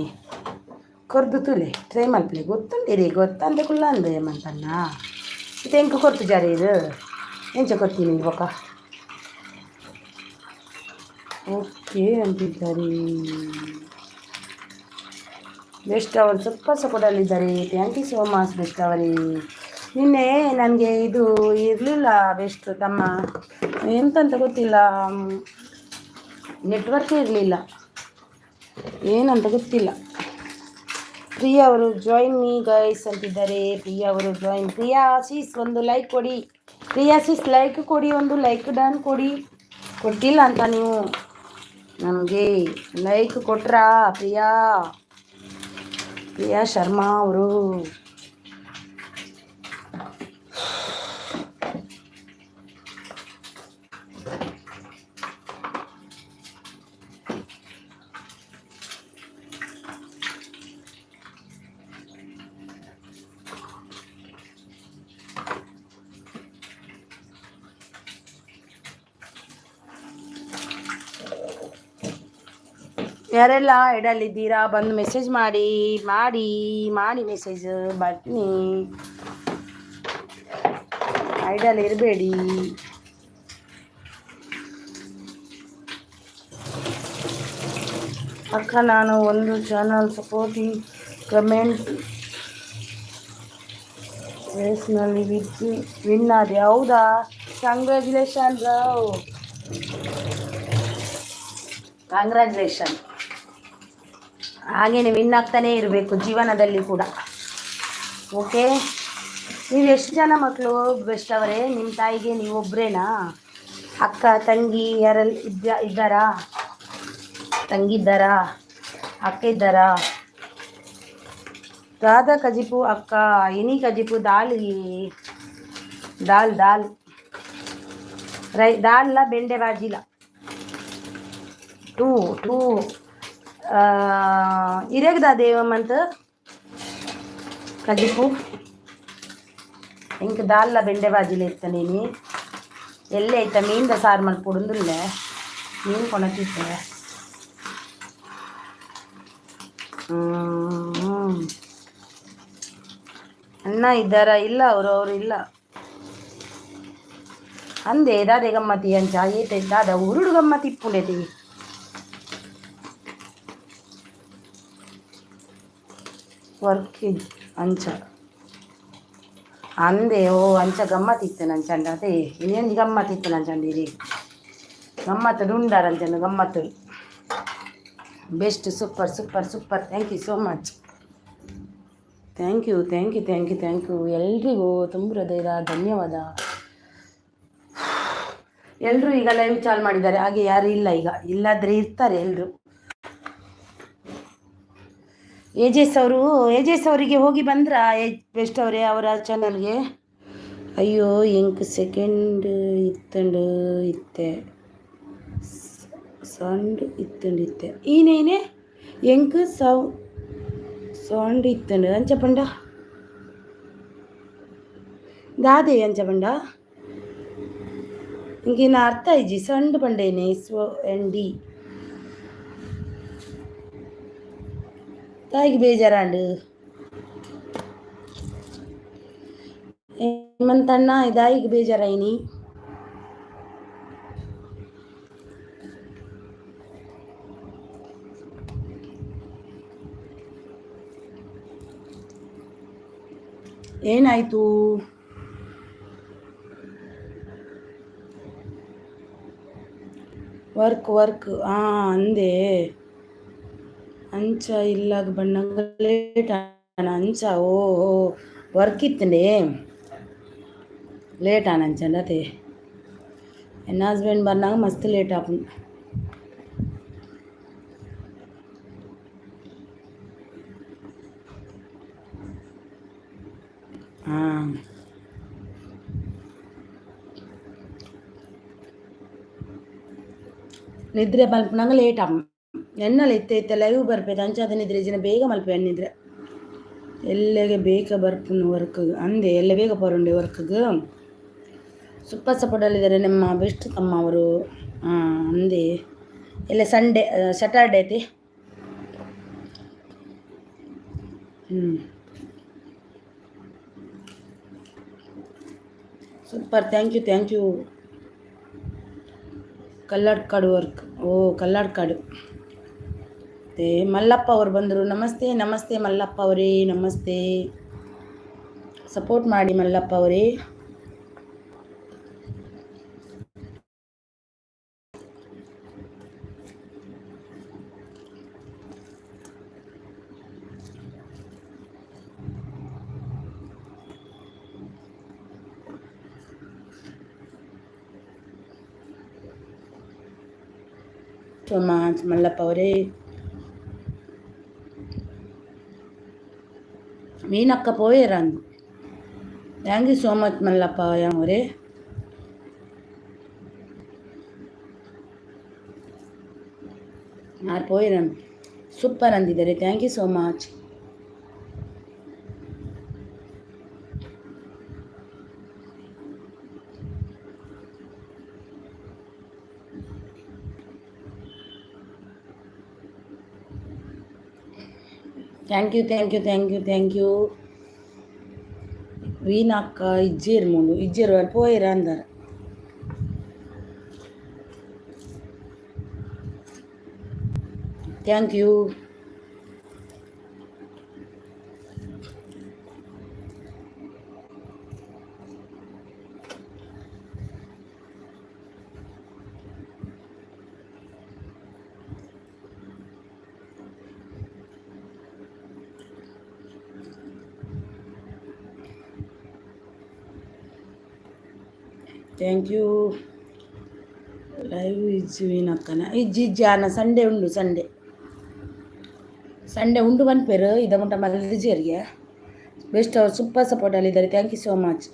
ಕೊರ್ದು ತುಲೆ ಟ್ರೈ ಮಲ್ಪಲೆ ಗೊತ್ತುಂಡಿರಿ ಗೊತ್ತಂದೆ ಕುಲ್ಲ ಅಂದೆ ಮಂತನ್ನ ಇದು ಹೆಂಗೆ ಕೊರ್ತು ಜಾರಿ ಇದು ಎಂಚ ಕೊರ್ತೀನಿ ಬೊಕ್ಕ ಓಕೆ ಅಂತಿದ್ದಾರೆ ಬೆಸ್ಟ್ ಅವರು ಸ್ವಲ್ಪ ಸಪೋರ್ಟಲ್ಲಿದ್ದಾರೆ. Thank you so much best ಅವರೇ. ನಿನ್ನೆ ನನಗೆ ಇದು ಇರಲಿಲ್ಲ ಬೆಸ್ಟ್ ತಮ್ಮ ಎಂತಂತ ಗೊತ್ತಿಲ್ಲ, ನೆಟ್ವರ್ಕೇ ಇರಲಿಲ್ಲ, ಏನಂತ ಗೊತ್ತಿಲ್ಲ. ಪ್ರಿಯಾ ಅವರು ಜಾಯಿನ್ ಮೀ ಗೈಸ್ ಅಂತಿದ್ದಾರೆ. ಪ್ರಿಯಾ ಅವರು ಜಾಯಿನ್. ಪ್ರಿಯಾ ಆಶೀಸ್ ಒಂದು ಲೈಕ್ ಕೊಡಿ. ಪ್ರಿಯಾ ಆಶೀಸ್ ಲೈಕ್ ಕೊಡಿ, ಒಂದು ಲೈಕ್ ಡನ್ ಕೊಡಿ. ಕೊಟ್ಟಿಲ್ಲ ಅಂತ ನೀವು ನಮಗೆ ಲೈಕ್ ಕೊಟ್ರಾ? ಪ್ರಿಯಾ ಶರ್ಮಾ ಅವರು ಯಾರೆಲ್ಲ ಇಡಲಿದ್ದೀರಾ ಬಂದು ಮೆಸೇಜ್ ಮಾಡಿ ಮಾಡಿ ಮಾಡಿ ಮೆಸೇಜ್ ಬರ್ತೀನಿ. ಐಡಲ್ ಇರಬೇಡಿ. ಅಕ್ಕ ನಾನು ಒಂದು ಚಾನಲ್ ಸಪೋರ್ಟಿಂಗ್ ಕಮೆಂಟ್ ರೇಸ್ನಲ್ಲಿ ವಿನ್ ಆದೆ. ಹೌದಾ? Congratulation Rao, congratulation. ಹಾಗೇನೆ ವಿನ್ ಆಗ್ತಾನೇ ಇರಬೇಕು ಜೀವನದಲ್ಲಿ ಕೂಡ. ಓಕೆ, ನೀವು ಎಷ್ಟು ಜನ ಮಕ್ಕಳು ಬೆಸ್ಟ್ ಅವರೇ? ನಿಮ್ಮ ತಾಯಿಗೆ ನೀವು ಒಬ್ಬರೇನಾ? ಅಕ್ಕ ತಂಗಿ ಯಾರಲ್ಲಿ ಇದ್ದಾರಾ? ತಂಗಿ ಇದ್ದಾರಾ? ಅಕ್ಕ ಇದ್ದಾರಾ? ದಾದಾ ಕಜಿಪು ಅಕ್ಕ ಇನಿ ಕಜಿಪು ದಾಲ್ ದಾಲ್ ದಾಲ್ ದಾಲ್ಲ ಬೆಂಡೆ ಬಾಜಿಲ ಟೂ ಇರೇಗ್ದ ದೇವಮ್ಮಂತ ಕಜಿಪು ಇಂಕ ದಾಲ್ಲ ಬೆಂಡೆ ಬಾಜಿಲ ಇತ್ತ ನೀನು ಎಲ್ಲೇ ಐತ ಮೀನ್ದ ಸಾರು ಮಾಡ್ಕೊಡುಂದಿಲ್ಲ ಮೀನು ಕೊಣತಿದ್ದೆ. ಅಣ್ಣ ಇದ್ದಾರಾ? ಇಲ್ಲ, ಅವರು ಇಲ್ಲ ಅಂದೆ. ದಾದೆ ಗಮ್ಮತಿ ಅಂಚ ಏಟ ದಾದ ಉರುಡು ಗಮ್ಮತಿ ಇಪ್ಪುಂಡೇತಿ ವರ್ಕ್ ಅಂಚ ಅಂದೆ. ಓ ಅಂಚ ಗಮ್ಮತ್ತಿತ್ತು ನಂಚಂಡ. ಅದೇ ಇನ್ನೇನು ಗಮ್ಮತ್ತಿತ್ತು ನಂಚಂಡ. ಇದು ಗಮ್ಮತ್ತು ಡುಂಡಾರಂಚಂಡು ಗಮ್ಮತ್ತು. Best, super super super. Thank you so much. Thank you ಎಲ್ರಿಗೂ ತುಂಬ ಹೃದಯದ ಧನ್ಯವಾದ. ಎಲ್ಲರೂ ಈಗ ಲೈವ್ ಚಾಲು ಮಾಡಿದ್ದಾರೆ, ಹಾಗೆ ಯಾರು ಇಲ್ಲ. ಈಗ ಇಲ್ಲಾದರೆ ಇರ್ತಾರೆ ಎಲ್ಲರೂ. ಏಜೆಸ್ ಅವರಿಗೆ ಹೋಗಿ ಬಂದ್ರ ಬೆಸ್ಟ್ ಅವರೇ ಅವರ ಚಾನಲ್ಗೆ? ಅಯ್ಯೋ ಎಂಕ್ ಸೆಕೆಂಡ್ ಇತ್ತೆ ಸೌಂಡ್ ಇತ್ತೆ ಈನೇನೆ ಎಂಕ್ ಸೌಂಡ್ ಇತ್ತಂಡು ಅಂಚಪಂಡ ದಾದೆ ಅಂಚಪಂಡ ಇಂಕಿನ ಅರ್ಥ ಇಜ್ಜಿ ಸೌಂಡ್ ಪಂಡೇನೆ SOND ತಾಯಿಗೆ ಬೇಜಾರಾಂಡು ಏಮಂತಣ್ಣ ದಾಯಿಗೆ ಬೇಜಾರಾಯಿನಿ. ಏನಾಯಿತು? ವರ್ಕ್ ಅಂದೆ ಅಂಚ ಇಲ್ಲಾಗ ಬಣ್ಣಂಗ ಲೇಟ್ ಅಂಚ. ಓ ವರ್ಕ್ ಇತ್ತಂಡೆ ಲೇಟ್ ಆನಂಚಂಡ. ಅದೇ ಎನ್ನ ಹಸ್ಬೆಂಡ್ ಬಂದಾಗ ಮಸ್ತ್ ಲೇಟ್ ಆಪು. ಹಾಂ ನಿದ್ರೆ ಮಲ್ಪನಂಗೆ ಲೇಟ್ ಆಪ. ಎನ್ನಲ್ಲ ಇತ್ತೆ ಲೈವ್ ಬರ್ಬೇಕು ಅಂಚಾದ ನಿದ್ರೆ ಜನ ಬೇಗ ಮಲ್ಪ ಎನ್ನಿದ್ರೆ ಎಲ್ಲಗೆ ಬೇಗ ಬರ್ಪುನು ವರ್ಕ್ ಅಂದೆ. ಎಲ್ಲ ಬೇಗ ಬರುಂಡೆ ವರ್ಕ್ಗೆ. ಸೂಪರ್ ಸಪೋರ್ಟಲ್ಲಿದ್ದಾರೆ ನಮ್ಮ ಬೆಸ್ಟ್ ತಮ್ಮ ಅವರು. ಅಂದೆ ಎಲ್ಲ ಸಂಡೇ ಸ್ಯಾಟರ್ಡೇ ಐತಿ ಸೂಪರ್, ಥ್ಯಾಂಕ್ ಯು. ಕಲ್ಲಡ್ ಕಾಡು ವರ್ಕ್, ಓ ಕಲ್ಲಡ್ ಕಾಡು. ಮತ್ತು ಮಲ್ಲಪ್ಪ ಅವರು ಬಂದರು. ನಮಸ್ತೆ ನಮಸ್ತೆ ಮಲ್ಲಪ್ಪ ಅವರೇ, ನಮಸ್ತೆ. ಸಪೋರ್ಟ್ ಮಾಡಿ ಮಲ್ಲಪ್ಪ ಅವರೇ. ಮಲ್ಲಪ್ಪ ಅವರೇ. ಮೀನಕ್ಕ ಪೋಯರಂದು. Thank you so much Mallappa ಅವರೇ. ಯಾರು ಪೋಯರನ್ ಸೂಪರ್ ಅಂದಿದ್ದಾರೆ. Thank you so much. Thank you. ವೀನಕ್ಕ ಇಜ್ಜೇರು ಮೂಡು ಇಜ್ಜೇರು ಅಲ್ಲಿ ಪೋಯಿರ ಅಂದಾರ. Thank you. Thank you. Live ಇಜ್ಜುವಿನಕ್ಕನ ಇಜ್ಜಿಜ್ಜಾನ ಸಂಡೇ ಉಂಡು. ಸಂಡೇ ಉಂಡು ಬನ್ಪೇರು ಇದ ಮುಟ್ಟ ಮಲ್ಲಿಜೇರಿಗೆ ಬೆಸ್ಟ್. ಅವ್ರು ಸೂಪರ್ ಸಪೋರ್ಟ್ ಅಲ್ಲಿದ್ದಾರೆ. Thank you so much.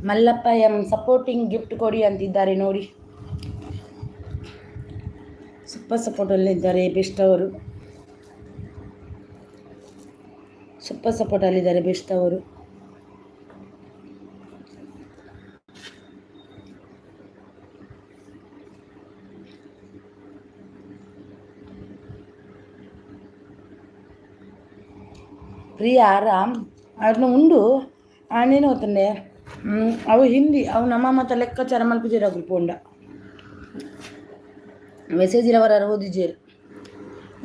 Mallappa supporting gift ಕೊಡಿ ಅಂತಿದ್ದಾರೆ ನೋಡಿ. ಸೂಪರ್ ಸಪೋರ್ಟಲ್ಲಿದ್ದಾರೆ ಬೆಸ್ಟ್ ಅವರು. ಸೂಪರ್ ಸಪೋರ್ಟಲ್ಲಿದ್ದಾರೆ ಬೆಸ್ಟ್ ಅವರು. ಪ್ರಿಯಾ ಆರಾಮ್ ಅವ್ರನ್ನ ಉಂಡು ಆನೇನು ಹೋತಂಡೆ. ಅವು ಹಿಂದಿ ಅವು ನಮ್ಮ ಮತ್ತ ಲೆಕ್ಕಾಚಾರ ಮಲ್ಪಿಜೇರಾಗು ಪೋಂಡ ಮೆಸೇಜ್ ಇರವರ ಓದಿಜೇರು.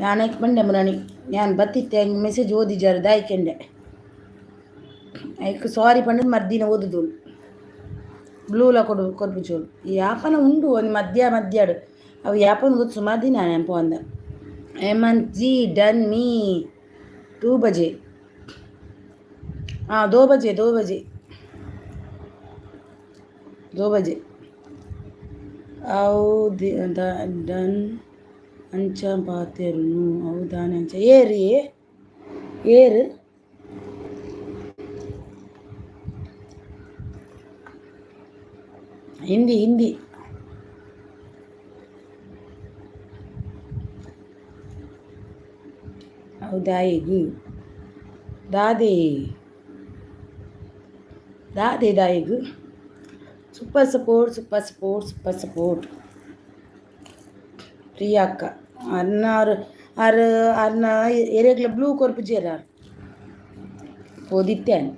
ಯಾನಕ್ಕೆ ಬಂಡೆ ಮುರಾಣಿ ഞാൻ ಬತ್ತಿತ್ತೆ ಹಂಗೆ ಮೆಸೇಜ್ ಓದಿಜಾರು ದಾಯ್ಕೆಂಡೆ ಐಕ್ ಸಾರಿ ಪಂಡ ಮರ್ದಿನ ಓದುದು ಬ್ಲೂಲ ಕೊಡ್ಬಿಚೋಳು. ಈ ಯಾಪನ ಉಂಡು ಒಂದು ಮಧ್ಯಾಡು ಅವು ಯಾಪನ ಗೊತ್ತು ಸುಮಾರು ದಿನ ನೆನಪ ಅಂದ. ಹೇಮಂತ್ ಜಿ ಡನ್ ಮೀ 2 बजे. हाँ 2 बजे 2 बजे ಅವು ಡನ್ ಅಂಚ ಪಾತೆರುನು ಹೌದಾನೆ ಅಂಚ ಏರು ಹಿಂದಿ ಹೌದಾಯಿಗು ದಾಯಿಗು. Super support. ಪ್ರಿಯಾ ಅಕ್ಕ ಅನ್ನ ಎರೆಗ್ಲ ಬ್ಲೂ ಕೊರ್ಪು ಜೇರಾರು ಓದಿತ್ತೇನೆ.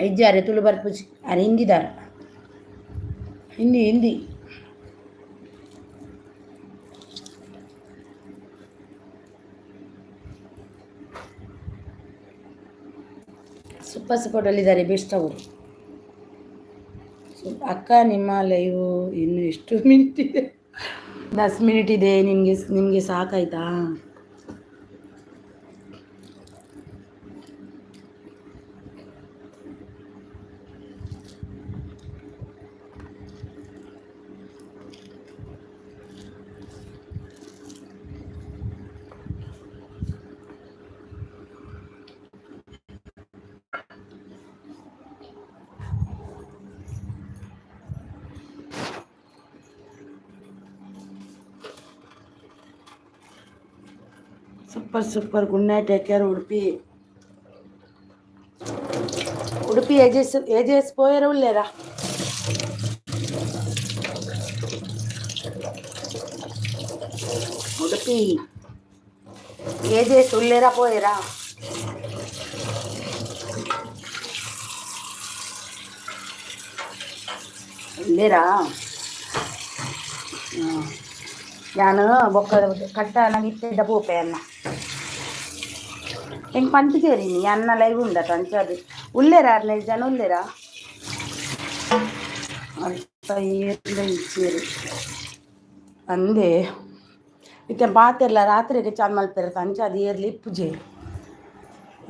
ಇಜ್ಜಾರೆ ತುಳು ಬರ್ಪುಜಿ ಅರೆ ಹಿಂದಿದಾರ ಹಿಂದಿ ಸೂಪರ್ ಸಪೋರ್ಟಲ್ಲಿದ್ದಾರೆ ಬೆಸ್ಟ್ ಅವರು. ಅಕ್ಕ ನಿಮ್ಮ ಲೈವು ಇನ್ನು ಎಷ್ಟು ಮಿನಿಟ್ ಇದೆ? 10 ಮಿನಿಟ್ ಇದೆ. ನಿಮಗೆ ಸಾಕಾಯ್ತಾ? Super super. Good night, take care. Udupi Udupi ಏಜೆಸ್ ಪೋಯರ ಉಳ್ಳೇರಾ? ಉಡುಪಿ ಏಜೆಸ್ ಉಳ್ಳೇರಾ ಪೋಯರಾ? ಉಳ್ಳೇರಾ? ನಾನು ಬೊಕ್ಕ ಕಟ್ಟ ನನಗಿತ್ತ ಪೋಪೆ ಅನ್ನ ಹೆಂಗೆ పంపిచేరి నీ అన్న లైవ్ ఉందట అంచది ఉల్లేరా 15 జన ఉల్లేరా అంత ఏర్లు ఇచ్చేరు అందే ఇక పాತೆಲ್ಲ ರಾತ್ರಿಗೆ ಚಾಲು ಮಲ್ಪಿರತ್ತ ಅಂಚದು ಏರ್ಲಿ ಪೂಜೆ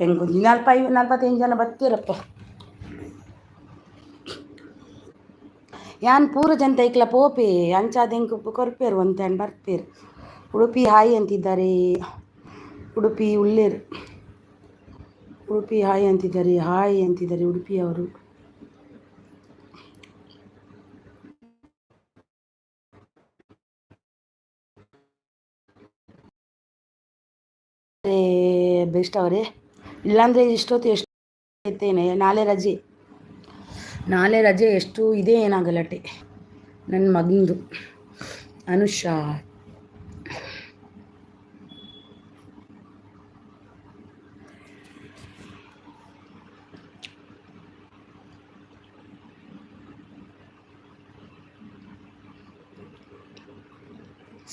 ಹೆಂಗೆ 45 ಜನ ಬರ್ತೀರಪ್ಪ. ಯಾನ್ ಪೂರ ಜನತ ಐಕ್ಲ ಪೋಪೆ ಅಂಚಾದ ಹೆಂಗೆ ಕೊರ್ಪೇರು ಅಂತೇಳಿ ಬರ್ಪೇರು. ಉಡುಪಿ ಹಾಯ್ ಅಂತಿದ್ದಾರೆ. ಉಡುಪಿ ಉಳ್ಳೇರು. ಉಡುಪಿ ಹಾಯ್ ಅಂತಿದ್ದಾರೆ ಉಡುಪಿಯವರು. ಬೆಸ್ಟ್ ಅವರೇ, ಇಲ್ಲಾಂದರೆ ಇಷ್ಟೊತ್ತು ಎಷ್ಟು ಇರ್ತೇನೆ. ನಾಳೆ ರಜೆ ಎಷ್ಟು ಇದೆ ಏನಾಗಲ್ಲಟೆ. ನನ್ನ ಮಗಂದು ಅನುಷಾ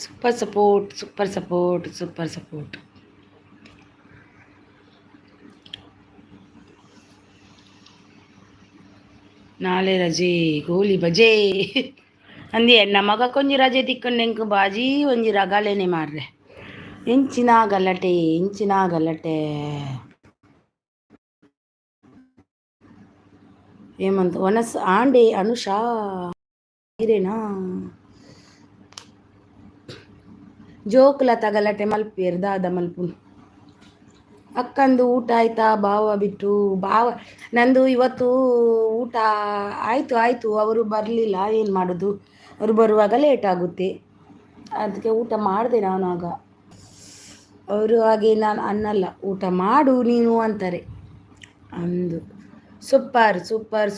ಸೂಪರ್ ಸಪೋರ್ಟ್. ನಾಳೆ ರಜೆ ಗೋಲಿ ಬಜೆ ಅಂದಿ ನಮ್ಮ ಮಗ ಕೊಂಜಿ ರಜೆ ತಿಕ್ಕೊಂಡು ಹೆಂಗೆ ಬಾಜಿ ಒಂಜಿ ರಗಾಲೇನೆ ಮಾರ್ರೆ. ಇಂಚಿನ ಗಲಾಟೆ ఏమంత వనస్ ఆండే అనుషా మీరేనా ಜೋಕುಲ ತಗಲಟೆ ಮಲ್ಪೇರು ದಾದ ಮಲ್ಪು. ಅಕ್ಕಂದು ಊಟ ಆಯ್ತಾ? ಭಾವ ನಂದು ಇವತ್ತು ಊಟ ಆಯಿತು. ಅವರು ಬರಲಿಲ್ಲ, ಏನು ಮಾಡೋದು, ಅವರು ಬರುವಾಗ ಲೇಟ್ ಆಗುತ್ತೆ, ಅದಕ್ಕೆ ಊಟ ಮಾಡಿದೆ ನಾನು. ಆಗ ಅವರು ಹಾಗೆ ನಾನು ಅನ್ನಲ್ಲ, ಊಟ ಮಾಡು ನೀನು ಅಂತಾರೆ. ಅಂದು ಸೂಪರ್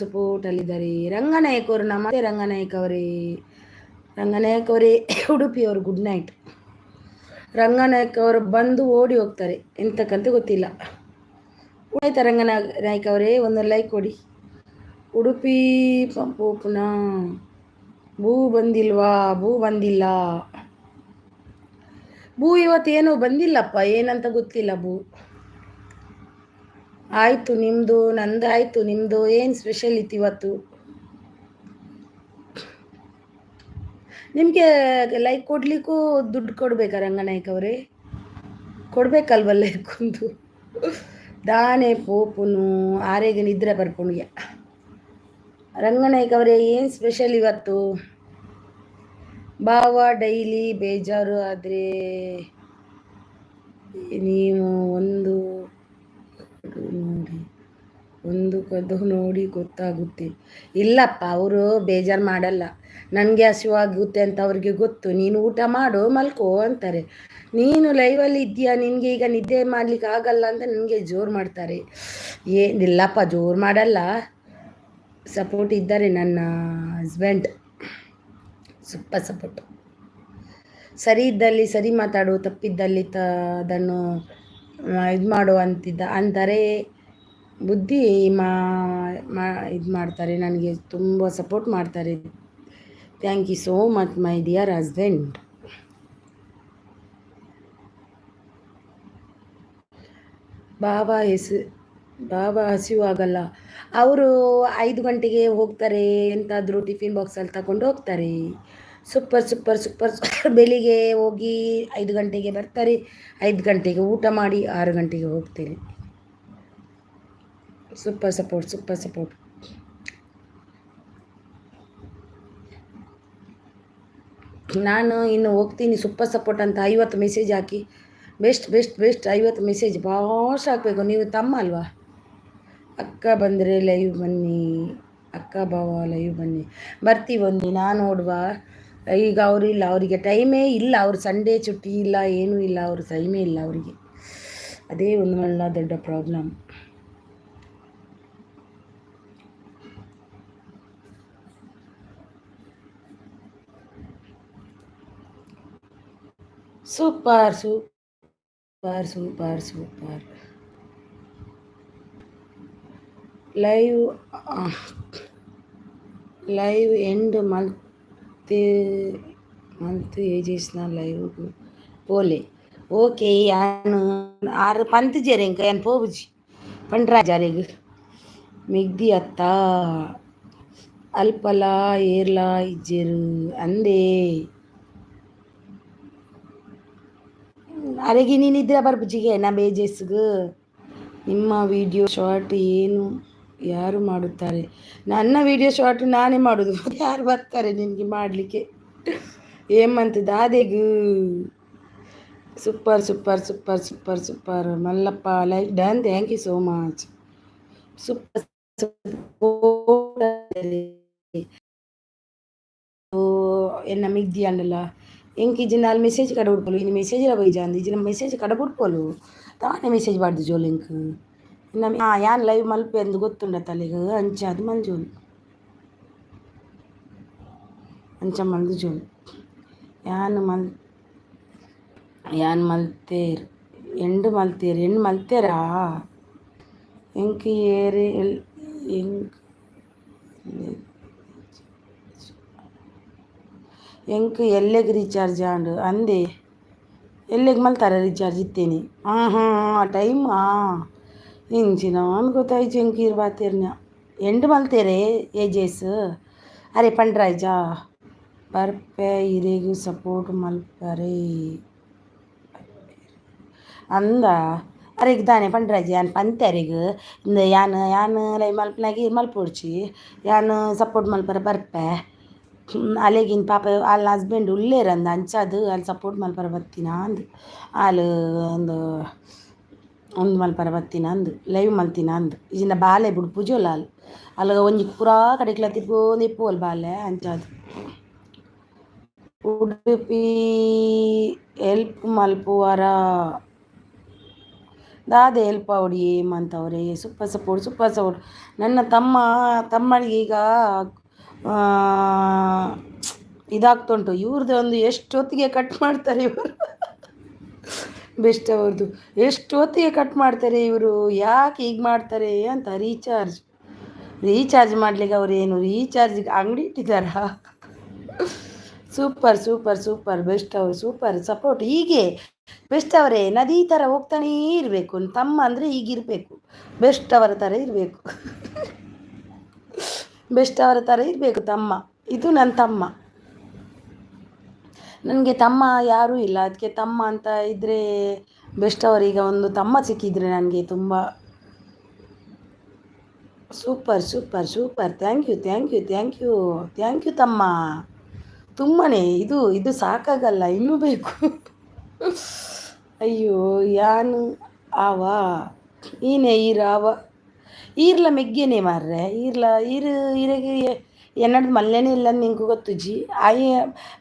ಸಪೋರ್ಟಲ್ಲಿದ್ದಾರೆ ರಂಗನಾಯಕ್ ಅವರು. ನಮ್ಮ ರಂಗನಾಯಕ್ ಅವರೇ ಉಡುಪಿಯವರು. Good night. ರಂಗನಾಯಕ್ ಅವರು ಬಂದು ಓಡಿ ಹೋಗ್ತಾರೆ, ಎಂತಕ್ಕಂತ ಗೊತ್ತಿಲ್ಲ. ಆಯ್ತಾ ರಂಗನಾಯಕ್ ಅವರೇ, ಒಂದು ಲೈಕ್ ಕೊಡಿ. ಉಡುಪಿ ಪಂಪೋಪುನ ಭೂ ಬಂದಿಲ್ಲ. ಭೂ ಇವತ್ತೇನೋ ಬಂದಿಲ್ಲಪ್ಪ, ಏನಂತ ಗೊತ್ತಿಲ್ಲ. ಭೂ ಆಯಿತು ನಿಮ್ಮದು, ನಂದು ಆಯಿತು. ನಿಮ್ಮದು ಏನು ಸ್ಪೆಷಲ್ ಇತ್ತು ಇವತ್ತು? ನಿಮಗೆ ಲೈಕ್ ಕೊಡ್ಲಿಕ್ಕೂ ದುಡ್ಡು ಕೊಡ್ಬೇಕಾ ರಂಗನಾಯಕ್ ಅವರೇ? ಕೊಡ್ಬೇಕಲ್ವಲ್ಲ ಕುಂದು ದಾನೆ ಪೋಪುನು ಆರೆಗೆ ನಿದ್ರೆ ಬರ್ಪುಣ್ಯ. ರಂಗನಾಯಕ್ ಅವರೇ, ಏನು ಸ್ಪೆಷಲ್ ಇವತ್ತು? ಭಾವ ಡೈಲಿ ಬೇಜಾರು ಆದರೆ ನೀವು ಒಂದು ಕದು ನೋಡಿ ಗೊತ್ತಾಗುತ್ತೆ. ಇಲ್ಲಪ್ಪ, ಅವರು ಬೇಜಾರು ಮಾಡಲ್ಲ. ನನಗೆ ಹಸಿವಾಗುತ್ತೆ ಅಂತ ಅವ್ರಿಗೆ ಗೊತ್ತು. ನೀನು ಊಟ ಮಾಡು ಮಲ್ಕೋ ಅಂತಾರೆ. ನೀನು ಲೈವಲ್ಲಿ ಇದೆಯಾ, ನಿನಗೆ ಈಗ ನಿದ್ದೆ ಮಾಡ್ಲಿಕ್ಕೆ ಆಗಲ್ಲ ಅಂತ ನನಗೆ ಜೋರು ಮಾಡ್ತಾರೆ. ಏನಿಲ್ಲಪ್ಪ, ಜೋರು ಮಾಡಲ್ಲ. ಸಪೋರ್ಟ್ ಇದ್ದಾರೆ ನನ್ನ ಹಸ್ಬೆಂಡ್, ಸೂಪರ್ ಸಪೋರ್ಟ್. ಸರಿ ಇದ್ದಲ್ಲಿ ಸರಿ ಮಾತಾಡು, ತಪ್ಪಿದ್ದಲ್ಲಿ ಅದನ್ನು ಇದು ಮಾಡು ಅಂತಾರೆ. ಬುದ್ಧಿ ಇದು ಮಾಡ್ತಾರೆ, ನನಗೆ ತುಂಬ ಸಪೋರ್ಟ್ ಮಾಡ್ತಾರೆ. Thank you so much my dear husband. ಬಾಬಾ ಹಸಿವಾಗಲ್ಲ. ಅವರು 5 ಗಂಟೆಗೆ ಹೋಗ್ತಾರೆ, ಎಂತಾದರೂ ಟಿಫಿನ್ ಬಾಕ್ಸಲ್ಲಿ ತಗೊಂಡು ಹೋಗ್ತಾರೆ. ಸೂಪರ್. ಬೆಳಿಗ್ಗೆ ಹೋಗಿ 5 ಗಂಟೆಗೆ ಬರ್ತಾರೆ, 5 ಗಂಟೆಗೆ ಊಟ ಮಾಡಿ 6 ಗಂಟೆಗೆ ಹೋಗ್ತಾರೆ. Super support. ನಾನು ಇನ್ನು ಹೋಗ್ತೀನಿ. ಸೂಪರ್ ಸಪೋರ್ಟ್ ಅಂತ 50 ಮೆಸೇಜ್ ಹಾಕಿ. ಬೆಸ್ಟ್ 50 ಮೆಸೇಜ್ ಭಾಷೆ ಹಾಕಬೇಕು. ನೀವು ತಮ್ಮ ಅಲ್ವಾ? ಅಕ್ಕ ಬಂದರೆ ಲೈವ್ ಬನ್ನಿ, ಅಕ್ಕ ಭಾವ ಲೈವ್ ಬನ್ನಿ. ಬರ್ತೀವಿ ಒಂದಿನ ನೋಡುವ. ಈಗ ಅವರಿಲ್ಲ, ಅವರಿಗೆ ಟೈಮೇ ಇಲ್ಲ. ಅವರು ಸಂಡೇ ಚುಟ್ಟಿ ಇಲ್ಲ, ಏನೂ ಇಲ್ಲ, ಅವ್ರ ಟೈಮೇ ಇಲ್ಲ ಅವರಿಗೆ. ಅದೇ ಒಂದು ಒಳ್ಳೆ ದೊಡ್ಡ problem. Super super super super. Live end month ಏಜಸ್ನ ಲೈವ್ போலே ஓகே. யான் ஆறு பந்து ஜெரேங்க என் போவுஜி பண்றா ஜாரேகு மிக்தி அத்தா ಅಲ್ಪಲಾ ಏರ್ಲಾ ಇಜ್ಜೆರು ಅಂದೇ ಅರೆಗೆ ನೀನಿದ್ರೆ ಬರ್ಬುಜಿಗೆ ನಾ ಬೇಜೆಸ್ಗು ನಿಮ್ಮ ವಿಡಿಯೋ ಶಾರ್ಟ್ ಏನು ಯಾರು ಮಾಡುತ್ತಾರೆ? ನನ್ನ ವಿಡಿಯೋ ಶಾರ್ಟ್ ನಾನೇ ಮಾಡೋದು, ಯಾರು ಬರ್ತಾರೆ ನಿನಗೆ ಮಾಡಲಿಕ್ಕೆ? ಏಮಂತ ದಾದೆಗು super super super super super Mallappa like done, thank you so much. Super ಎನ್ನ ಮಿಗ್ದಿ ಅಂಡಲ್ಲ ಎಂಕ್ ಇಜಿನ ಮೆಸೇಜ್ ಕಡ ಉಡ್ಪೋಲು ಇನ್ನು ಮೆಸೇಜ್ ಬೈ ಜಾಂದಿ ಇಜಿನ ಮೆಸೇಜ್ ಕಡ ಉಡ್ಪೋಲು ತಾನೇ ಮೆಸೇಜ್ ಮಾಡ್ದು ಜೋಲು ಎಂಕ್ ಇನ್ನು ಯಾನ್ ಲೈವ್ ಮಲ್ಪೆ ಅಂದು ಗೊತ್ತುಂಡ ತಲೆಗೆ ಅಂಚ ಅದು ಮಂಜೋಲು ಅಂಚ ಮಲ್ದು ಜೋಲು ಯಾನ್ ಮಲ್ತೇರ್ ಎಂಡು ಮಲ್ತೇರ್ ಹೆಣ್ಣು ಮಲ್ತೇರಾ ಎಂಕ್ ಏರಿ ಎಂಕ್ ಎಲ್ಲಿಗೆ ರೀಚಾರ್ಜ್ ಆಂಡು ಅಂದೆ ಎಲ್ಲಿಗೆ ಮಲ್ತಾರ ರೀಚಾರ್ಜ್ ಇತ್ತೇನೆ ಟೈಮ್ ಇಂಚಿನ ಗೊತ್ತಾಯ್ತು ಎಂಕೀರ್ ಬಾತೇರ್ನ ಎಂಡು ಮಲ್ತೇರೆ ಏಜೇಸ್ ಅರೆ ಪಂಡ್ರಾಯ್ಜ ಬರ್ಪೆ ಇರೆಗು ಸಪೋರ್ಟ್ ಮಲ್ಪರೆ ಅಂದ ಅರೆಗೆ ತಾನೆ ಪಂಡ್ರಾಜ್ ಯಾನ್ ಪಂತೆರೆಗು ಇಂದ ಯಾನ್ ಲೈ ಮಲ್ಪನಾಗಿ ಮಲ್ಪೊಡ್ಚಿ ಯಾನ್ ಸಪೋರ್ಟ್ ಮಲ್ಪರೆ ಬರ್ಪೆ ಅಲೆಗಿನ ಪಾಪ ಅಲ್ಲಿ ಹಸ್ಬೆಂಡ್ ಉಳ್ಳೇರಂದ ಅಂಚದು ಅಲ್ಲಿ ಸಪೋರ್ಟ್ ಮಲ್ಪರ ಬತ್ತಿನ ಅಂದು ಅಲ್ಲಿ ಒಂದು ಮಲ್ಪರ ಬತ್ತಿನ ಅಂದು ಲೈವ್ ಮಲ್ತಿನ ಅಂದು ಇಜಿನ ಬಾಲೆ ಬಿಡು ಪೂಜೋಲ್ಲ ಅಲ್ಲಿ ಒಂಜಿ ಪೂರಾ ಕಡೆಕ್ಲ ತಿರ್ಗೋಂದು ಇಪ್ಪುವಲ್ ಬಾಲೆ ಅಂಚದು ಉಡುಪಿ ಹೆಲ್ಪ್ ಮಲ್ಪುವರ ದಾದೆ ಹೆಲ್ಪ್ ಅವಡಿ ಏಮಂತವ್ರೆ ಸೂಪರ್ ಸಪೋರ್ಟ್ ನನ್ನ ತಮ್ಮನಿಗೆ ಈಗ ಇದಾಗ್ತುಂಟು ಇವ್ರದ್ದು ಒಂದು ಎಷ್ಟೊತ್ತಿಗೆ ಕಟ್ ಮಾಡ್ತಾರೆ ಇವರು ಬೆಸ್ಟ್ ಅವ್ರದ್ದು ಎಷ್ಟೊತ್ತಿಗೆ ಕಟ್ ಮಾಡ್ತಾರೆ ಇವರು ಯಾಕೆ ಹೀಗೆ ಮಾಡ್ತಾರೆ ಅಂತ ರೀಚಾರ್ಜ್ ಮಾಡ್ಲಿಕ್ಕೆ ಅವ್ರು ಏನು ರೀಚಾರ್ಜ್ಗೆ ಅಂಗಡಿ ಇಟ್ಟಿದ್ದಾರ ಸೂಪರ್ ಬೆಸ್ಟ್ ಅವರು ಸೂಪರ್ ಸಪೋರ್ಟ್ ಹೀಗೆ ಬೆಸ್ಟ್ ಅವರೇ ನದಿ ಥರ ಹೋಗ್ತಾನೇ ಇರಬೇಕು ತಮ್ಮ ಅಂದರೆ ಹೀಗಿರಬೇಕು ಬೆಸ್ಟ್ ಅವರ ಥರ ಇರಬೇಕು ಬೆಸ್ಟ್ ಅವರ ಥರ ಇರಬೇಕು ತಮ್ಮ ಇದು ನನ್ನ ತಮ್ಮ ನನಗೆ ತಮ್ಮ ಯಾರೂ ಇಲ್ಲ ಅದಕ್ಕೆ ತಮ್ಮ ಅಂತ ಇದ್ದರೆ ಬೆಸ್ಟ್ ಅವರೀಗ ಒಂದು ತಮ್ಮ ಸಿಕ್ಕಿದರೆ ನನಗೆ ತುಂಬ ಸೂಪರ್ ಥ್ಯಾಂಕ್ ಯು ತಮ್ಮ ತುಂಬನೇ ಇದು ಸಾಕಾಗಲ್ಲ ಇನ್ನೂ ಬೇಕು ಅಯ್ಯೋ ಯಾನು ಆವಾ ಈನೇ ಈರ್ಲ ಮೆಗ್ಗೆನೆ ಮಾರ್ರೆ ಈರೆಗೆ ಎನ್ನಡ್ದು ಮಲ್ಲೆನೇ ಇಲ್ಲ ನಿಂಗೆ ಗೊತ್ತುಜಿ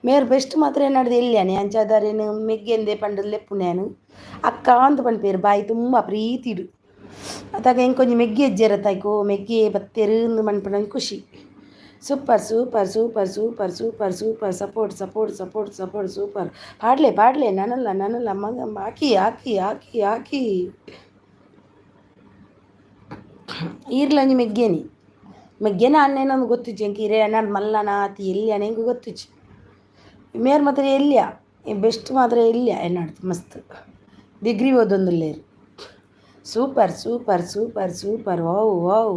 ಮೇರ್ ಬೆಸ್ಟ್ ಮಾತ್ರ ಎನ್ನಡ್ದು ಎಲ್ಲಾನೆ ಅಂಚಾದಾರೇನು ಮೆಗ್ಗೆಂದೆ ಪಂಡಲ್ಲೇ ಪುಣ್ಯಾನು ಅಕ್ಕ ಅಂತ ಪಂಡ್ಪೇರು ಬಾಯಿ ತುಂಬ ಪ್ರೀತಿಡು ಅದಾಗ ಹೆಂಗೆ ಕೊಂಚ ಮೆಗ್ಗೆ ಹೆಜ್ಜೆರ ತಾಯ್ಕೋ ಮೆಗ್ಗೆ ಬತ್ತೆರಂದು ಮಣ್ಪಣ ಖುಷಿ ಸೂಪರ್ ಸಪೋರ್ಟ್ ಸೂಪರ್ ಪಾಡ್ಲೆ ನನ್ನಲ್ಲ ಮಗ ಹಾಕಿ ಈರ್ಲಂಜಿ ಮೆಗ್ಗೆನ ಅಣ್ಣೇನೊಂದು ಗೊತ್ತುಚ್ಚಿ ಎಂಕೀರೆ ಅಣ್ಣ ಮಲ್ಲನ ಆತಿ ಎಲ್ಲಿ ಅಣ್ಣಂಗೆ ಗೊತ್ತುಚ್ಚಿ ಮೇರ್ ಮಾತ್ರ ಎಲ್ಲಿಯ ಬೆಸ್ಟ್ ಮಾತ್ರ ಎಲ್ಲಿಯ ಎನ್ನಾಡ್ತು ಮಸ್ತ್ ಡಿಗ್ರಿ ಓದೊಂದುಲ್ಲೇರು ಸೂಪರ್ ವಾವ್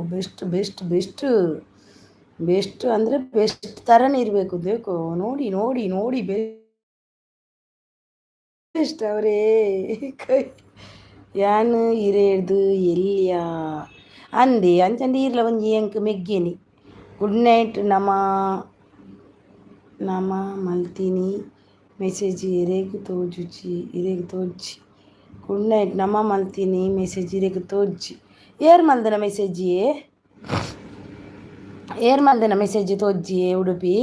ಬೆಸ್ಟ್ ಅಂದರೆ ಬೆಸ್ಟ್ ಥರನೇ ಇರಬೇಕು ಬೇಕು ನೋಡಿ ಬೆಸ್ಟ್ ಅವರೇ ಕೈ ಯಾನು ಇರೇದು ಎಲ್ಲಿಯ ಅಂದೆ ಅಂಚಂಡಿ ಇರ್ಲ ಒಂಜಿ ಎಂಕ್ ಮೆಗ್ಗೇನಿ ಗುಡ್ ನೈಟ್ ನಮ ಮಲ್ತೀನಿ ಮೆಸೇಜ್ ಇರೆಗ್ ತೋಜಿ ಗುಡ್ ನೈಟ್ ನಮ ಮಲ್ತೀನಿ ಮೆಸೇಜ್ ಇರೆಗ್ ತೋಜಿ ಏರ್ ಮಲ್ದನ ಮೆಸೇಜ್ ತೋಜ್ಜಿಯೇ ಉಡುಪಿ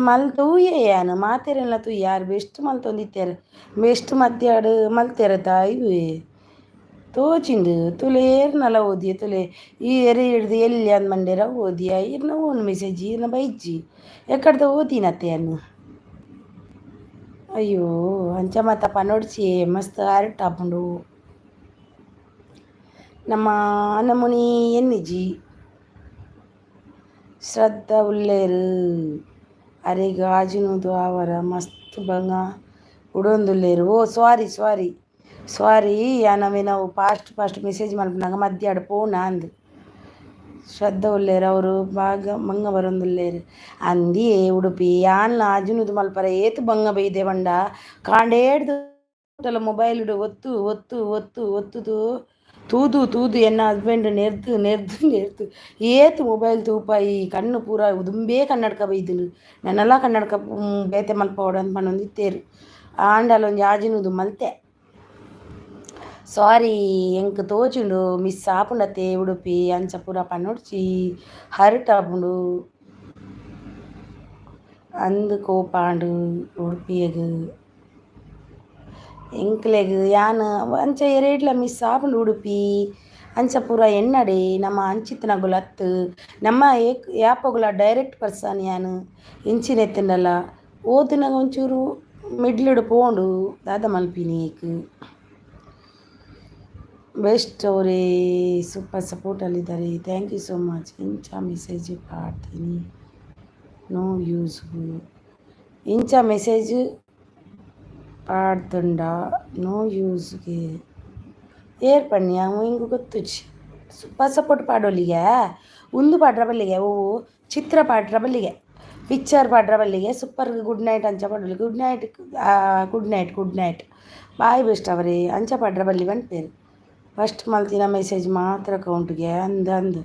ಮಲ್ತೂಯೇನು ಮಾತೆರೆಲ್ಲ ತು ಯಾರು ಬೆಸ್ಟ್ ಮಲ್ತೊಂದಿತ್ತಾರೆ ಬೆಸ್ಟ್ ಮಧ್ಯಾಡು ಮಲ್ತೆರತ ಇವೆ ತೋಚಿಂದು ತುಲೇರ್ ನಲ ಓದಿಯ ತುಲೆ ಈ ಎರೆ ಹಿಡ್ದು ಎಲ್ಲಿ ಅಂದ್ ಮಂಡ್ಯರ ಓದಿಯ ಇರ್ನ ಓನ್ ಮೆಸೇಜ್ ಇರ್ನ ಬೈಜ್ಜಿ ಎಕ್ಕಡ್ದ ಓದಿನತ್ತೆ ಅನ್ನು ಅಯ್ಯೋ ಅಂಚ ಮತ್ತಪ್ಪ ನೋಡ್ಸಿ ಮಸ್ತ್ ಆರ್ಟ್ ಹಾಕೊಂಡು ನಮ್ಮ ನಮ್ಮನಿ ಎನ್ನಿಜಿ ಶ್ರದ್ಧಾ ಉಲ್ಲೇರು ಅರೆ ಗಾಜಿನದು ಅವರ ಮಸ್ತ್ ಬಂಗ ಉಡೊಂದುಲ್ಲೇರು ಓ ಸಾರಿ ನಾವು ಫಾಸ್ಟ್ ಮೆಸೇಜ್ ಮಲ್ಪನಾಗ ಮಧ್ಯಾಹ್ನ ಪೋನ ಅಂದು ಶ್ರದ್ಧಾ ಉಲ್ಲೇರು ಅವರು ಬಾಗ ಮಂಗ ಬರೊಂದುಲ್ಲೇರು ಅಂದಿ ಉಡುಪಿ ಯಾನ್ಲ ಆಜಿನುದು ಮಲ್ಪರ ಏತು ಬಂಗ ಬೈದೆ ಬಂಡ ಕಾಂಡೇಡ್ದು ಮೊಬೈಲ್ ಒತ್ತು ಒತ್ತು ಒತ್ತು ಒತ್ತುದು ತೂದು ಎನ್ನ ಹಸ್ಬೆಂಡ್ ನೆರ್ದು ಏತು ಮೊಬೈಲ್ ತೂಪಾಯಿ ಕಣ್ಣು ಪೂರ ಉದುಂಬೇ ಕನ್ನಡಕ ಬೈದುನು ನನ್ನೆಲ್ಲ ಕನ್ನಡಕ ಬೇತೆ ಮಲ್ಪೋಡಂತ ಪನ್ನೊಂದಿತ್ತೇರು ಆಂಡಲೊಂಜಿ ಆಜಿನುದು ಮಲ್ತೆ ಸಾರಿ ಎಂಕ್ ತೋಚುಂಡು ಮಿಸ್ ಆಪುಂಡತೆ ಉಡುಪಿ ಅಂಚ ಪೂರ ಪನ್ನೊಡ್ಚಿ ಹರ್ಟ್ ಆಪುಂಡು ಅಂದು ಕೋಪಾಂಡು ಉಡುಪಿಯಗ್ ಎಂಕ್ಲೆಗ್ ಯಾನ್ ಅಂಚ ಎರೇಡ್ಲ ಮಿಸ್ ಆಪುಂಡು ಉಡುಪಿ ಅಂಚ ಪೂರ ಎನ್ನಡೆ ನಮ್ಮ ಅಂಚಿತ್ತನಗುಲ ಅತ್ತು ನಮ್ಮ ಯಾಪಗುಲ ಡೈರೆಕ್ಟ್ ಪರ್ಸನ್ ಯಾನ್ ಇಂಚಿನೆತ್ತಂಡಲ ಓದಿನಾಗ ಒಂಚೂರು ಮಿಡ್ಲಿಡು ಪೋಂಡು ದಾದ ಮಲ್ಪಿನಿ ಏಕ್ ಬೆಸ್ಟ್ ಅವರೇ ಸೂಪರ್ ಸಪೋರ್ಟಲ್ಲಿದ್ದಾರೆ ಥ್ಯಾಂಕ್ ಯು ಸೋ ಮಚ್ ಇಂಚ ಮೆಸೇಜ್ ಪಾಡ್ತೀನಿ ನೋ ಯೂಸ್ ಇಂಚ ಮೆಸೇಜ್ ಪಾಡ್ತುಂಡ ನೋ ಯೂಸ್ಗೆ ಏರ್ ಪಣ್ಯ ಹಿಂಗೆ ಗೊತ್ತುಚ್ಚಿ ಸೂಪರ್ ಸಪೋರ್ಟ್ ಪಾಡೋಲ್ಲಿಗೆ ಒಂದು ಪಾಡ್ರ ಬಲ್ಲಿಗೆ ಓ ಚಿತ್ರ ಪಾಡ್ರ ಬಲ್ಲಿಗೆ ಪಿಕ್ಚರ್ ಪಾಡ್ರ ಬಲ್ಲಿಗೆ ಸೂಪರ್ ಗುಡ್ ನೈಟ್ ಅಂಚ ಪಾಡೋಲಿ ಗುಡ್ ನೈಟ್ ಬಾಯ್ ಬೆಸ್ಟ್ ಅವರೇ ಅಂಚ ಪಾಡ್ರ ಬಲ್ಲಿ ಬಂದ್ಪೇರು ಫಸ್ಟ್ ಮಲ್ತಿನ ಮೆಸೇಜ್ ಮಾತ್ರ ಕೌಂಟ್ಗೆ ಅಂದು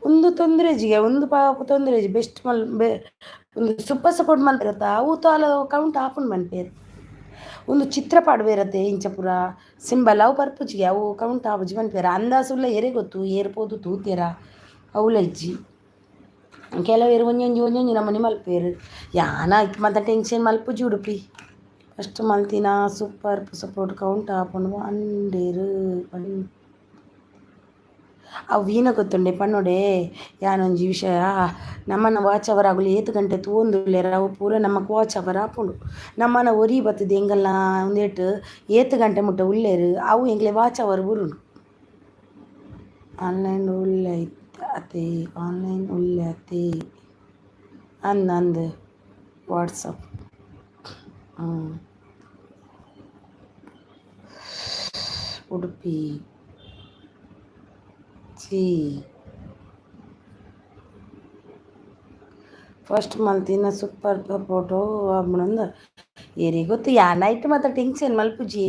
ಒಂದು ತೊಂದರೆಜಿಗೆ ಒಂದು ಪಾಪ ತೊಂದರೆಜಿ ಬೆಸ್ಟ್ ಒಂದು ಸೂಪರ್ ಸಪೋರ್ಟ್ ಮಲ್ತಿರತ್ತಾ ಅವು ತಾಲ ಕೌಂಟ್ ಆಪುಂಡು ಮನ್ಪೇರು ಒಂದು ಚಿತ್ರ ಪಾಡ್ಬೇರತ್ತೆ ಇಂಚಪುರ ಸಿಂಬಲ್ ಅವು ಪರ್ಪುಜಿಗೆ ಅವು ಕೌಂಟ್ ಆಪುಜಿ ಮನ್ಪೇರ ಅಂದಾಸುಲ್ಲ ಎರೆ ಗೊತ್ತು ಏರ್ಪೋದು ತೂತೇರ ಅವಳ ಇಜ್ಜಿ ಕೆಲವೇರು ಒಂಜೊಂಜಿ ನಮ್ಮನೆ ಮಲ್ಪೇರು ಯಾನ ಇತ್ತು ಮತ್ತೆ ಟೆನ್ಷನ್ ಮಲ್ಪುಜಿ ಉಡುಪಿ ಫಸ್ಟ್ ಮಲ್ತಿನ ಸೂಪರ್ ಸಪೋರ್ಟ್ ಕೌಂಟ್ ಆಪುಂಡು ಅಂಡೇರು ಅವು ವೀನ ಗೊತ್ತುಂಡೆ ಪನ್ನೊಡೆ ಯಾನೊಂಜಿ ವಿಷಯ ನಮ್ಮನ್ನ ವಾಚ್ ಅವರ್ ಆಗಲಿ ಏತು ಗಂಟೆ ತೂಂದುಲ್ಲೇರ ಅವು ಪೂರ ನಮ್ಮಕ್ಕೆ ವಾಚ್ ಅವರ್ ಆಪುಂಡು ನಮ್ಮನ್ನ ಒರಿ ಬತ್ತದ ಎಂಗಲ್ಲ ಒಂದೇಟು ಏತು ಗಂಟೆ ಮುಟ್ಟ ಉಳ್ಳೇರು ಅವು ಎಂಗ್ಲೆ ವಾಚ್ ಅವರ್ ಬುರುಂಡು ಆನ್ಲೈನ್ ಉಳ್ಳೆ ಅತ್ತೆ ಅಂದು ವಾಟ್ಸಪ್ ಉಡುಪಿ ಫಸ್ಟ್ ಮಲ್ತಿನ ಸೂಪರ್ ಫೋಟೋ ಆಪುಂಡು ಏರಿ ಗೊತ್ತು ಯಾ ನೈಟ್ ಮಾತ್ರ ಟೆನ್ಷನ್ ಮಲ್ಪುಜಿ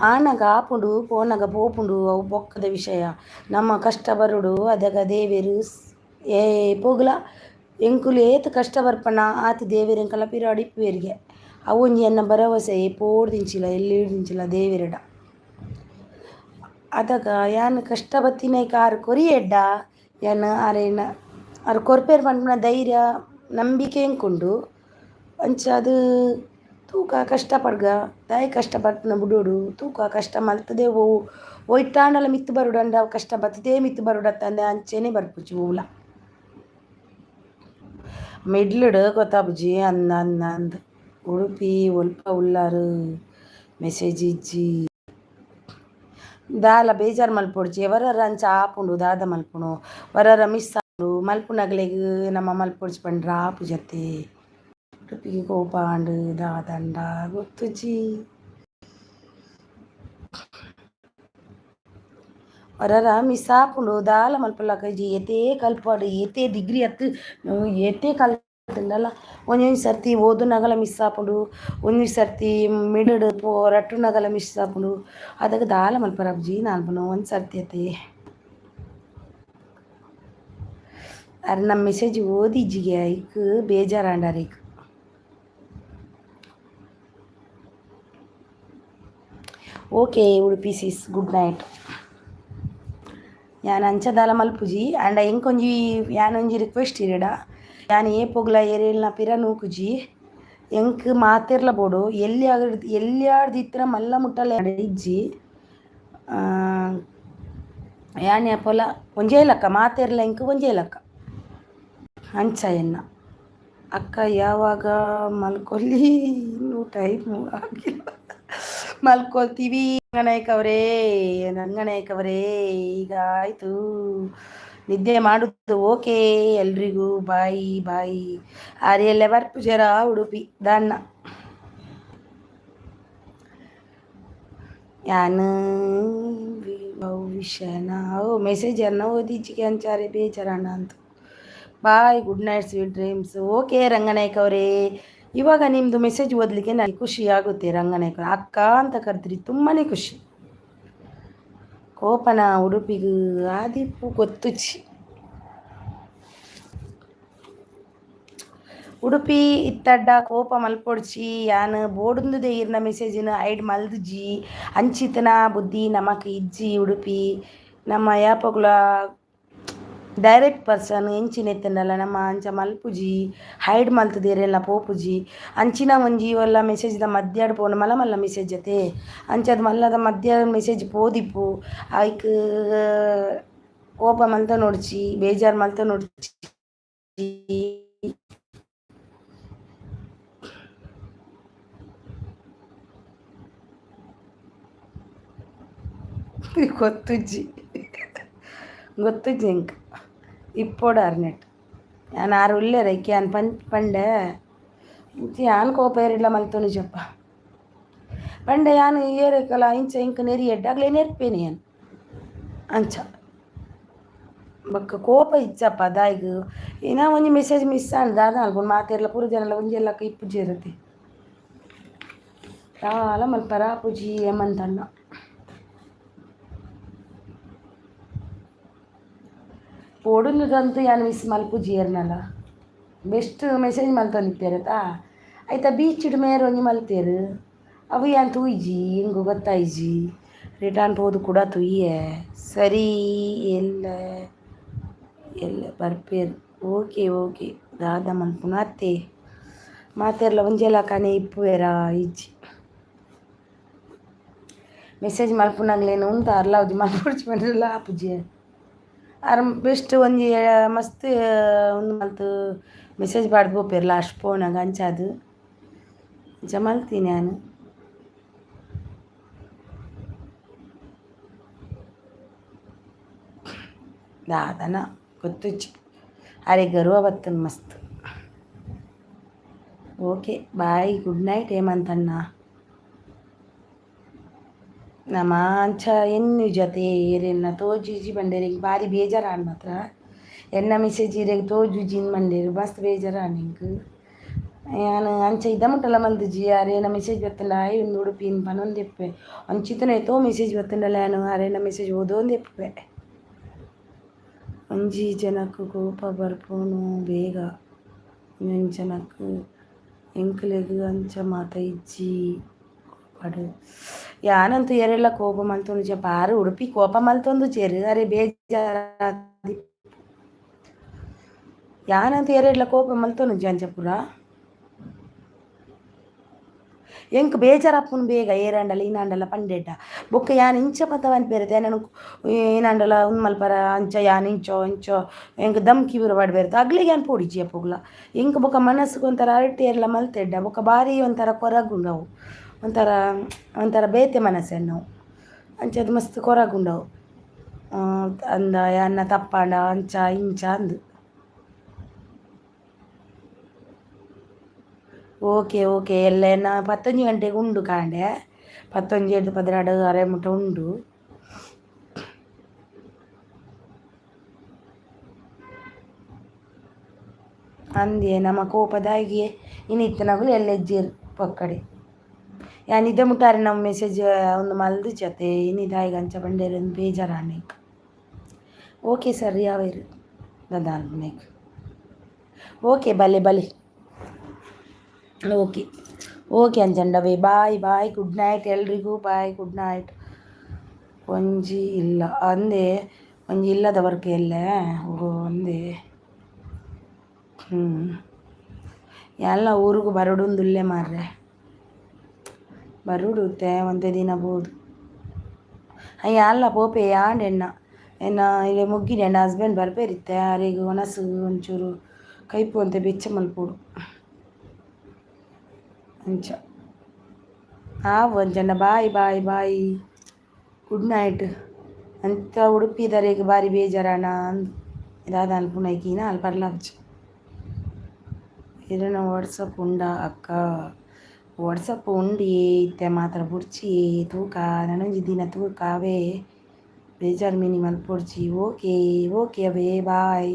ಆನಗ ಆಪುಂಡು ಪೋನಗ ಪೋಪುಂಡು ಅವು ಬೊಕ್ಕದ ವಿಷಯ ನಮ್ಮ ಕಷ್ಟ ಬರುಡು ಅದಗ ದೇವೇರು ಪೋಗ್ಲ ಎಂಕುಲು ಏತು ಕಷ್ಟ ಬರ್ಪಣ ಆತು ದೇವೇರು ಎಂಕಲ ಪಿರಾಡಿ ಇಪ್ಪುವೆರಿಗೆ ಅವು ಒಂಜಿ ಎನ್ನ ಭರವಸೆ ಪೋಡ್ದಿಂಚಿಲ್ಲ ಎಲ್ಲಿ ಹಿಡ್ದಿಂಚಿಲ್ಲ ದೇವೇರಡ ಅದಗ ಯಾನ್ ಕಷ್ಟ ಬತ್ತಿನೈಕ ಆರು ಕೊರಿಯೆಡ್ಡ ಯಾನ್ ಆರೇನ ಆರು ಕೊರ್ಪೇರು ಪಂಪುನ ಧೈರ್ಯ ನಂಬಿಕೆ ಎಂಕುಂಡು ಅಂಚ ಅದು ತೂಕ ಕಷ್ಟಪಡ್ಗ ದಾಯಿ ಕಷ್ಟಪಡ್ಪುನ ಬುಡೋಡು ತೂಕ ಕಷ್ಟ ಮಲ್ತದೆ ಒಯ್ಟಾಂಡಲ ಮಿತ್ತು ಬರುಡು ಅಂಡ ಕಷ್ಟ ಬತ್ತದೇ ಮಿತ್ತು ಬರುಡತ್ತ ಅಂದೆ ಅಂಚೆನೆ ಬರ್ಪುಜಿ ಊಲ ಮಿಡ್ಲುಡು ಗೊತ್ತಾಪುಜಿ ಅಂದ ಉಡುಪಿ ಒಲ್ಪ ಉಲ್ಲಾರು ಮೆಸೇಜ್ ಇಜ್ಜಿ ದಾಲ ಬೇಜಾರು ಮಲ್ಪೊಡ್ಜಿ ವರರ ಅಂಚ ಆಪುಂಡು ದಾದ ಮಲ್ಪುನು ವರರ ಮಿಸ್ ಆಪುಂಡು ಮಲ್ಪುನಗ್ಲೆಗ್ ನಮ್ಮ ಮಲ್ಪೊಡ್ಜಿ ಪಂಡ್ರ ಆಪು ಜತೆ ಉಡುಪಿಗೆ ಕೋಪಾಂಡು ದಾದಂಡ ಗೊತ್ತುಜಿ ವರರ ಮಿಸ್ ಆಪುಂಡು ದಾಲ ಮಲ್ಪುಲಕಜಿ ಏತೇ ಕಲ್ಪಾಡು ಏತೇ ಡಿಗ್ರಿ ಅತ್ತು ಏತೇ ಕಲ್ತಂಡಲ್ಲ ಒಂಜೊಂಜಿ ಸರ್ತಿ ಓದು ನಗಲ ಮಿಸ್ ಆಪುಂಡು ಒಂಜಿ ಸರ್ತಿ ಮಿಡಡ್ ರಟ್ಟು ನಗಲ ಮಿಸ್ ಆಪುಂಡು ಅದಕ್ಕೆ ದಾಲ ಮಲ್ಪರಬ್ಜಿ ನಾಲ್ಪುನು ಒಂದು ಸರ್ತಿ ಅತ್ತೆ ಅರೆ ನಮ್ಮ ಮೆಸೇಜ್ ಓದಿಜ್ಜಿಗೆ ಐಕ್ ಬೇಜಾರಾಂಡಾರ ಐಕ್ okay Udupi sis good night ಯಾನ್ ಅಂಚದಾಲ ಮಲ್ಪುಜಿ ಆಂಡ ಎಂಕೊಂಜಿ ಯಾನೊಂಜಿ ರಿಕ್ವೆಸ್ಟ್ ಇರಡ ಯಾನ್ ಏ ಪೊಗ್ಲ ಏರೇಲ್ನ ಪಿರ ನೂಕುಜಿ ಎಂಕ್ ಮಾತೆರ್ಲ ಬೋಡು ಎಲ್ಲಿ ಆಡ್ದಿತ್ತಿನ ಮಲ್ಲ ಮುಟ್ಟಲ್ಲ ಇಜ್ಜಿ ಯಾನ್ ಯಾಪೊಲ ಒಂಜೇ ಲಕ್ಕ ಮಾತೆರ್ಲ ಎಂಕ್ ಒಂಜೇ ಲಕ್ಕ ಅಂಚ ಎನ್ನ ಅಕ್ಕ ಯಾವಾಗ ಮಲ್ಕೊಲ್ಲಿ ಇನ್ನೂ ಟೈಮು ಆಗಿಲ್ಲ ಮಲ್ಕೊಳ್ತೀವಿ ರಂಗನಾಯಕವರೇ ಈಗ ಆಯಿತು ನಿದ್ದೆ ಮಾಡುದು. ಓಕೆ ಎಲ್ರಿಗೂ ಬಾಯಿ ಬಾಯಿ. ಆರಿಯಲ್ಲೇ ಬರ್ಪುಜರ ಉಡುಪಿ ದಾನ್ನ ಯಾನು ವಿಷಯನ ಮೆಸೇಜ್ ಅನ್ನ ಓದಿಚ್ಚಿಗೆ ಅಂಚಾರೆ ಬೇಜಾರಣ್ಣ ಅಂತ. Bye, good night, sweet dreams. Okay Ranganayak ಅವರೇ, ಇವಾಗ ನಿಮ್ಮದು ಮೆಸೇಜ್ ಓದಲಿಕ್ಕೆ ನನಗೆ ಖುಷಿ ಆಗುತ್ತೆ. ರಂಗನಾಯಕ ಅಕ್ಕ ಅಂತ ಕರೆದ್ರಿ, ತುಂಬಾ ಖುಷಿ. ಕೋಪನ ಉಡುಪಿಗೂ ಆದಿಪ್ಪು ಗೊತ್ತುಚ್ಚಿ. ಉಡುಪಿ ಇತ್ತಡ್ಡ ಕೋಪ ಮಲ್ಪೊಡ್ಚಿ ಯಾನು ಬೋಡುಂದು ದೇಯಿರ್ನ ಮೆಸೇಜಿನ ಐಡ್ ಮಲ್ದುಜಿ ಅಂಚಿತನ ಬುದ್ಧಿ ನಮಕ್ ಇಜ್ಜಿ. ಉಡುಪಿ ನಮ್ಮ ಯಾಪಗುಲ ಡೈರೆಕ್ಟ್ ಪರ್ಸನ್ ಎಂಚಿನೆತ್ತಂಡಲ್ಲ ನಮ್ಮ ಅಂಚ ಮಲ್ಪುಜಿ ಹೈಡ್ ಮಲ್ತದೇರೆಲ್ಲ ಪೋಪುಜಿ ಅಂಚಿನ ಒಂಜಿ ಒಲ್ಲ ಮೆಸೇಜ್ದ ಮಧ್ಯಾಡ್ ಪೋಂಡು ಮಲ್ಲ ಮಲ್ಲ ಮೆಸೇಜ್ ಅತೆ ಅಂಚದ ಮಲ್ಲದ ಮಧ್ಯ ಮೆಸೇಜ್ ಪೋದಿಪ್ಪು ಐಕ್ ಕೋಪ ಮಲ್ತ ನೋಡ್ಚಿ ಬೇಜಾರು ಮಲ್ತ ನೋಡ್ಚಿ. ಗೊತ್ತುಜ್ಜಿ ಎಂಕ್ ಇಪ್ಪೋಡು ಅರ್ನೆಟ್ ನಾನು ಆರು ಉಳ್ಳೇರ ಇಕ್ಕೆ ನಾನು ಪಂಡೆ ಯಾನು ಕೋಪ ಏರಿಲ್ಲ ಮಲ್ತೊನು ಜಪ್ಪ ಪಂಡೆ ಯಾನು ಏರಕಲ್ಲ ಇಂಚ ಇಂಕ ನೆರಿ ಎಡ್ಡಾಗ್ಲೇ ನೆರ್ಪೇನೆ ಯಾನು ಅಂಚ ಬೊಕ್ಕ ಕೋಪ ಇಚ್ಚಪ್ಪ ದಾಯಿಗೂ ಏನೋ ಒಂಜಿ ಮೆಸೇಜ್ ಮಿಸ್ ಆಂಡ್ ದಾದ ಅನ್ಕೊಂಡು ಮಾತೆರ್ಲ ಪೂರ ಜನಲ್ಲ ಒಂಜೆಲ್ಲಕ್ಕ ಇಪ್ಪುಜಿ ಇರುತ್ತೆ ರಾಲ ಮಲ್ಪರ ಪೂಜಿ ಏಮಂತಣ್ಣ ಪೋಡುಂದುದಂತೂ ಯಾನು ಮಿಸ್ ಮಲ್ಪುಜಿ ಏರ್ನಲ್ಲ ಬೆಸ್ಟ್ ಮೆಸೇಜ್ ಮಲ್ತೊಂದಿತ್ತೇರತಾ ಆಯ್ತಾ ಬೀಚಿಡ್ ಮೇರೆ ಒಂಜಿ ಮಲ್ತೇರು ಅವು ಯಾನ್ ತೂಯ್ಜಿ ಹಿಂಗು ಗೊತ್ತಾಯ್ಜಿ ರಿಟರ್ನ್ ಪೋದು ಕೂಡ ತುಯ್ಯೆ ಸರಿ ಎಲ್ಲ ಬರ್ಪೇರು. ಓಕೆ ದಾದ ಮಲ್ಪುನ ಅತ್ತೆ ಮಾತೆರ್ಲ ಒಂಜೆಲ್ಲ ಕನೆ ಇಪ್ಪುವೆರ ಇಜ್ಜಿ ಮೆಸೇಜ್ ಮಲ್ಪುನಾಗ್ಲೇನು ಉಂಟ ಅರ್ಲಾವ್ದು ಮಲ್ಪುಡ್ಚಿ ಬಂದ್ರಲ್ಲ ಆಪುಜಿ ಬೆಸ್ಟ್ ಒಂಜಿ ಮಸ್ತ್ ಒಂದು ಮಲ್ತು ಮೆಸೇಜ್ ಪಾಡ್ದು ಬೋಪೇರು ಲಾಸ್ಟ್ ಫೋನಾಗ ಅಂಚಾದು ಅಂಚ ಮಲ್ತೀನಿ ನಾನು. ದಾದನ ಗೊತ್ತುಚ್ಚಿ ಅರೆ ಗರ್ವ ಬತ್ತನ್ ಮಸ್ತ್. ಓಕೆ ಬಾಯ್, ಗುಡ್ ನೈಟ್ ಹೇಮಂತಣ್ಣ. ನಮ್ಮ ಅಂಚ ಎನ್ನು ಜೊತೆ ಏರೆನ್ನ ತೋಜುಜಿ ಬಂಡೇರಿಗೆ ಭಾರಿ ಬೇಜಾರಾಣ್ ಮಾತ್ರ ಎನ್ನ ಮೆಸೇಜ್ ಇರೆಗ್ ತೋಜುಜಿನ್ ಮಂಡೇರು ಮಸ್ತ್ ಬೇಜಾರಾಣ್ ನಿಂಗೆ ಯಾನು ಅಂಚ ಇದ್ದ ಮುಟ್ಟಲ್ಲ ಮಲ್ದುಜಿ ಅರೇನ ಮೆಸೇಜ್ ಬತ್ತಂಡ ಆಯ್ ಒಂದು ಉಡುಪಿನ ಪನೊಂದು ಎಪ್ಪೆ ಅಂಚಿತನ ಎತ್ತೋ ಮೆಸೇಜ್ ಬತ್ತಂಡಲ್ಲ ಯಾನು ಅರೇನ ಮೆಸೇಜ್ ಓದೊಂದು ಎಪ್ಪೆ ಒಂಜಿ ಜನಕ್ಕೆ ಕೋಪ ಬರ್ಪೋನು ಬೇಗ ಇನ್ನೊಂದು ಜನಕ್ಕೆ ಎಂಕ್ಲೆಗ್ ಅಂಚ ಮಾತ ಇಜ್ಜಿ ಪಡು ಯಾನಂತೂ ಏರೆಲ್ಲ ಕೋಪ ಮಲ್ತೊಂದು ಜಪ ಆರು ಉಡುಪಿ ಕೋಪ ಮಲ್ತೊಂದು ಚೇರು ಅರೆ ಬೇಜಾರ ಯಾನಂತೂ ಏರೆಲ್ಲ ಕೋಪ ಮಲ್ತೊಂದು ಅಂಚಪುರ ಎಂಕ್ ಬೇಜಾರಪ್ಪುನು ಬೇಗ ಏರಂಡಲ ಈನಾಂಡಲ ಪಂಡೆಡ್ಡ ಬೊಕ್ಕ ಯಾನ್ ಇಂಚ ಪತ್ತವ ಅನ್ಪೇರತೆ ನಾನು ಏನಾಂಡಲ ಒಂದು ಮಲ್ಪರ ಅಂಚ ಯಾನ್ ಇಂಚೋ ಎಂಕ್ ದಮ್ಕಿ ಬುರ ಪಡ್ಬೇರತ್ತೆ ಅಗ್ಲಿಗೆ ಯಾನ್ ಪೋಡಿಜಿ ಅಪ್ಪುಗ್ಲ ಎಂಕ್ ಬೊಕ್ಕ ಮನಸ್ಸಿಗೆ ಒಂಥರ ಅರಟೆ ಏರ್ಲ ಮಲ್ತೆಡ್ಡ ಬೊಕ್ಕ ಭಾರಿ ಒಂಥರ ಕೊರಗುಂಡವು ಒಂಥರ ಬೇತೆ ಮನಸ್ಸನ್ನು ನಾವು ಅಂಚದು ಮಸ್ತ್ ಕೊರಗುಂಡವು ಅಂದ ಯಾನ್ನ ತಪ್ಪಾಂಡ ಅಂಚ ಇಂಚ ಅಂದು. ಓಕೆ ಎಲ್ಲ ನಾ 11 ಗಂಟೆಗೆ ಉಂಡು ಕಾಂಡೆ 11 12 ಅರೆ ಮುಟ ಉಂಡು ಅಂದೆ ನಮ್ಮ ಕೋಪದಾಗಿ ಇನ್ನಿತ್ತನಗಳು ಎಲ್ಲ ಎಜ್ಜೇರು ಪಕ್ಕಡೆ ಯಾನಿದ್ದ ಮುಟ್ಟಾರೆ ನಮ್ಮ ಮೆಸೇಜ್ ಒಂದು ಮಲ್ದು ಜೊತೆ ಇನ್ನಿದಾಯಿಗ ಅಂಚ ಬಂಡೇರು ಬೇಜಾರಾಣಿಕ್. ಓಕೆ ಸರಿ ಯಾವೇರು ದಾದಾಲ್ನೇಕ್ ಓಕೆ ಬಲೆ ಓಕೆ ಅಂಚಂಡವೇ ಬಾಯ್ ಗುಡ್ ನೈಟ್ ಎಲ್ರಿಗೂ ಬಾಯ್ ಗುಡ್ ನೈಟ್. ಒಂಜಿ ಇಲ್ಲ ಅಂದೆ ಒಂಜಿ ಇಲ್ಲದ ವರ್ಕ್ ಎಲ್ಲೇ ಒಂದೇ ಎಲ್ಲ ಊರಿಗೂ ಬರೋಡುಂದುಲ್ಲೇ ಮಾರ್ರೆ ಬರುಡುತ್ತೆ ಒಂದೇ ದಿನ ಬೋದು ಅಯ್ಯ ಅಲ್ಲ ಪೋಪೆ ಯಾಂಡೆಣ್ಣ ಎನ್ನ ಇಲ್ಲಿ ಮುಗ್ಗಿನ ಎಣ್ಣ ಹಸ್ಬೆಂಡ್ ಬರ್ಬೇರಿತ್ತೆ ಯಾರಿಗೆ ಒಣಸು ಒಂಚೂರು ಕೈಪು ಅಂತ ಬೆಚ್ಚ ಮಲ್ಪೋಡು ಅಂಚ ಒಂಚಣ್ಣ ಬಾಯ್ ಬಾಯ್ ಬಾಯ್ ಗುಡ್ ನೈಟ್ ಅಂತ ಉಡುಪಿದರಿಗೆ ಬಾರಿ ಬೇಜಾರಣ ಅಂದು ಇದಾದ ಅಲ್ಪುನೈಕಿನ ಅಲ್ಲಿ ಬರ್ಲಾಗ್ಚು ಇದನ್ನ ವಾಟ್ಸಪ್ ಉಂಡ ಅಕ್ಕ ವಾಟ್ಸಪ್ ಉಂಡಿ ಇತ್ತೆ ಮಾತ್ರ ಬುಡ್ಚಿ ತೂಕ ನನಂಜಿ ದಿನ ತೂಕವೇ ಬೇಜಾರು ಮಿನಿ ಮಲ್ಪೊಡ್ಚಿ ಓಕೆ ಓಕೆ ಅವೇ bye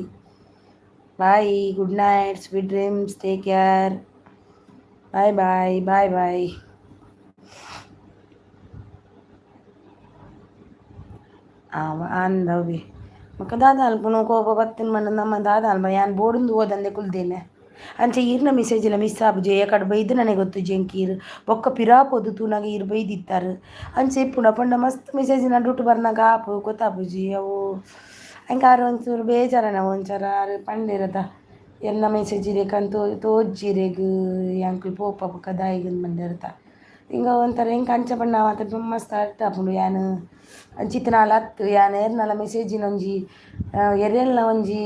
bye good night sweet dreams take care bye bye bye bye ಅಂದವೆ ಮಕ್ಕ ದಾದ ಅಲ್ಪನು ಕೋಪ ಬತ್ತಿನ ಮಣ್ಣ ನಮ್ಮ ದಾದ ಅಲ್ಬ ಯಾನ್ ಬೋಡುಂದು ಓದಂದೆ ಕುಲ್ದೇನೆ ಅಂಚೆ ಈರ್ನ ಮೆಸೇಜಿಲ್ಲ ಮಿಸ್ ಆಪುಜಿ ಯಾಕಡೆ ಬೈದು ನನಗೆ ಗೊತ್ತು ಜಂಕೀರ್ ಬೊಕ್ಕ ಪಿರಾಪೊದು ತೂನಾಗ ಈರು ಬೈದಿತ್ತಾರೆ ಅಂಚೆ ಇಪ್ಪುನ ಪಂಡ ಮಸ್ತ್ ಮೆಸೇಜ್ ನಡುಟು ಬರ್ನಾಗ ಆಪು ಗೊತ್ತಾಪುಜಿ ಅವು ಹಂಗೆ ಆರು ಒಂಚೂರು ಬೇಜಾರನ ಒಂಚೂರ ಆರು ಪಂಡಿರದ ಎಲ್ಲ ಮೆಸೇಜ್ ಇರೇಕಂತ ತೋಜ್ಜಿರೆಗ್ ಅಂಕಲ್ ಪೋಪ ಬೊಕ್ಕ ದಾಯಿಗಂದು ಬಂದಿರ್ತ ಹಿಂಗೆ ಒಂಥರ ಹಿಂಗೆ ಕಂಚ ಬಣ್ಣ ಮಾತ್ರ ಮಸ್ತ್ ಅರ್ಥ ಆಪುಂಡು ಯಾನು ಅಂಚಿತ್ತನಾಲ ಹತ್ತು ಯಾನು ಏರ್ನಲ ಮೆಸೇಜಿನ ಒಂಜಿ ಎರೆಲ್ನ ಒಂಜಿ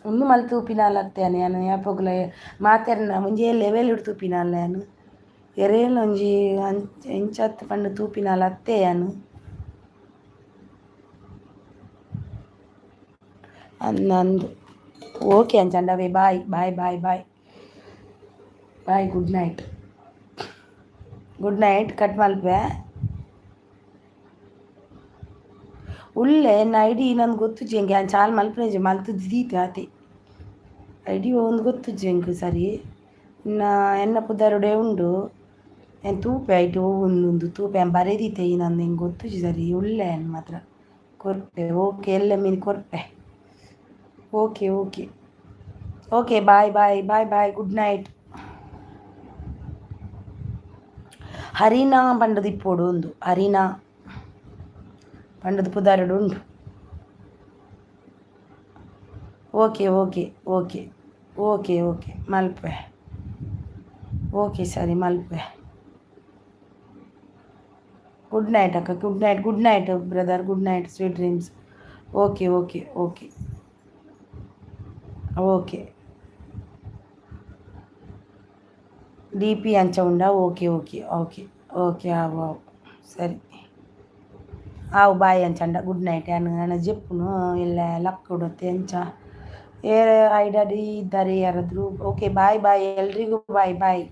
ಒಂದು ಮಲ್ ತೂಪಿನಾಲ ಹತ್ತೇನೆ ಯಾನು ಯಾಪೋಗ್ಲ ಮಾತೆರ್ನ ಮುಂಜೆ ಲೆವೆಲ್ ಇಡು ತೂಪಿನಾಲ ಯಾನು ಎರೆಲ್ನ ಒಂಜಿ ಇಂಚತ್ತು ಪಂಡು ತೂಪಿನಾಲ ಹತ್ತೆ ಯಾನು ಅಂದು ಓಕೆ ಅಂಚಂಡವೇ bye bye bye bye bye good night cut ಮಲ್ಪೆ ಉಳ್ಳೆ ಎನ್ನ ಐಡಿ ನಂದು ಗೊತ್ತು ಜಂಗೆ ನಾನು ಚಾಲ್ ಮಲ್ಪನೆ ಮಲ್ತು ದೀತೆ ಆತೆ ಐಡಿ ಒಂದು ಗೊತ್ತು ಜಂಗೆ ಸರಿ ಇನ್ನು ಎನ್ನ ಪುದರುಡೆ ಉಂಡು ಏನು ತೂಪೆ ಐಟು ಒಂದು ತೂಪೆ ಬರೆದೀತೆ ನಂದು ಹಿಂಗೆ ಗೊತ್ತು ಸರಿ ಉಳ್ಳೆ ಏನು ಮಾತ್ರ ಕೊರ್ಪೆ ಓಕೆ ಎಲ್ಲ ಮೀನು ಕೊರ್ಪೆ okay okay okay bye bye bye bye good night ಹರಿನಾ ಪಂಡದು ಇಪ್ಪೋಡು ಒಂದು ಹರಿನಾ ಪಂಡದು ಪುದಾರಡು ಉಂಡು okay okay okay okay okay Malpe okay ಸರಿ ಮಲ್ಪೆ ಗುಡ್ ನೈಟ್ ಅಕ್ಕ good night brother good night sweet dreams okay okay okay okay D P ಅಂಚ ಉಂಡ okay okay okay okay ಆವು ಆವು ಸರಿ ಆವು ಬಾಯ್ ಅಂಚಂಡ ಗುಡ್ ನೈಟ್ ಯಾನು ನನ್ನ ಜೆಪ್ಪುನು ಎಲ್ಲ ಲಕ್ ಉಡುತ್ತೆ ಅಂಚ ಏ ಐಡಾಡಿ ಇದ್ದಾರೆ ಯಾರಾದರೂ ಓಕೆ ಬಾಯ್ ಬಾಯ್ ಎಲ್ರಿಗೂ ಬಾಯ್ ಬಾಯ್